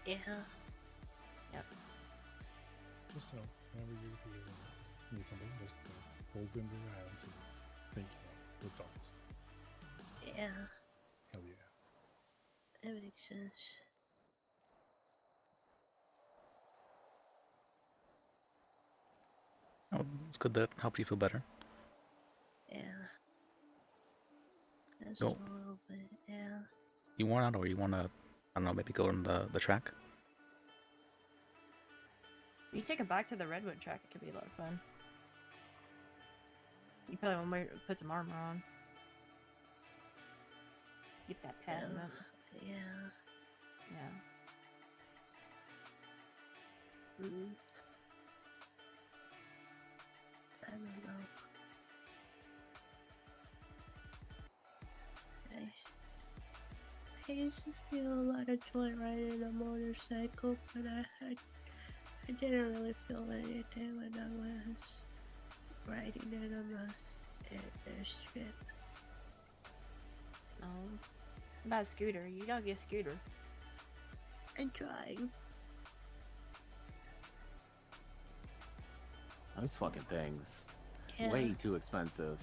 S15: yeah.
S14: Yep.
S9: Just whenever you need something, just hold it in your hands and think your thoughts.
S15: Yeah.
S9: Hell yeah.
S15: That makes sense.
S1: Oh, it's good that it helped you feel better.
S15: Yeah. Just
S1: Go.
S15: a little bit. Yeah.
S1: You want out, or you want to, I don't know, maybe go on the track?
S14: You take it back to the Redwood track, it could be a lot of fun. You probably want to put some armor on. Get that pattern up.
S15: Yeah.
S14: Yeah.
S15: I don't know. I used to feel a lot of joy riding a motorcycle, but I didn't really feel anything when I was riding it on a strip.
S14: Oh. About a scooter. You gotta get a scooter.
S15: I'm trying.
S21: Those fucking things.
S15: Yeah.
S21: Way too expensive.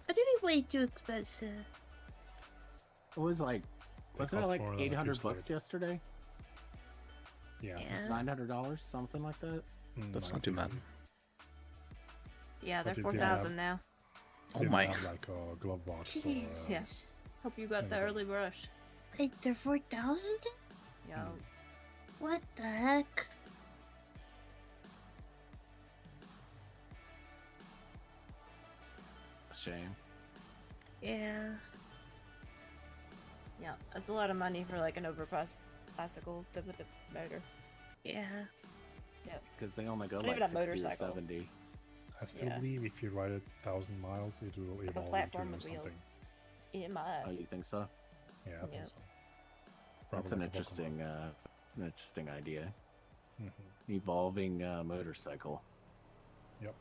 S15: I think it's way too expensive.
S21: It was like, wasn't it
S9: cost
S21: like
S9: more than a
S21: $800
S9: few
S21: bucks
S9: slides.
S21: yesterday?
S9: Yeah.
S21: It's $900, something like that.
S1: That's not too bad.
S14: Yeah, they're
S9: But did they have-
S14: 4,000 now.
S1: Oh
S9: They
S1: my.
S9: have like a glove box or
S14: Yes. Hope you got the
S9: Maybe.
S14: early rush.
S15: Like they're 4,000?
S14: Yo.
S15: What the heck?
S21: Shame.
S15: Yeah.
S14: Yeah, that's a lot of money for like an overpriced bicycle to put the motor.
S15: Yeah.
S14: Yep.
S21: Because they only go
S14: Not
S21: like
S14: even a
S21: 60 or
S14: motorcycle.
S21: 70.
S9: I still
S14: Yeah.
S9: believe if you ride 1,000 miles, it will
S14: Like a
S9: evolve
S14: platform
S9: into
S14: with wheels.
S9: something.
S14: In my eye.
S21: Oh, you think so?
S9: Yeah, I think
S14: Yep.
S9: so.
S21: That's
S9: Probably
S21: an
S9: like a Pokemon.
S21: interesting, it's an interesting idea.
S9: Mhm.
S21: Evolving motorcycle.
S9: Yep.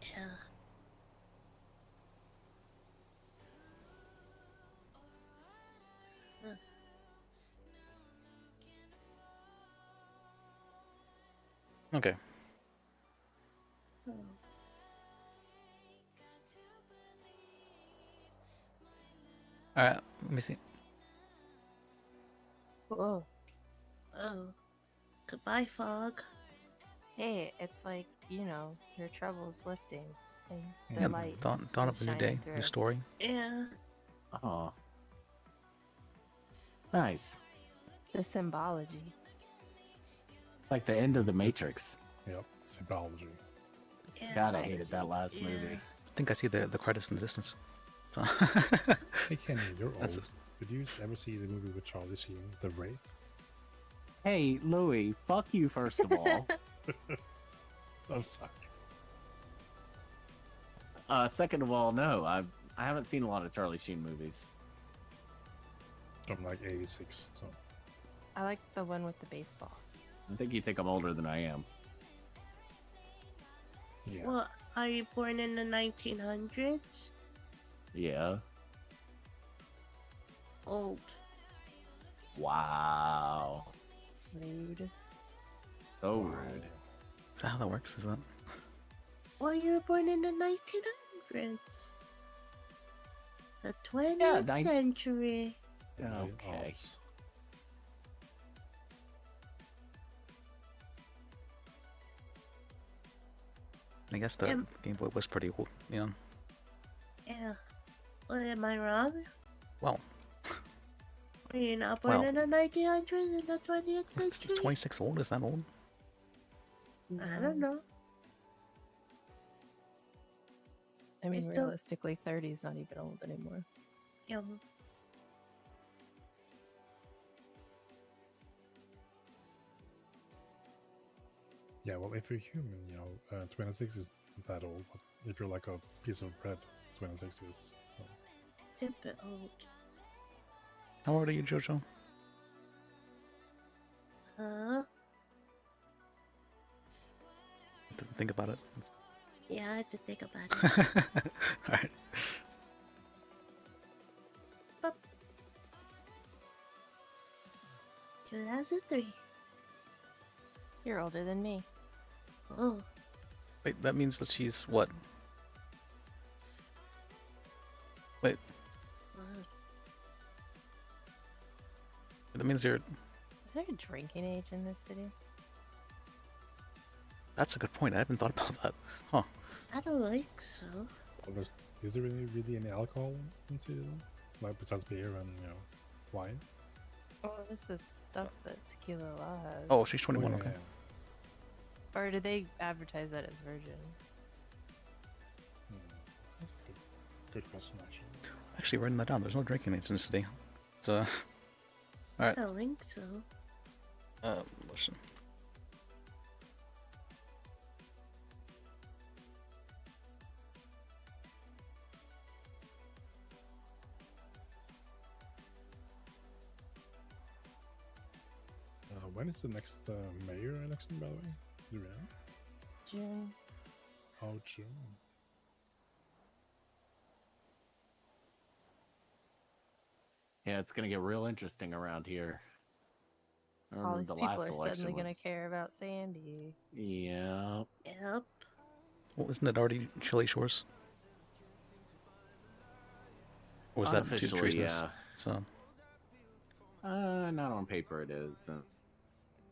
S15: Yeah. Huh.
S1: Okay.
S15: Oh.
S1: All right. Let me see.
S22: Whoa.
S15: Oh. Goodbye, fog.
S22: Hey, it's like, you know, your trouble's lifting. And the
S1: Yeah,
S22: light
S1: dawn
S22: is
S1: of a new
S22: shining
S1: day,
S22: through.
S1: new story.
S15: Yeah.
S21: Oh. Nice.
S22: The symbology.
S21: Like the end of the Matrix.
S9: Yep. Symbology.
S15: Yeah.
S21: God, I hated that last movie.
S1: I think I see the credits in the distance. So
S9: Hey Kenny, you're old.
S1: That's-
S9: Did you ever see the movie with Charlie Sheen, The Wraith?
S21: Hey, Louis, fuck you, first of all.
S9: I'm sorry.
S21: Second of all, no, I haven't seen a lot of Charlie Sheen movies.
S9: I'm like 86, so.
S22: I like the one with the baseball.
S21: I think you think I'm older than I am.
S9: Yeah.
S15: Well, are you born in the 1900s?
S21: Yeah.
S15: Old.
S21: Wow.
S22: Rude.
S21: So rude.
S1: Is that how that works? Is that?
S15: Well, you were born in the 1900s. The 20th century.
S21: Okay.
S1: I guess the
S15: Am-
S1: Game Boy was pretty old. Yeah.
S15: Yeah. Well, am I wrong?
S1: Well,
S15: Were you not born
S1: Well-
S15: in the 1900s in the 20th
S1: is
S15: century?
S1: 26 old? Is that old?
S15: I don't know.
S22: I mean,
S15: It's still-
S22: realistically, 30 is not even old anymore.
S15: Yeah.
S9: Yeah, well, if you're human, 26 is not that old. But if you're like a piece of bread, 26 is.
S15: It's a bit old.
S1: How old are you, Jojo?
S15: Huh?
S1: Think about it.
S15: Yeah, I had to think about it.
S1: Alright.
S15: 2003.
S22: You're older than me.
S15: Oh.
S1: Wait, that means that she's what? Wait, that means you're.
S22: Is there a drinking age in this city?
S1: That's a good point. I haven't thought about that. Huh.
S15: I don't think so.
S9: Well, is there really any alcohol in City though? Like besides beer and wine?
S22: Well, this is stuff that Tequila Law has.
S1: Oh, she's 21.
S9: yeah,
S1: Okay.
S22: Or did they advertise that as virgin?
S9: That's a good question, actually.
S1: Actually, writing that down. There's no drinking age in the city. So, all
S15: I
S1: right.
S15: don't think so.
S1: Listen.
S9: When is the next mayor election, by the way? Do you know?
S22: June.
S9: Oh, June.
S21: Yeah, it's gonna get real interesting around here. I
S22: All
S21: remember
S22: these
S21: the
S22: people
S21: last
S22: are
S21: election
S22: suddenly going
S21: was-
S22: to care about Sandy.
S21: Yeah.
S15: Yep.
S1: Well, isn't it already Chili Shores? Or was that too
S21: Unofficially,
S1: treasonous?
S21: yeah.
S1: So,
S21: Not on paper, it is.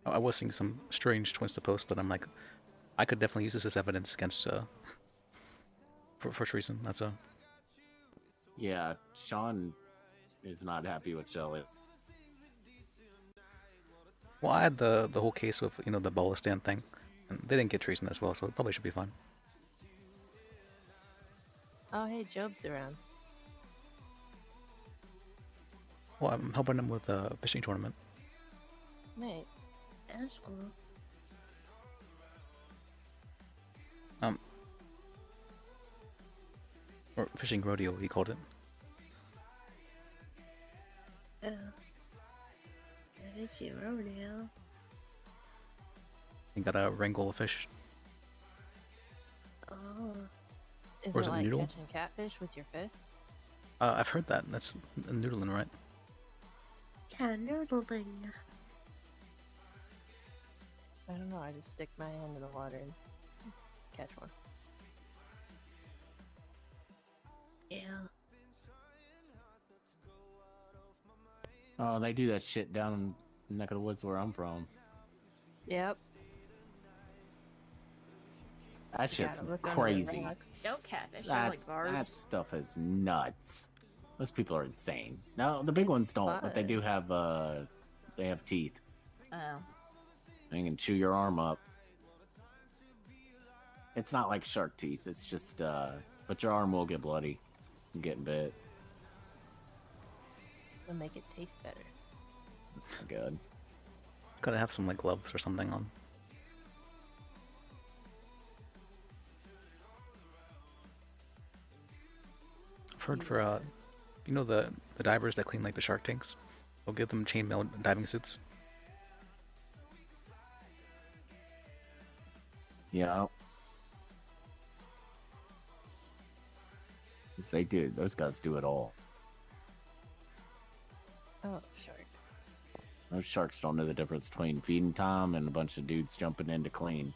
S1: I was seeing some strange twins to post that I'm like, I could definitely use this as evidence against for treason. That's a.
S21: Yeah, Sean is not happy with Shelley.
S1: Well, I had the whole case with the bola stand thing, and they didn't get treason as well, so it probably should be fine.
S22: Oh, hey, Job's around.
S1: Well, I'm helping them with a fishing tournament.
S22: Nice.
S15: That's cool.
S1: Or fishing rodeo, he called it.
S15: Oh. That is your rodeo.
S1: You gotta wrangle a fish.
S15: Oh.
S22: Is
S1: Or
S22: it
S1: is it
S22: like
S1: noodle?
S22: catching catfish with your fists?
S1: I've heard that. That's noodling, right?
S15: Yeah, noodling.
S22: I don't know. I just stick my hand in the water and catch one.
S15: Yeah.
S21: Oh, they do that shit down in the neck of the woods where I'm from.
S22: Yep.
S21: That
S22: You
S21: shit's
S22: gotta look under the
S21: crazy.
S22: rocks.
S14: Don't catfish. They're like
S21: That
S14: barbs.
S21: stuff is nuts. Those people are insane. No, the big ones don't, but they do have they have teeth.
S14: Oh.
S21: They can chew your arm up. It's not like shark teeth. It's just but your arm will get bloody from getting bit.
S22: It'll make it taste better.
S21: Good.
S1: Gotta have some like gloves or something on. I've heard for you know the divers that clean like the shark tanks, they'll give them chainmail diving suits.
S21: Yeah. 'Cause they do. Those guys do it all.
S22: Oh, sharks.
S21: Those sharks don't know the difference between feeding time and a bunch of dudes jumping in to clean.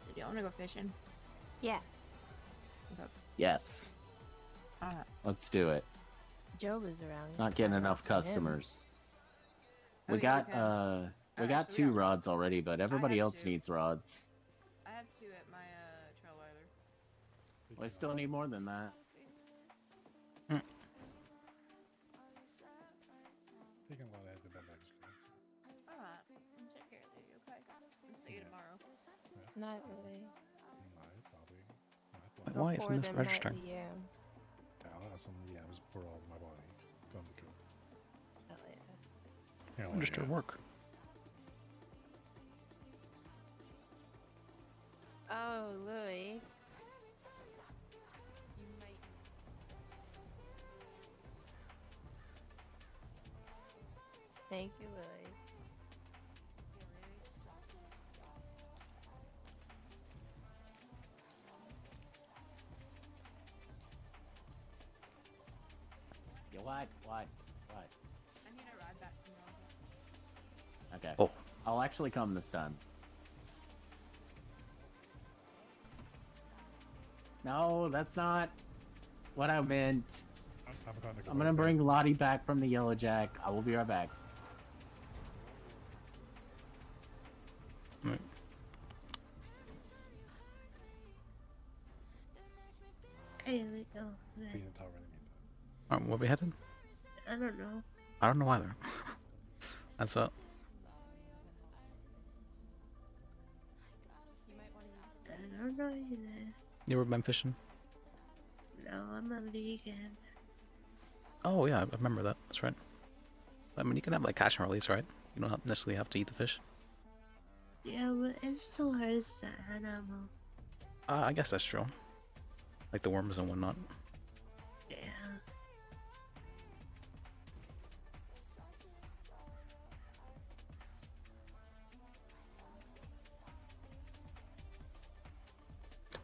S14: So do you want to go fishing?
S22: Yeah.
S14: Okay.
S21: Yes.
S14: Alright.
S21: Let's do it.
S22: Joe was around.
S21: Not getting
S22: I
S21: enough
S22: asked him.
S21: customers.
S14: Oh,
S21: We
S14: yeah,
S21: got
S14: we can.
S21: we
S14: Alright,
S21: got
S14: so we
S21: 2
S14: got-
S21: rods already, but everybody
S14: have
S21: else
S14: 2.
S21: needs rods.
S14: I have 2 at my Trailweiler.
S21: We still need more than that.
S9: Taking a lot ahead to bed actually.
S14: Alright. Take care, lady. Okay. See you tomorrow.
S22: Night, Louie.
S9: Night, probably. Night,
S1: Why
S22: Go
S1: isn't
S22: pour
S1: this
S22: them
S1: registering?
S22: nightly yams.
S9: Yeah, I'll have some yams pour all over my body. Come to kill.
S22: Hell yeah.
S9: Here, let me
S1: Register
S9: go.
S1: work.
S22: Oh, Louie. You might. Thank you, Louie.
S21: You what? What? What?
S14: I need a ride back from your office.
S21: Okay.
S1: Oh.
S21: I'll actually come this time. No, that's not what I meant. I'm gonna bring Lottie back from the Yellow Jack. I will be right back.
S1: Right.
S15: Hey, let go.
S9: Being a tower
S1: Where we headed?
S15: I don't know.
S1: I don't know either. That's
S15: I don't know either.
S1: You ever been fishing?
S15: No, I'm a vegan.
S1: Oh yeah, I remember that. That's right. I mean, you can have like catch and release, right? You don't necessarily have to eat the fish.
S15: Yeah, but it still hurts the animal.
S1: I guess that's true. Like the worms and whatnot.
S15: Yeah.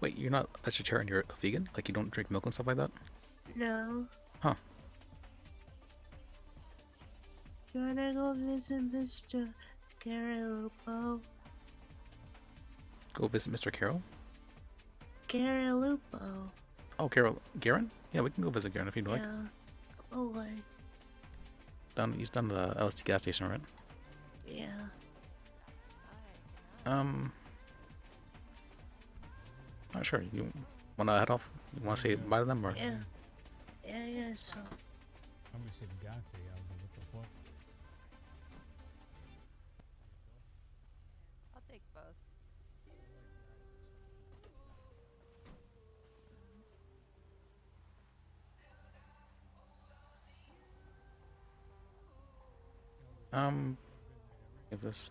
S1: Wait, you're not vegetarian, you're a vegan? Like you don't drink milk and stuff like that?
S15: No.
S1: Huh.
S15: You wanna go visit Mr. Caralupo?
S1: Go visit Mr. Carroll?
S15: Caralupo.
S1: Oh, Carol. Garen? Yeah, we can go visit Garen if you'd like.
S15: Yeah. Okay.
S1: He's down at the LST gas station, right?
S15: Yeah.
S1: Not sure. You wanna head off? You wanna say bye to them or?
S15: Yeah. Yeah, yeah, so.
S1: Give this.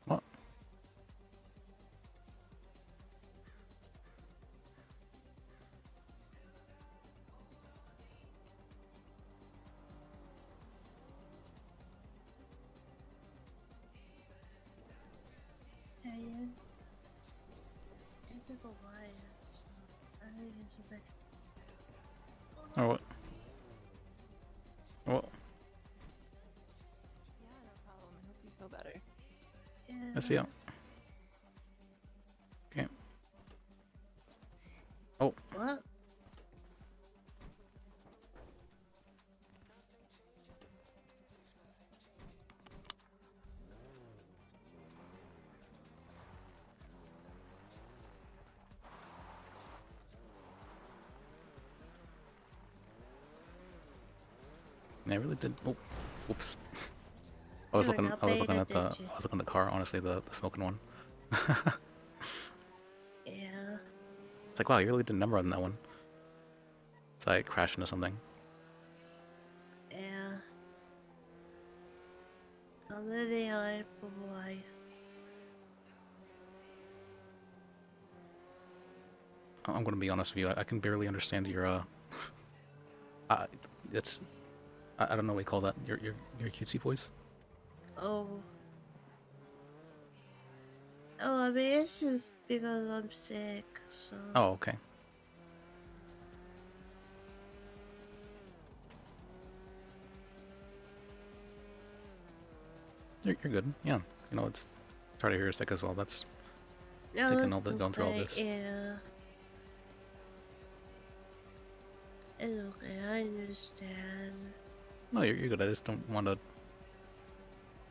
S1: What?
S15: Yeah. It's a good wire. I think it's a bit.
S1: Or what? What?
S22: Yeah, no problem. I hope you feel better.
S15: Yeah.
S1: I see ya. Okay. Oh.
S15: What?
S1: I really did. Oh, whoops. I was
S15: You were
S1: looking.
S15: not
S1: I was
S15: paying
S1: looking at the.
S15: attention.
S1: I was looking at the car. Honestly, the smoking one.
S15: Yeah.
S1: It's like, wow, you really did a number on that one. It's like crashing into something.
S15: Yeah. Other than I boy.
S1: I'm gonna be honest with you. I can barely understand your it's I don't know what you call that. Your cutesy voice.
S15: Oh. Oh, I mean, it's just because I'm sick, so.
S1: Oh, okay. You're good. Yeah. You know, it's sorry to hear you're sick as well. That's
S15: No,
S1: taking all
S15: it's
S1: the going through all
S15: okay,
S1: this.
S15: yeah. It's okay, I understand.
S1: No, you're good. I just don't want to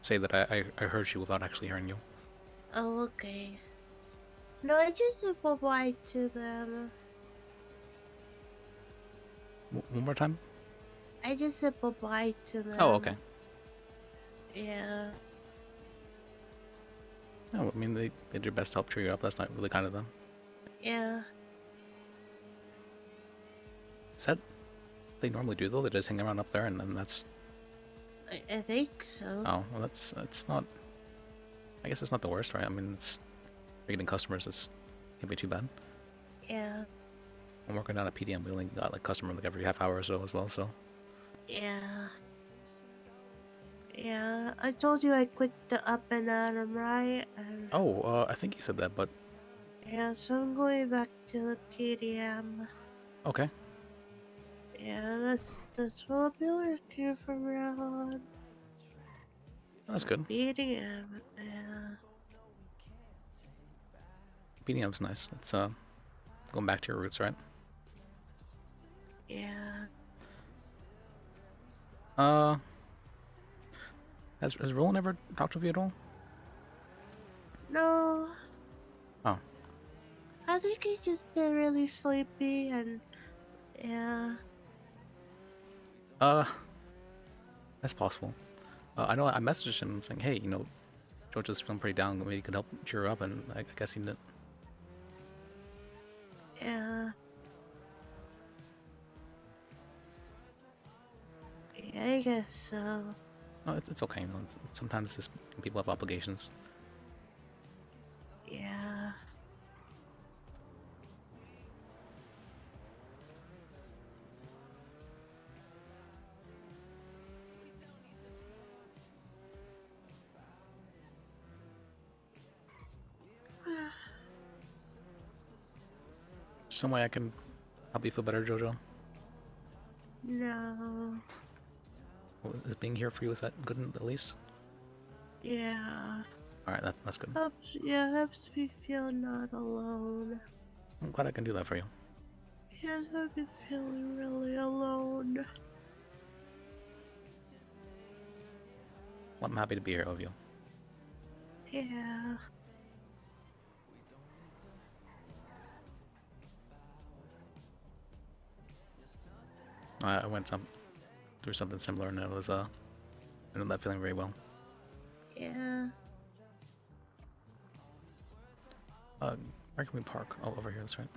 S1: say that I heard you without actually hearing you.
S15: Oh, okay. No, I just said bye to them.
S1: One more time.
S15: I just said bye to them.
S1: Oh, okay.
S15: Yeah.
S1: No, I mean they did their best to help cheer you up. That's not really kind of them.
S15: Yeah.
S1: Is that what they normally do though? They just hang around up there and then that's.
S15: I think so.
S1: Oh, well, it's not. I guess it's not the worst, right? I mean, it's you're getting customers. It's can't be too bad.
S15: Yeah.
S1: I'm working on a PDM. We only got like customer like every half hour or so as well. So
S15: Yeah. Yeah. I told you I quit the up and atom, right? And
S1: I think you said that, but
S15: yeah, so I'm going back to the PDM.
S1: okay.
S15: Yeah, that's what I'll be working from now on.
S1: That's good.
S15: PDM, yeah.
S1: PDM's nice. It's going back to your roots, right?
S15: Yeah.
S1: Has Roland ever talked with you at all?
S15: No,
S1: Oh,
S15: I think he's just been really sleepy and yeah.
S1: that's possible. I know I messaged him saying, hey, you know, Georgia's feeling pretty down. Maybe you could help cheer her up, and I guess he didn't.
S15: Yeah. Yeah, I guess so.
S1: No, it's okay. You know, sometimes just people have obligations.
S15: Yeah.
S1: Some way I can help you feel better, Jojo.
S15: No.
S1: Is being here for you, is that good at least?
S15: Yeah.
S1: Alright, that's good.
S15: Helps me feel not alone.
S1: I'm glad I can do that for you.
S15: Yes, I've been feeling really alone.
S1: I'm happy to be here, Ovio.
S15: Yeah.
S1: I went through something similar, and it was I ended up feeling very well.
S15: Yeah.
S1: Where can we park? Oh, over here. That's right.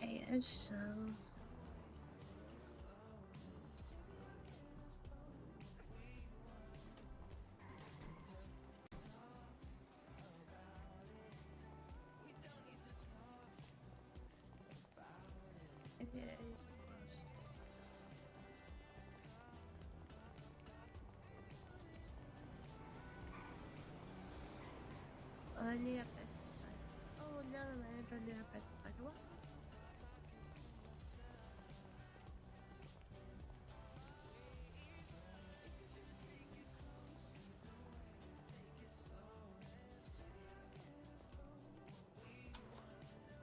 S15: I guess so. Maybe it is close. Oh, I need a press the button. Oh, never mind. I don't need to press the button. What?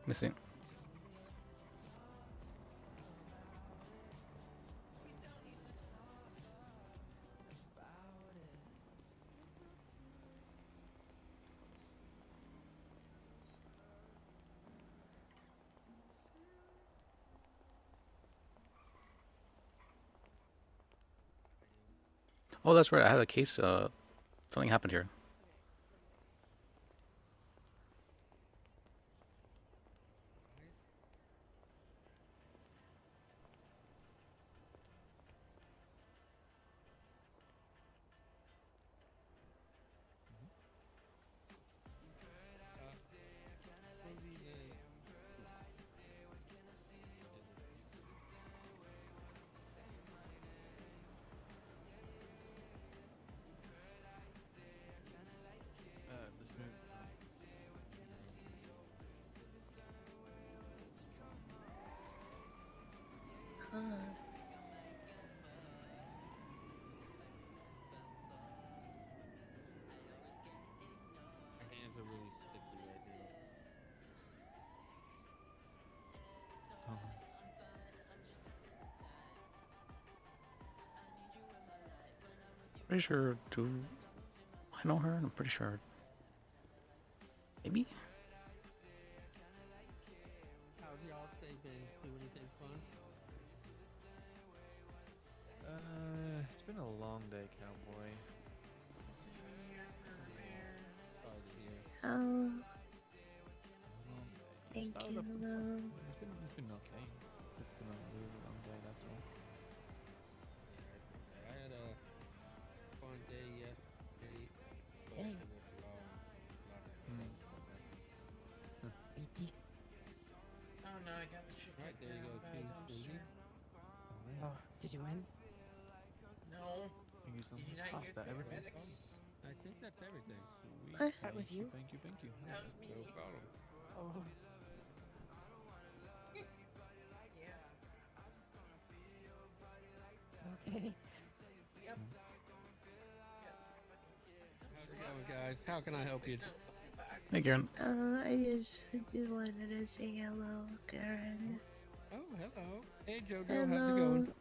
S1: Let me see. Oh, that's right. I had a case. Something happened here.
S15: Huh.
S11: My hands are really sticky right now.
S1: Pretty sure. Do I know her? I'm pretty sure. Maybe.
S11: How's y'all stay been? Do anything fun? It's been a long day, cowboy. Sorry to hear.
S15: Oh. Thank
S11: Started
S15: you.
S11: off with- It's been okay. Just been a really long day, that's all. I had a fun day yesterday, but
S15: Hey.
S11: it was long.
S15: Sleepy.
S2: Oh no, I got the shit
S11: Right,
S2: kicked
S11: there you
S2: out
S11: go,
S2: by a
S11: King.
S2: dumpster.
S22: Oh, did you win?
S2: No.
S11: Thank you so
S2: Did you
S11: much.
S2: not
S11: Oh,
S2: hear
S11: is that
S2: the
S11: everything?
S2: paramedics?
S11: I think that's everything. Sweet.
S15: What?
S22: That was you?
S11: Thank you, thank you.
S2: That was
S11: No
S2: me.
S11: problem.
S22: Oh.
S2: Yeah.
S22: Okay.
S2: Yep.
S11: How's it going, guys? How can I help you?
S1: Hey, Karen.
S15: I just wanted to say hello, Karen.
S11: Oh, hello. Hey, Jojo.
S15: Hello.
S11: How's it going?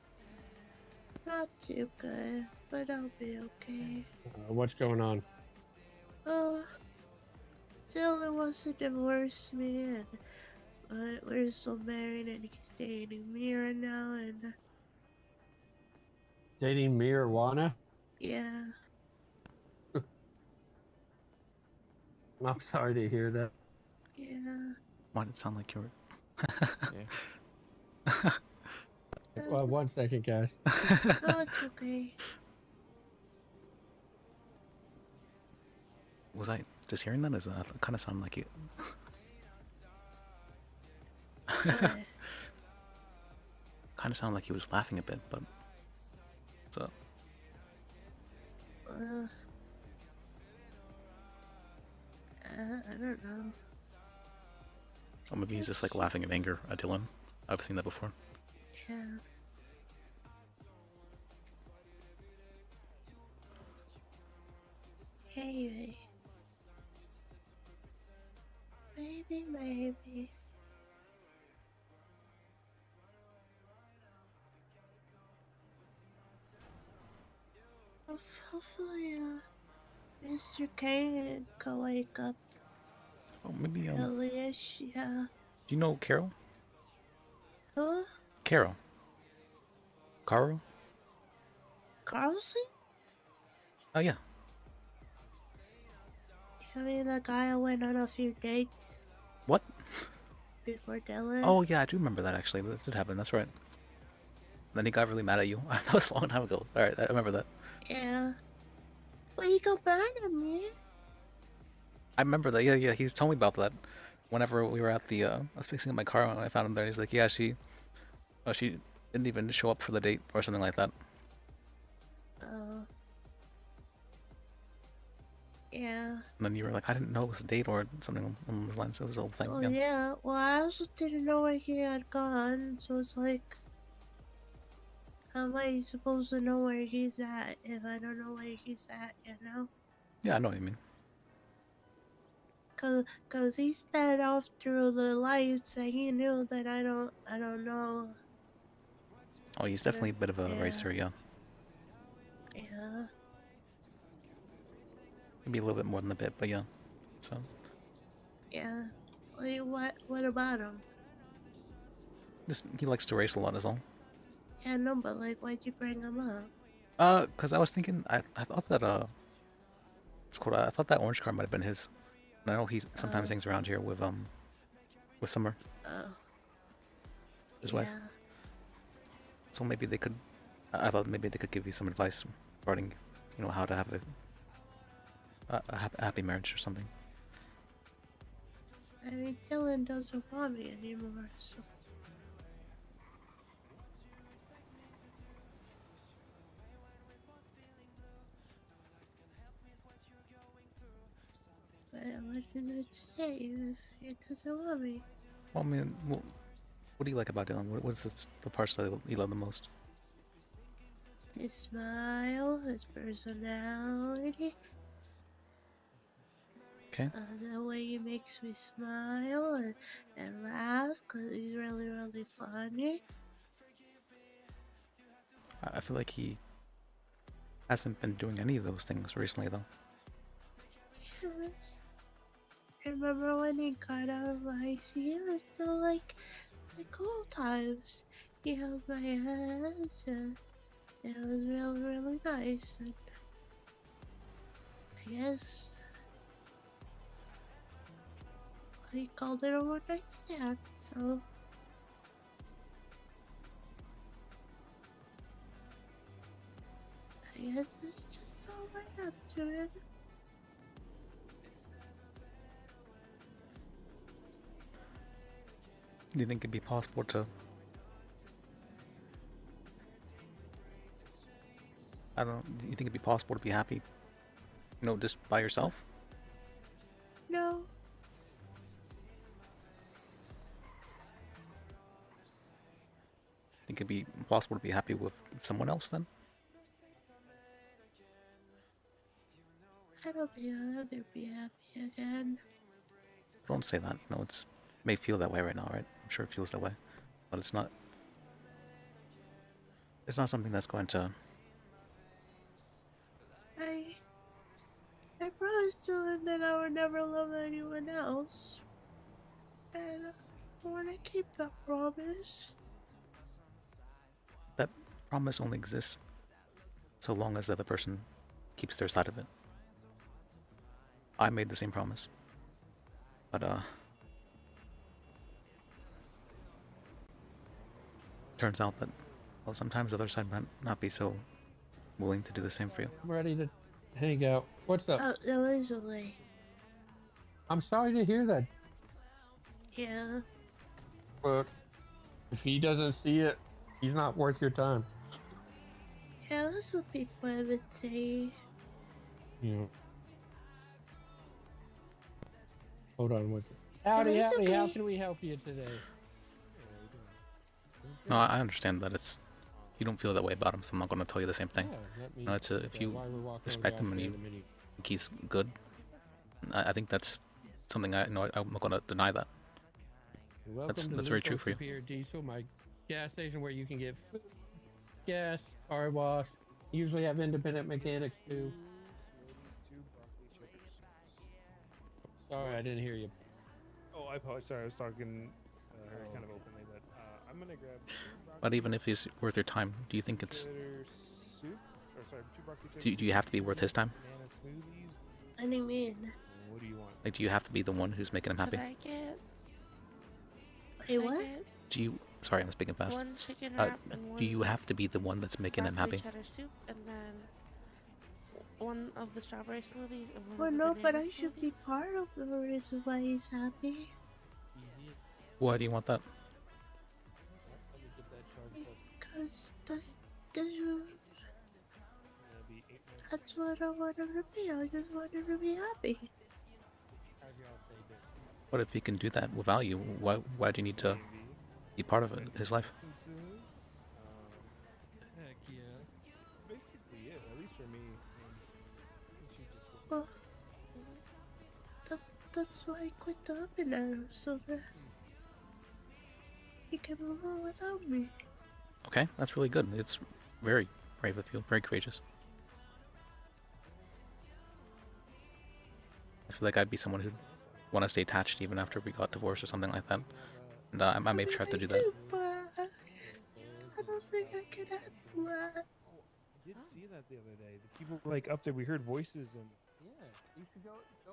S15: Not too good, but I'll be okay.
S11: What's going on?
S15: Oh, Dylan wants to divorce me, and we're still married, and he's dating me right now, and
S11: Dating marijuana?
S15: yeah.
S11: I'm sorry to hear that.
S15: Yeah.
S1: Why did it sound like you were?
S11: Well, 1 second, guys.
S15: Oh, it's okay.
S1: Was I just hearing that? Is that kind of sound like it? Kind of sounded like he was laughing a bit, but what's up?
S15: I don't know.
S1: Or maybe he's just like laughing in anger at Dylan. I've seen that before.
S15: Yeah. Maybe. Maybe. hopefully, Mr. K can wake up
S1: Oh, maybe
S15: early-ish, yeah.
S1: do you know Carol?
S15: Who?
S1: Carol. Carl?
S15: Carlson?
S1: Oh yeah.
S15: I mean, the guy I went on a few dates
S1: What?
S15: before Dylan.
S1: Oh yeah, I do remember that actually. That did happen. That's right. Then he got really mad at you. That was a long time ago. All right, I remember that.
S15: Yeah. Well, he got mad at me.
S1: I remember that. Yeah, he was telling me about that. Whenever we were at the, I was fixing up my car and I found him there. He's like, yeah, she didn't even show up for the date or something like that.
S15: Oh. Yeah.
S1: And then you were like, I didn't know it was a date or something along those lines. It was a whole thing.
S15: Oh,
S1: Yeah.
S15: yeah. Well, I also didn't know where he had gone, so it's like, how am I supposed to know where he's at if I don't know where he's at, you know?
S1: Yeah, I know what you mean.
S15: Cause he sped off through the lights and he knew that I don't know.
S1: Oh, he's definitely a bit of a
S15: Yeah.
S1: racer, yeah.
S15: Yeah.
S1: Maybe a little bit more than a bit, but yeah. So.
S15: Yeah. Wait, what about him?
S1: Just, he likes to race a lot is all.
S15: Yeah, no, but like, why'd you bring him up?
S1: Cause I was thinking, I thought that, it's cool. I thought that orange car might have been his. And I know he sometimes hangs around here with Summer,
S15: Oh.
S1: his wife.
S15: Yeah.
S1: So maybe they could, I thought maybe they could give you some advice regarding, you know, how to have a happy marriage or something.
S15: I mean, Dylan doesn't want me anymore, so. But what is it to say if he doesn't want me?
S1: Well, I mean, what do you like about Dylan? What's the parts that you love the most?
S15: His smile, his personality.
S1: Okay.
S15: The way he makes me smile and laugh, because he's really, really funny.
S1: I feel like he hasn't been doing any of those things recently, though.
S15: Yes. Remember when he got out of ICU? It was still like old times. He held my hand, and it was really, really nice. And I guess he called it a one-night stand, so. I guess it's just all right up to it.
S1: Do you think it'd be possible to, I don't know, do you think it'd be possible to be happy, you know, just by yourself?
S15: No.
S1: Think it'd be possible to be happy with someone else then?
S15: I don't think I'll ever be happy again.
S1: Don't say that, you know, it may feel that way right now, right? I'm sure it feels that way, but it's not something that's going to.
S15: I promised Dylan that I would never love anyone else. And I want to keep that promise.
S1: That promise only exists so long as the other person keeps their side of it. I made the same promise. But, turns out that, well, sometimes the other side might not be so willing to do the same for you.
S11: I'm ready to hang out. What's up?
S15: Oh, there is a way.
S11: I'm sorry to hear that,
S15: Yeah.
S11: but if he doesn't see it, he's not worth your time.
S15: Yeah, that's what people have been saying.
S11: Yeah. Hold on one second. Howdy,
S15: it's
S11: howdy, how
S15: okay.
S11: can we help you today?
S1: No, I understand that you don't feel that way about him, so I'm not going to tell you the same thing.
S11: Yeah, let me-
S1: No, if
S11: that's
S1: you
S11: why we're walking
S1: respect him
S11: down
S1: and
S11: to
S1: you
S11: the mini-
S1: think he's good, I think that's something I'm not going to deny that.
S11: Welcome to
S1: That's very true
S11: Lucro
S1: for you.
S11: Superior Diesel, my gas station where you can get food, gas, car wash, Usually have independent mechanics too. Sorry, I didn't hear you.
S7: Oh, I apologize. Sorry, I was talking kind of openly, but I'm gonna grab.
S1: But even if he's worth your time, do you think it's?
S7: Soup, or sorry, 2 broccoli
S1: Do you have to be worth his time?
S7: banana smoothies.
S15: What do you mean?
S7: What do you want?
S1: Like, do you have to be the one who's making him happy?
S15: Should I get? Hey, what?
S1: Do you? Sorry, I'm speaking fast.
S15: One chicken wrap and
S1: do you
S15: one
S1: have to be the one that's making him
S15: broccoli
S1: happy?
S15: cheddar soup, and then one of the strawberry smoothies. And one
S14: Well,
S15: of the
S14: no, but
S15: banana
S14: I should be part of the reason why he's happy.
S1: Why do you want that?
S15: Because that's what I want him to be. I just want him to be happy.
S1: What if he can do that without you? Why do you need to be part of his life?
S7: Heck yeah. That's basically it, at least for me.
S15: Well, that's why I quit the up and down, so that he can move on without me.
S1: Okay, that's really good. It's very brave of you, very courageous. I feel like I'd be someone who'd want to stay attached even after we got divorced or something like that. And I may have tried to do that.
S15: But I don't think I can handle that.
S7: I did see that the other day. The people like up there, we heard voices and.
S11: Yeah, you should go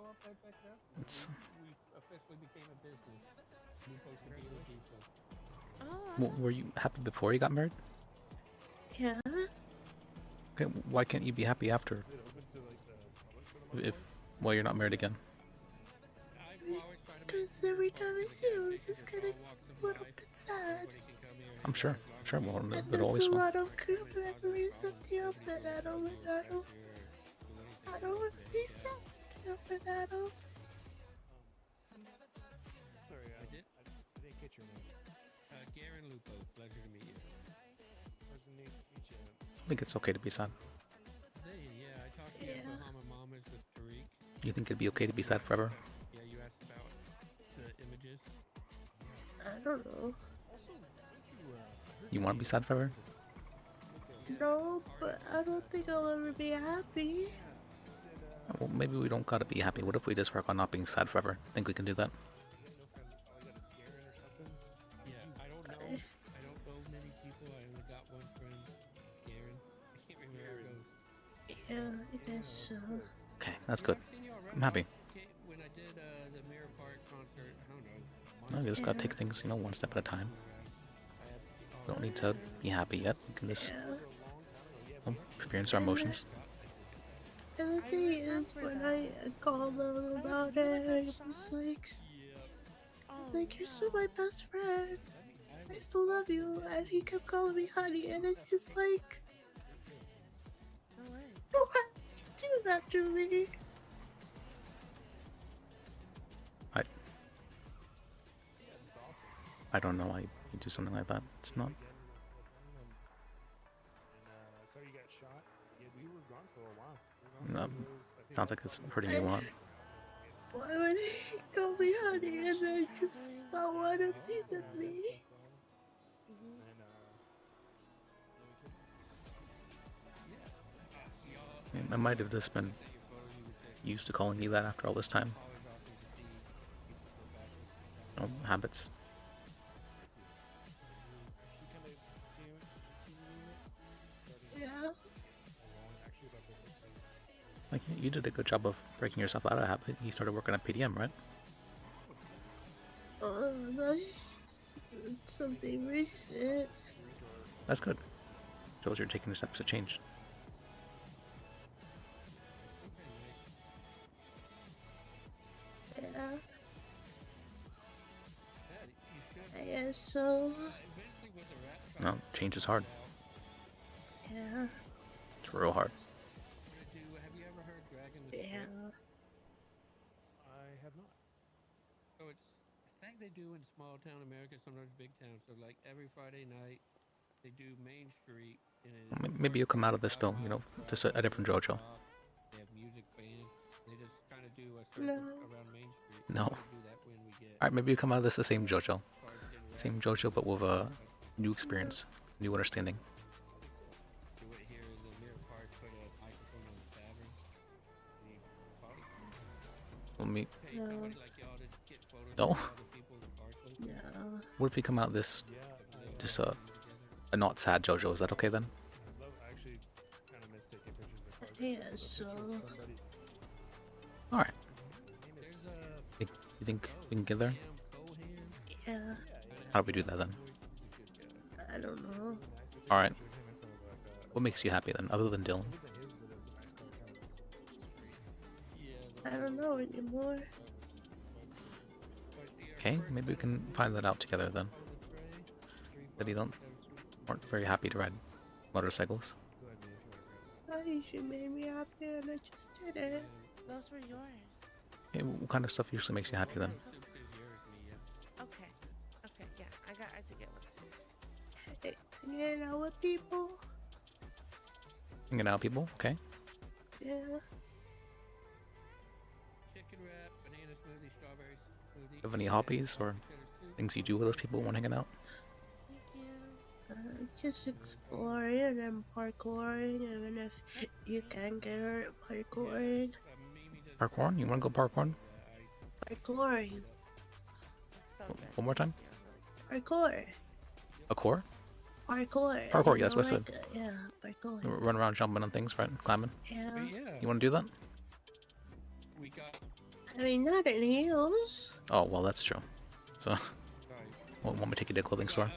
S11: up there, check it out.
S1: It's-
S11: We officially became a business. We posted to be with each other.
S1: Were you happy before you got married?
S15: Yeah.
S1: Okay, why can't you be happy after? If well, you're not married again.
S15: Because every time I see him, I'm just kind of a little bit sad.
S1: I'm sure. Well,
S15: And
S1: it
S15: there's
S1: always
S15: a
S1: will.
S15: lot of good memories of the up and I don't want to be sad up and I don't.
S7: Sorry, I didn't get your name.
S11: Garen Lupo, pleasure to meet you.
S7: Pleasure to meet you.
S1: I think it's okay to be sad.
S11: Hey, yeah, I talked to Yokohama Mamas with Tariq.
S1: You think it'd be okay to be sad forever?
S11: Yeah, you asked about the images.
S15: I don't know.
S1: You want to be sad forever?
S15: No, but I don't think I'll ever be happy.
S1: Well, maybe we don't gotta be happy. What if we just work on not being sad forever? Think we can do that?
S11: Yeah, I don't know many people. I only got one friend, Garen. I can't remember how it goes.
S15: Yeah, I guess so.
S1: Okay, that's good. I'm happy.
S11: When I did the Mirror Park concert, I don't know.
S1: No, you just gotta take things, one step at a time. We don't need to be happy yet. We can just experience our emotions.
S15: And the thing is, when I called them about it, I was like, you're still my best friend. I still love you. And he kept calling me honey, and it's just like, why did you do that to me?
S1: I don't know why you do something like that. It's not.
S7: Sorry you got shot. Yeah, we were gone for a while.
S1: Sounds like it's hurting you a lot.
S15: Why would he call me honey and I just not want to be with me?
S1: I might have just been used to calling you that after all this time. Habits.
S15: Yeah.
S1: Like, you did a good job of breaking yourself out of habit. You started working at PDM, right?
S15: That's just something recent.
S1: That's good. Shows you're taking the steps to change.
S15: Yeah. I guess so.
S1: No, change is hard.
S15: Yeah.
S1: It's real hard.
S15: Yeah.
S7: I have not.
S11: So it's a thing they do in small town America, sometimes big towns. So like every Friday night, they do Main Street.
S1: Maybe you'll come out of this though, just a different JoJo.
S11: They have music bands. They just kind of do a circle
S15: No.
S11: around Main Street.
S1: No.
S11: We do that when we get.
S1: Alright, maybe you come out of this the same JoJo. Same JoJo, but with a new experience, new understanding.
S11: Do it here in the Mirror Park
S1: Let me.
S15: No.
S1: No.
S15: No.
S1: What if we come out this, a not sad JoJo? Is that okay then?
S15: Yeah, so.
S1: All right. You think we can get there?
S15: Yeah.
S1: How do we do that then?
S15: I don't know.
S1: All right. What makes you happy then, other than Dylan?
S15: I don't know anymore.
S1: Okay, maybe we can find that out together then. That you aren't very happy to ride motorcycles.
S15: Oh, you made me happy and I just did it.
S5: Those were yours.
S1: Okay, what kind of stuff usually makes you happy then?
S5: Okay. Okay, yeah. I had to get what's
S15: Hanging out with people.
S1: Hanging out with people, okay.
S15: Yeah.
S11: Chicken wrap, banana smoothie, strawberry smoothie.
S1: Have any hobbies or things you do with those people when hanging out?
S15: Just exploring and parkouring, even if you can get hurt parkouring.
S1: Parkour? You want to go parkour?
S15: Parkouring.
S1: One more time?
S15: Parkour.
S1: A core?
S15: Parkour.
S1: Parkour,
S15: You
S1: yes,
S15: know,
S1: what I said.
S15: yeah, parkour.
S1: Run around jumping on things, right? Climbing.
S15: Yeah.
S1: You want to do that?
S11: We got.
S15: I mean, not in heels.
S1: Oh, well, that's true. So, want me to take you to a clothing store?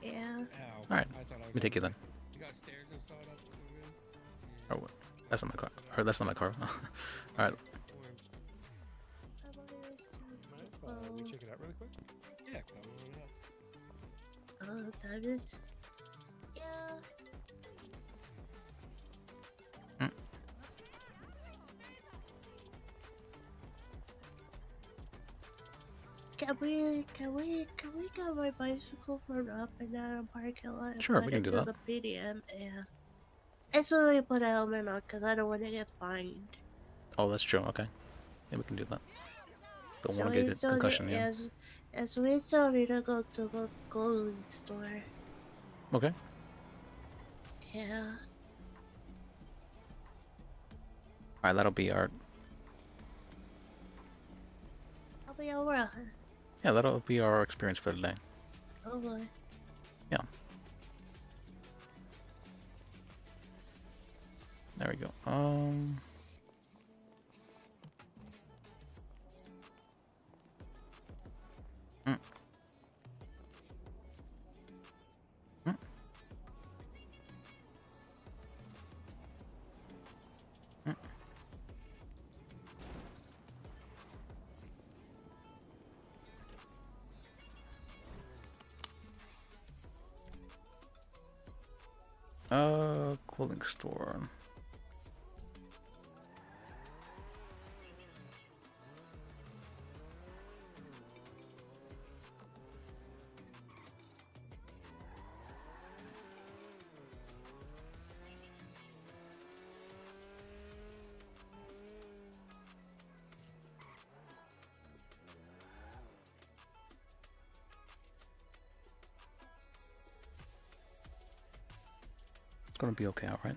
S15: Yeah.
S1: Alright, let me take you then. Oh, what? That's not my car. Or that's not my car. Alright.
S7: We check it out really quick. Yeah, come on up.
S15: Oh, that is. Yeah. Can we get my bicycle from up and down a parking lot?
S1: Sure, we can do that.
S15: The PDM, yeah. And so they put a helmet on because I don't want to get fined.
S1: Oh, that's true. Okay. Yeah, we can do that. Don't
S15: So
S1: want to
S15: we
S1: get a
S15: still
S1: concussion,
S15: need,
S1: yeah.
S15: so we still need to go to the clothing store.
S1: Okay.
S15: Yeah.
S1: Alright, that'll be our...
S15: I'll be alright.
S1: Yeah, that'll be our experience for today.
S15: Oh boy.
S1: Yeah. There we go. Mm. Mm. Mm. Clothing store. It's gonna be okay, alright?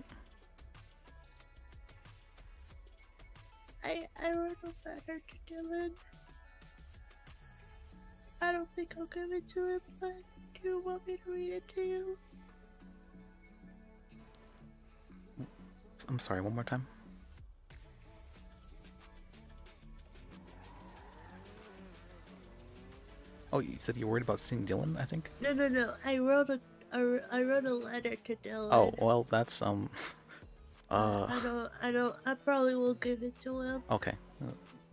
S15: I wrote a letter to Dylan. I don't think I'll give it to him, but do you want me to read it to you?
S1: I'm sorry, one more time. Oh, you said you're worried about seeing Dylan, I think?
S15: No. I wrote a letter to Dylan.
S1: Oh, well, that's,
S15: I probably will give it to him.
S1: Okay.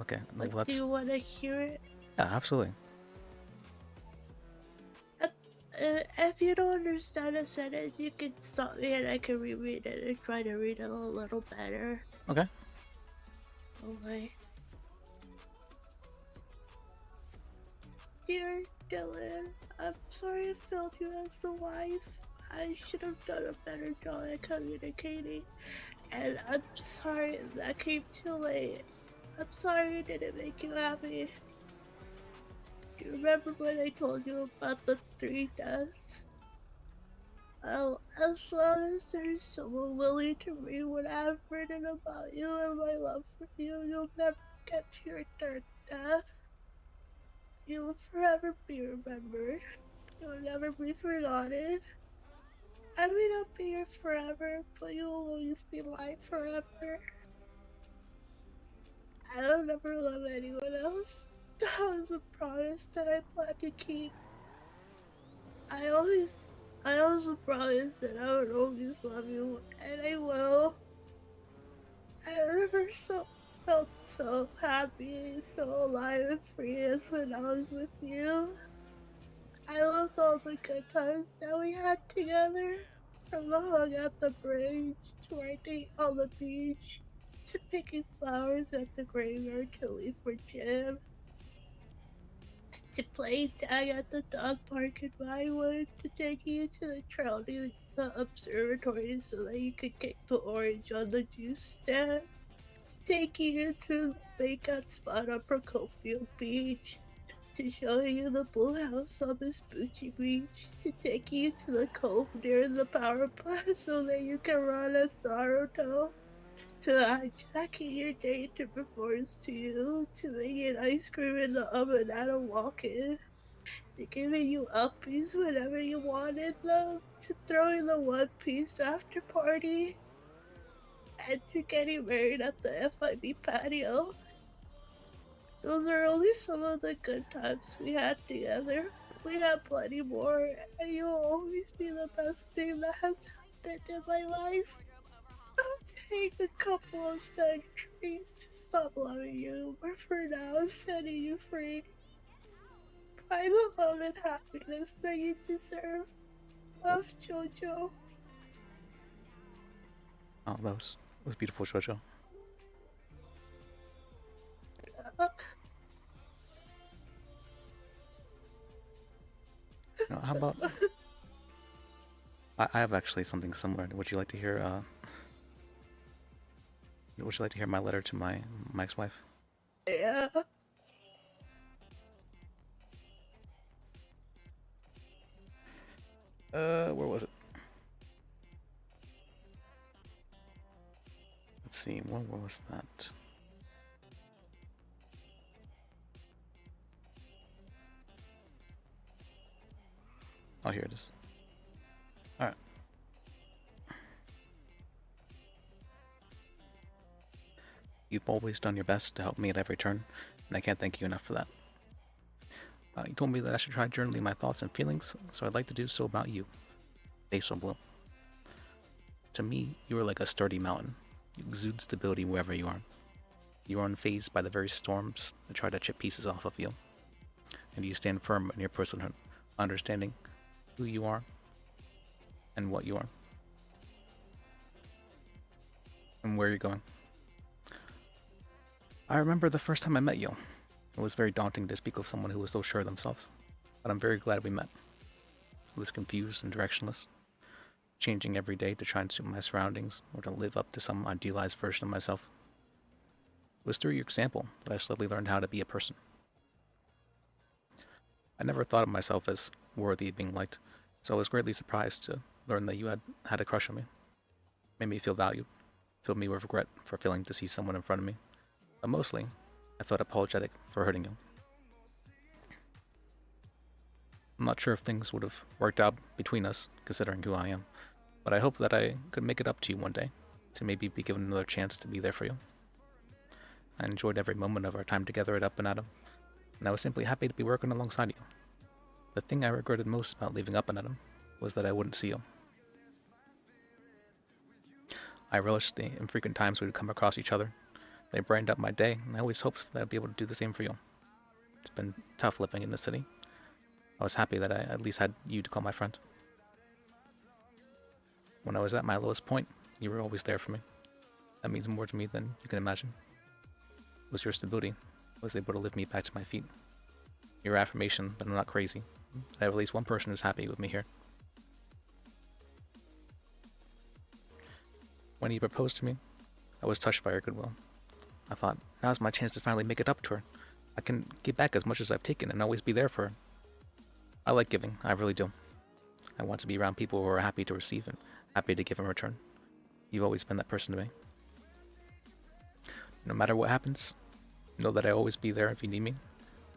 S1: Okay, no,
S15: But
S1: that's...
S15: do you want to hear it?
S1: Yeah, absolutely.
S15: If you don't understand a sentence, you can stop me and I can reread it and try to read it a little better.
S1: Okay.
S15: Okay. Dear Dylan, I'm sorry I failed you as the wife. I should have done a better job at communicating. And I'm sorry that came too late. I'm sorry it didn't make you happy. Do you remember when I told you about the 3 deaths? Well, as long as there's someone willing to read what I've written about you and my love for you, you'll never get to your third death, you will forever be remembered. You will never be forgotten. I may not be here forever, but you will always be mine forever. I'll never love anyone else. That was a promise that I plan to keep. I also promised that I would always love you, and I will. I never felt so happy, so alive and free as when I was with you. I loved all the good times that we had together. From the hug at the bridge, to our date on the beach, to picking flowers at the graveyard to leave for gym, to playing tag at the dog park in Vinewood, to taking you to the trail near the observatory so that you could kick the orange on the juice stand, to taking you to the makeout spot on Procopio Beach, to showing you the blue house on Vespucci Beach, to taking you to the cove near the power plant so that you can run as Naruto, to hijacking your day to propose to you, to making ice cream in the oven at a walk-in, to giving you uppies whenever you wanted them, to throwing the One Piece after party, and to getting married at the FIB patio. Those are only some of the good times we had together. We have plenty more, and you will always be the best thing that has happened in my life. I'll take a couple of centuries to stop loving you, but for now I'm setting you free. Find the love and happiness that you deserve. Love, Jojo.
S1: Oh, that was beautiful, Jojo. You know, how about... I have actually something similar. Would you like to hear, would you like to hear my letter to my ex-wife?
S15: Yeah.
S1: Where was it? Let's see, where was that? Oh, here it is. Alright. You've always done your best to help me at every turn, and I can't thank you enough for that. You told me that I should try journaling my thoughts and feelings, so I'd like to do so about you. Basil Blue. To me, you are like a sturdy mountain. You exude stability wherever you are. You are unfazed by the very storms that try to chip pieces off of you. And you stand firm in your personhood, understanding who you are and what you are. And where you're going. I remember the first time I met you. It was very daunting to speak with someone who was so sure of themselves, but I'm very glad we met. I was confused and directionless, changing every day to try and suit my surroundings or to live up to some idealized version of myself. It was through your example that I slowly learned how to be a person. I never thought of myself as worthy of being liked, so I was greatly surprised to learn that you had a crush on me. It made me feel valued, filled me with regret for failing to see someone in front of me, but mostly, I felt apologetic for hurting you. I'm not sure if things would have worked out between us, considering who I am, but I hope that I could make it up to you one day, to maybe be given another chance to be there for you. I enjoyed every moment of our time together at Up and Atom, and I was simply happy to be working alongside you. The thing I regretted most about leaving Up and Atom was that I wouldn't see you. I relished the infrequent times we would come across each other. They brightened up my day, and I always hoped that I'd be able to do the same for you. It's been tough living in the city. I was happy that I at least had you to call my friend. When I was at my lowest point, you were always there for me. That means more to me than you can imagine. It was your stability that was able to lift me back to my feet. Your affirmation that I'm not crazy. I have at least one person who's happy with me here. When you proposed to me, I was touched by your goodwill. I thought, now's my chance to finally make it up to her. I can give back as much as I've taken and always be there for her. I like giving, I really do. I want to be around people who are happy to receive and happy to give in return. You've always been that person to me. No matter what happens, Know that I'll always be there if you need me.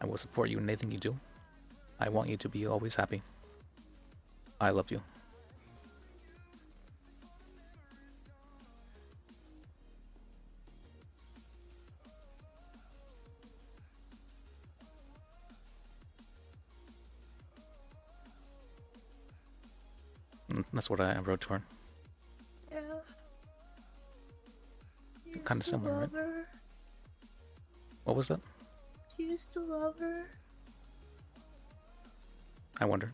S1: I will support you in anything you do. I want you to be always happy. I love you. That's what I wrote to her.
S15: Yeah. You
S1: Kind of
S15: still
S1: similar, right?
S15: love her?
S1: What was that?
S15: Do you still love her?
S1: I wonder.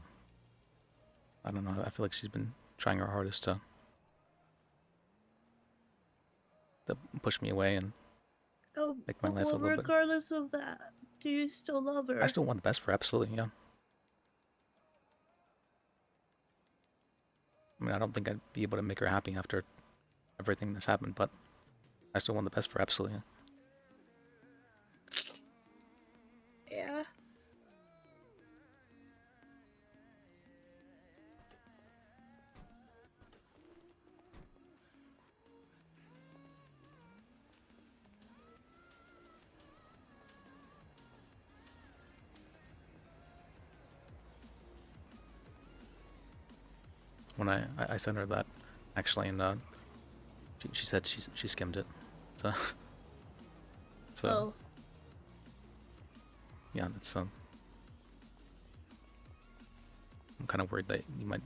S1: I don't know. I feel like she's been trying her hardest to push me away and
S15: Oh,
S1: make my life a
S15: well,
S1: little bit.
S15: regardless of that, do you still love her?
S1: I still want the best for her, absolutely, yeah. I mean, I don't think I'd be able to make her happy after everything that's happened, but I still want the best for her, absolutely.
S15: Yeah.
S1: When I sent her that, actually, and she said she skimmed it. So,
S15: Oh.
S1: yeah, it's I'm kind of worried that you might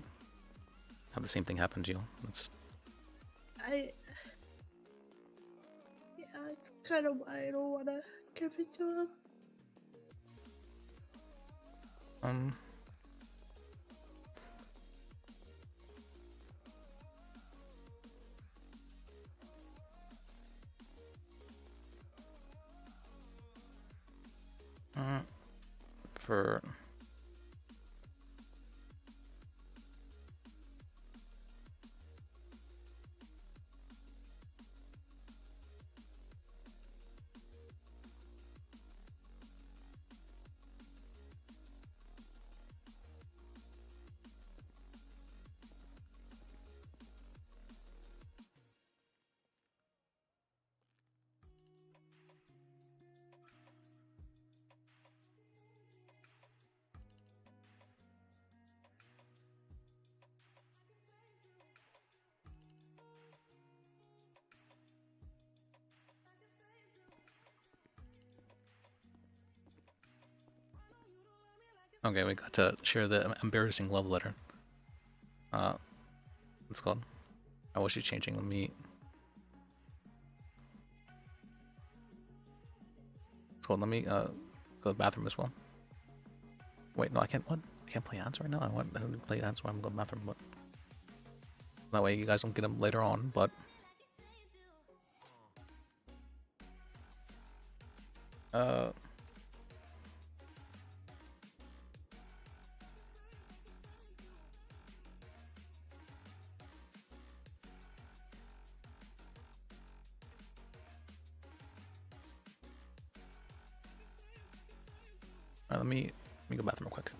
S1: have the same thing happen to you.
S15: Yeah, it's kind of why I don't want to give it to him.
S1: For okay, we got to share the embarrassing love letter. What's it called? Oh, was she changing? Let me. It's called. Let me go to the bathroom as well. Wait, no, I can't. What? I can't play ads right now. I want to play ads while I'm going to the bathroom, but that way you guys don't get them later on. But let me go to the bathroom real quick.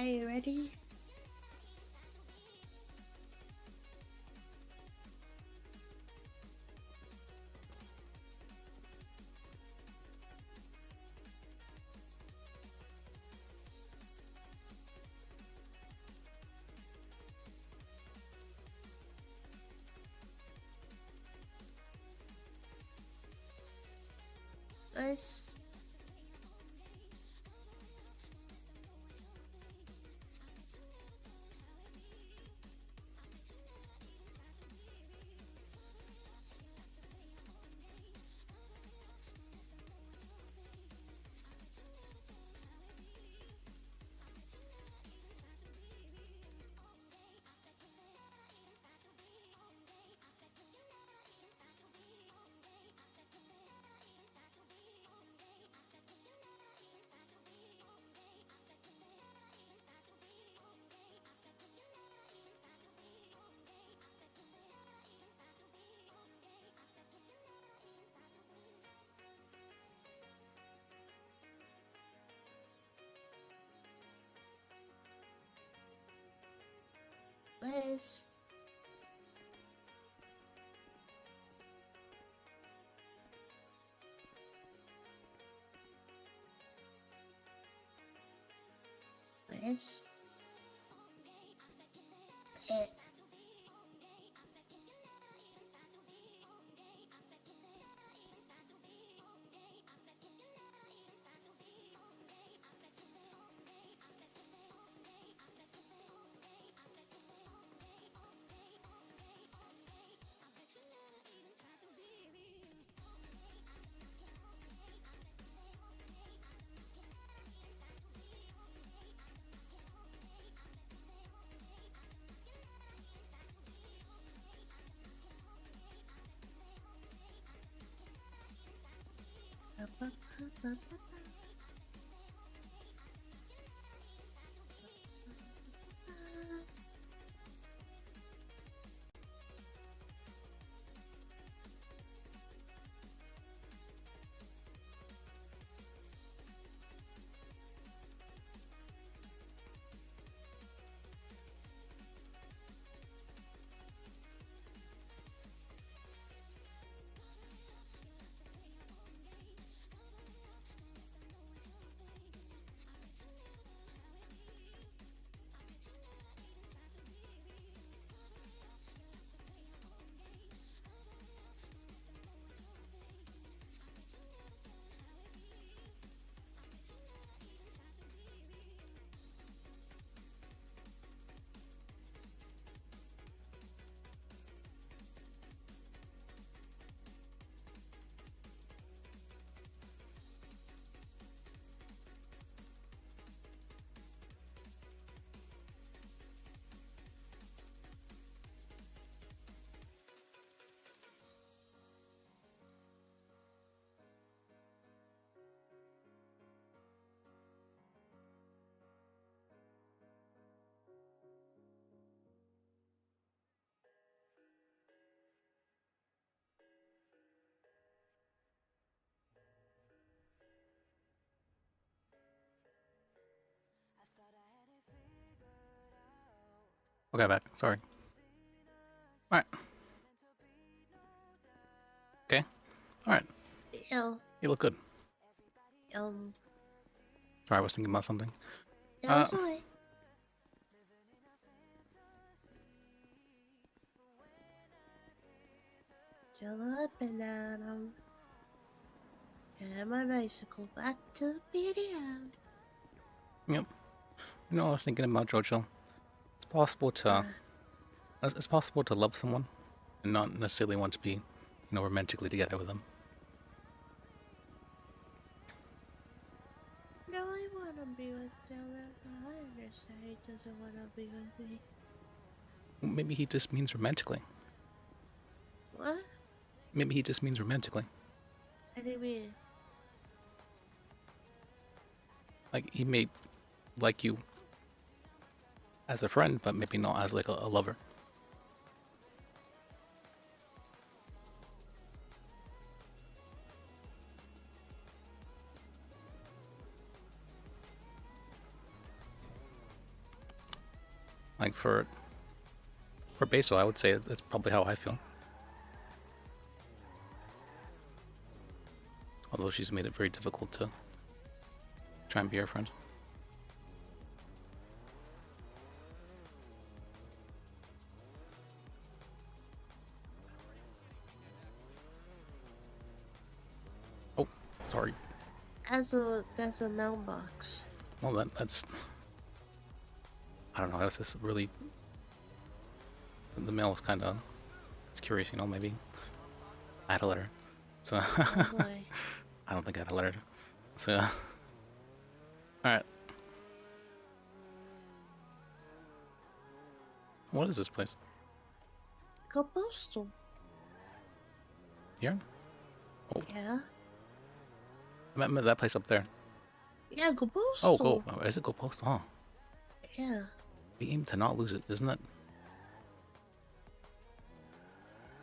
S15: you ready? Nice. Nice. Nice.
S1: Okay, back. Sorry. Alright. Okay. Alright.
S15: Yo.
S1: You look good.
S15: Um.
S1: Sorry, I was thinking about something.
S15: That was alright. Chill up and down. And my bicycle back to the video.
S1: Yep. You know, I was thinking about Jojo. It's possible to, it's possible to love someone and not necessarily want to be, you know, romantically together with them.
S15: No, I want to be with Dylan, but I understand he doesn't want to be with me.
S1: Maybe he just means romantically.
S15: What?
S1: Maybe he just means romantically.
S15: What do you mean?
S1: Like, he may like you as a friend, but maybe not as, like, a lover. Like for Basil, I would say that's probably how I feel. Although she's made it very difficult to try and be our friend. Oh, sorry.
S15: That's a mailbox.
S1: Well, that's... I don't know, that's just really... The mail was kind of... It's curious, you know, maybe... I had a letter. So...
S15: Oh boy.
S1: I don't think I had a letter. So... Alright. What is this place?
S15: Go postal.
S1: Here? Oh,
S15: Yeah.
S1: I meant that place up there.
S15: Yeah, go postal.
S1: Oh, go. Is it go post? Oh.
S15: Yeah.
S1: We aim to not lose it, isn't it?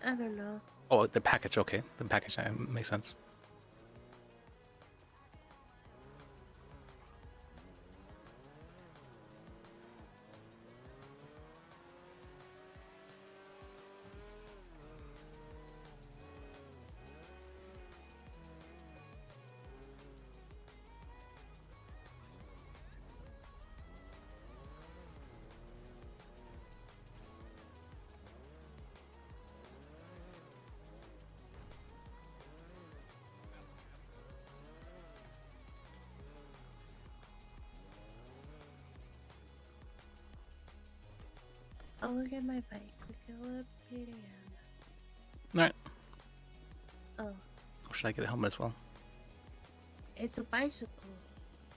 S15: I don't know.
S1: Oh, the package. Okay, the package makes sense.
S15: Oh, look at my bike. We go up here.
S1: Alright.
S15: Oh,
S1: Or should I get a helmet as well?
S15: it's a bicycle.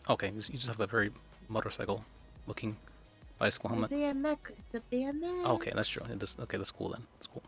S1: Okay, you just have a very motorcycle-looking bicycle helmet.
S15: It's a BMX. It's a BMX.
S1: Okay, that's true. It just, okay, that's cool then. That's cool.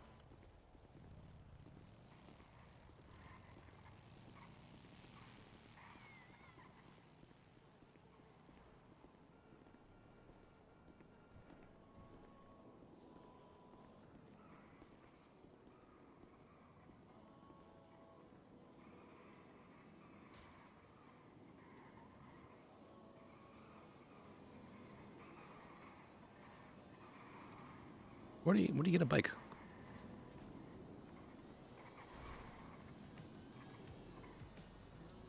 S1: Where do you get a bike?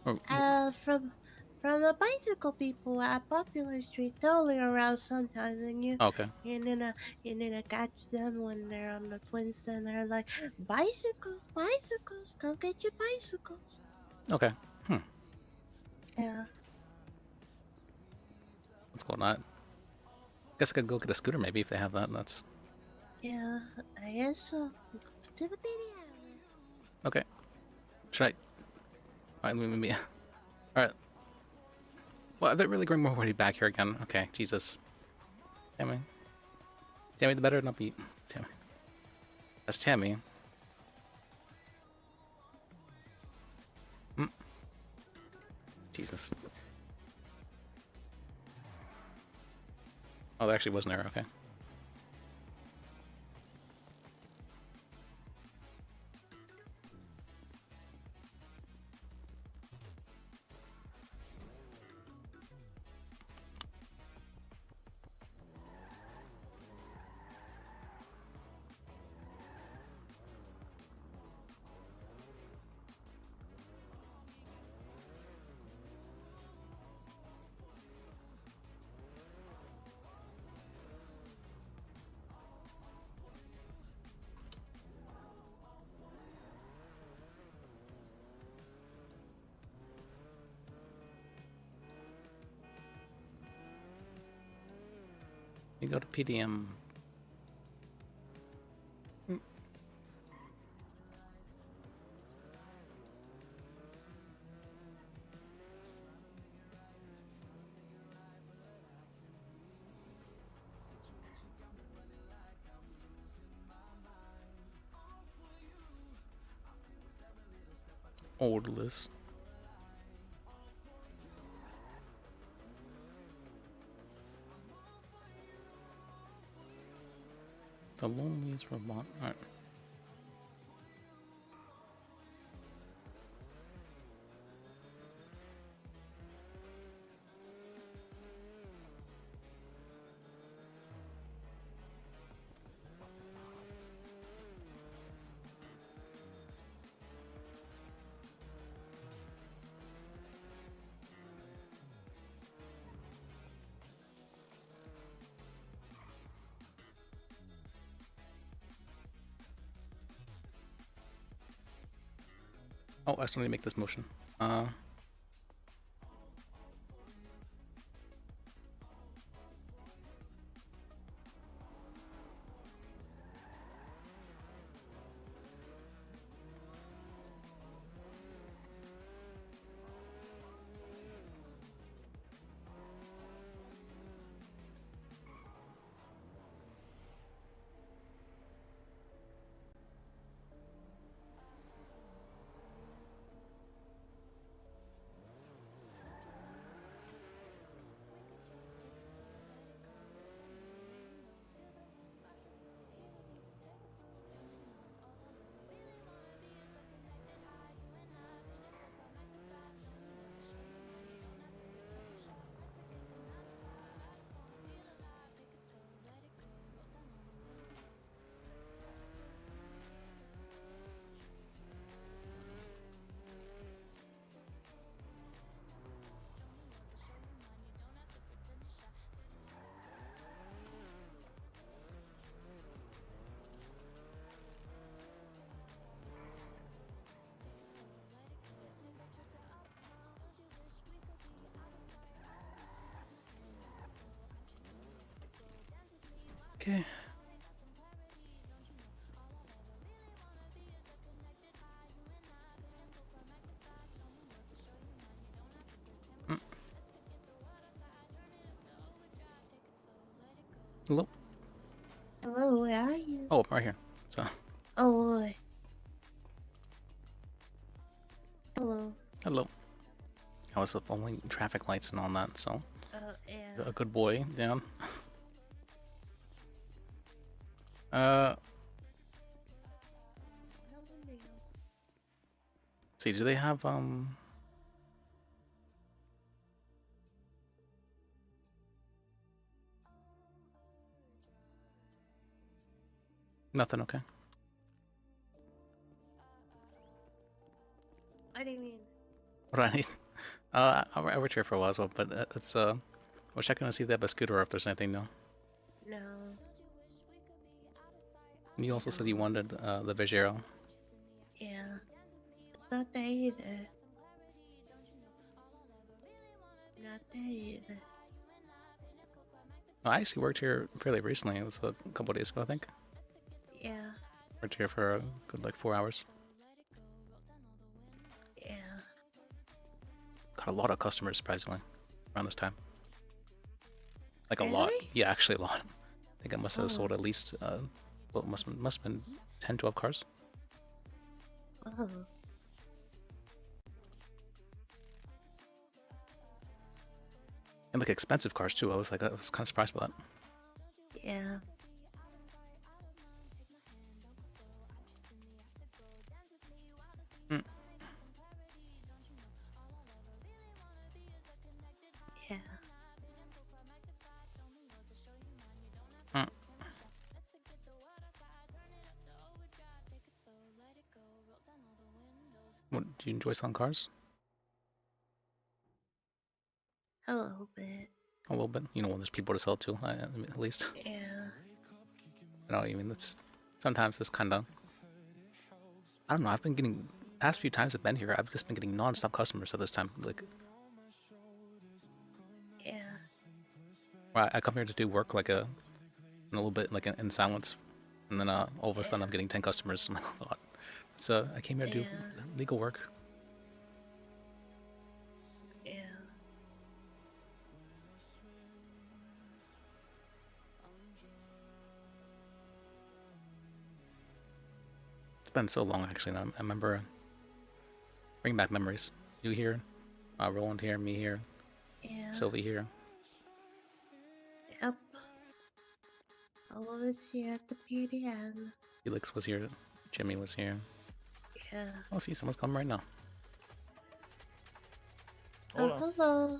S1: Or,
S15: From the bicycle people at Popular Street. They're only around sometimes, and
S1: okay.
S15: and then I catch them when they're on the twins, and they're like, bicycles, bicycles, come get your bicycles.
S1: Okay.
S15: Yeah.
S1: What's going on? Guess I could go get a scooter maybe if they have that. That's
S15: Yeah, I guess so. To the video.
S1: okay. Should I? Alright, let me. Alright. Well, they're really going more already back here again. Okay, Jesus. Tammy. Tammy, the better not be. Tammy. That's Tammy. Jesus. Oh, there actually was an error. Okay. You go to PDM. Old list. The loneliest robot. Alright. Oh, I still need to make this motion. Okay. Hello?
S15: Hello, where are you?
S1: Oh, right here. So.
S15: Oh, boy. Hello.
S1: Hello. I was following traffic lights and all that, so.
S15: Yeah.
S1: A good boy down. See, do they have nothing? Okay.
S15: What do you mean?
S1: What do I need? I worked here for a while as well, but it's I was checking to see if they have a scooter or if there's anything new.
S15: No.
S1: You also said you wanted the Vigero.
S15: Yeah. It's not there either. Not there either.
S1: I actually worked here fairly recently. It was a couple of days ago, I think.
S15: Yeah.
S1: Worked here for a good like 4 hours.
S15: Yeah.
S1: Got a lot of customers surprisingly around this time. Like a
S15: Really?
S1: lot. Yeah, actually a lot. I think I must have sold at least well, must have been 10, 12 cars.
S15: Oh.
S1: And like expensive cars too. I was kind of surprised by that.
S15: Yeah.
S1: Mm.
S15: Yeah.
S1: Mm. What, do you enjoy selling cars?
S15: A little bit.
S1: A little bit. You know, when there's people to sell to, I mean, at least.
S15: Yeah.
S1: You know, I mean, that's sometimes it's kind of. I don't know. I've been getting past few times I've been here. I've just been getting non-stop customers at this time. Like,
S15: Yeah.
S1: I come here to do work like a little bit like in silence, and then all of a sudden I'm getting 10 customers. I'm like, oh god. So I came here to do legal work.
S15: Yeah.
S1: It's been so long actually. Now I remember bring back memories. You here, Roland here, me here,
S15: Yeah.
S1: Sylvie here.
S15: Yep. I was here at the PDM.
S1: Felix was here. Jimmy was here.
S15: Yeah.
S1: Oh, see, someone's coming right now.
S15: Oh, hello.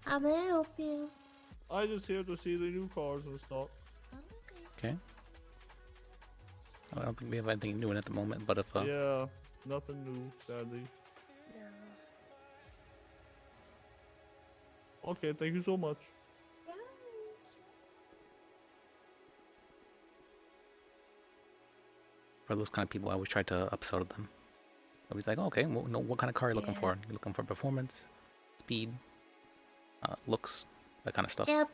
S15: How may I help you?
S8: I just here to see the new cars and stuff.
S1: Okay. I don't think we have anything new in at the moment, but if
S8: Yeah, nothing new, sadly.
S15: No.
S8: Okay, thank you so much.
S1: for those kind of people, I always try to upsell them. I'll be like, okay, well, no, what kind of car are you looking
S15: Yeah.
S1: for? You looking for performance, speed, looks, that kind of stuff.
S15: Yeah,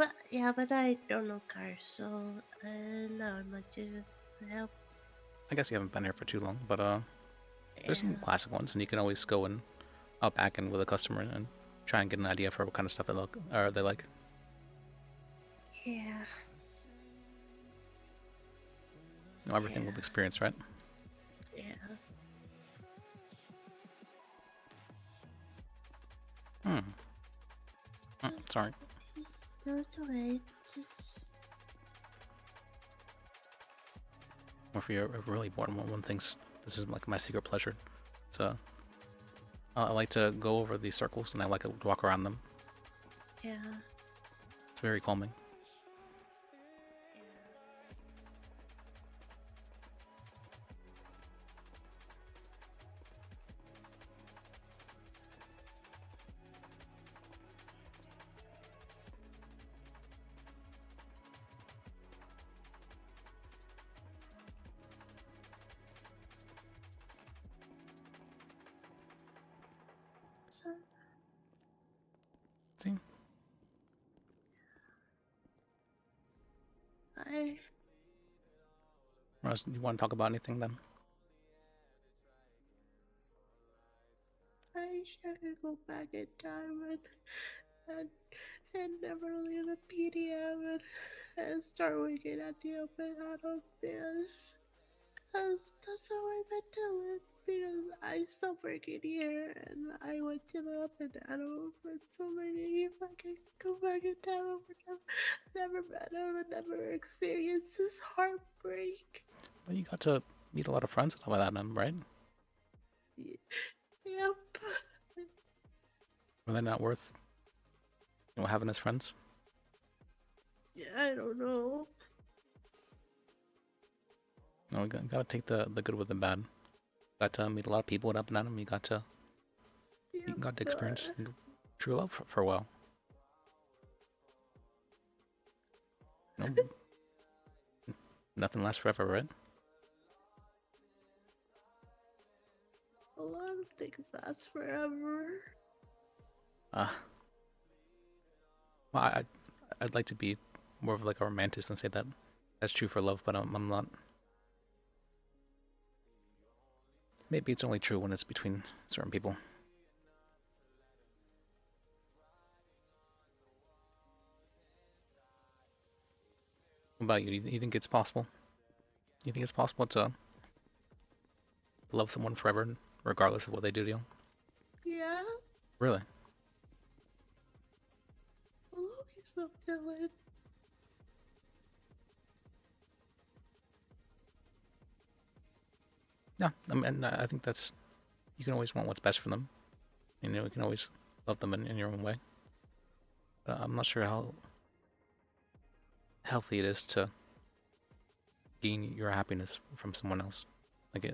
S15: but I don't know cars, so not much of help.
S1: I guess you haven't been here for too long, but there's some
S15: Yeah.
S1: classic ones, and you can always go and out back in with a customer and try and get an idea for what kind of stuff they like.
S15: Yeah.
S1: You know, everything will be experienced, right?
S15: Yeah.
S1: Sorry.
S15: No, it's okay. Just
S1: Or if you're really bored, one thing's this is like my secret pleasure. It's I like to go over these circles and I like to walk around them.
S15: yeah.
S1: It's very calming.
S15: So
S1: See? Ross, you want to talk about anything then?
S15: I wish I could go back in time and never leave the PDM and start working at the open auto biz. Cause that's how I've been doing. Because I stopped working here and I went to the up and auto for so many. If I could go back in time, I would have never met him and never experienced this heartbreak.
S1: Well, you got to meet a lot of friends by that time, right?
S15: Yep.
S1: Were they not worth having as friends?
S15: Yeah, I don't know.
S1: No, we gotta take the good with the bad. Got to meet a lot of people at Up and Down. You got to experience true love for a while. No, nothing lasts forever, right?
S15: A lot of things last forever.
S1: Well, I'd like to be more of like a romantic and say that that's true for love, but I'm not. Maybe it's only true when it's between certain people. What about you? You think it's possible? You think it's possible to love someone forever, regardless of what they do to you?
S15: Yeah.
S1: Really?
S15: Look yourself, Dylan.
S1: Yeah, I mean, I think that's you can always want what's best for them. You know, you can always love them in your own way. But I'm not sure how healthy it is to gain your happiness from someone else. Like,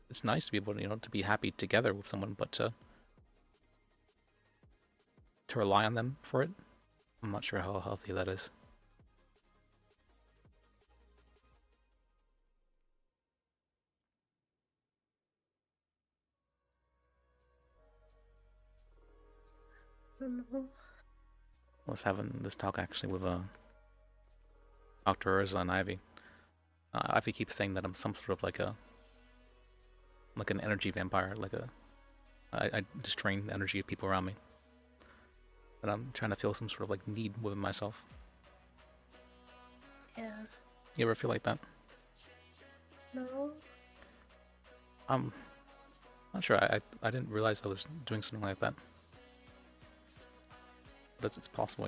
S1: it's nice to be able to, to be happy together with someone, but to rely on them for it, I'm not sure how healthy that is.
S15: I don't know.
S1: I was having this talk actually with Dr. Urza and Ivy. Ivy keeps saying that I'm some sort of like an energy vampire, I just drain the energy of people around me. But I'm trying to feel some sort of like need within myself.
S15: Yeah.
S1: You ever feel like that?
S15: No.
S1: I'm not sure. I didn't realize I was doing something like that. But it's possible,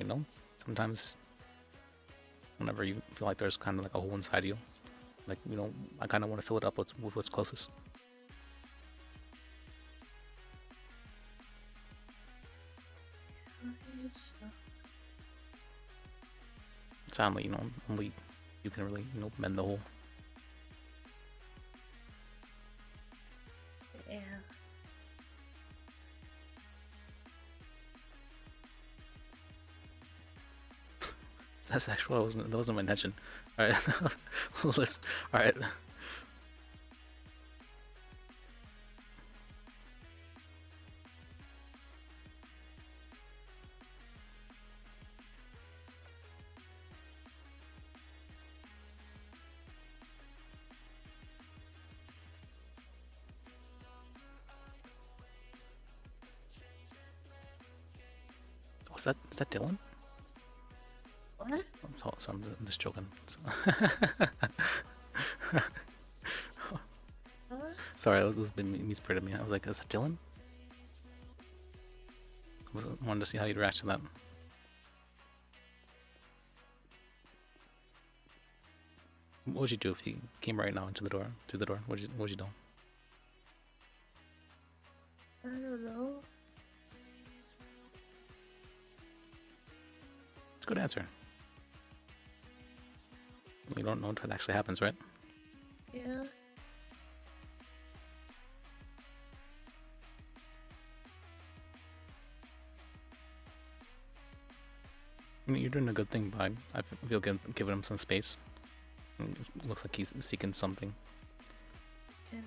S1: Sometimes, whenever you feel like there's kind of like a hole inside you, like I kind of want to fill it up with what's closest. Sadly, only you can really, mend the hole.
S15: Yeah.
S1: That's actually that wasn't my intention. All right, listen. All right. Was that? Is that Dylan?
S15: What?
S1: So I'm just joking. Sorry, that was me spread of me. I was like, is that Dylan? Wanted to see how you'd react to that. What would you do if he came right now into the door, through the door? What would you do?
S15: I don't know.
S1: It's a good answer. You don't know until it actually happens, right?
S15: Yeah.
S1: I mean, you're doing a good thing by, I feel, giving him some space. It looks like he's seeking something.
S15: Yeah.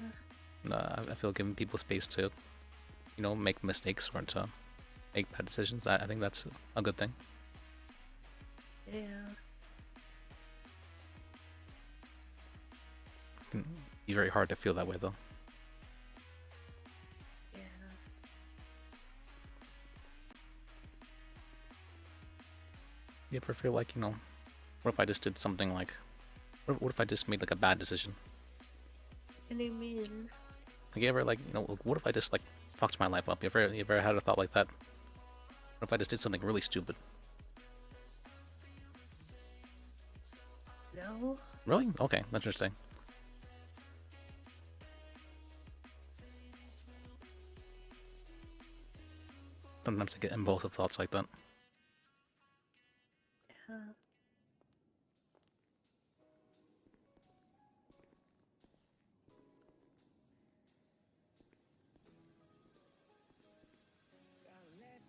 S1: I feel giving people space to, you know, make mistakes or to make bad decisions. I think that's a good thing.
S15: Yeah.
S1: It can be very hard to feel that way, though.
S15: Yeah.
S1: You ever feel like, you know, what if I just did something like, what if I just made like a bad decision?
S15: What do you mean?
S1: Like, you ever, like, you know, what if I just like fucked my life up? You ever had a thought like that? What if I just did something really stupid?
S15: No.
S1: Really? Okay, that's interesting. Sometimes I get impulsive thoughts like that.
S15: Yeah.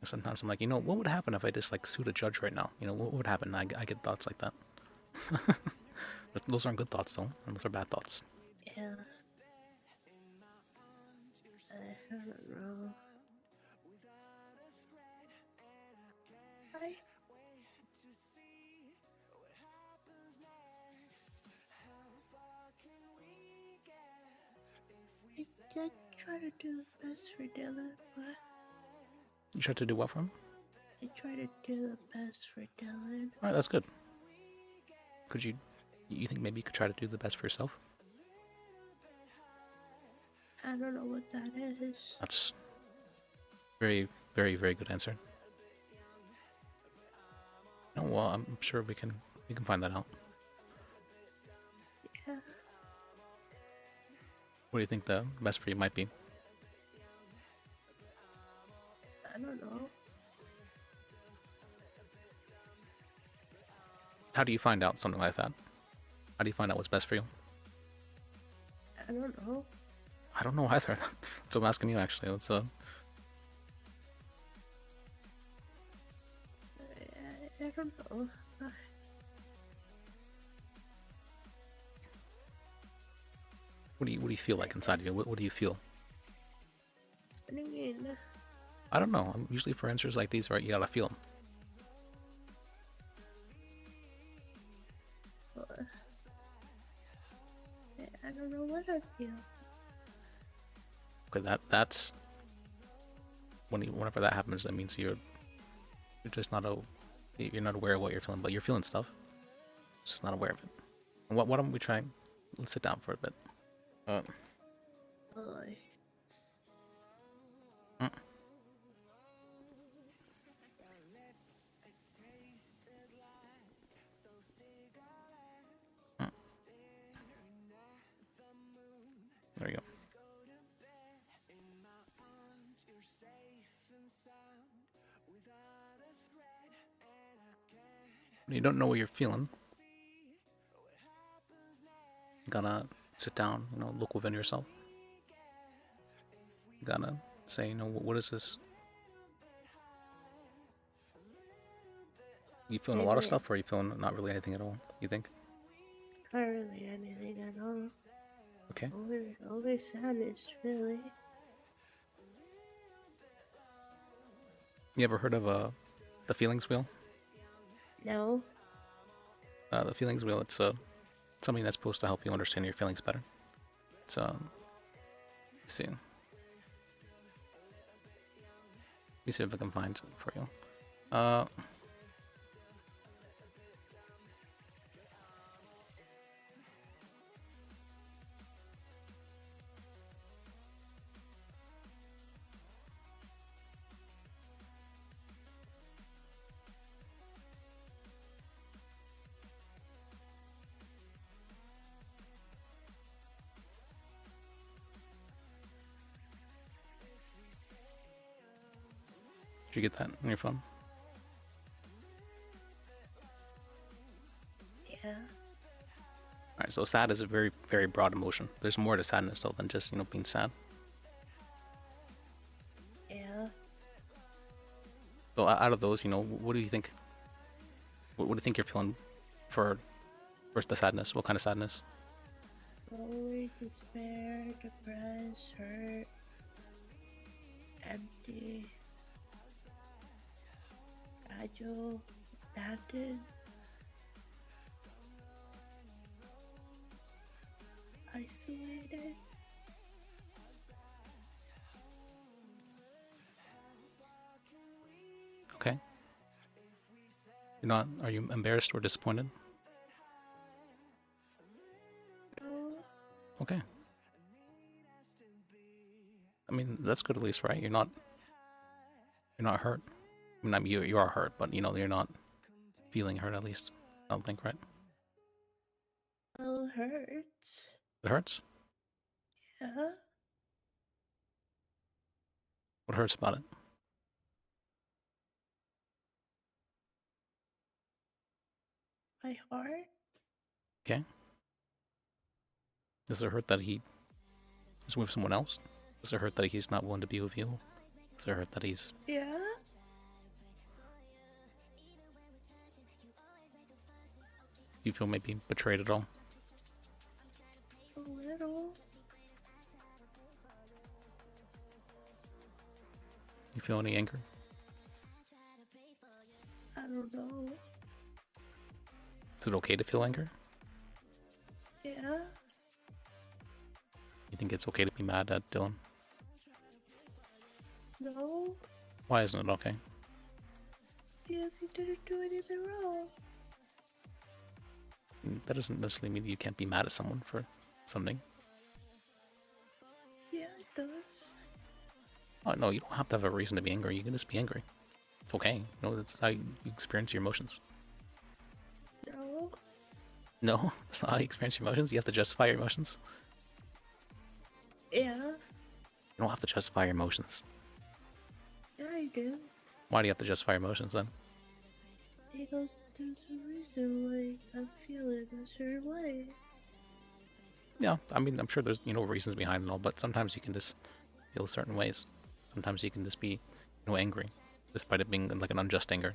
S1: Sometimes I'm like, you know, what would happen if I just like sued a judge right now? You know, what would happen? I get thoughts like that. But those aren't good thoughts, though. Those are bad thoughts.
S15: Yeah. I don't know. I try to do the best for Dylan, but
S1: You try to do what for him?
S15: I try to do the best for Dylan.
S1: Alright, that's good. Could you think maybe you could try to do the best for yourself?
S15: I don't know what that is.
S1: That's very, very, very good answer. No, well, I'm sure we can find that out.
S15: Yeah.
S1: What do you think the best for you might be?
S15: I don't know.
S1: How do you find out something like that? How do you find out what's best for you?
S15: I don't know.
S1: I don't know either. So I'm asking you actually. What's
S15: I don't know.
S1: what do you feel like inside of you? What do you feel?
S15: What do you mean?
S1: I don't know. Usually for answers like these, right, you gotta feel them.
S15: I don't know what I feel.
S1: Okay, that's whenever that happens, that means you're just not you're not aware of what you're feeling, but you're feeling stuff. Just not aware of it. And why don't we try? Let's sit down for a bit.
S15: Boy.
S1: There you go. When you don't know what you're feeling, you gotta sit down, you know, look within yourself. You gotta say, you know, what is this? You feeling a lot of stuff, or are you feeling not really anything at all, you think?
S15: Not really anything at all.
S1: Okay.
S15: Only sadness, really.
S1: You ever heard of the feelings wheel?
S15: No.
S1: The feelings wheel, it's something that's supposed to help you understand your feelings better. It's let's see. Let me see if I can find it for you. Uh, did you get that on your phone?
S15: Yeah.
S1: Alright, so sad is a very, very broad emotion. There's more to sadness though than just, being sad.
S15: Yeah.
S1: So out of those, what do you think? What do you think you're feeling for the sadness? What kind of sadness?
S15: Worry, despair, depressed, hurt, empty, fragile, abandoned, isolated.
S1: Okay. Are you embarrassed or disappointed?
S15: No.
S1: Okay. I mean, that's good at least, right? You're not hurt. I mean, you are hurt, but you're not feeling hurt at least. I don't think, right?
S15: Well, hurts.
S1: It hurts?
S15: Yeah.
S1: What hurts about it?
S15: My heart.
S1: Okay. Does it hurt that he is with someone else? Does it hurt that he's not willing to be with you? Does it hurt that he's...
S15: Yeah.
S1: Do you feel maybe betrayed at all?
S15: A little.
S1: You feel any anger?
S15: I don't know.
S1: Is it okay to feel anger?
S15: Yeah.
S1: You think it's okay to be mad at Dylan?
S15: No.
S1: Why isn't it okay?
S15: Because he didn't do anything wrong.
S1: That doesn't necessarily mean you can't be mad at someone for something.
S15: Yeah, it does.
S1: Oh, no, you don't have to have a reason to be angry. You can just be angry. It's okay. That's how you experience your emotions.
S15: No.
S1: No, that's not how you experience your emotions. You have to justify your emotions.
S15: Yeah.
S1: You don't have to justify your emotions.
S15: Yeah, I do.
S1: Why do you have to justify your emotions then?
S15: Because there's a reason why I'm feeling a certain way.
S1: Yeah, I mean, I'm sure there's, reasons behind it all, but sometimes you can just feel certain ways. Sometimes you can just be, angry, despite it being like an unjust anger.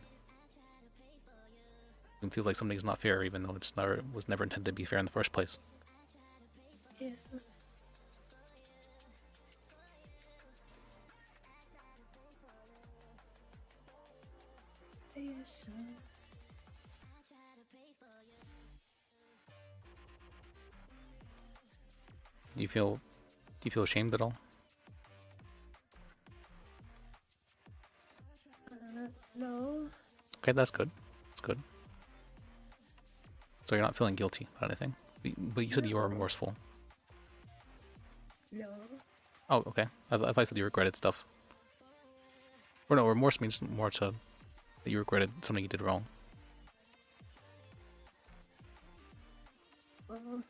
S1: You can feel like something's not fair, even though it was never intended to be fair in the first place.
S15: Yeah. I guess so.
S1: Do you feel ashamed at all?
S15: No.
S1: Okay, that's good. That's good. So you're not feeling guilty about anything, but you said you were remorseful.
S15: No.
S1: Oh, okay. I thought you said you regretted stuff. Or no, remorse means more to that you regretted something you did wrong.
S15: Well,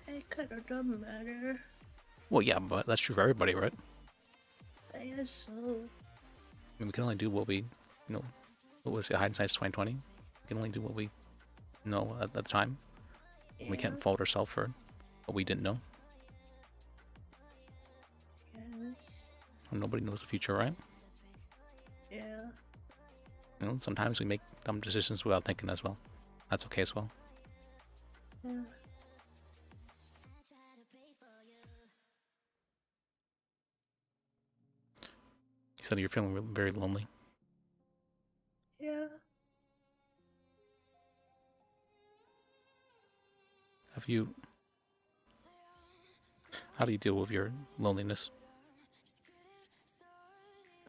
S15: I could have done better.
S1: Well, yeah, but that's true for everybody, right?
S15: I guess so.
S1: I mean, we can only do what we, what was it, hindsight's 2020. We can only do what we know at the time.
S15: Yeah.
S1: We can't fault ourselves for what we didn't know.
S15: Yes.
S1: Nobody knows the future, right?
S15: Yeah.
S1: Sometimes we make dumb decisions without thinking as well. That's okay as well.
S15: Yeah.
S1: You said you're feeling very lonely.
S15: Yeah.
S1: How do you deal with your loneliness?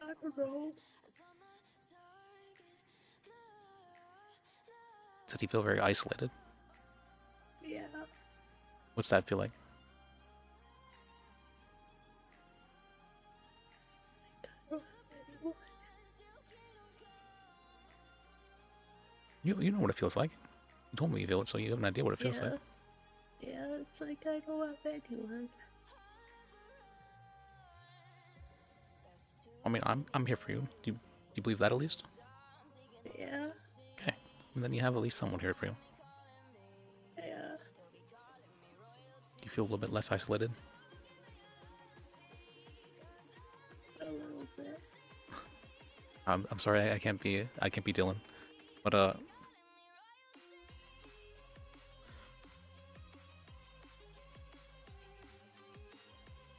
S15: I don't know.
S1: Does he feel very isolated?
S15: Yeah.
S1: What's that feel like? You know what it feels like. You told me you feel it, so you have an idea what it feels like.
S15: Yeah, it's like I don't have anyone.
S1: I mean, I'm here for you. Do you believe that at least?
S15: Yeah.
S1: Okay. And then you have at least someone here for you.
S15: Yeah.
S1: Do you feel a little bit less isolated?
S15: A little bit.
S1: I'm sorry, I can't be Dylan, but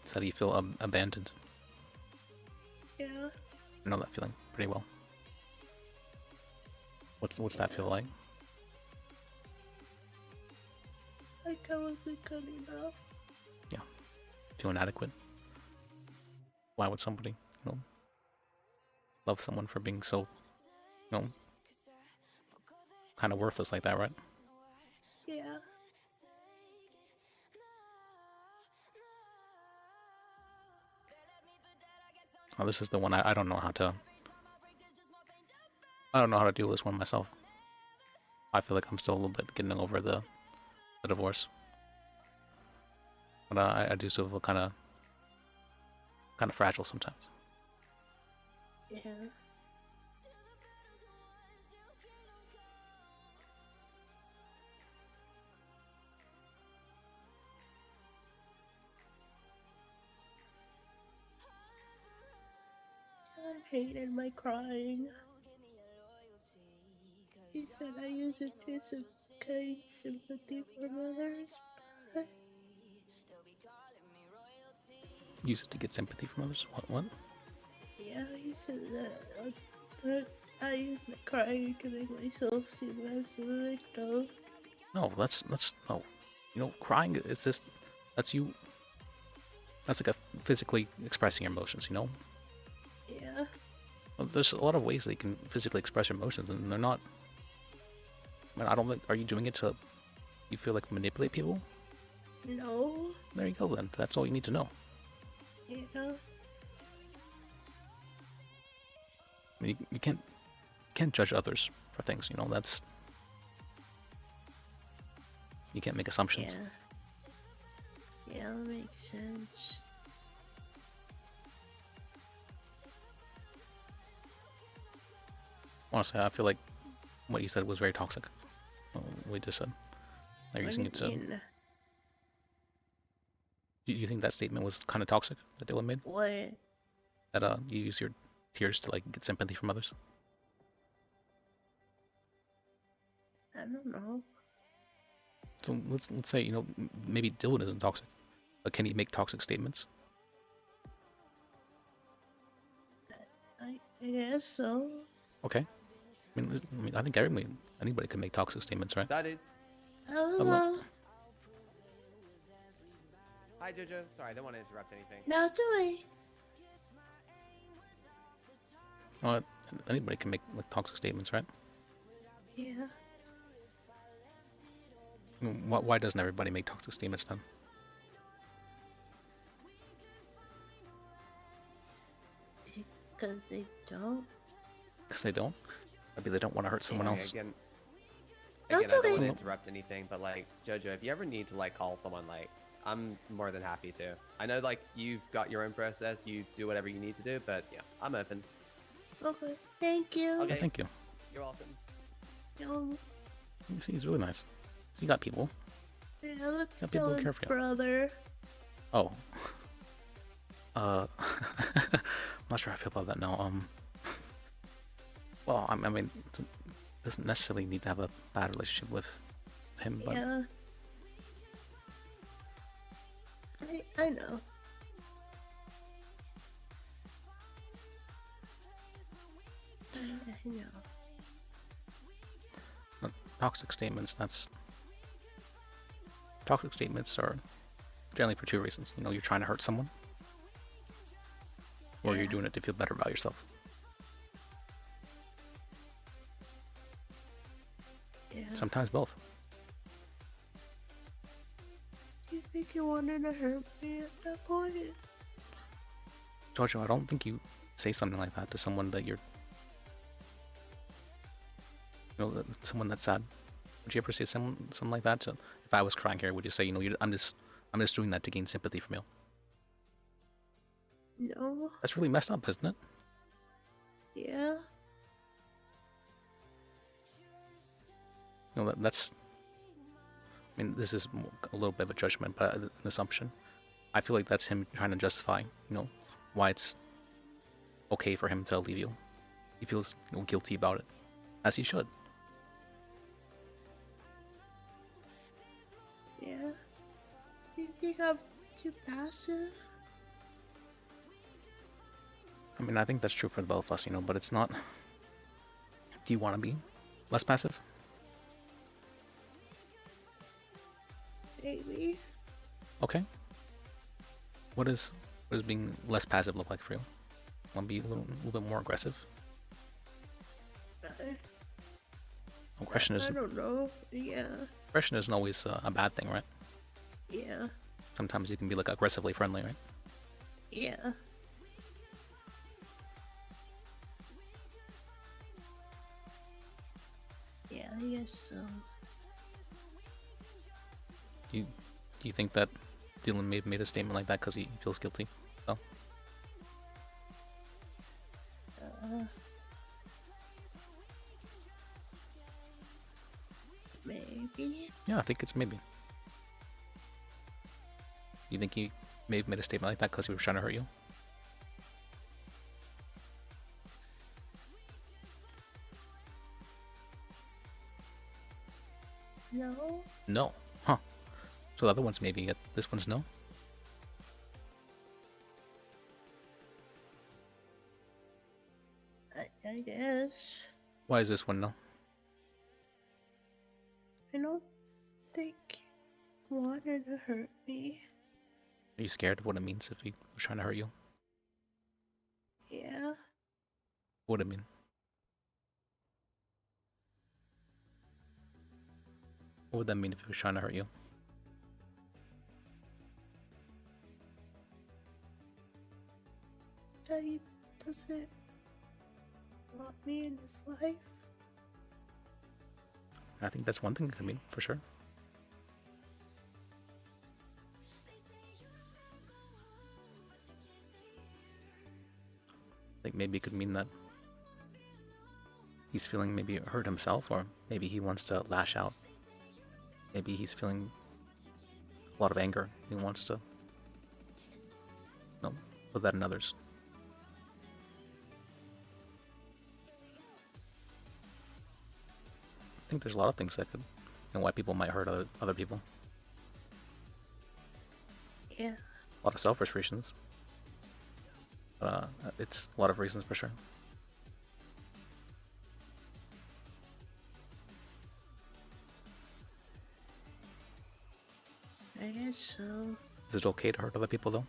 S1: so do you feel abandoned?
S15: Yeah.
S1: I know that feeling pretty well. What's that feel like?
S15: Like I wasn't good enough.
S1: Yeah. Feel inadequate. Why would somebody, love someone for being so, kind of worthless like that, right?
S15: Yeah.
S1: Oh, this is the one I don't know how to. I don't know how to deal with this one myself. I feel like I'm still a little bit getting over the divorce, but I do still feel kind of fragile sometimes.
S15: Yeah. I hated my crying. He said I use it to gain sympathy from others, but
S1: Use it to get sympathy from others. What?
S15: yeah, he said that I use my crying to make myself seem less of a victim.
S1: No, that's no. Crying is just that's you. That's like a physically expressing your emotions.
S15: Yeah.
S1: Well, there's a lot of ways that you can physically express your emotions, and they're not. I mean, I don't think. Are you doing it to? You feel like manipulate people?
S15: No.
S1: There you go. Then that's all you need to know.
S15: Yeah.
S1: I mean, you can't judge others for things. That's. You can't make assumptions.
S15: Yeah. Yeah, that makes sense.
S1: Honestly, I feel like what you said was very toxic. What you just said. They're using it to. Do you think that statement was kind of toxic that Dylan made?
S15: What?
S1: That you use your tears to get sympathy from others?
S15: I don't know.
S1: So let's say maybe Dylan isn't toxic, but can he make toxic statements?
S15: I guess so.
S1: Okay. I mean, I think anybody can make toxic statements, right?
S13: That is.
S15: Hello.
S13: Hi, Jojo. Sorry, I don't want to interrupt anything.
S15: No, Joey.
S1: Anybody can make toxic statements, right?
S15: Yeah.
S1: I mean, why doesn't everybody make toxic statements then?
S15: Because they don't.
S1: Because they don't? Maybe they don't want to hurt someone else.
S13: Again,
S15: No,
S13: I
S15: it's
S13: don't
S15: okay.
S13: want to interrupt anything, but Jojo, if you ever need to call someone, I'm more than happy to. I know you've got your own process, you do whatever you need to do, but yeah, I'm open.
S15: Okay. Thank you.
S13: Okay.
S1: Thank you.
S13: You're welcome.
S15: You
S1: See, he's really nice. You got people.
S15: yeah, let's
S1: Got people
S15: go
S1: who care for you.
S15: brother.
S1: Oh. I'm not sure how I feel about that now. Well, I mean, it doesn't necessarily need to have a bad relationship with him, but
S15: Yeah. I know. I know.
S1: toxic statements, toxic statements are generally for two reasons. You're trying to hurt someone, or you're doing it to feel better about yourself.
S15: Yeah.
S1: Sometimes both.
S15: Do you think you wanted to hurt me at that point?
S1: Jojo, I don't think you say something like that to someone that you're, someone that's sad. Would you ever say something like that? To, if I was crying here, would you say, I'm just doing that to gain sympathy from you?
S15: No.
S1: That's really messed up, isn't it?
S15: Yeah.
S1: No, that's. I mean, this is a little bit of a judgment, but an assumption. I feel like that's him trying to justify, why it's okay for him to leave you. He feels guilty about it, as he should.
S15: Yeah. Do you think I'm too passive?
S1: I mean, I think that's true for both of us, but it's not. Do you want to be less passive?
S15: Maybe.
S1: Okay. What does being less passive look like for you? Want to be a little bit more aggressive? Aggression is.
S15: I don't know. Yeah.
S1: Aggression isn't always a bad thing, right?
S15: Yeah.
S1: Sometimes you can be like aggressively friendly, right?
S15: Yeah. Yeah, I guess so.
S1: Do you think that Dylan made a statement like that because he feels guilty? Oh.
S15: Maybe.
S1: Yeah, I think it's maybe. You think he may have made a statement like that because he was trying to hurt you?
S15: No.
S1: No. Huh. So the other one's maybe. This one's no?
S15: I guess.
S1: Why is this one no?
S15: I don't think he wanted to hurt me.
S1: Are you scared of what it means if he was trying to hurt you?
S15: Yeah.
S1: What would it mean? What would that mean if he was trying to hurt you?
S15: That he doesn't want me in his life.
S1: I think that's one thing it could mean, for sure. I think maybe it could mean that he's feeling maybe hurt himself, or maybe he wants to lash out. Maybe he's feeling a lot of anger. He wants to, put that in others. I think there's a lot of things that could, why people might hurt other people.
S15: Yeah.
S1: A lot of selfish reasons. But it's a lot of reasons for sure.
S15: I guess so.
S1: Is it okay to hurt other people though?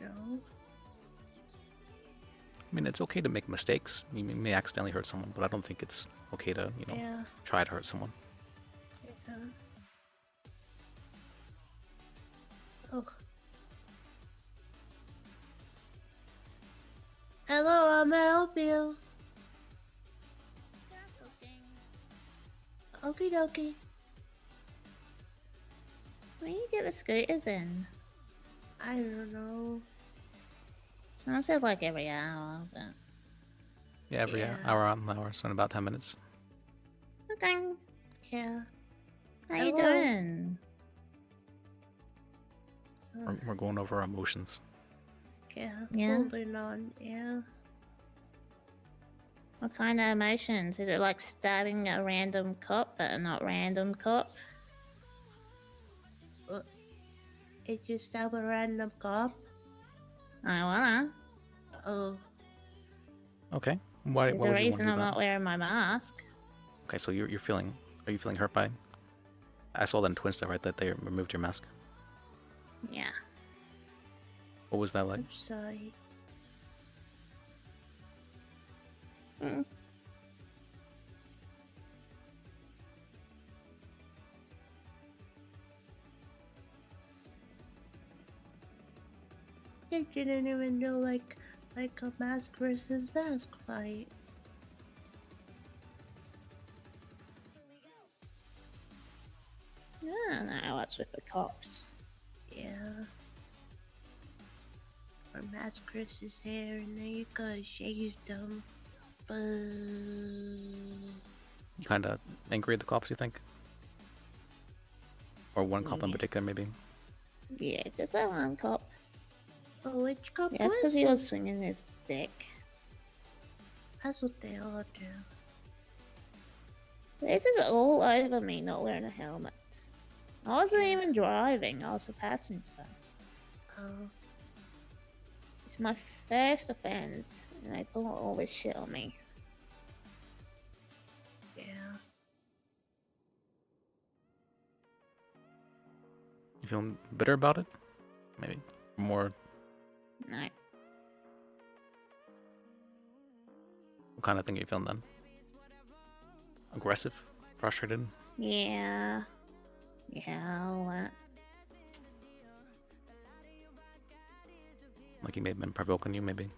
S15: No.
S1: I mean, it's okay to make mistakes. You may accidentally hurt someone, but I don't think it's okay to,
S15: Yeah.
S1: try to hurt someone.
S15: Yeah. Oh. Hello, I'm help you. Okie dokie.
S17: When you get the scooters in?
S15: I don't know.
S17: Someone said like every hour, but...
S1: Yeah, every hour on the hour, so in about 10 minutes.
S17: Okay.
S15: Yeah.
S17: How you
S15: Hello.
S17: doing?
S1: We're going over our emotions.
S15: Yeah.
S17: Yeah.
S15: Holding on. Yeah.
S17: What kind of emotions? Is it like stabbing a random cop, but a not random cop?
S15: It just stab a random cop.
S17: I wanna.
S15: Oh.
S1: Okay. Why?
S17: There's
S1: Why
S17: a
S1: would you want
S17: reason
S1: to do
S17: I'm
S1: that?
S17: not wearing my mask.
S1: Okay, so you're feeling. Are you feeling hurt by? I saw that in Twin Star, right? That they removed your mask.
S17: Yeah.
S1: What was that like?
S15: subside. They didn't even do like a mask versus mask fight.
S17: I don't know what's with the cops.
S15: Yeah. Or mask versus hair, and then you gotta shave them.
S1: You kind of angry at the cops, you think? Or one cop in particular, maybe?
S17: Yeah, just that one cop.
S15: Oh, which cop
S17: Yeah, that's because he was swinging his dick.
S15: That's what they all do.
S17: This is all over me not wearing a helmet. I wasn't even driving, I was a passenger.
S15: Oh.
S17: It's my first offense, and they pull all this shit on me.
S15: Yeah.
S1: You feeling bitter about it? Maybe more.
S17: No.
S1: What kind of thing are you feeling then? Aggressive? Frustrated?
S17: Yeah. Yeah, all that.
S1: Like he may have been provoking you, maybe?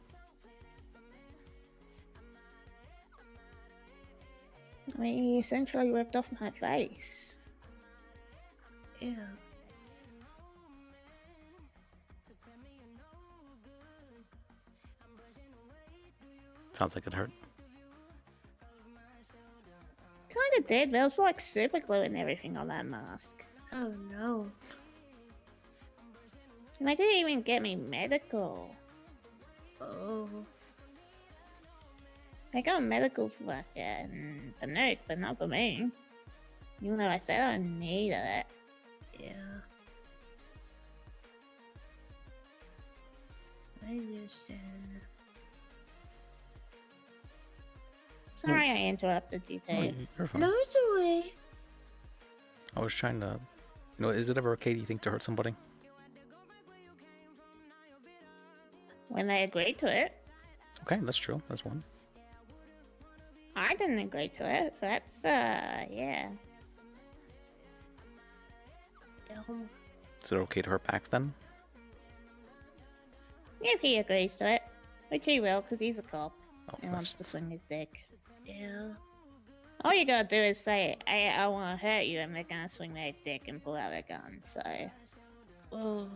S17: I mean, he essentially ripped off my face.
S15: Yeah.
S1: Sounds like it hurt.
S17: Kinda did, but it was like super glue and everything on that mask.
S15: Oh no.
S17: And they didn't even get me medical.
S15: Oh.
S17: They got medical for like the nuke, but not for me. Even though I said I needed it.
S15: Yeah. I understand.
S17: Sorry I interrupted you, Tate.
S1: You're fine.
S15: No, it's okay.
S1: I was trying to... You know, is it ever okay, do you think, to hurt somebody?
S17: When they agreed to it.
S1: Okay, that's true. That's one.
S17: I didn't agree to it, so that's, yeah.
S1: Is it okay to hurt back then?
S17: If he agrees to it. Which he will, because he's a cop.
S1: Oh,
S17: and wants to swing his dick.
S15: Yeah.
S17: All you gotta do is say, hey, I wanna hurt you, and they're gonna swing their dick and pull out their gun, so...
S15: Oh.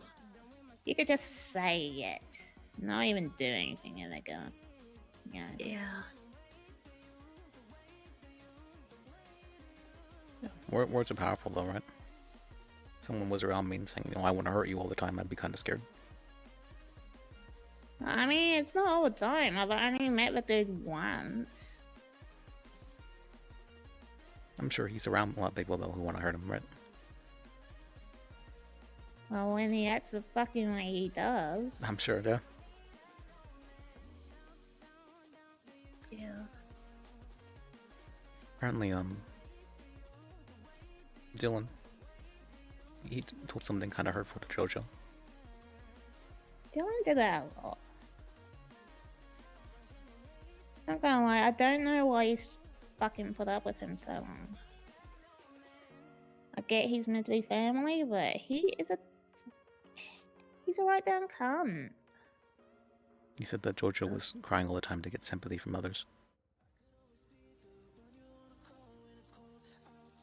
S17: You could just say it. Not even do anything, and they're going... Yeah.
S15: Yeah.
S1: Words are powerful, though, right? If someone was around me and saying, you know, I want to hurt you all the time, I'd be kind of scared.
S17: I mean, it's not all the time. I've only met the dude once.
S1: I'm sure he's around a lot of people, though, who want to hurt him, right?
S17: Well, when he acts the fucking way he does.
S1: I'm sure, yeah.
S15: Yeah.
S1: Apparently, Dylan, he told something kind of hurtful to JoJo.
S17: Dylan did that a lot. I'm not gonna lie, I don't know why he's fucking put up with him so long. I get he's meant to be family, but he's a right down cunt.
S1: He said that JoJo was crying all the time to get sympathy from others.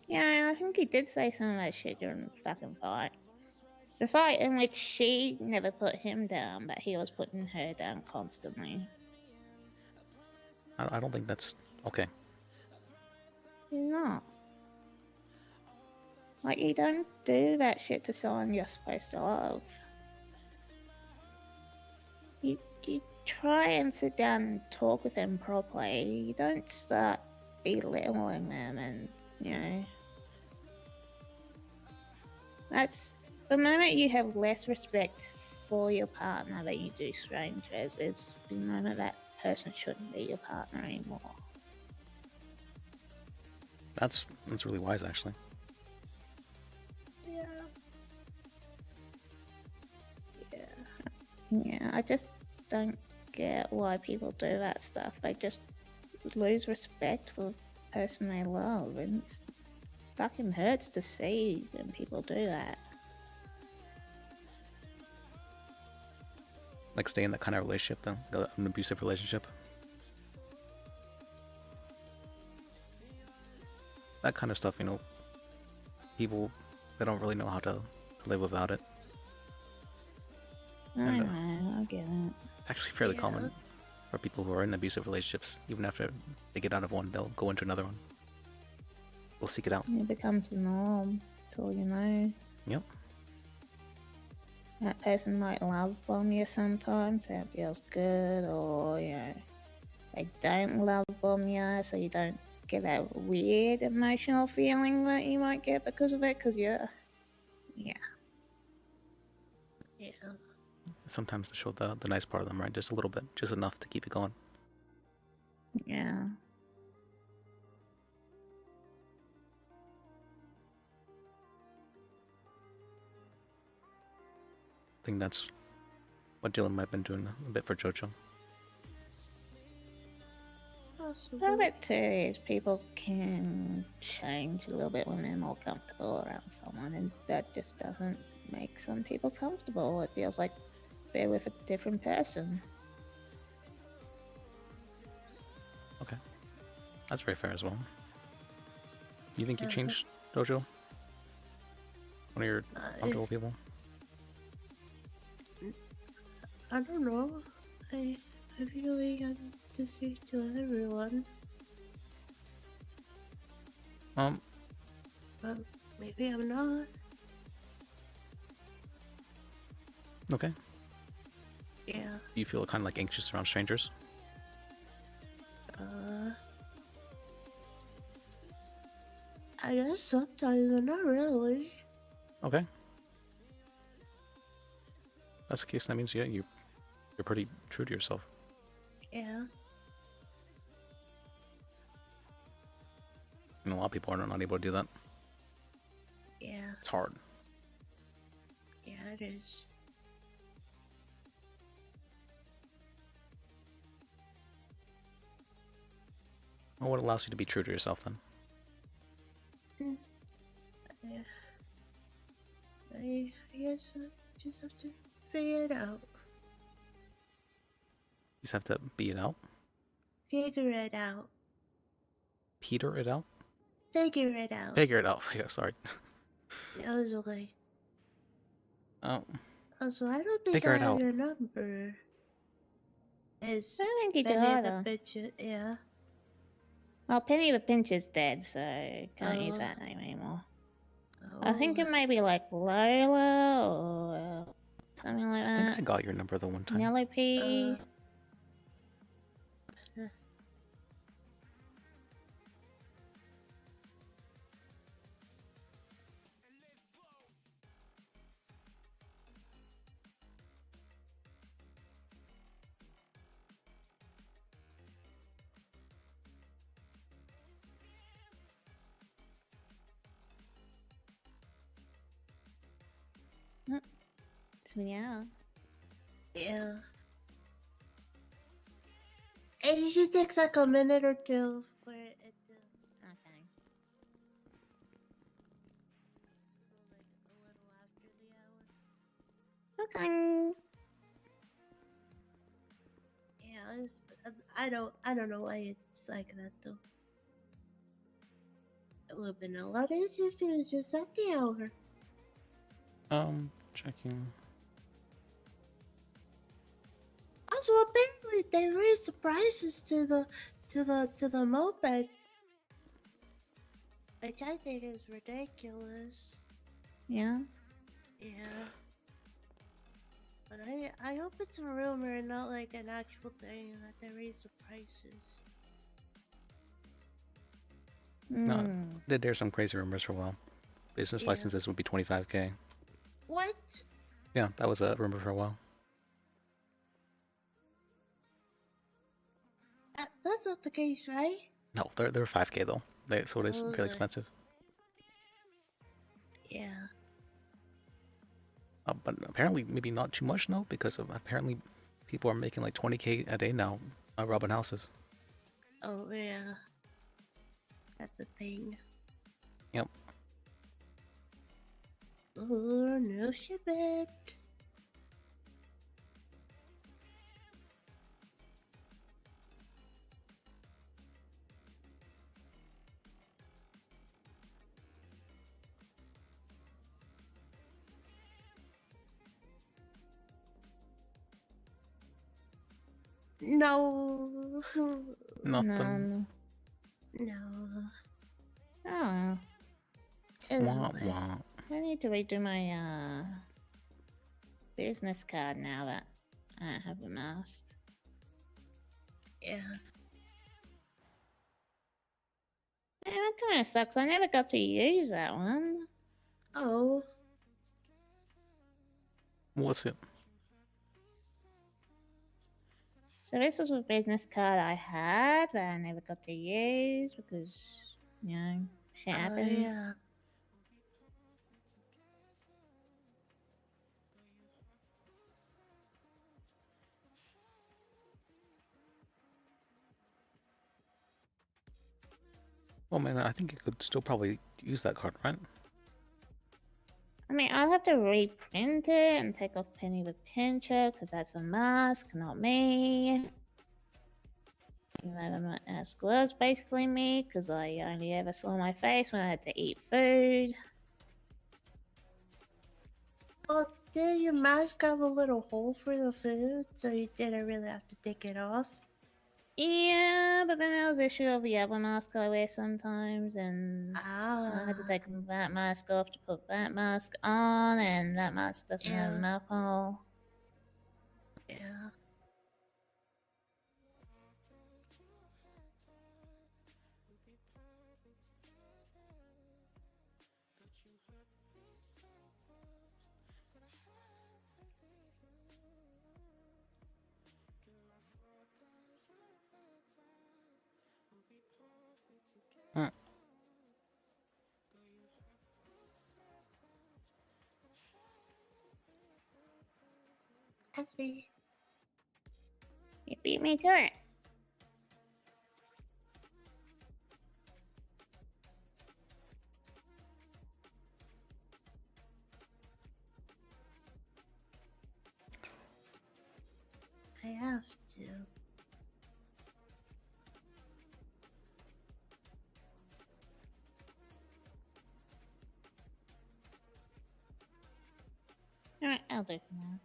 S17: Yeah, I think he did say some of that shit during the fucking fight. The fight in which she never put him down, but he was putting her down constantly.
S1: I don't think that's okay.
S17: He's not. Like, you don't do that shit to someone you're supposed to love. You try and sit down and talk with them properly. You don't start belittling them and, you know... That's... The moment you have less respect for your partner than you do strangers is the moment that person shouldn't be your partner anymore.
S1: That's really wise, actually.
S17: Yeah. Yeah. Yeah, I just don't get why people do that stuff. They just lose respect for the person they love, and it fucking hurts to see when people do that.
S1: Like stay in that kind of relationship, though, an abusive relationship. That kind of stuff, you know, people, they don't really know how to live without it.
S17: I
S1: And,
S17: know, I get it.
S1: It's actually fairly common for people who are in abusive relationships. Even after they get out of one, they'll go into another one. They'll seek it out.
S17: It becomes the norm. That's all you know.
S1: Yep.
S17: That person might love bomb you sometimes, that feels good, or, you know, they don't love bomb you, so you don't get that weird emotional feeling that you might get because of it, because you're... Yeah.
S14: Yeah.
S1: Sometimes to show the nice part of them, right? Just a little bit, just enough to keep it going.
S17: Yeah.
S1: I think that's what Dylan might have been doing a bit for JoJo.
S17: Part of it too is people can change a little bit when they're more comfortable around someone, and that just doesn't make some people comfortable. It feels like they're with a different person.
S1: Okay. That's very fair as well. You think you changed, JoJo? One of your comfortable people?
S15: I don't know. I feel like I'm just used to everyone. But maybe I'm not.
S1: Okay.
S15: Yeah.
S1: Do you feel kind of like anxious around strangers?
S15: I guess sometimes, but not really.
S1: Okay. That's the case. That means, yeah, you're pretty true to yourself.
S15: Yeah.
S1: And a lot of people are not able to do that.
S15: Yeah.
S1: It's hard.
S15: Yeah, it is.
S1: Well, what allows you to be true to yourself then?
S15: Yeah. I guess I just have to figure it out.
S1: You just have to be it out?
S15: Figure it out.
S1: Peter it out?
S15: Figure it out.
S1: Figure it out. Yeah, sorry.
S15: That was okay.
S1: Oh.
S15: Also, I don't think
S1: Figure
S15: I
S1: it
S15: have
S1: out.
S15: your number. Is
S17: I don't think you do
S15: Benny the
S17: either.
S15: bitch? Yeah.
S17: Well, Penny the Pinch is dead, so can't use
S15: Oh.
S17: that name anymore. I think it may be like Lola or something like
S1: I think
S17: that.
S1: I got your number the one time.
S17: Penelope. So yeah.
S15: Yeah. It usually takes like a minute or two for it to.
S17: Okay. Okay.
S15: Yeah, I don't know why it's like that though. It would have been a lot easier if it was just at the hour.
S1: Checking.
S15: Also, apparently they raised the prices to the moped, which I think is ridiculous.
S17: Yeah.
S15: Yeah. But I hope it's a rumor and not like an actual thing that they raised the prices.
S1: No, there's some crazy rumors for a while. Business
S15: Yeah.
S1: licenses would be 25K.
S15: What?
S1: Yeah, that was a rumor for a while.
S15: That's not the case, right?
S1: No, they're 5K though. So it is fairly
S15: Okay.
S1: expensive.
S15: Yeah.
S1: But apparently maybe not too much now because of apparently people are making like 20K a day now robbing houses.
S15: Oh yeah, that's the thing.
S1: Yep.
S15: Oh no shit, it. No.
S1: Nothing.
S15: No.
S17: Oh.
S1: Wah, wah.
S17: I need to redo my business card now that I have a mask.
S15: Yeah.
S17: Man, that kind of sucks. I never got to use that one.
S15: Oh.
S1: What's it?
S17: So this was a business card I had that I never got to use because, you know, shit happens.
S15: Yeah.
S1: Well, man, I think you could still probably use that card, right?
S17: I mean, I'll have to reprint it and take off Penny the Pincher because that's a mask, not me. You know, the mask was basically me because I only ever saw my face when I had to eat food.
S15: Well, did your mask have a little hole for the food, so you didn't really have to take it off?
S17: Yeah, but then there was the issue of the other mask I wear sometimes, and I had to take that mask off to put that mask on, and that mask doesn't have a mouth hole.
S15: Yeah.
S1: Hmm.
S15: That's me.
S17: You beat me to it.
S15: I have to.
S17: Alright, I'll do it now.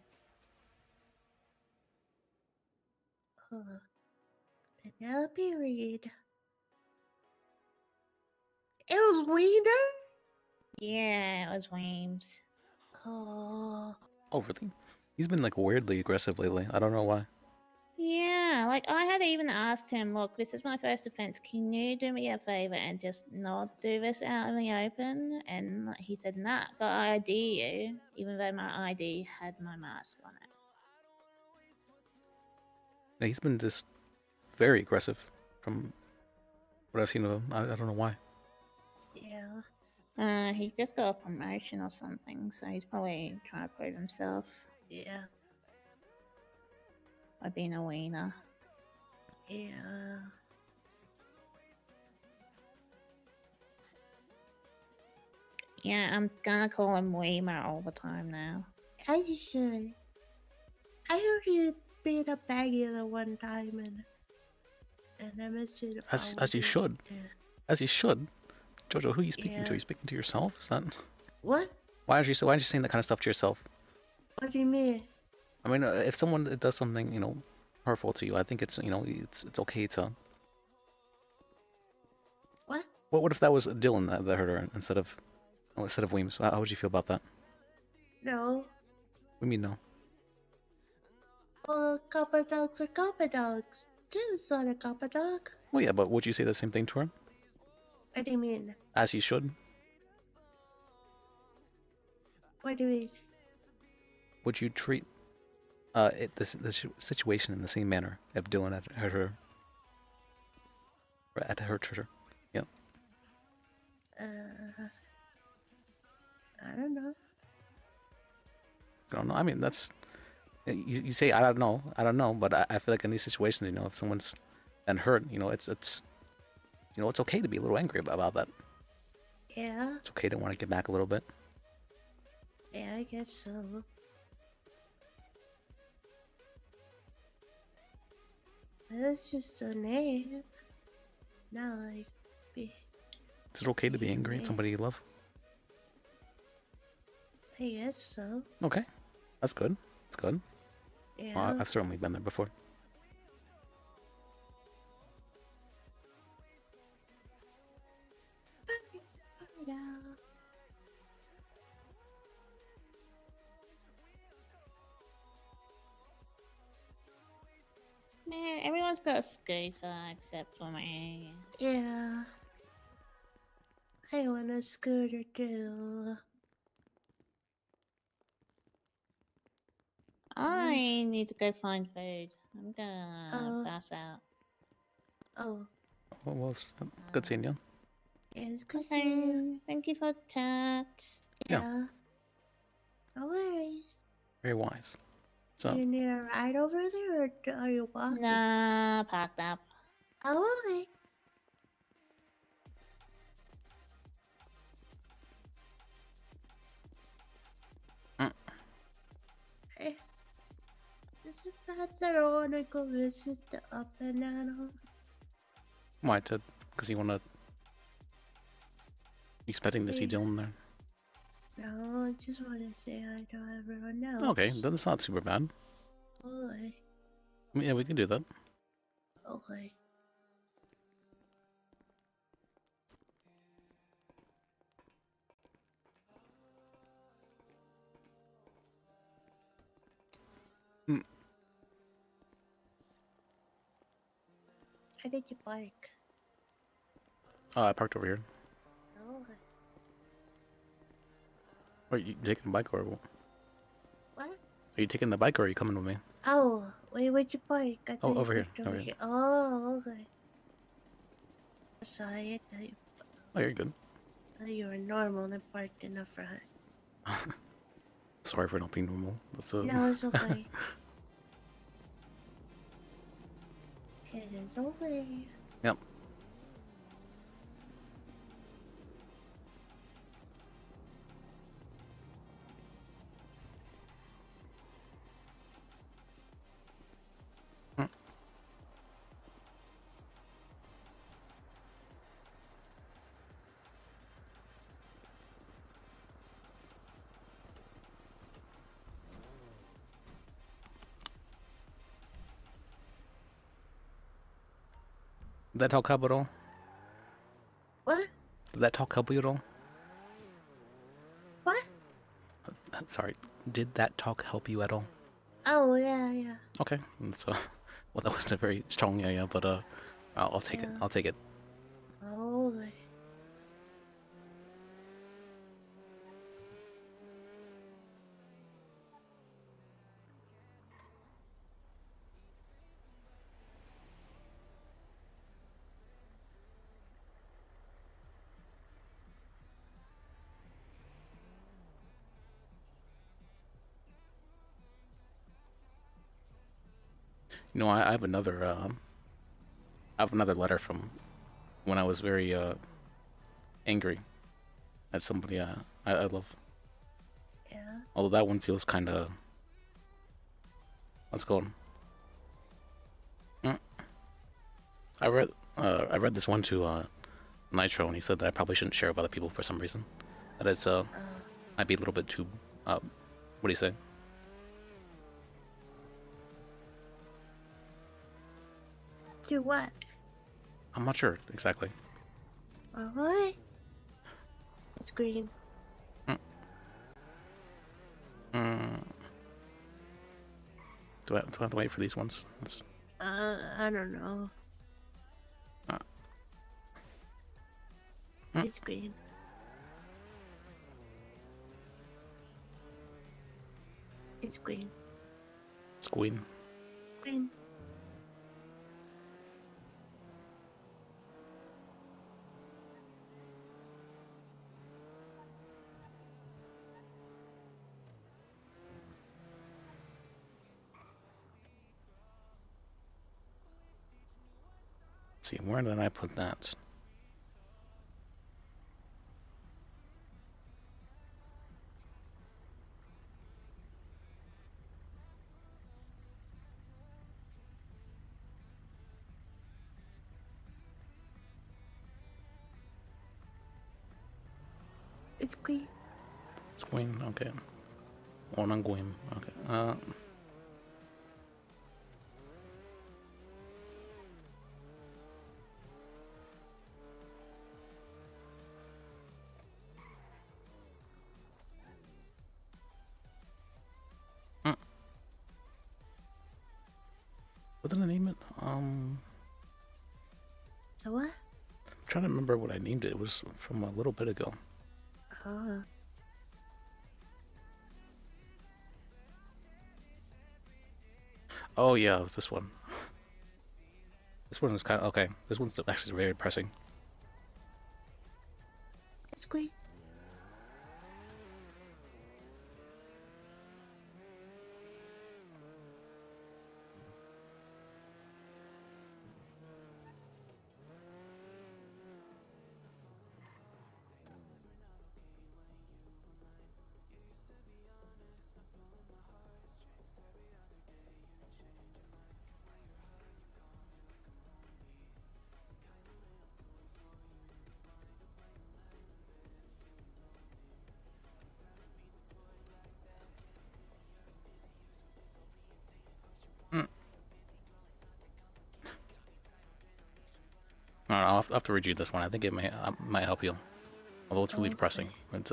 S15: Penelope Reed. It was Wiener?
S17: Yeah, it was Weems.
S15: Oh.
S1: Oh, really? He's been like weirdly aggressive lately. I don't know why.
S17: Yeah, like I had even asked him, look, this is my first offense. Can you do me a favor and just not do this out in the open? And he said, nah, got ID you, even though my ID had my mask on it.
S1: Yeah, he's been just very aggressive from what I've seen of him. I don't know why.
S15: Yeah.
S17: He just got a promotion or something, so he's probably trying to prove himself
S15: Yeah.
S17: by being a wiener.
S15: Yeah.
S17: Yeah, I'm gonna call him Weimer all the time now.
S15: As you should. I heard you beat up Baggy the one time and I missed you.
S1: As you should. As you should. Jojo, who are you speaking to?
S15: Yeah.
S1: Are you speaking to yourself? Is that?
S15: What?
S1: Why aren't you saying that kind of stuff to yourself?
S15: What do you mean?
S1: I mean, if someone does something, hurtful to you, I think it's, it's okay to.
S15: What?
S1: What if that was Dylan that hurt her instead of Weems? How would you feel about that?
S15: No.
S1: What do you mean no?
S15: Well, copper dogs are copper dogs. Jim's not a copper dog.
S1: Well, yeah, but would you say the same thing to her?
S15: What do you mean?
S1: As you should.
S15: What do you mean?
S1: Would you treat the situation in the same manner if Dylan had hurt her? Or had hurt her? Yeah.
S15: I don't know.
S1: don't know. I mean, that's you say I don't know, but I feel like in these situations, you know, if someone's been hurt, you know, it's you know, it's okay to be a little angry about that.
S15: Yeah.
S1: It's okay to want to get back a little bit.
S15: Yeah, I guess so. It was just a name. Not like be.
S1: Is it okay to be angry at somebody you love?
S15: I guess so.
S1: Okay, that's good. That's good.
S15: Yeah.
S1: Well, I've certainly been there before.
S15: Yeah.
S17: Man, everyone's got a scooter except for me.
S15: Yeah. I want a scooter too.
S17: I need to go find food. I'm gonna pass out.
S15: Oh.
S1: Well, it's good seeing you.
S15: It's good seeing you.
S17: Thank you for the chat.
S1: Yeah.
S15: No worries.
S1: Very wise.
S15: Do
S1: So
S15: you need a ride over there, or are you walking?
S17: Nah, packed up.
S15: Oh, okay. Hey, is it bad that I want to go visit the up and down?
S1: why to? Because you want to. Expecting to see
S15: See.
S1: Dylan there.
S15: No, I just want to say hi to everyone else.
S1: Okay, then it's not super bad.
S15: Okay.
S1: I mean, yeah, we can do that.
S15: Okay.
S1: Hmm.
S15: How did you bike?
S1: I parked over here.
S15: Okay.
S1: Are you taking the bike or what?
S15: What?
S1: Are you taking the bike or are you coming with me?
S15: Oh, wait, where'd you bike? I
S1: Oh,
S15: thought you
S1: over here,
S15: parked
S1: over here.
S15: Oh, okay. Sorry, I
S1: Oh, you're good.
S15: thought you were normal and parked in the front.
S1: Sorry for not being normal. That's
S15: No, it's okay. It is okay.
S1: Yep. Did that talk help at all?
S15: What?
S1: Did that talk help you at all?
S15: What?
S1: Sorry. Did that talk help you at all?
S15: Oh, yeah.
S1: Okay. So, well, that wasn't a very strong yeah, but I'll take it.
S15: Yeah.
S1: I'll take it.
S15: Oh, okay.
S1: You know, I have another. I have another letter from when I was very angry at somebody I love.
S15: Yeah.
S1: Although that one feels kind of. Let's go on. I read this one to Nitro, and he said that I probably shouldn't share with other people for some reason. That it's might be a little bit too. What do you say?
S15: Do what?
S1: I'm not sure exactly.
S15: What? It's green.
S1: Do I have to wait for these ones?
S15: I don't know. It's green. It's green.
S1: It's green.
S15: Green.
S1: Let's see, where did I put that?
S15: It's Queen.
S1: It's Queen, okay. Or non Gwyn, okay. What did I name it?
S15: The what?
S1: I'm trying to remember what I named it. It was from a little bit ago.
S15: Oh.
S1: Oh yeah, it was this one. This one was kind of okay. This one's actually very depressing.
S15: It's Queen.
S1: I'll have to read you this one. I think it might help you. Although it's really depressing. It's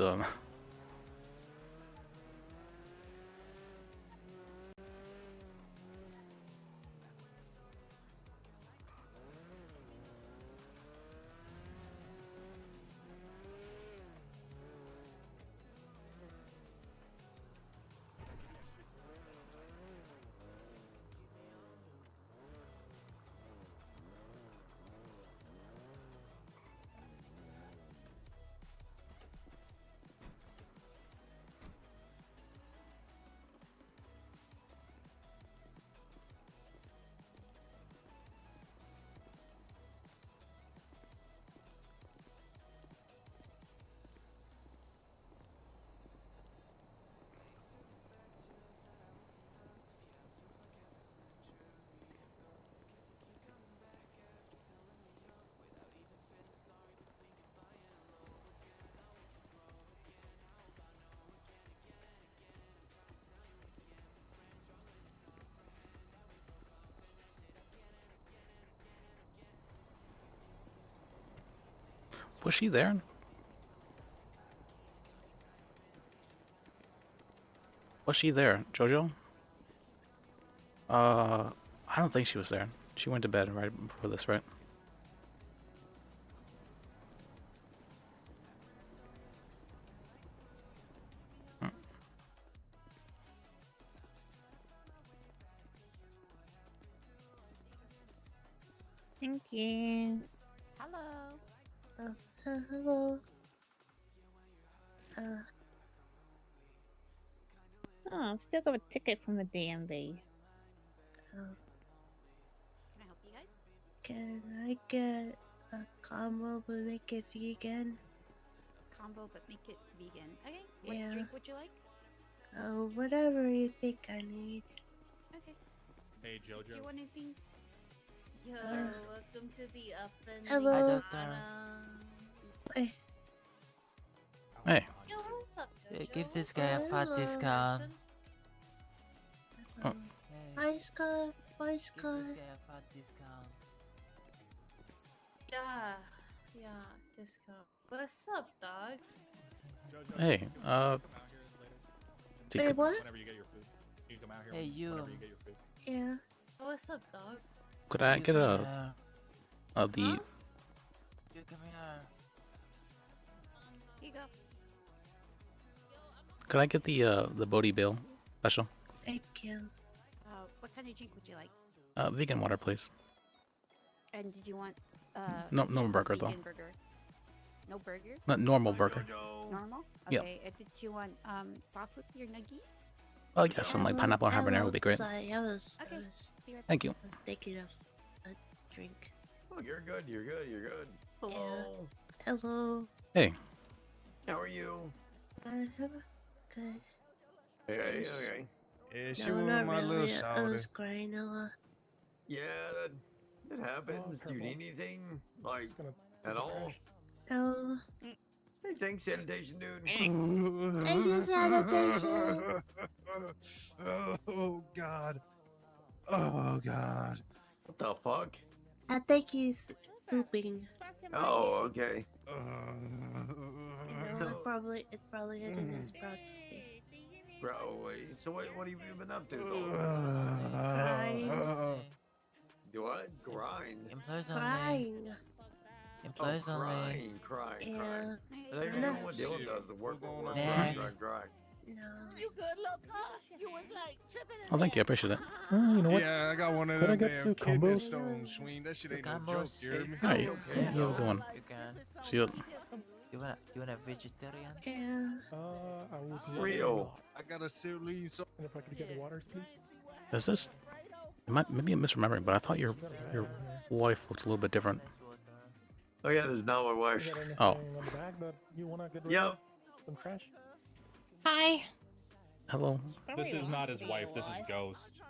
S1: was she there? Was she there, Jojo? I don't think she was there. She went to bed right before this, right?
S17: Thank you.
S23: Hello.
S15: Hello.
S17: Oh, I've still got a ticket from the DMV.
S15: Oh.
S23: Can I help you guys?
S15: Can I get a combo but make it vegan?
S23: Combo, but make it vegan. Okay.
S15: What
S23: drink would you like?
S15: Oh, whatever you think I need.
S23: Okay.
S7: Hey, Jojo.
S23: Do you want anything?
S5: Yo, welcome to the up and
S15: Hello.
S5: Hey.
S1: Hey.
S5: Yo, what's up, Jojo?
S18: Give this guy a fat discount.
S1: Oh.
S15: Hi, Scott. Bye, Scott.
S18: Give this guy a fat discount.
S5: Yeah, discount. What's up, dogs?
S1: Hey,
S15: Hey, what?
S7: Whenever you get your food, you can come out here.
S18: Hey, you.
S7: Whenever you get your food.
S15: Yeah.
S5: What's up, dog?
S1: could I get the
S18: You come here.
S23: Here you go.
S1: could I get the Bodhi Bill special?
S15: Thank you.
S23: What kind of drink would you like?
S1: Vegan water, please.
S23: And did you want
S1: No burger though.
S23: vegan burger? No burger?
S1: Not normal burger.
S23: Normal?
S1: Yeah.
S23: Okay. Did you want sauce with your nuggies?
S1: Oh yes, some like pineapple and habanero would be great.
S15: Sorry, I was
S23: Okay.
S15: was
S23: Be right
S1: Thank you.
S15: thinking of a drink.
S10: Oh, you're good. You're good. You're good. Hello.
S15: Hello.
S1: Hey.
S10: How are you?
S15: Good.
S10: Hey.
S15: Yes.
S10: Okay.
S19: Yeah, she
S15: No,
S19: was
S15: not
S19: my
S15: really.
S19: little
S15: I
S19: shouter.
S15: was crying a lot.
S10: Yeah, that happens. Do you need anything? Like, at all?
S15: No.
S10: Hey, thanks, sanitation dude.
S15: Thank you, sanitation.
S19: Oh God. Oh God.
S10: What the fuck?
S15: I think he's pooping.
S10: Oh, okay.
S15: You know, it's probably hitting his prostate.
S10: Bro, so what have you been up to?
S15: Crying.
S10: Do I grind?
S18: Employees only.
S15: Crying.
S18: Employees only.
S10: Crying.
S15: Yeah.
S10: I don't even know what Dylan does. The work on
S18: Next.
S10: grind.
S15: No.
S20: You good, Luca? You was like tripping.
S1: Oh, thank you. I appreciate it.
S9: You know what?
S19: Yeah, I got one of
S9: Could I
S19: them
S9: get
S19: damn
S9: two
S19: kidney
S9: combos?
S19: stones, Sween. That shit ain't no joke,
S18: Combos.
S19: you hear me?
S1: Alright, you have a good one.
S18: You can.
S1: See you.
S18: You want a vegetarian?
S15: Yeah.
S9: I was
S10: Real.
S19: I got a silly so.
S9: And if I could get the waters, please.
S1: Does this? Maybe I'm misremembering, but I thought your wife looked a little bit different.
S10: Oh yeah, this is not my wife.
S1: Oh.
S9: On the bag that you wanna get rid
S10: Yep.
S9: of? Some trash.
S24: Hi.
S1: Hello.
S25: This is not his wife. This is Ghost.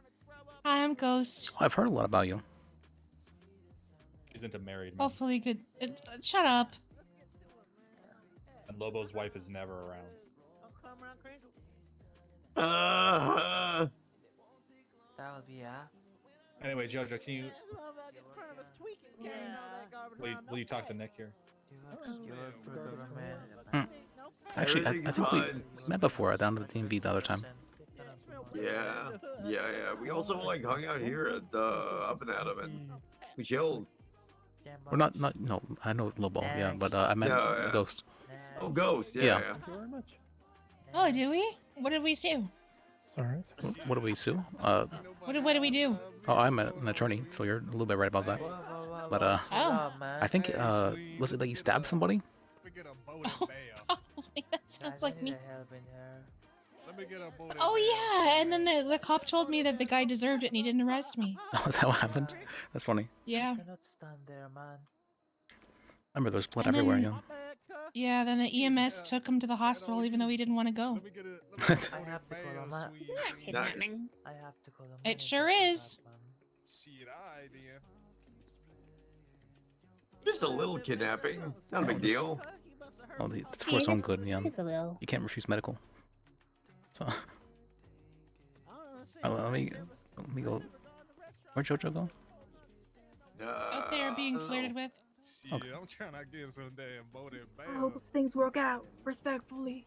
S24: Hi, I'm Ghost.
S1: I've heard a lot about you.
S25: He's into married men.
S24: Hopefully good. Shut up.
S25: And Lobo's wife is never around.
S18: That would be yeah.
S25: Anyway, Jojo, can you will you talk to Nick here?
S1: Actually, I think we met before down at the DMV the other time.
S10: Yeah. We also like hung out here at Up and Adam, and we chilled.
S1: We're not no. I know Lobo, yeah, but I meant
S10: Yeah.
S1: Ghost.
S10: Oh, Ghost.
S1: Yeah.
S9: Thank you very much.
S24: Oh, do we? What did we do?
S9: Sorry.
S1: What do we sue?
S24: What did we do?
S1: Oh, I'm an attorney, so you're a little bit right about that. But
S24: Oh.
S1: I think was it that you stabbed somebody?
S24: Probably. That sounds like me.
S19: Let me get a boat.
S24: Oh yeah, and then the cop told me that the guy deserved it and he didn't arrest me.
S1: Oh, is that what happened? That's funny.
S24: Yeah.
S18: Cannot stand there, man.
S1: I remember there's blood
S24: And
S1: everywhere.
S24: then-
S1: Yeah.
S24: Yeah, then the EMS took him to the hospital even though he didn't want to go.
S18: I have to call a man.
S24: Isn't that kidnapping?
S18: I have to call a man.
S24: It sure is.
S19: See it, I idea.
S10: Just a little kidnapping. Not a big deal.
S1: Oh, it's for its own good. Yeah.
S24: Just a little.
S1: You can't refuse medical. So. Let me go. Where'd Jojo go?
S24: Out there being flirted with.
S19: Shit, I'm trying to get some damn boat in
S26: I hope things work out respectfully.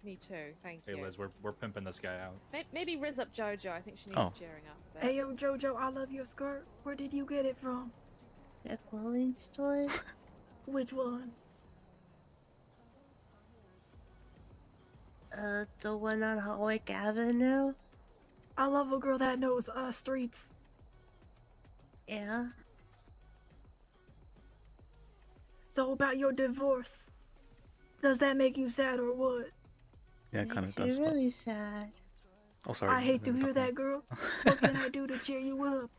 S5: Me too, thank
S25: Hey
S5: you.
S25: Liz, we're pimping this guy out.
S5: Maybe riz up Jojo. I think she needs
S1: Oh.
S5: cheering up. a bit.
S26: Hey yo, Jojo, I love your skirt. Where did you get it from?
S15: The clothing store?
S26: Which one?
S15: The one on Hawick Avenue?
S26: I love a girl that knows streets.
S15: Yeah.
S26: So about your divorce, does that make you sad or what?
S1: Yeah, it kind of
S15: Makes
S1: does.
S15: me
S1: but-
S15: really sad.
S1: Oh, sorry.
S26: I hate to hear that, girl. What can I do to cheer you up?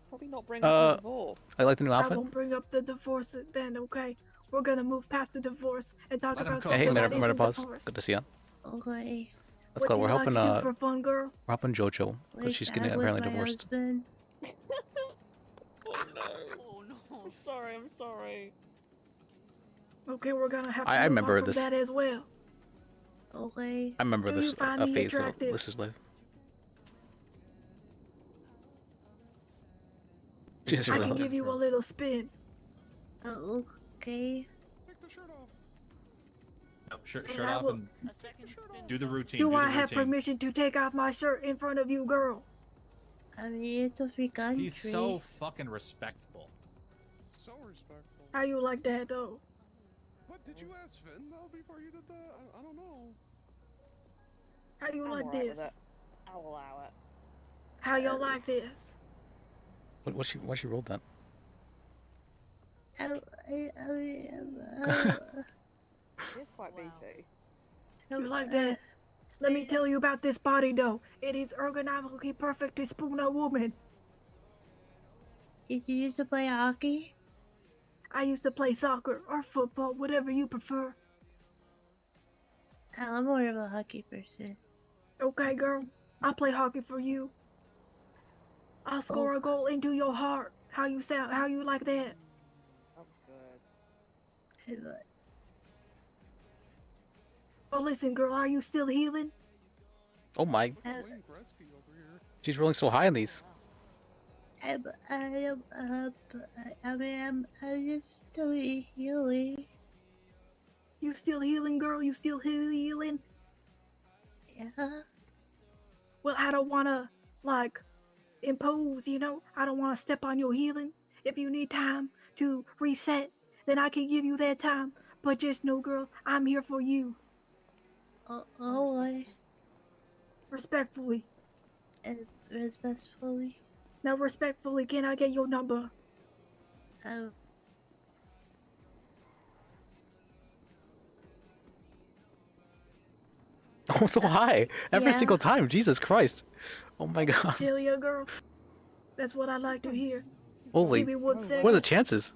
S5: Probably not bring up the
S1: Uh,
S5: divorce.
S1: I like the new
S26: I
S1: outfit.
S26: won't bring up the divorce then, okay? We're gonna move past the divorce and talk about
S1: Hey,
S26: something that isn't
S1: Metapause.
S26: divorce.
S1: Good to see you.
S15: Okay.
S1: Let's
S26: What
S1: go.
S26: do
S1: We're
S26: you
S1: helping
S26: like to do for fun, girl?
S1: we're helping Jojo because
S15: Wake
S1: she's
S15: up
S1: getting
S15: with
S1: apparently
S15: my
S1: divorced.
S15: husband.
S5: Oh no. I'm sorry.
S26: Okay, we're gonna have to
S1: I
S26: move
S1: remember
S26: on from
S1: this.
S26: that as well.
S15: Okay.
S1: I remember
S26: Do
S1: this
S26: you find me
S1: phase of
S26: attractive?
S1: Liz's life. Just
S26: I
S1: really
S26: can give you a little spin.
S15: Okay.
S25: Shirt
S26: And I
S25: off
S26: will-
S25: and do the routine.
S26: Do
S25: the
S26: I have
S25: routine.
S26: permission to take off my shirt in front of you, girl?
S15: I mean, it's a free country.
S25: He's so fucking respectful.
S19: So respectful.
S26: How you like that, though?
S19: What did you ask Finn though before you did that? I don't know.
S26: How do you
S5: I'm
S26: like
S5: alright with
S26: this?
S5: it. I'll allow it.
S26: How y'all like this?
S1: Why she rolled that?
S5: It's quite beefy.
S26: You like that? Let me tell you about this body, though. It is ergonomically perfect to spoon a woman.
S15: Did you used to play hockey?
S26: I used to play soccer or football, whatever you prefer.
S15: I'm more of a hockey person.
S26: Okay, girl. I'll play hockey for you. I'll score a goal into your heart. How you sound? How you like that?
S3: That's good.
S26: Oh, listen, girl. Are you still healing?
S1: Oh my. She's rolling so high on these.
S15: I'm just still healing.
S26: You still healing, girl? You still healing?
S15: Yeah.
S26: Well, I don't wanna like impose, you know. I don't wanna step on your healing. If you need time to reset, then I can give you that time. But just know, girl, I'm here for you.
S15: Oh,
S26: Respectfully.
S15: Respectfully.
S26: Now, respectfully, can I get your number?
S15: Oh.
S1: Oh, so high every
S26: Yeah.
S1: single time. Jesus Christ. Oh my god.
S26: Hell yeah, girl. That's what I like to hear.
S1: Holy.
S26: Give me 1 second.
S1: What are the chances?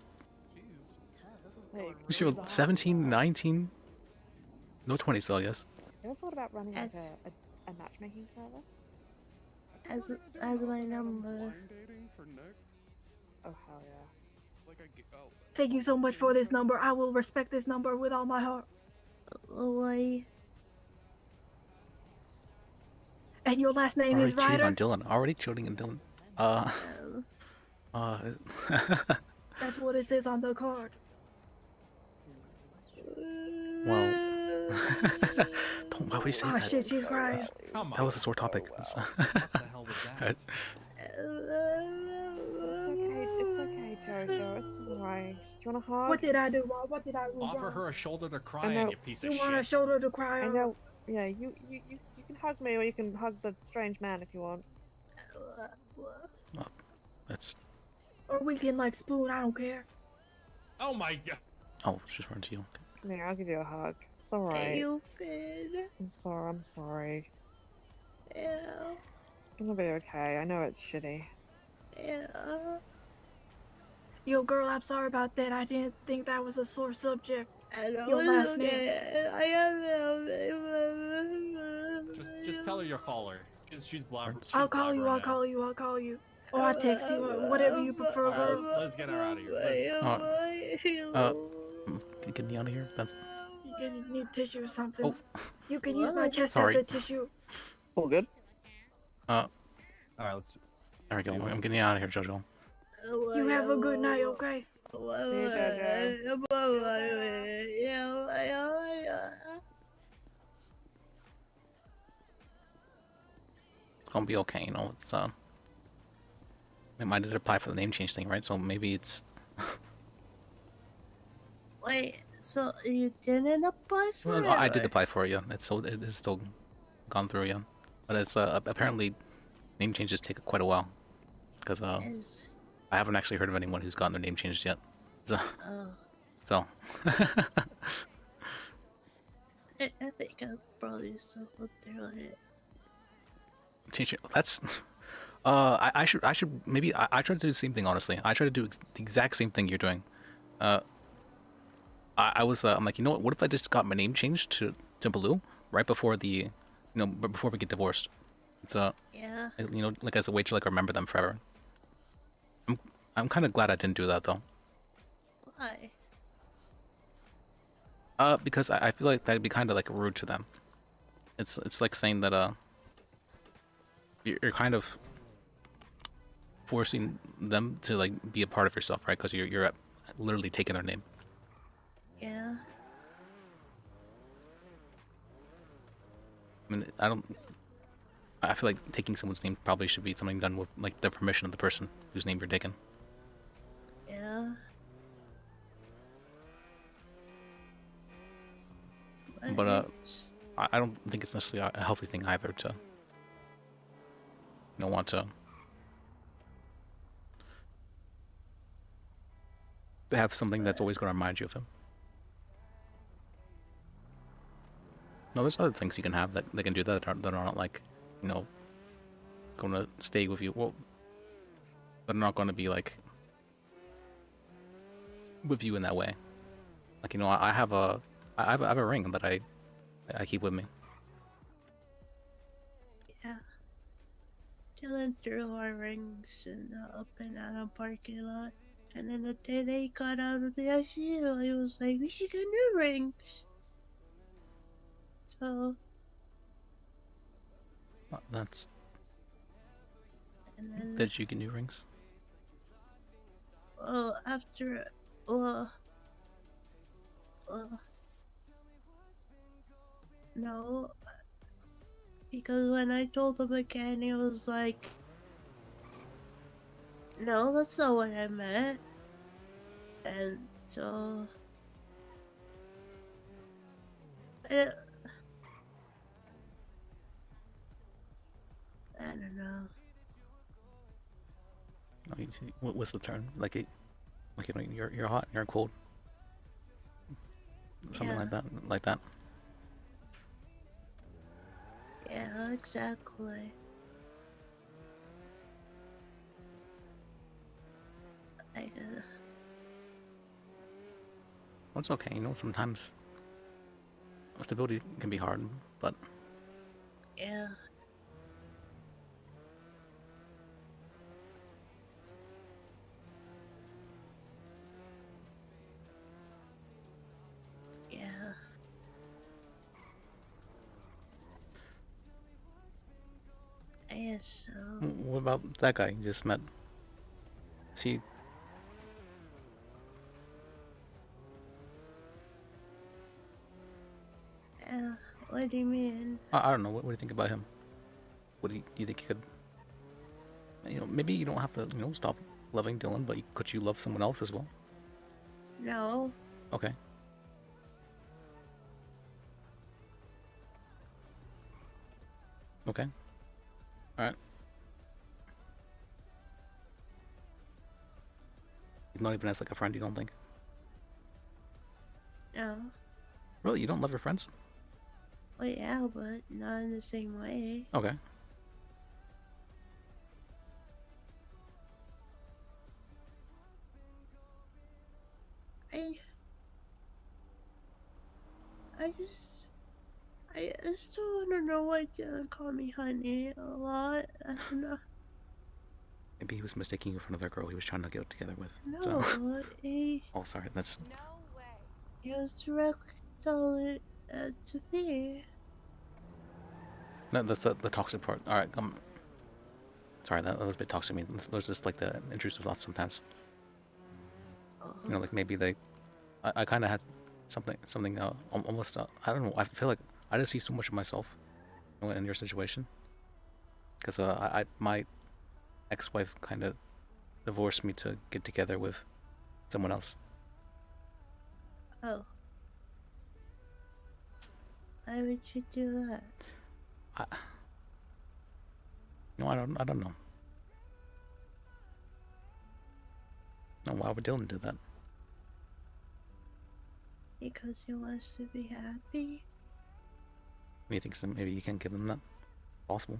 S3: Like,
S1: She rolled 17, 19. No 20s though, yes.
S3: you ever thought about running like a matchmaking service?
S15: As my number.
S3: Oh hell yeah.
S26: Thank you so much for this number. I will respect this number with all my heart.
S15: Why?
S26: And your last name
S1: Already
S26: is
S1: cheating
S26: Ryder?
S1: on Dylan. Already cheating on Dylan.
S26: That's what it says on the card.
S1: Well. Why would you say
S26: Oh
S1: that?
S26: shit, she's crying.
S1: That was a sore topic.
S3: It's okay, Jojo. It's alright. Do you want a hug?
S26: What did I do wrong? What did I do
S25: Offer
S26: wrong?
S25: her a shoulder to cry
S3: I know.
S25: on, you piece of
S26: You want a
S25: shit.
S26: shoulder to cry
S3: I
S26: on?
S3: know. Yeah, you can hug me, or you can hug the strange man if you want.
S1: That's.
S26: Or we can like spoon, I don't care.
S25: Oh my god.
S1: Oh, she's running to you.
S3: Come here, I'll give you a hug. It's alright.
S15: You Finn.
S3: I'm sorry.
S15: Yeah.
S3: It's gonna be okay. I know it's shitty.
S15: Yeah.
S26: Yo, girl, I'm sorry about that. I didn't think that was a sore subject.
S15: I know
S26: Your
S15: it's
S26: last name.
S15: okay. I am.
S25: Just tell her you'll call her. She's blabber.
S26: I'll call you, I'll call you, I'll call you. Or I'll text you, whatever you prefer,
S25: Alright,
S26: girl.
S25: let's get her out of here.
S1: Get me out of here. That's.
S26: You can need tissue or something.
S1: Oh.
S26: You can use my chest
S1: Sorry.
S26: as a tissue.
S3: All good.
S25: Alright, let's.
S1: There we go. I'm getting out of here, Jojo.
S26: You have a good night, okay?
S1: It's gonna be okay, you know. It's It might have applied for the name change thing, right? So maybe it's.
S15: Wait, so you didn't apply for
S1: Well,
S15: it?
S1: no, I did apply for it, yeah. It is still gone through, yeah. But it's apparently name changes take quite a while, because I haven't actually heard of anyone who's gotten their name changed yet. So.
S15: Oh.
S1: So.
S15: I think I'm probably still go through it.
S1: Change it. That's. I should maybe I try to do the same thing. Honestly, I try to do the exact same thing you're doing. I was I'm like, you know what if I just got my name changed to Baloo right before before we get divorced. It's
S15: Yeah.
S1: you know, like as a way to like remember them forever. I'm kind of glad I didn't do that though.
S15: Why?
S1: Because I feel like that'd be kind of like rude to them. It's like saying that you're kind of forcing them to like be a part of yourself, right? Because you're literally taking their name.
S15: Yeah.
S1: I mean, I feel like taking someone's name probably should be something done with like the permission of the person whose name you're taking.
S15: Yeah.
S1: But I don't think it's necessarily a healthy thing either to want to have something that's always going to remind you of him. No, there's other things you can have that they can do that are not like, going to stay with you. Well, they're not going to be like with you in that way. Like, you know, I have a I have a ring that I keep with me.
S15: Yeah. Dylan threw our rings in the open out of parking lot. And then the day they got out of the ICU, he was like, we should get new rings. So,
S1: That's.
S15: and then,
S1: Did you get new rings?
S15: well, after, well, no, because when I told him again, he was like, no, that's not what I meant. And so, I don't know.
S1: Oh, what's the term? Like it, like, you know, you're hot, you're cold. Something
S15: Yeah.
S1: like that, like that.
S15: Yeah, exactly. Like,
S1: Well, it's okay, you know. Sometimes stability can be hard, but
S15: yeah. Yeah. I guess so.
S1: what about that guy you just met? See,
S15: Yeah. What do you mean?
S1: I don't know. What do you think about him? What do you think he could? You know, maybe you don't have to, you know, stop loving Dylan, but could you love someone else as well?
S15: No.
S1: Okay. Okay. All right. Not even as like a friend, you don't think?
S15: No.
S1: Really, you don't love your friends?
S15: Well, yeah, but not in the same way.
S1: Okay.
S15: I still want to know why Dylan called me honey a lot. I don't know.
S1: Maybe he was mistaking you for another girl he was trying to get together with.
S15: No,
S1: So.
S15: he
S1: Oh, sorry. That's.
S15: was directly telling it to me.
S1: No, that's the toxic part. All right. Sorry, that was a bit toxic. I mean, there's just like the intrusive thoughts sometimes. You know, like maybe I kind of had something almost. I don't know. I feel like I just see so much of myself, you know, in your situation. Because my ex-wife kind of divorced me to get together with someone else.
S15: Oh. Why would you do that?
S1: No, I don't know. No, why would Dylan do that?
S15: Because he wants to be happy?
S1: You think maybe you can't give him that? Possible.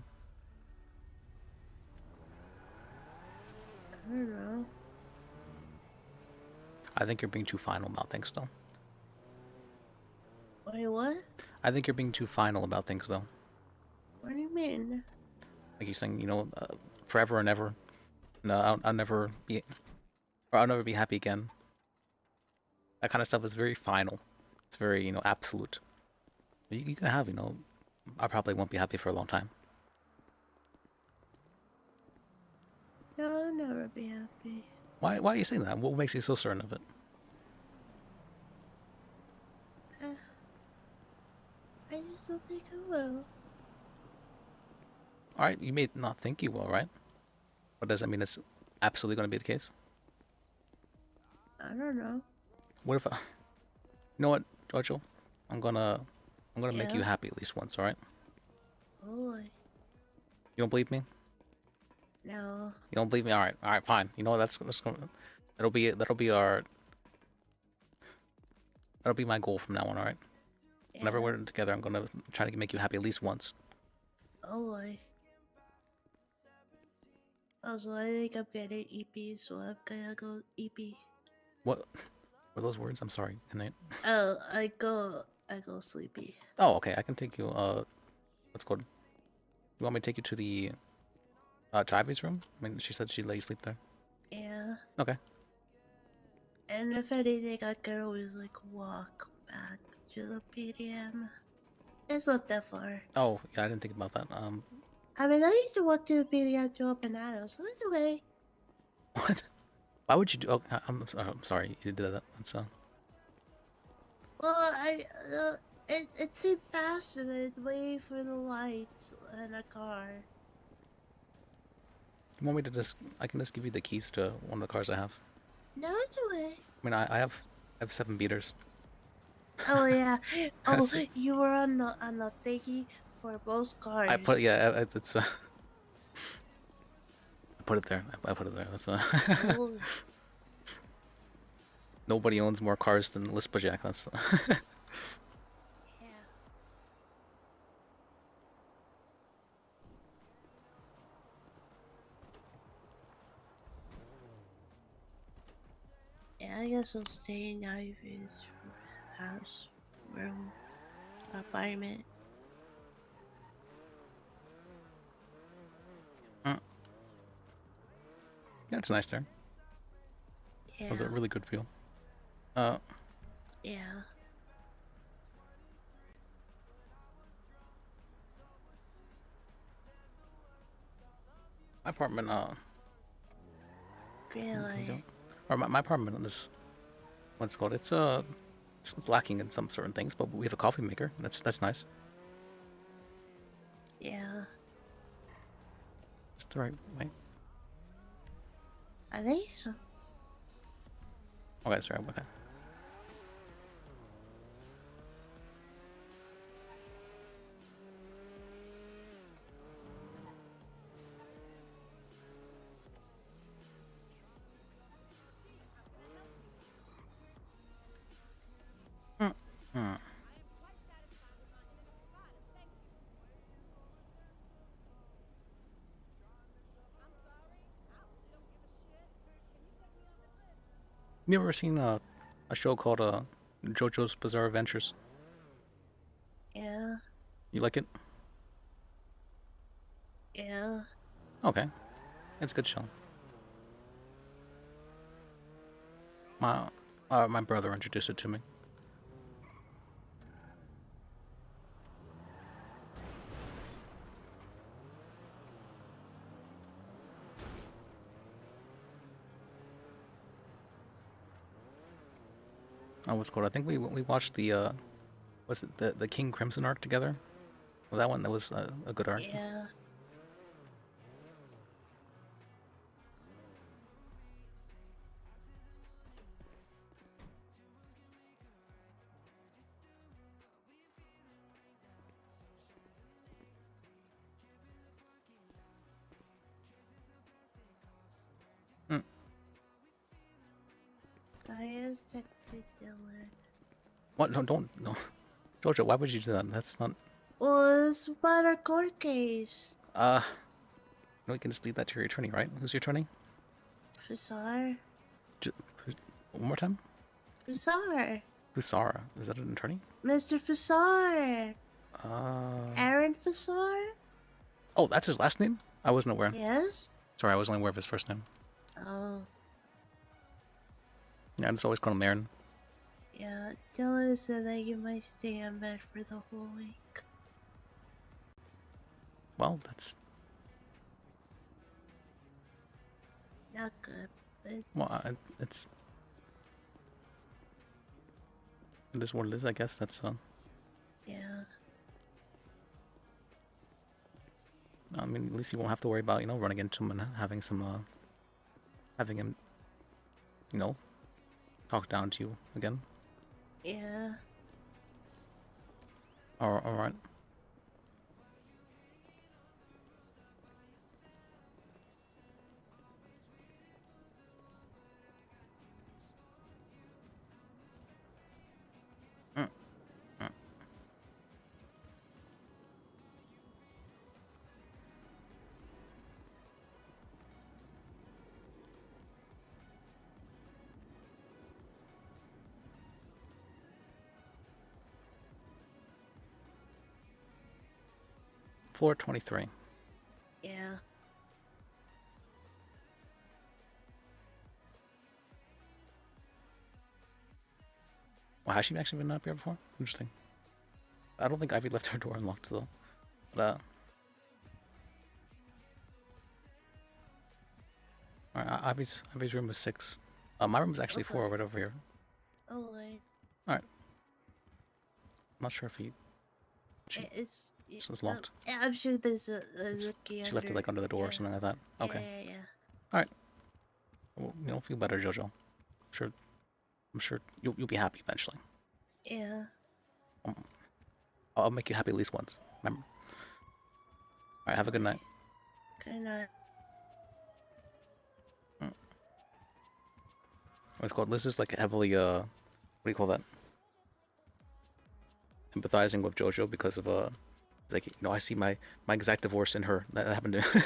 S15: I don't know.
S1: I think you're being too final about things, though.
S15: Wait, what?
S1: I think you're being too final about things, though.
S15: What do you mean?
S1: Like you're saying, you know, forever and ever. No, I'll never be, or I'll never be happy again. That kind of stuff is very final. It's very, you know, absolute. You can have, you know, I probably won't be happy for a long time.
S15: No, I'll never be happy.
S1: Why are you saying that? What makes you so certain of it?
S15: I just don't think I will.
S1: Alright, you may not think you will, right? But does that mean it's absolutely going to be the case?
S15: I don't know.
S1: What if you know what, Jojo? I'm gonna make you
S15: Yeah?
S1: happy at least once, alright?
S15: Boy.
S1: You don't believe me?
S15: No.
S1: You don't believe me? Alright, fine. You know what, that'll be my goal from now on, alright? Whenever
S15: Yeah.
S1: we're together, I'm gonna try to make you happy at least once.
S15: Oh boy. Also, I think I'm getting EP, so I'm gonna go EP.
S1: What? Were those words? I'm sorry. Can I?
S15: Oh, I go sleepy.
S1: Oh, okay. I can take you. What's called? You want me to take you to the Ivy's room? I mean, she said she'd let you sleep there.
S15: Yeah.
S1: Okay.
S15: And if anything, I could always like walk back to the PDM. It's not that far.
S1: Oh, yeah. I didn't think about that.
S15: I mean, I used to walk to the PDM to open Banana, so it's okay.
S1: What? Why would you do? Oh, I'm sorry. You did that. That's
S15: Well, it seemed faster than waiting for the lights in a car.
S1: You want me to just? I can just give you the keys to one of the cars I have.
S15: No, it's okay.
S1: I mean, I have 7 beaters.
S15: Oh yeah. Oh,
S1: That's-
S15: you were on the thingy for both cars.
S1: I put it's. I put it there. I put it there. That's
S15: Oh.
S1: Nobody owns more cars than Lispajack. That's.
S15: Yeah, I guess I'll stay in Ivy's house, room, apartment.
S1: Yeah, it's nice there.
S15: Yeah.
S1: It was a really good feel.
S15: Yeah.
S1: My apartment,
S15: Really?
S1: or my apartment is, what's it called? It's lacking in some certain things, but we have a coffee maker. That's nice.
S15: Yeah.
S1: It's the right way.
S15: I think so.
S1: Okay, sorry. Okay. You ever seen a show called JoJo's Bizarre Adventures?
S15: Yeah.
S1: You like it?
S15: Yeah.
S1: Okay, it's a good show. My brother introduced it to me. Oh, what's called? I think we watched the was it the King Crimson arc together? Well, that one that was a good arc.
S15: Yeah. I is texting Dylan.
S1: What? No, don't no, Jojo. Why would you do that? That's not.
S15: Was about our court case.
S1: No, we can just leave that to your attorney, right? Who's your attorney?
S15: Fasar.
S1: One more time.
S15: Fasar.
S1: Fusara. Is that an attorney?
S15: Mr. Fasar. Aaron Fasar?
S1: Oh, that's his last name? I wasn't aware.
S15: Yes?
S1: Sorry, I was only aware of his first name.
S15: Oh.
S1: Yeah, I just always call him Aaron.
S15: Yeah, Dylan said that you might stay in bed for the whole week.
S1: Well, that's...
S15: Not good, but...
S1: Well, it's... It is what it is, I guess. That's,
S15: Yeah.
S1: I mean, at least you won't have to worry about, running into him and having some, having him, talk down to you again.
S15: Yeah.
S1: Alright. floor 23.
S15: Yeah.
S1: Well, has she actually been up here before? Interesting. I don't think Ivy left her door unlocked though. But alright, Ivy's room was 6. My room is actually 4 right over here.
S15: Oh, wait.
S1: Alright. I'm not sure if it's locked.
S15: I'm sure there's a key
S1: She left it like under the door or something like that. Okay.
S15: Yeah.
S1: Alright. Well, you'll feel better, Jojo. I'm sure you'll be happy eventually.
S15: Yeah.
S1: I'll make you happy at least once. Remember. Alright, have a good night.
S15: Good night.
S1: What's called? Liz is like heavily what do you call that? Empathizing with Jojo because of it's like, you know, I see my exact divorce in her. That happened to It's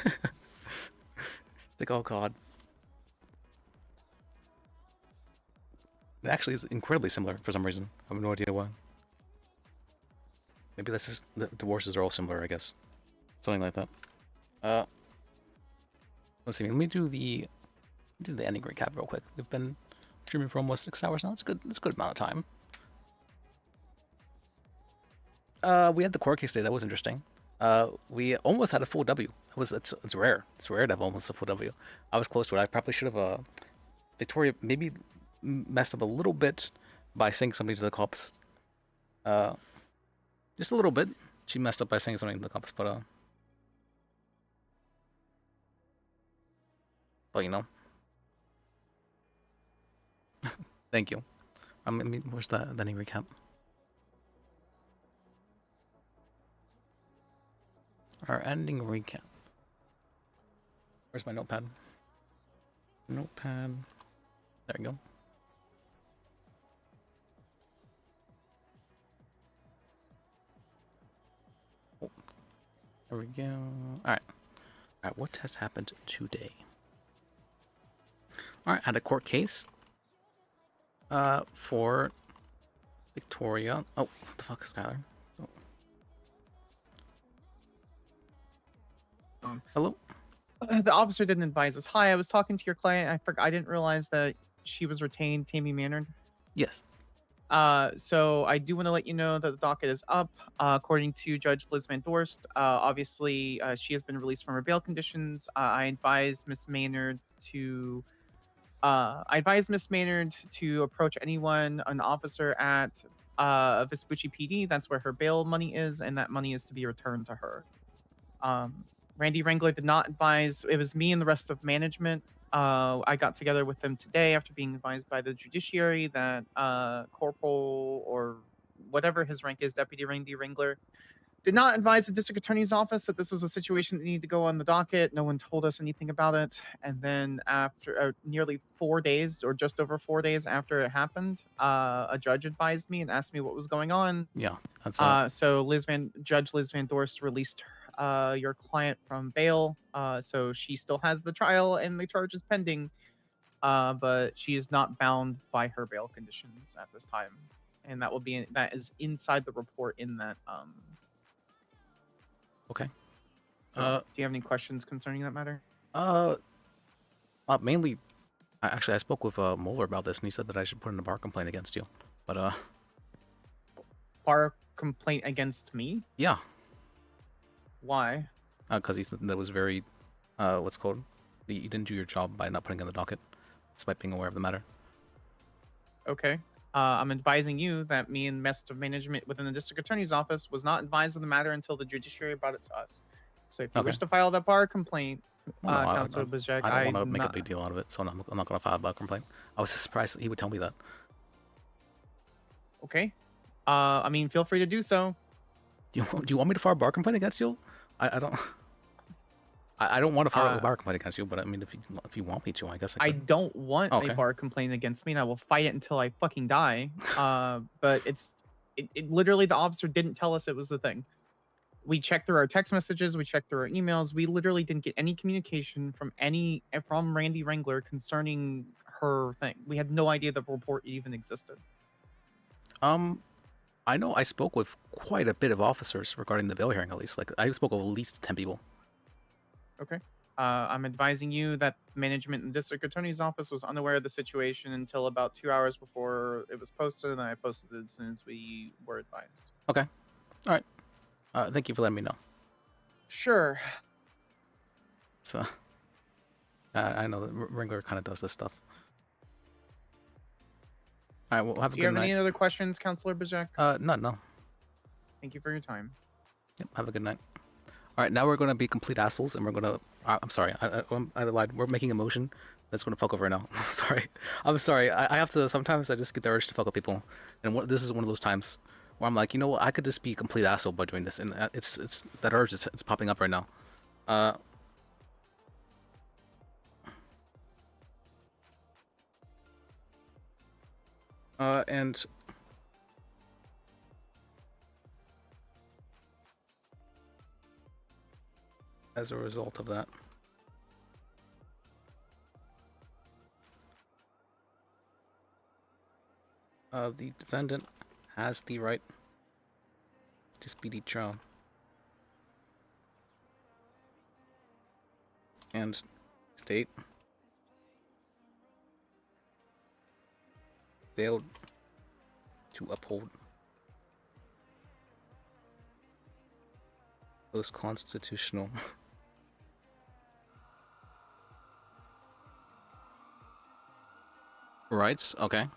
S1: like, oh god. It actually is incredibly similar for some reason. I have no idea why. Maybe that's just the divorces are all similar, I guess. Something like that. Let's see, let me do the ending recap real quick. We've been streaming for almost 6 hours now. It's a good amount of time. We had the court case today. That was interesting. We almost had a full W. It's rare. It's rare to have almost a full W. I was close to it. I probably should have. Victoria maybe messed up a little bit by saying something to the cops. Just a little bit. She messed up by saying something to the cops, but you know. Thank you. I mean, where's the ending recap? Our ending recap. Where's my notepad? Notepad. There you go. Oh, there we go. Alright. Alright, what has happened today? Alright, had a court case. For Victoria. Oh, what the fuck is Skylar? Oh. Hello?
S2: The officer didn't advise us. Hi, I was talking to your client. I didn't realize that she was retained, Tammy Maynard.
S1: Yes.
S2: So I do want to let you know that the docket is up. According to Judge Liz Van Dorst, obviously she has been released from her bail conditions. I advise Miss Maynard to approach anyone, an officer at Vespucci PD. That's where her bail money is, and that money is to be returned to her. Randy Wrangler did not advise. It was me and the rest of management. I got together with them today after being advised by the judiciary that Corporal or whatever his rank is, Deputy Randy Wrangler, did not advise the district attorney's office that this was a situation that needed to go on the docket. No one told us anything about it. And then after nearly 4 days, or just over 4 days after it happened, a judge advised me and asked me what was going on.
S1: Yeah, that's
S2: so Judge Liz Van Dorst released your client from bail. So she still has the trial and the charge is pending. But she is not bound by her bail conditions at this time. And that is inside the report in that
S1: Okay.
S2: So, do you have any questions concerning that matter?
S1: Mainly, I spoke with Moeller about this, and he said that I should put in a bar complaint against you. But
S2: bar complaint against me?
S1: Yeah.
S2: Why?
S1: Because he said that was very, what's called, you didn't do your job by not putting in the docket, despite being aware of the matter.
S2: Okay. I'm advising you that me and rest of management within the district attorney's office was not advised of the matter until the judiciary brought it to us. So if you wish to file that bar complaint, Councilor Bizek,
S1: I don't want to make a big deal out of it, so I'm not going to file a bar complaint. I was surprised that he would tell me that.
S2: Okay. I mean, feel free to do so.
S1: Do you want me to file a bar complaint against you? I don't. I don't want to file a bar complaint against you, but I mean, if you want me to, I guess I could.
S2: I don't want a bar complaint against me, and I will fight it until I fucking die. But it literally, the officer didn't tell us it was the thing. We checked through our text messages, we checked through our emails. We literally didn't get any communication from Randy Wrangler concerning her thing. We had no idea the report even existed.
S1: I know I spoke with quite a bit of officers regarding the bail hearing, at least. Like, I spoke with at least 10 people.
S2: Okay. I'm advising you that management in the district attorney's office was unaware of the situation until about 2 hours before it was posted, and I posted it as soon as we were advised.
S1: Okay. All right. Thank you for letting me know.
S2: Sure.
S1: So, I know that Ringler kind of does this stuff. All right, well, have a
S2: Do you
S1: good
S2: have
S1: night.
S2: any other questions, Counselor Bajek?
S1: No.
S2: Thank you for your time.
S1: Yep, have a good night. All right, now we're going to be complete assholes, and we're going to... I'm sorry, I lied. We're making a motion that's going to fuck over now. Sorry. I'm sorry. I have to... Sometimes I just get the urge to fuck with people. And this is one of those times where I'm like, you know what? I could just be a complete asshole by doing this. And it's that urge, it's popping up right now. And... as a result of that... the defendant has the right to speedy trial. And state failed to uphold those constitutional rights. Okay.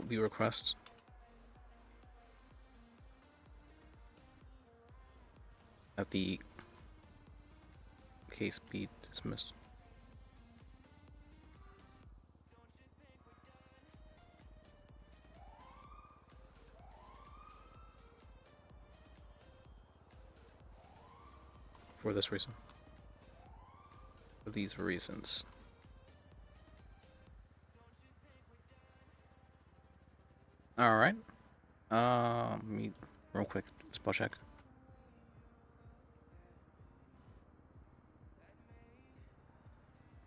S1: We request that the case be dismissed. For this reason. For these reasons. Alright. Let me real quick spell check.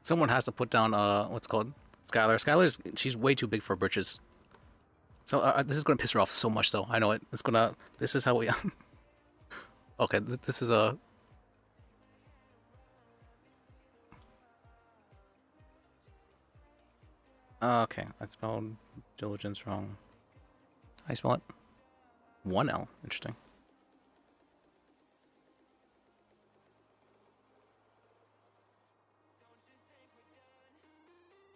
S1: Someone has to put down what's it called? Skylar. Skylar's she's way too big for britches. So this is gonna piss her off so much though. I know it. It's gonna this is how we okay, this is a okay, I spelled diligence wrong. How do I spell it? 1L. Interesting.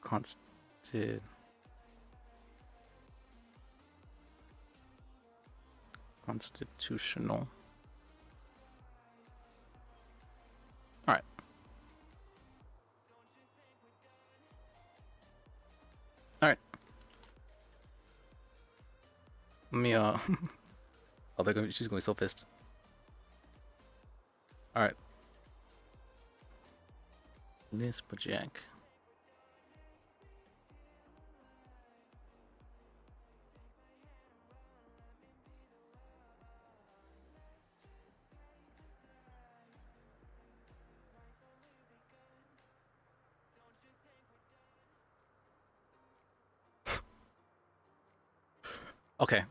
S1: Constitutional. All right. All right. Let me oh, she's gonna be so pissed. All right. Miss Bajak. Okay,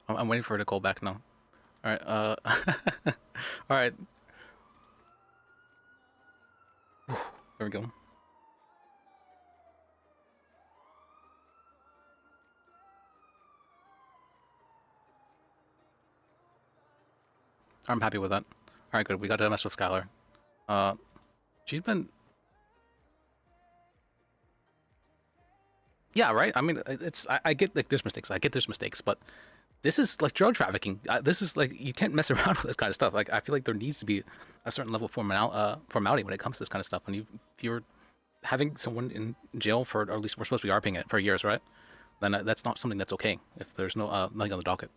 S1: I'm waiting for her to call back now. All right, all right. There we go. I'm happy with that. All right, good. We got to mess with Skylar. She's been. Yeah, right. I mean, I get like there's mistakes. I get there's mistakes, but this is like drug trafficking. This is like you can't mess around with this kind of stuff. Like I feel like there needs to be a certain level of formality when it comes to this kind of stuff. When if you're having someone in jail for, or at least we're supposed to be RPing it for years, right? Then that's not something that's okay if there's no nothing on the docket.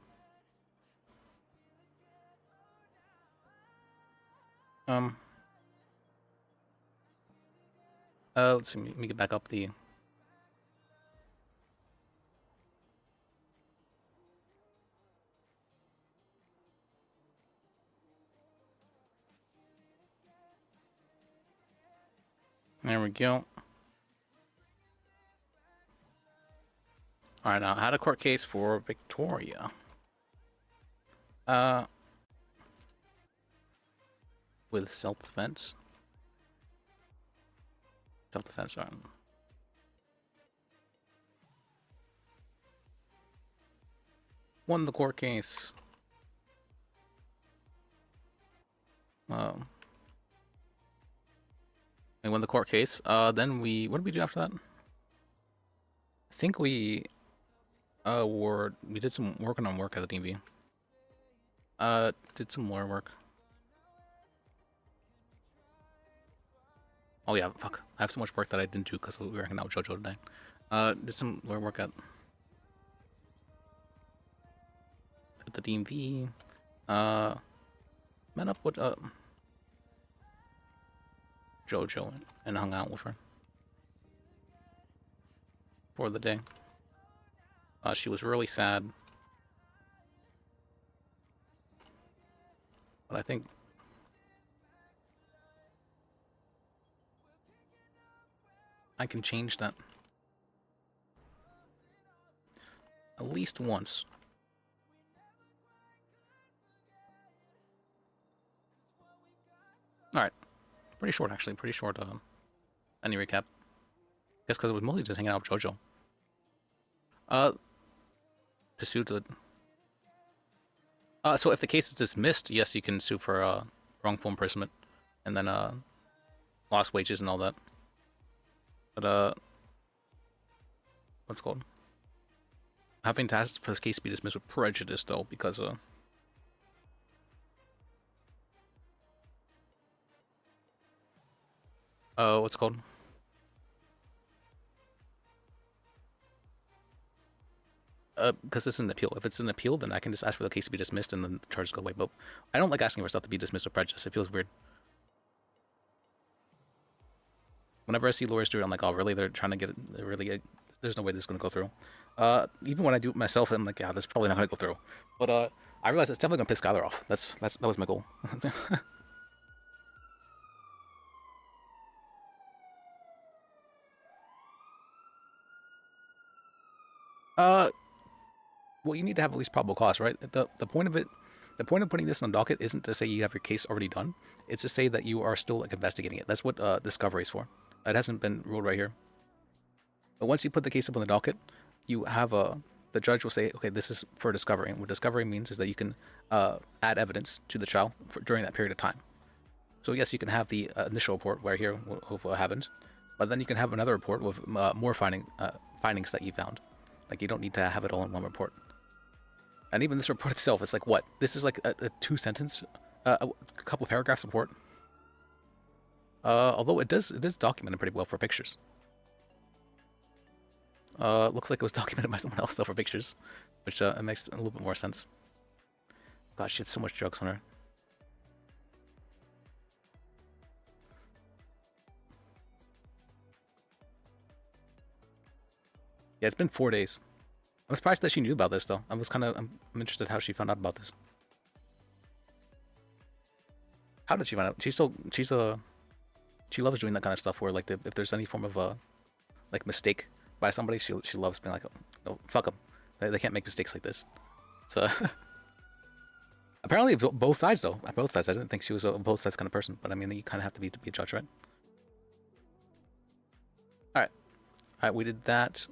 S1: Let's see. Let me get back up the. There we go. Alright, now how to court case for Victoria. With self-defense. Self-defense on. Won the court case. We won the court case. Then what did we do after that? I think we did some work at the DMV. Did some lawyer work. Oh yeah, fuck. I have so much work that I didn't do because we were hanging out with JoJo today. Did some lawyer work at the DMV. Met up with JoJo and hung out with her for the day. She was really sad, but I think I can change that at least once. Alright. Pretty short, actually. Pretty short, any recap. Guess because it was mostly just hanging out with JoJo. To sue the... so if the case is dismissed, yes, you can sue for, wrongful imprisonment. And then, lost wages and all that. But, what's it called? Having to ask for this case to be dismissed with prejudice, though, because, what's it called? Because it's an appeal. If it's an appeal, then I can just ask for the case to be dismissed and then the charges go away. But I don't like asking for stuff to be dismissed with prejudice. It feels weird. Whenever I see lawyers do it, I'm like, oh, really? They're trying to get it. Really, there's no way this is going to go through. Even when I do it myself, I'm like, yeah, this is probably not going to go through. But I realize it's definitely going to piss Skylar off. That was my goal. Well, you need to have at least probable cause, right? The point of it, the point of putting this on the docket isn't to say you have your case already done. It's to say that you are still like investigating it. That's what discovery is for. It hasn't been ruled right here. But once you put the case up on the docket, you have the judge will say, okay, this is for discovery. And what discovery means is that you can add evidence to the trial during that period of time. So yes, you can have the initial report where here what happened, but then you can have another report with more findings that you found. Like you don't need to have it all in one report. And even this report itself, it's like what? This is like a 2-sentence, a couple paragraphs report. Although it is documented pretty well for pictures. Looks like it was documented by someone else though for pictures, which it makes a little bit more sense. God, she had so much drugs on her. Yeah, it's been 4 days. I'm surprised that she knew about this, though. I'm interested how she found out about this. How did she find out? She loves doing that kind of stuff where, like, if there's any form of, like, mistake by somebody, she loves being like, oh, fuck them. They can't make mistakes like this. So, apparently both sides, though. Both sides. I didn't think she was a both sides kind of person, but I mean, you kind of have to be a judge, right? Alright, we did that.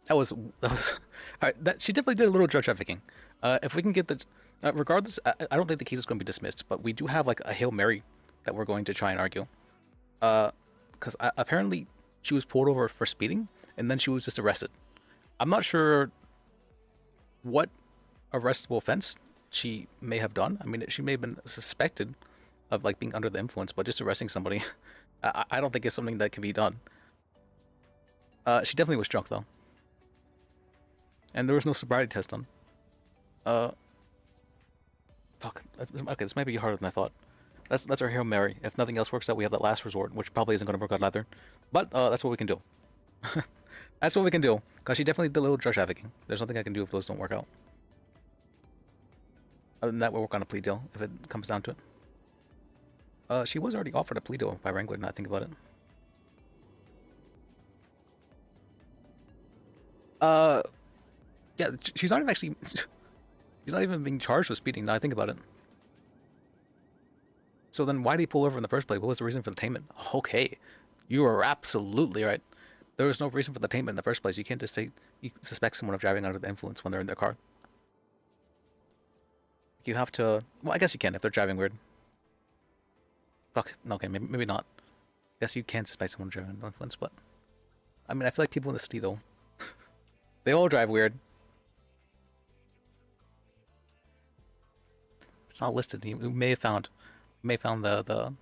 S1: That was alright. She definitely did a little drug trafficking. If we can get the, regardless, I don't think the case is going to be dismissed, but we do have like a Hail Mary that we're going to try and argue. Because apparently she was pulled over for speeding and then she was just arrested. I'm not sure what arrestable offense she may have done. I mean, she may have been suspected of like being under the influence, but just arresting somebody, I don't think it's something that can be done. She definitely was drunk though. And there was no sobriety test done. Fuck. Okay, this might be harder than I thought. That's our Hail Mary. If nothing else works out, we have that last resort, which probably isn't going to work out either. But that's what we can do. That's what we can do. Because she definitely did a little drug trafficking. There's nothing I can do if those don't work out. Other than that, we'll work on a plea deal if it comes down to it. She was already offered a plea deal by Wrangler, now I think about it. Yeah, she's not even actually... she's not even being charged with speeding, now I think about it. So then why did he pull over in the first place? What was the reason for the detainment? Okay, you are absolutely right. There was no reason for the detainment in the first place. You can't just say you suspect someone of driving under the influence when they're in their car. You have to... Well, I guess you can if they're driving weird. Fuck, okay, maybe not. I guess you can suspect someone driving under the influence, but... I mean, I feel like people in the city, though, they all drive weird. It's not listed. You may have found the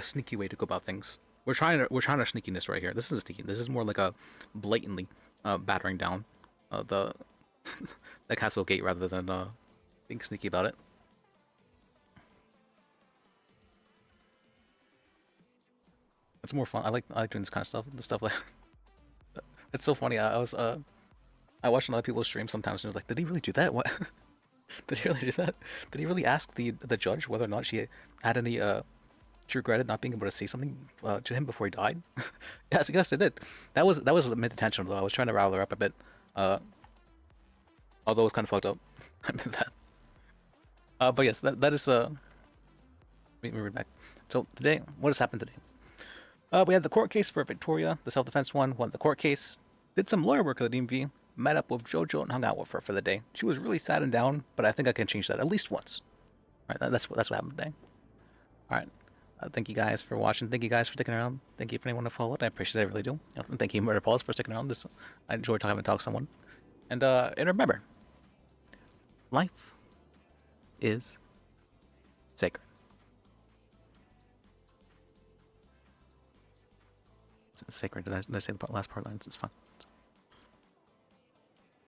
S1: sneaky way to go about things. We're trying to sneakiness right here. This isn't sneaky. This is more like a blatantly battering down the the castle gate rather than being sneaky about it. It's more fun. I like doing this kind of stuff. The stuff like it's so funny. I watched other people's stream sometimes and I was like, did he really do that? What? Did he really do that? Did he really ask the judge whether or not she had any she regretted not being able to say something to him before he died? Yes, I did. That was mid-detention though. I was trying to rile her up a bit. Although it was kind of fucked up. I meant that. But yes, that is Let me read back. So today, what has happened today? We had the court case for Victoria, the self-defense one, won the court case, did some lawyer work at the DMV, met up with JoJo and hung out with her for the day. She was really sad and down, but I think I can change that at least once. All right, that's what happened today. All right, thank you guys for watching. Thank you guys for sticking around. Thank you for anyone who followed. I appreciate it. I really do. And thank you, Murder Pauls, for sticking around. I enjoy having to talk to someone. And remember, life is sacred. It's sacred. Did I say the last part lines? It's fine.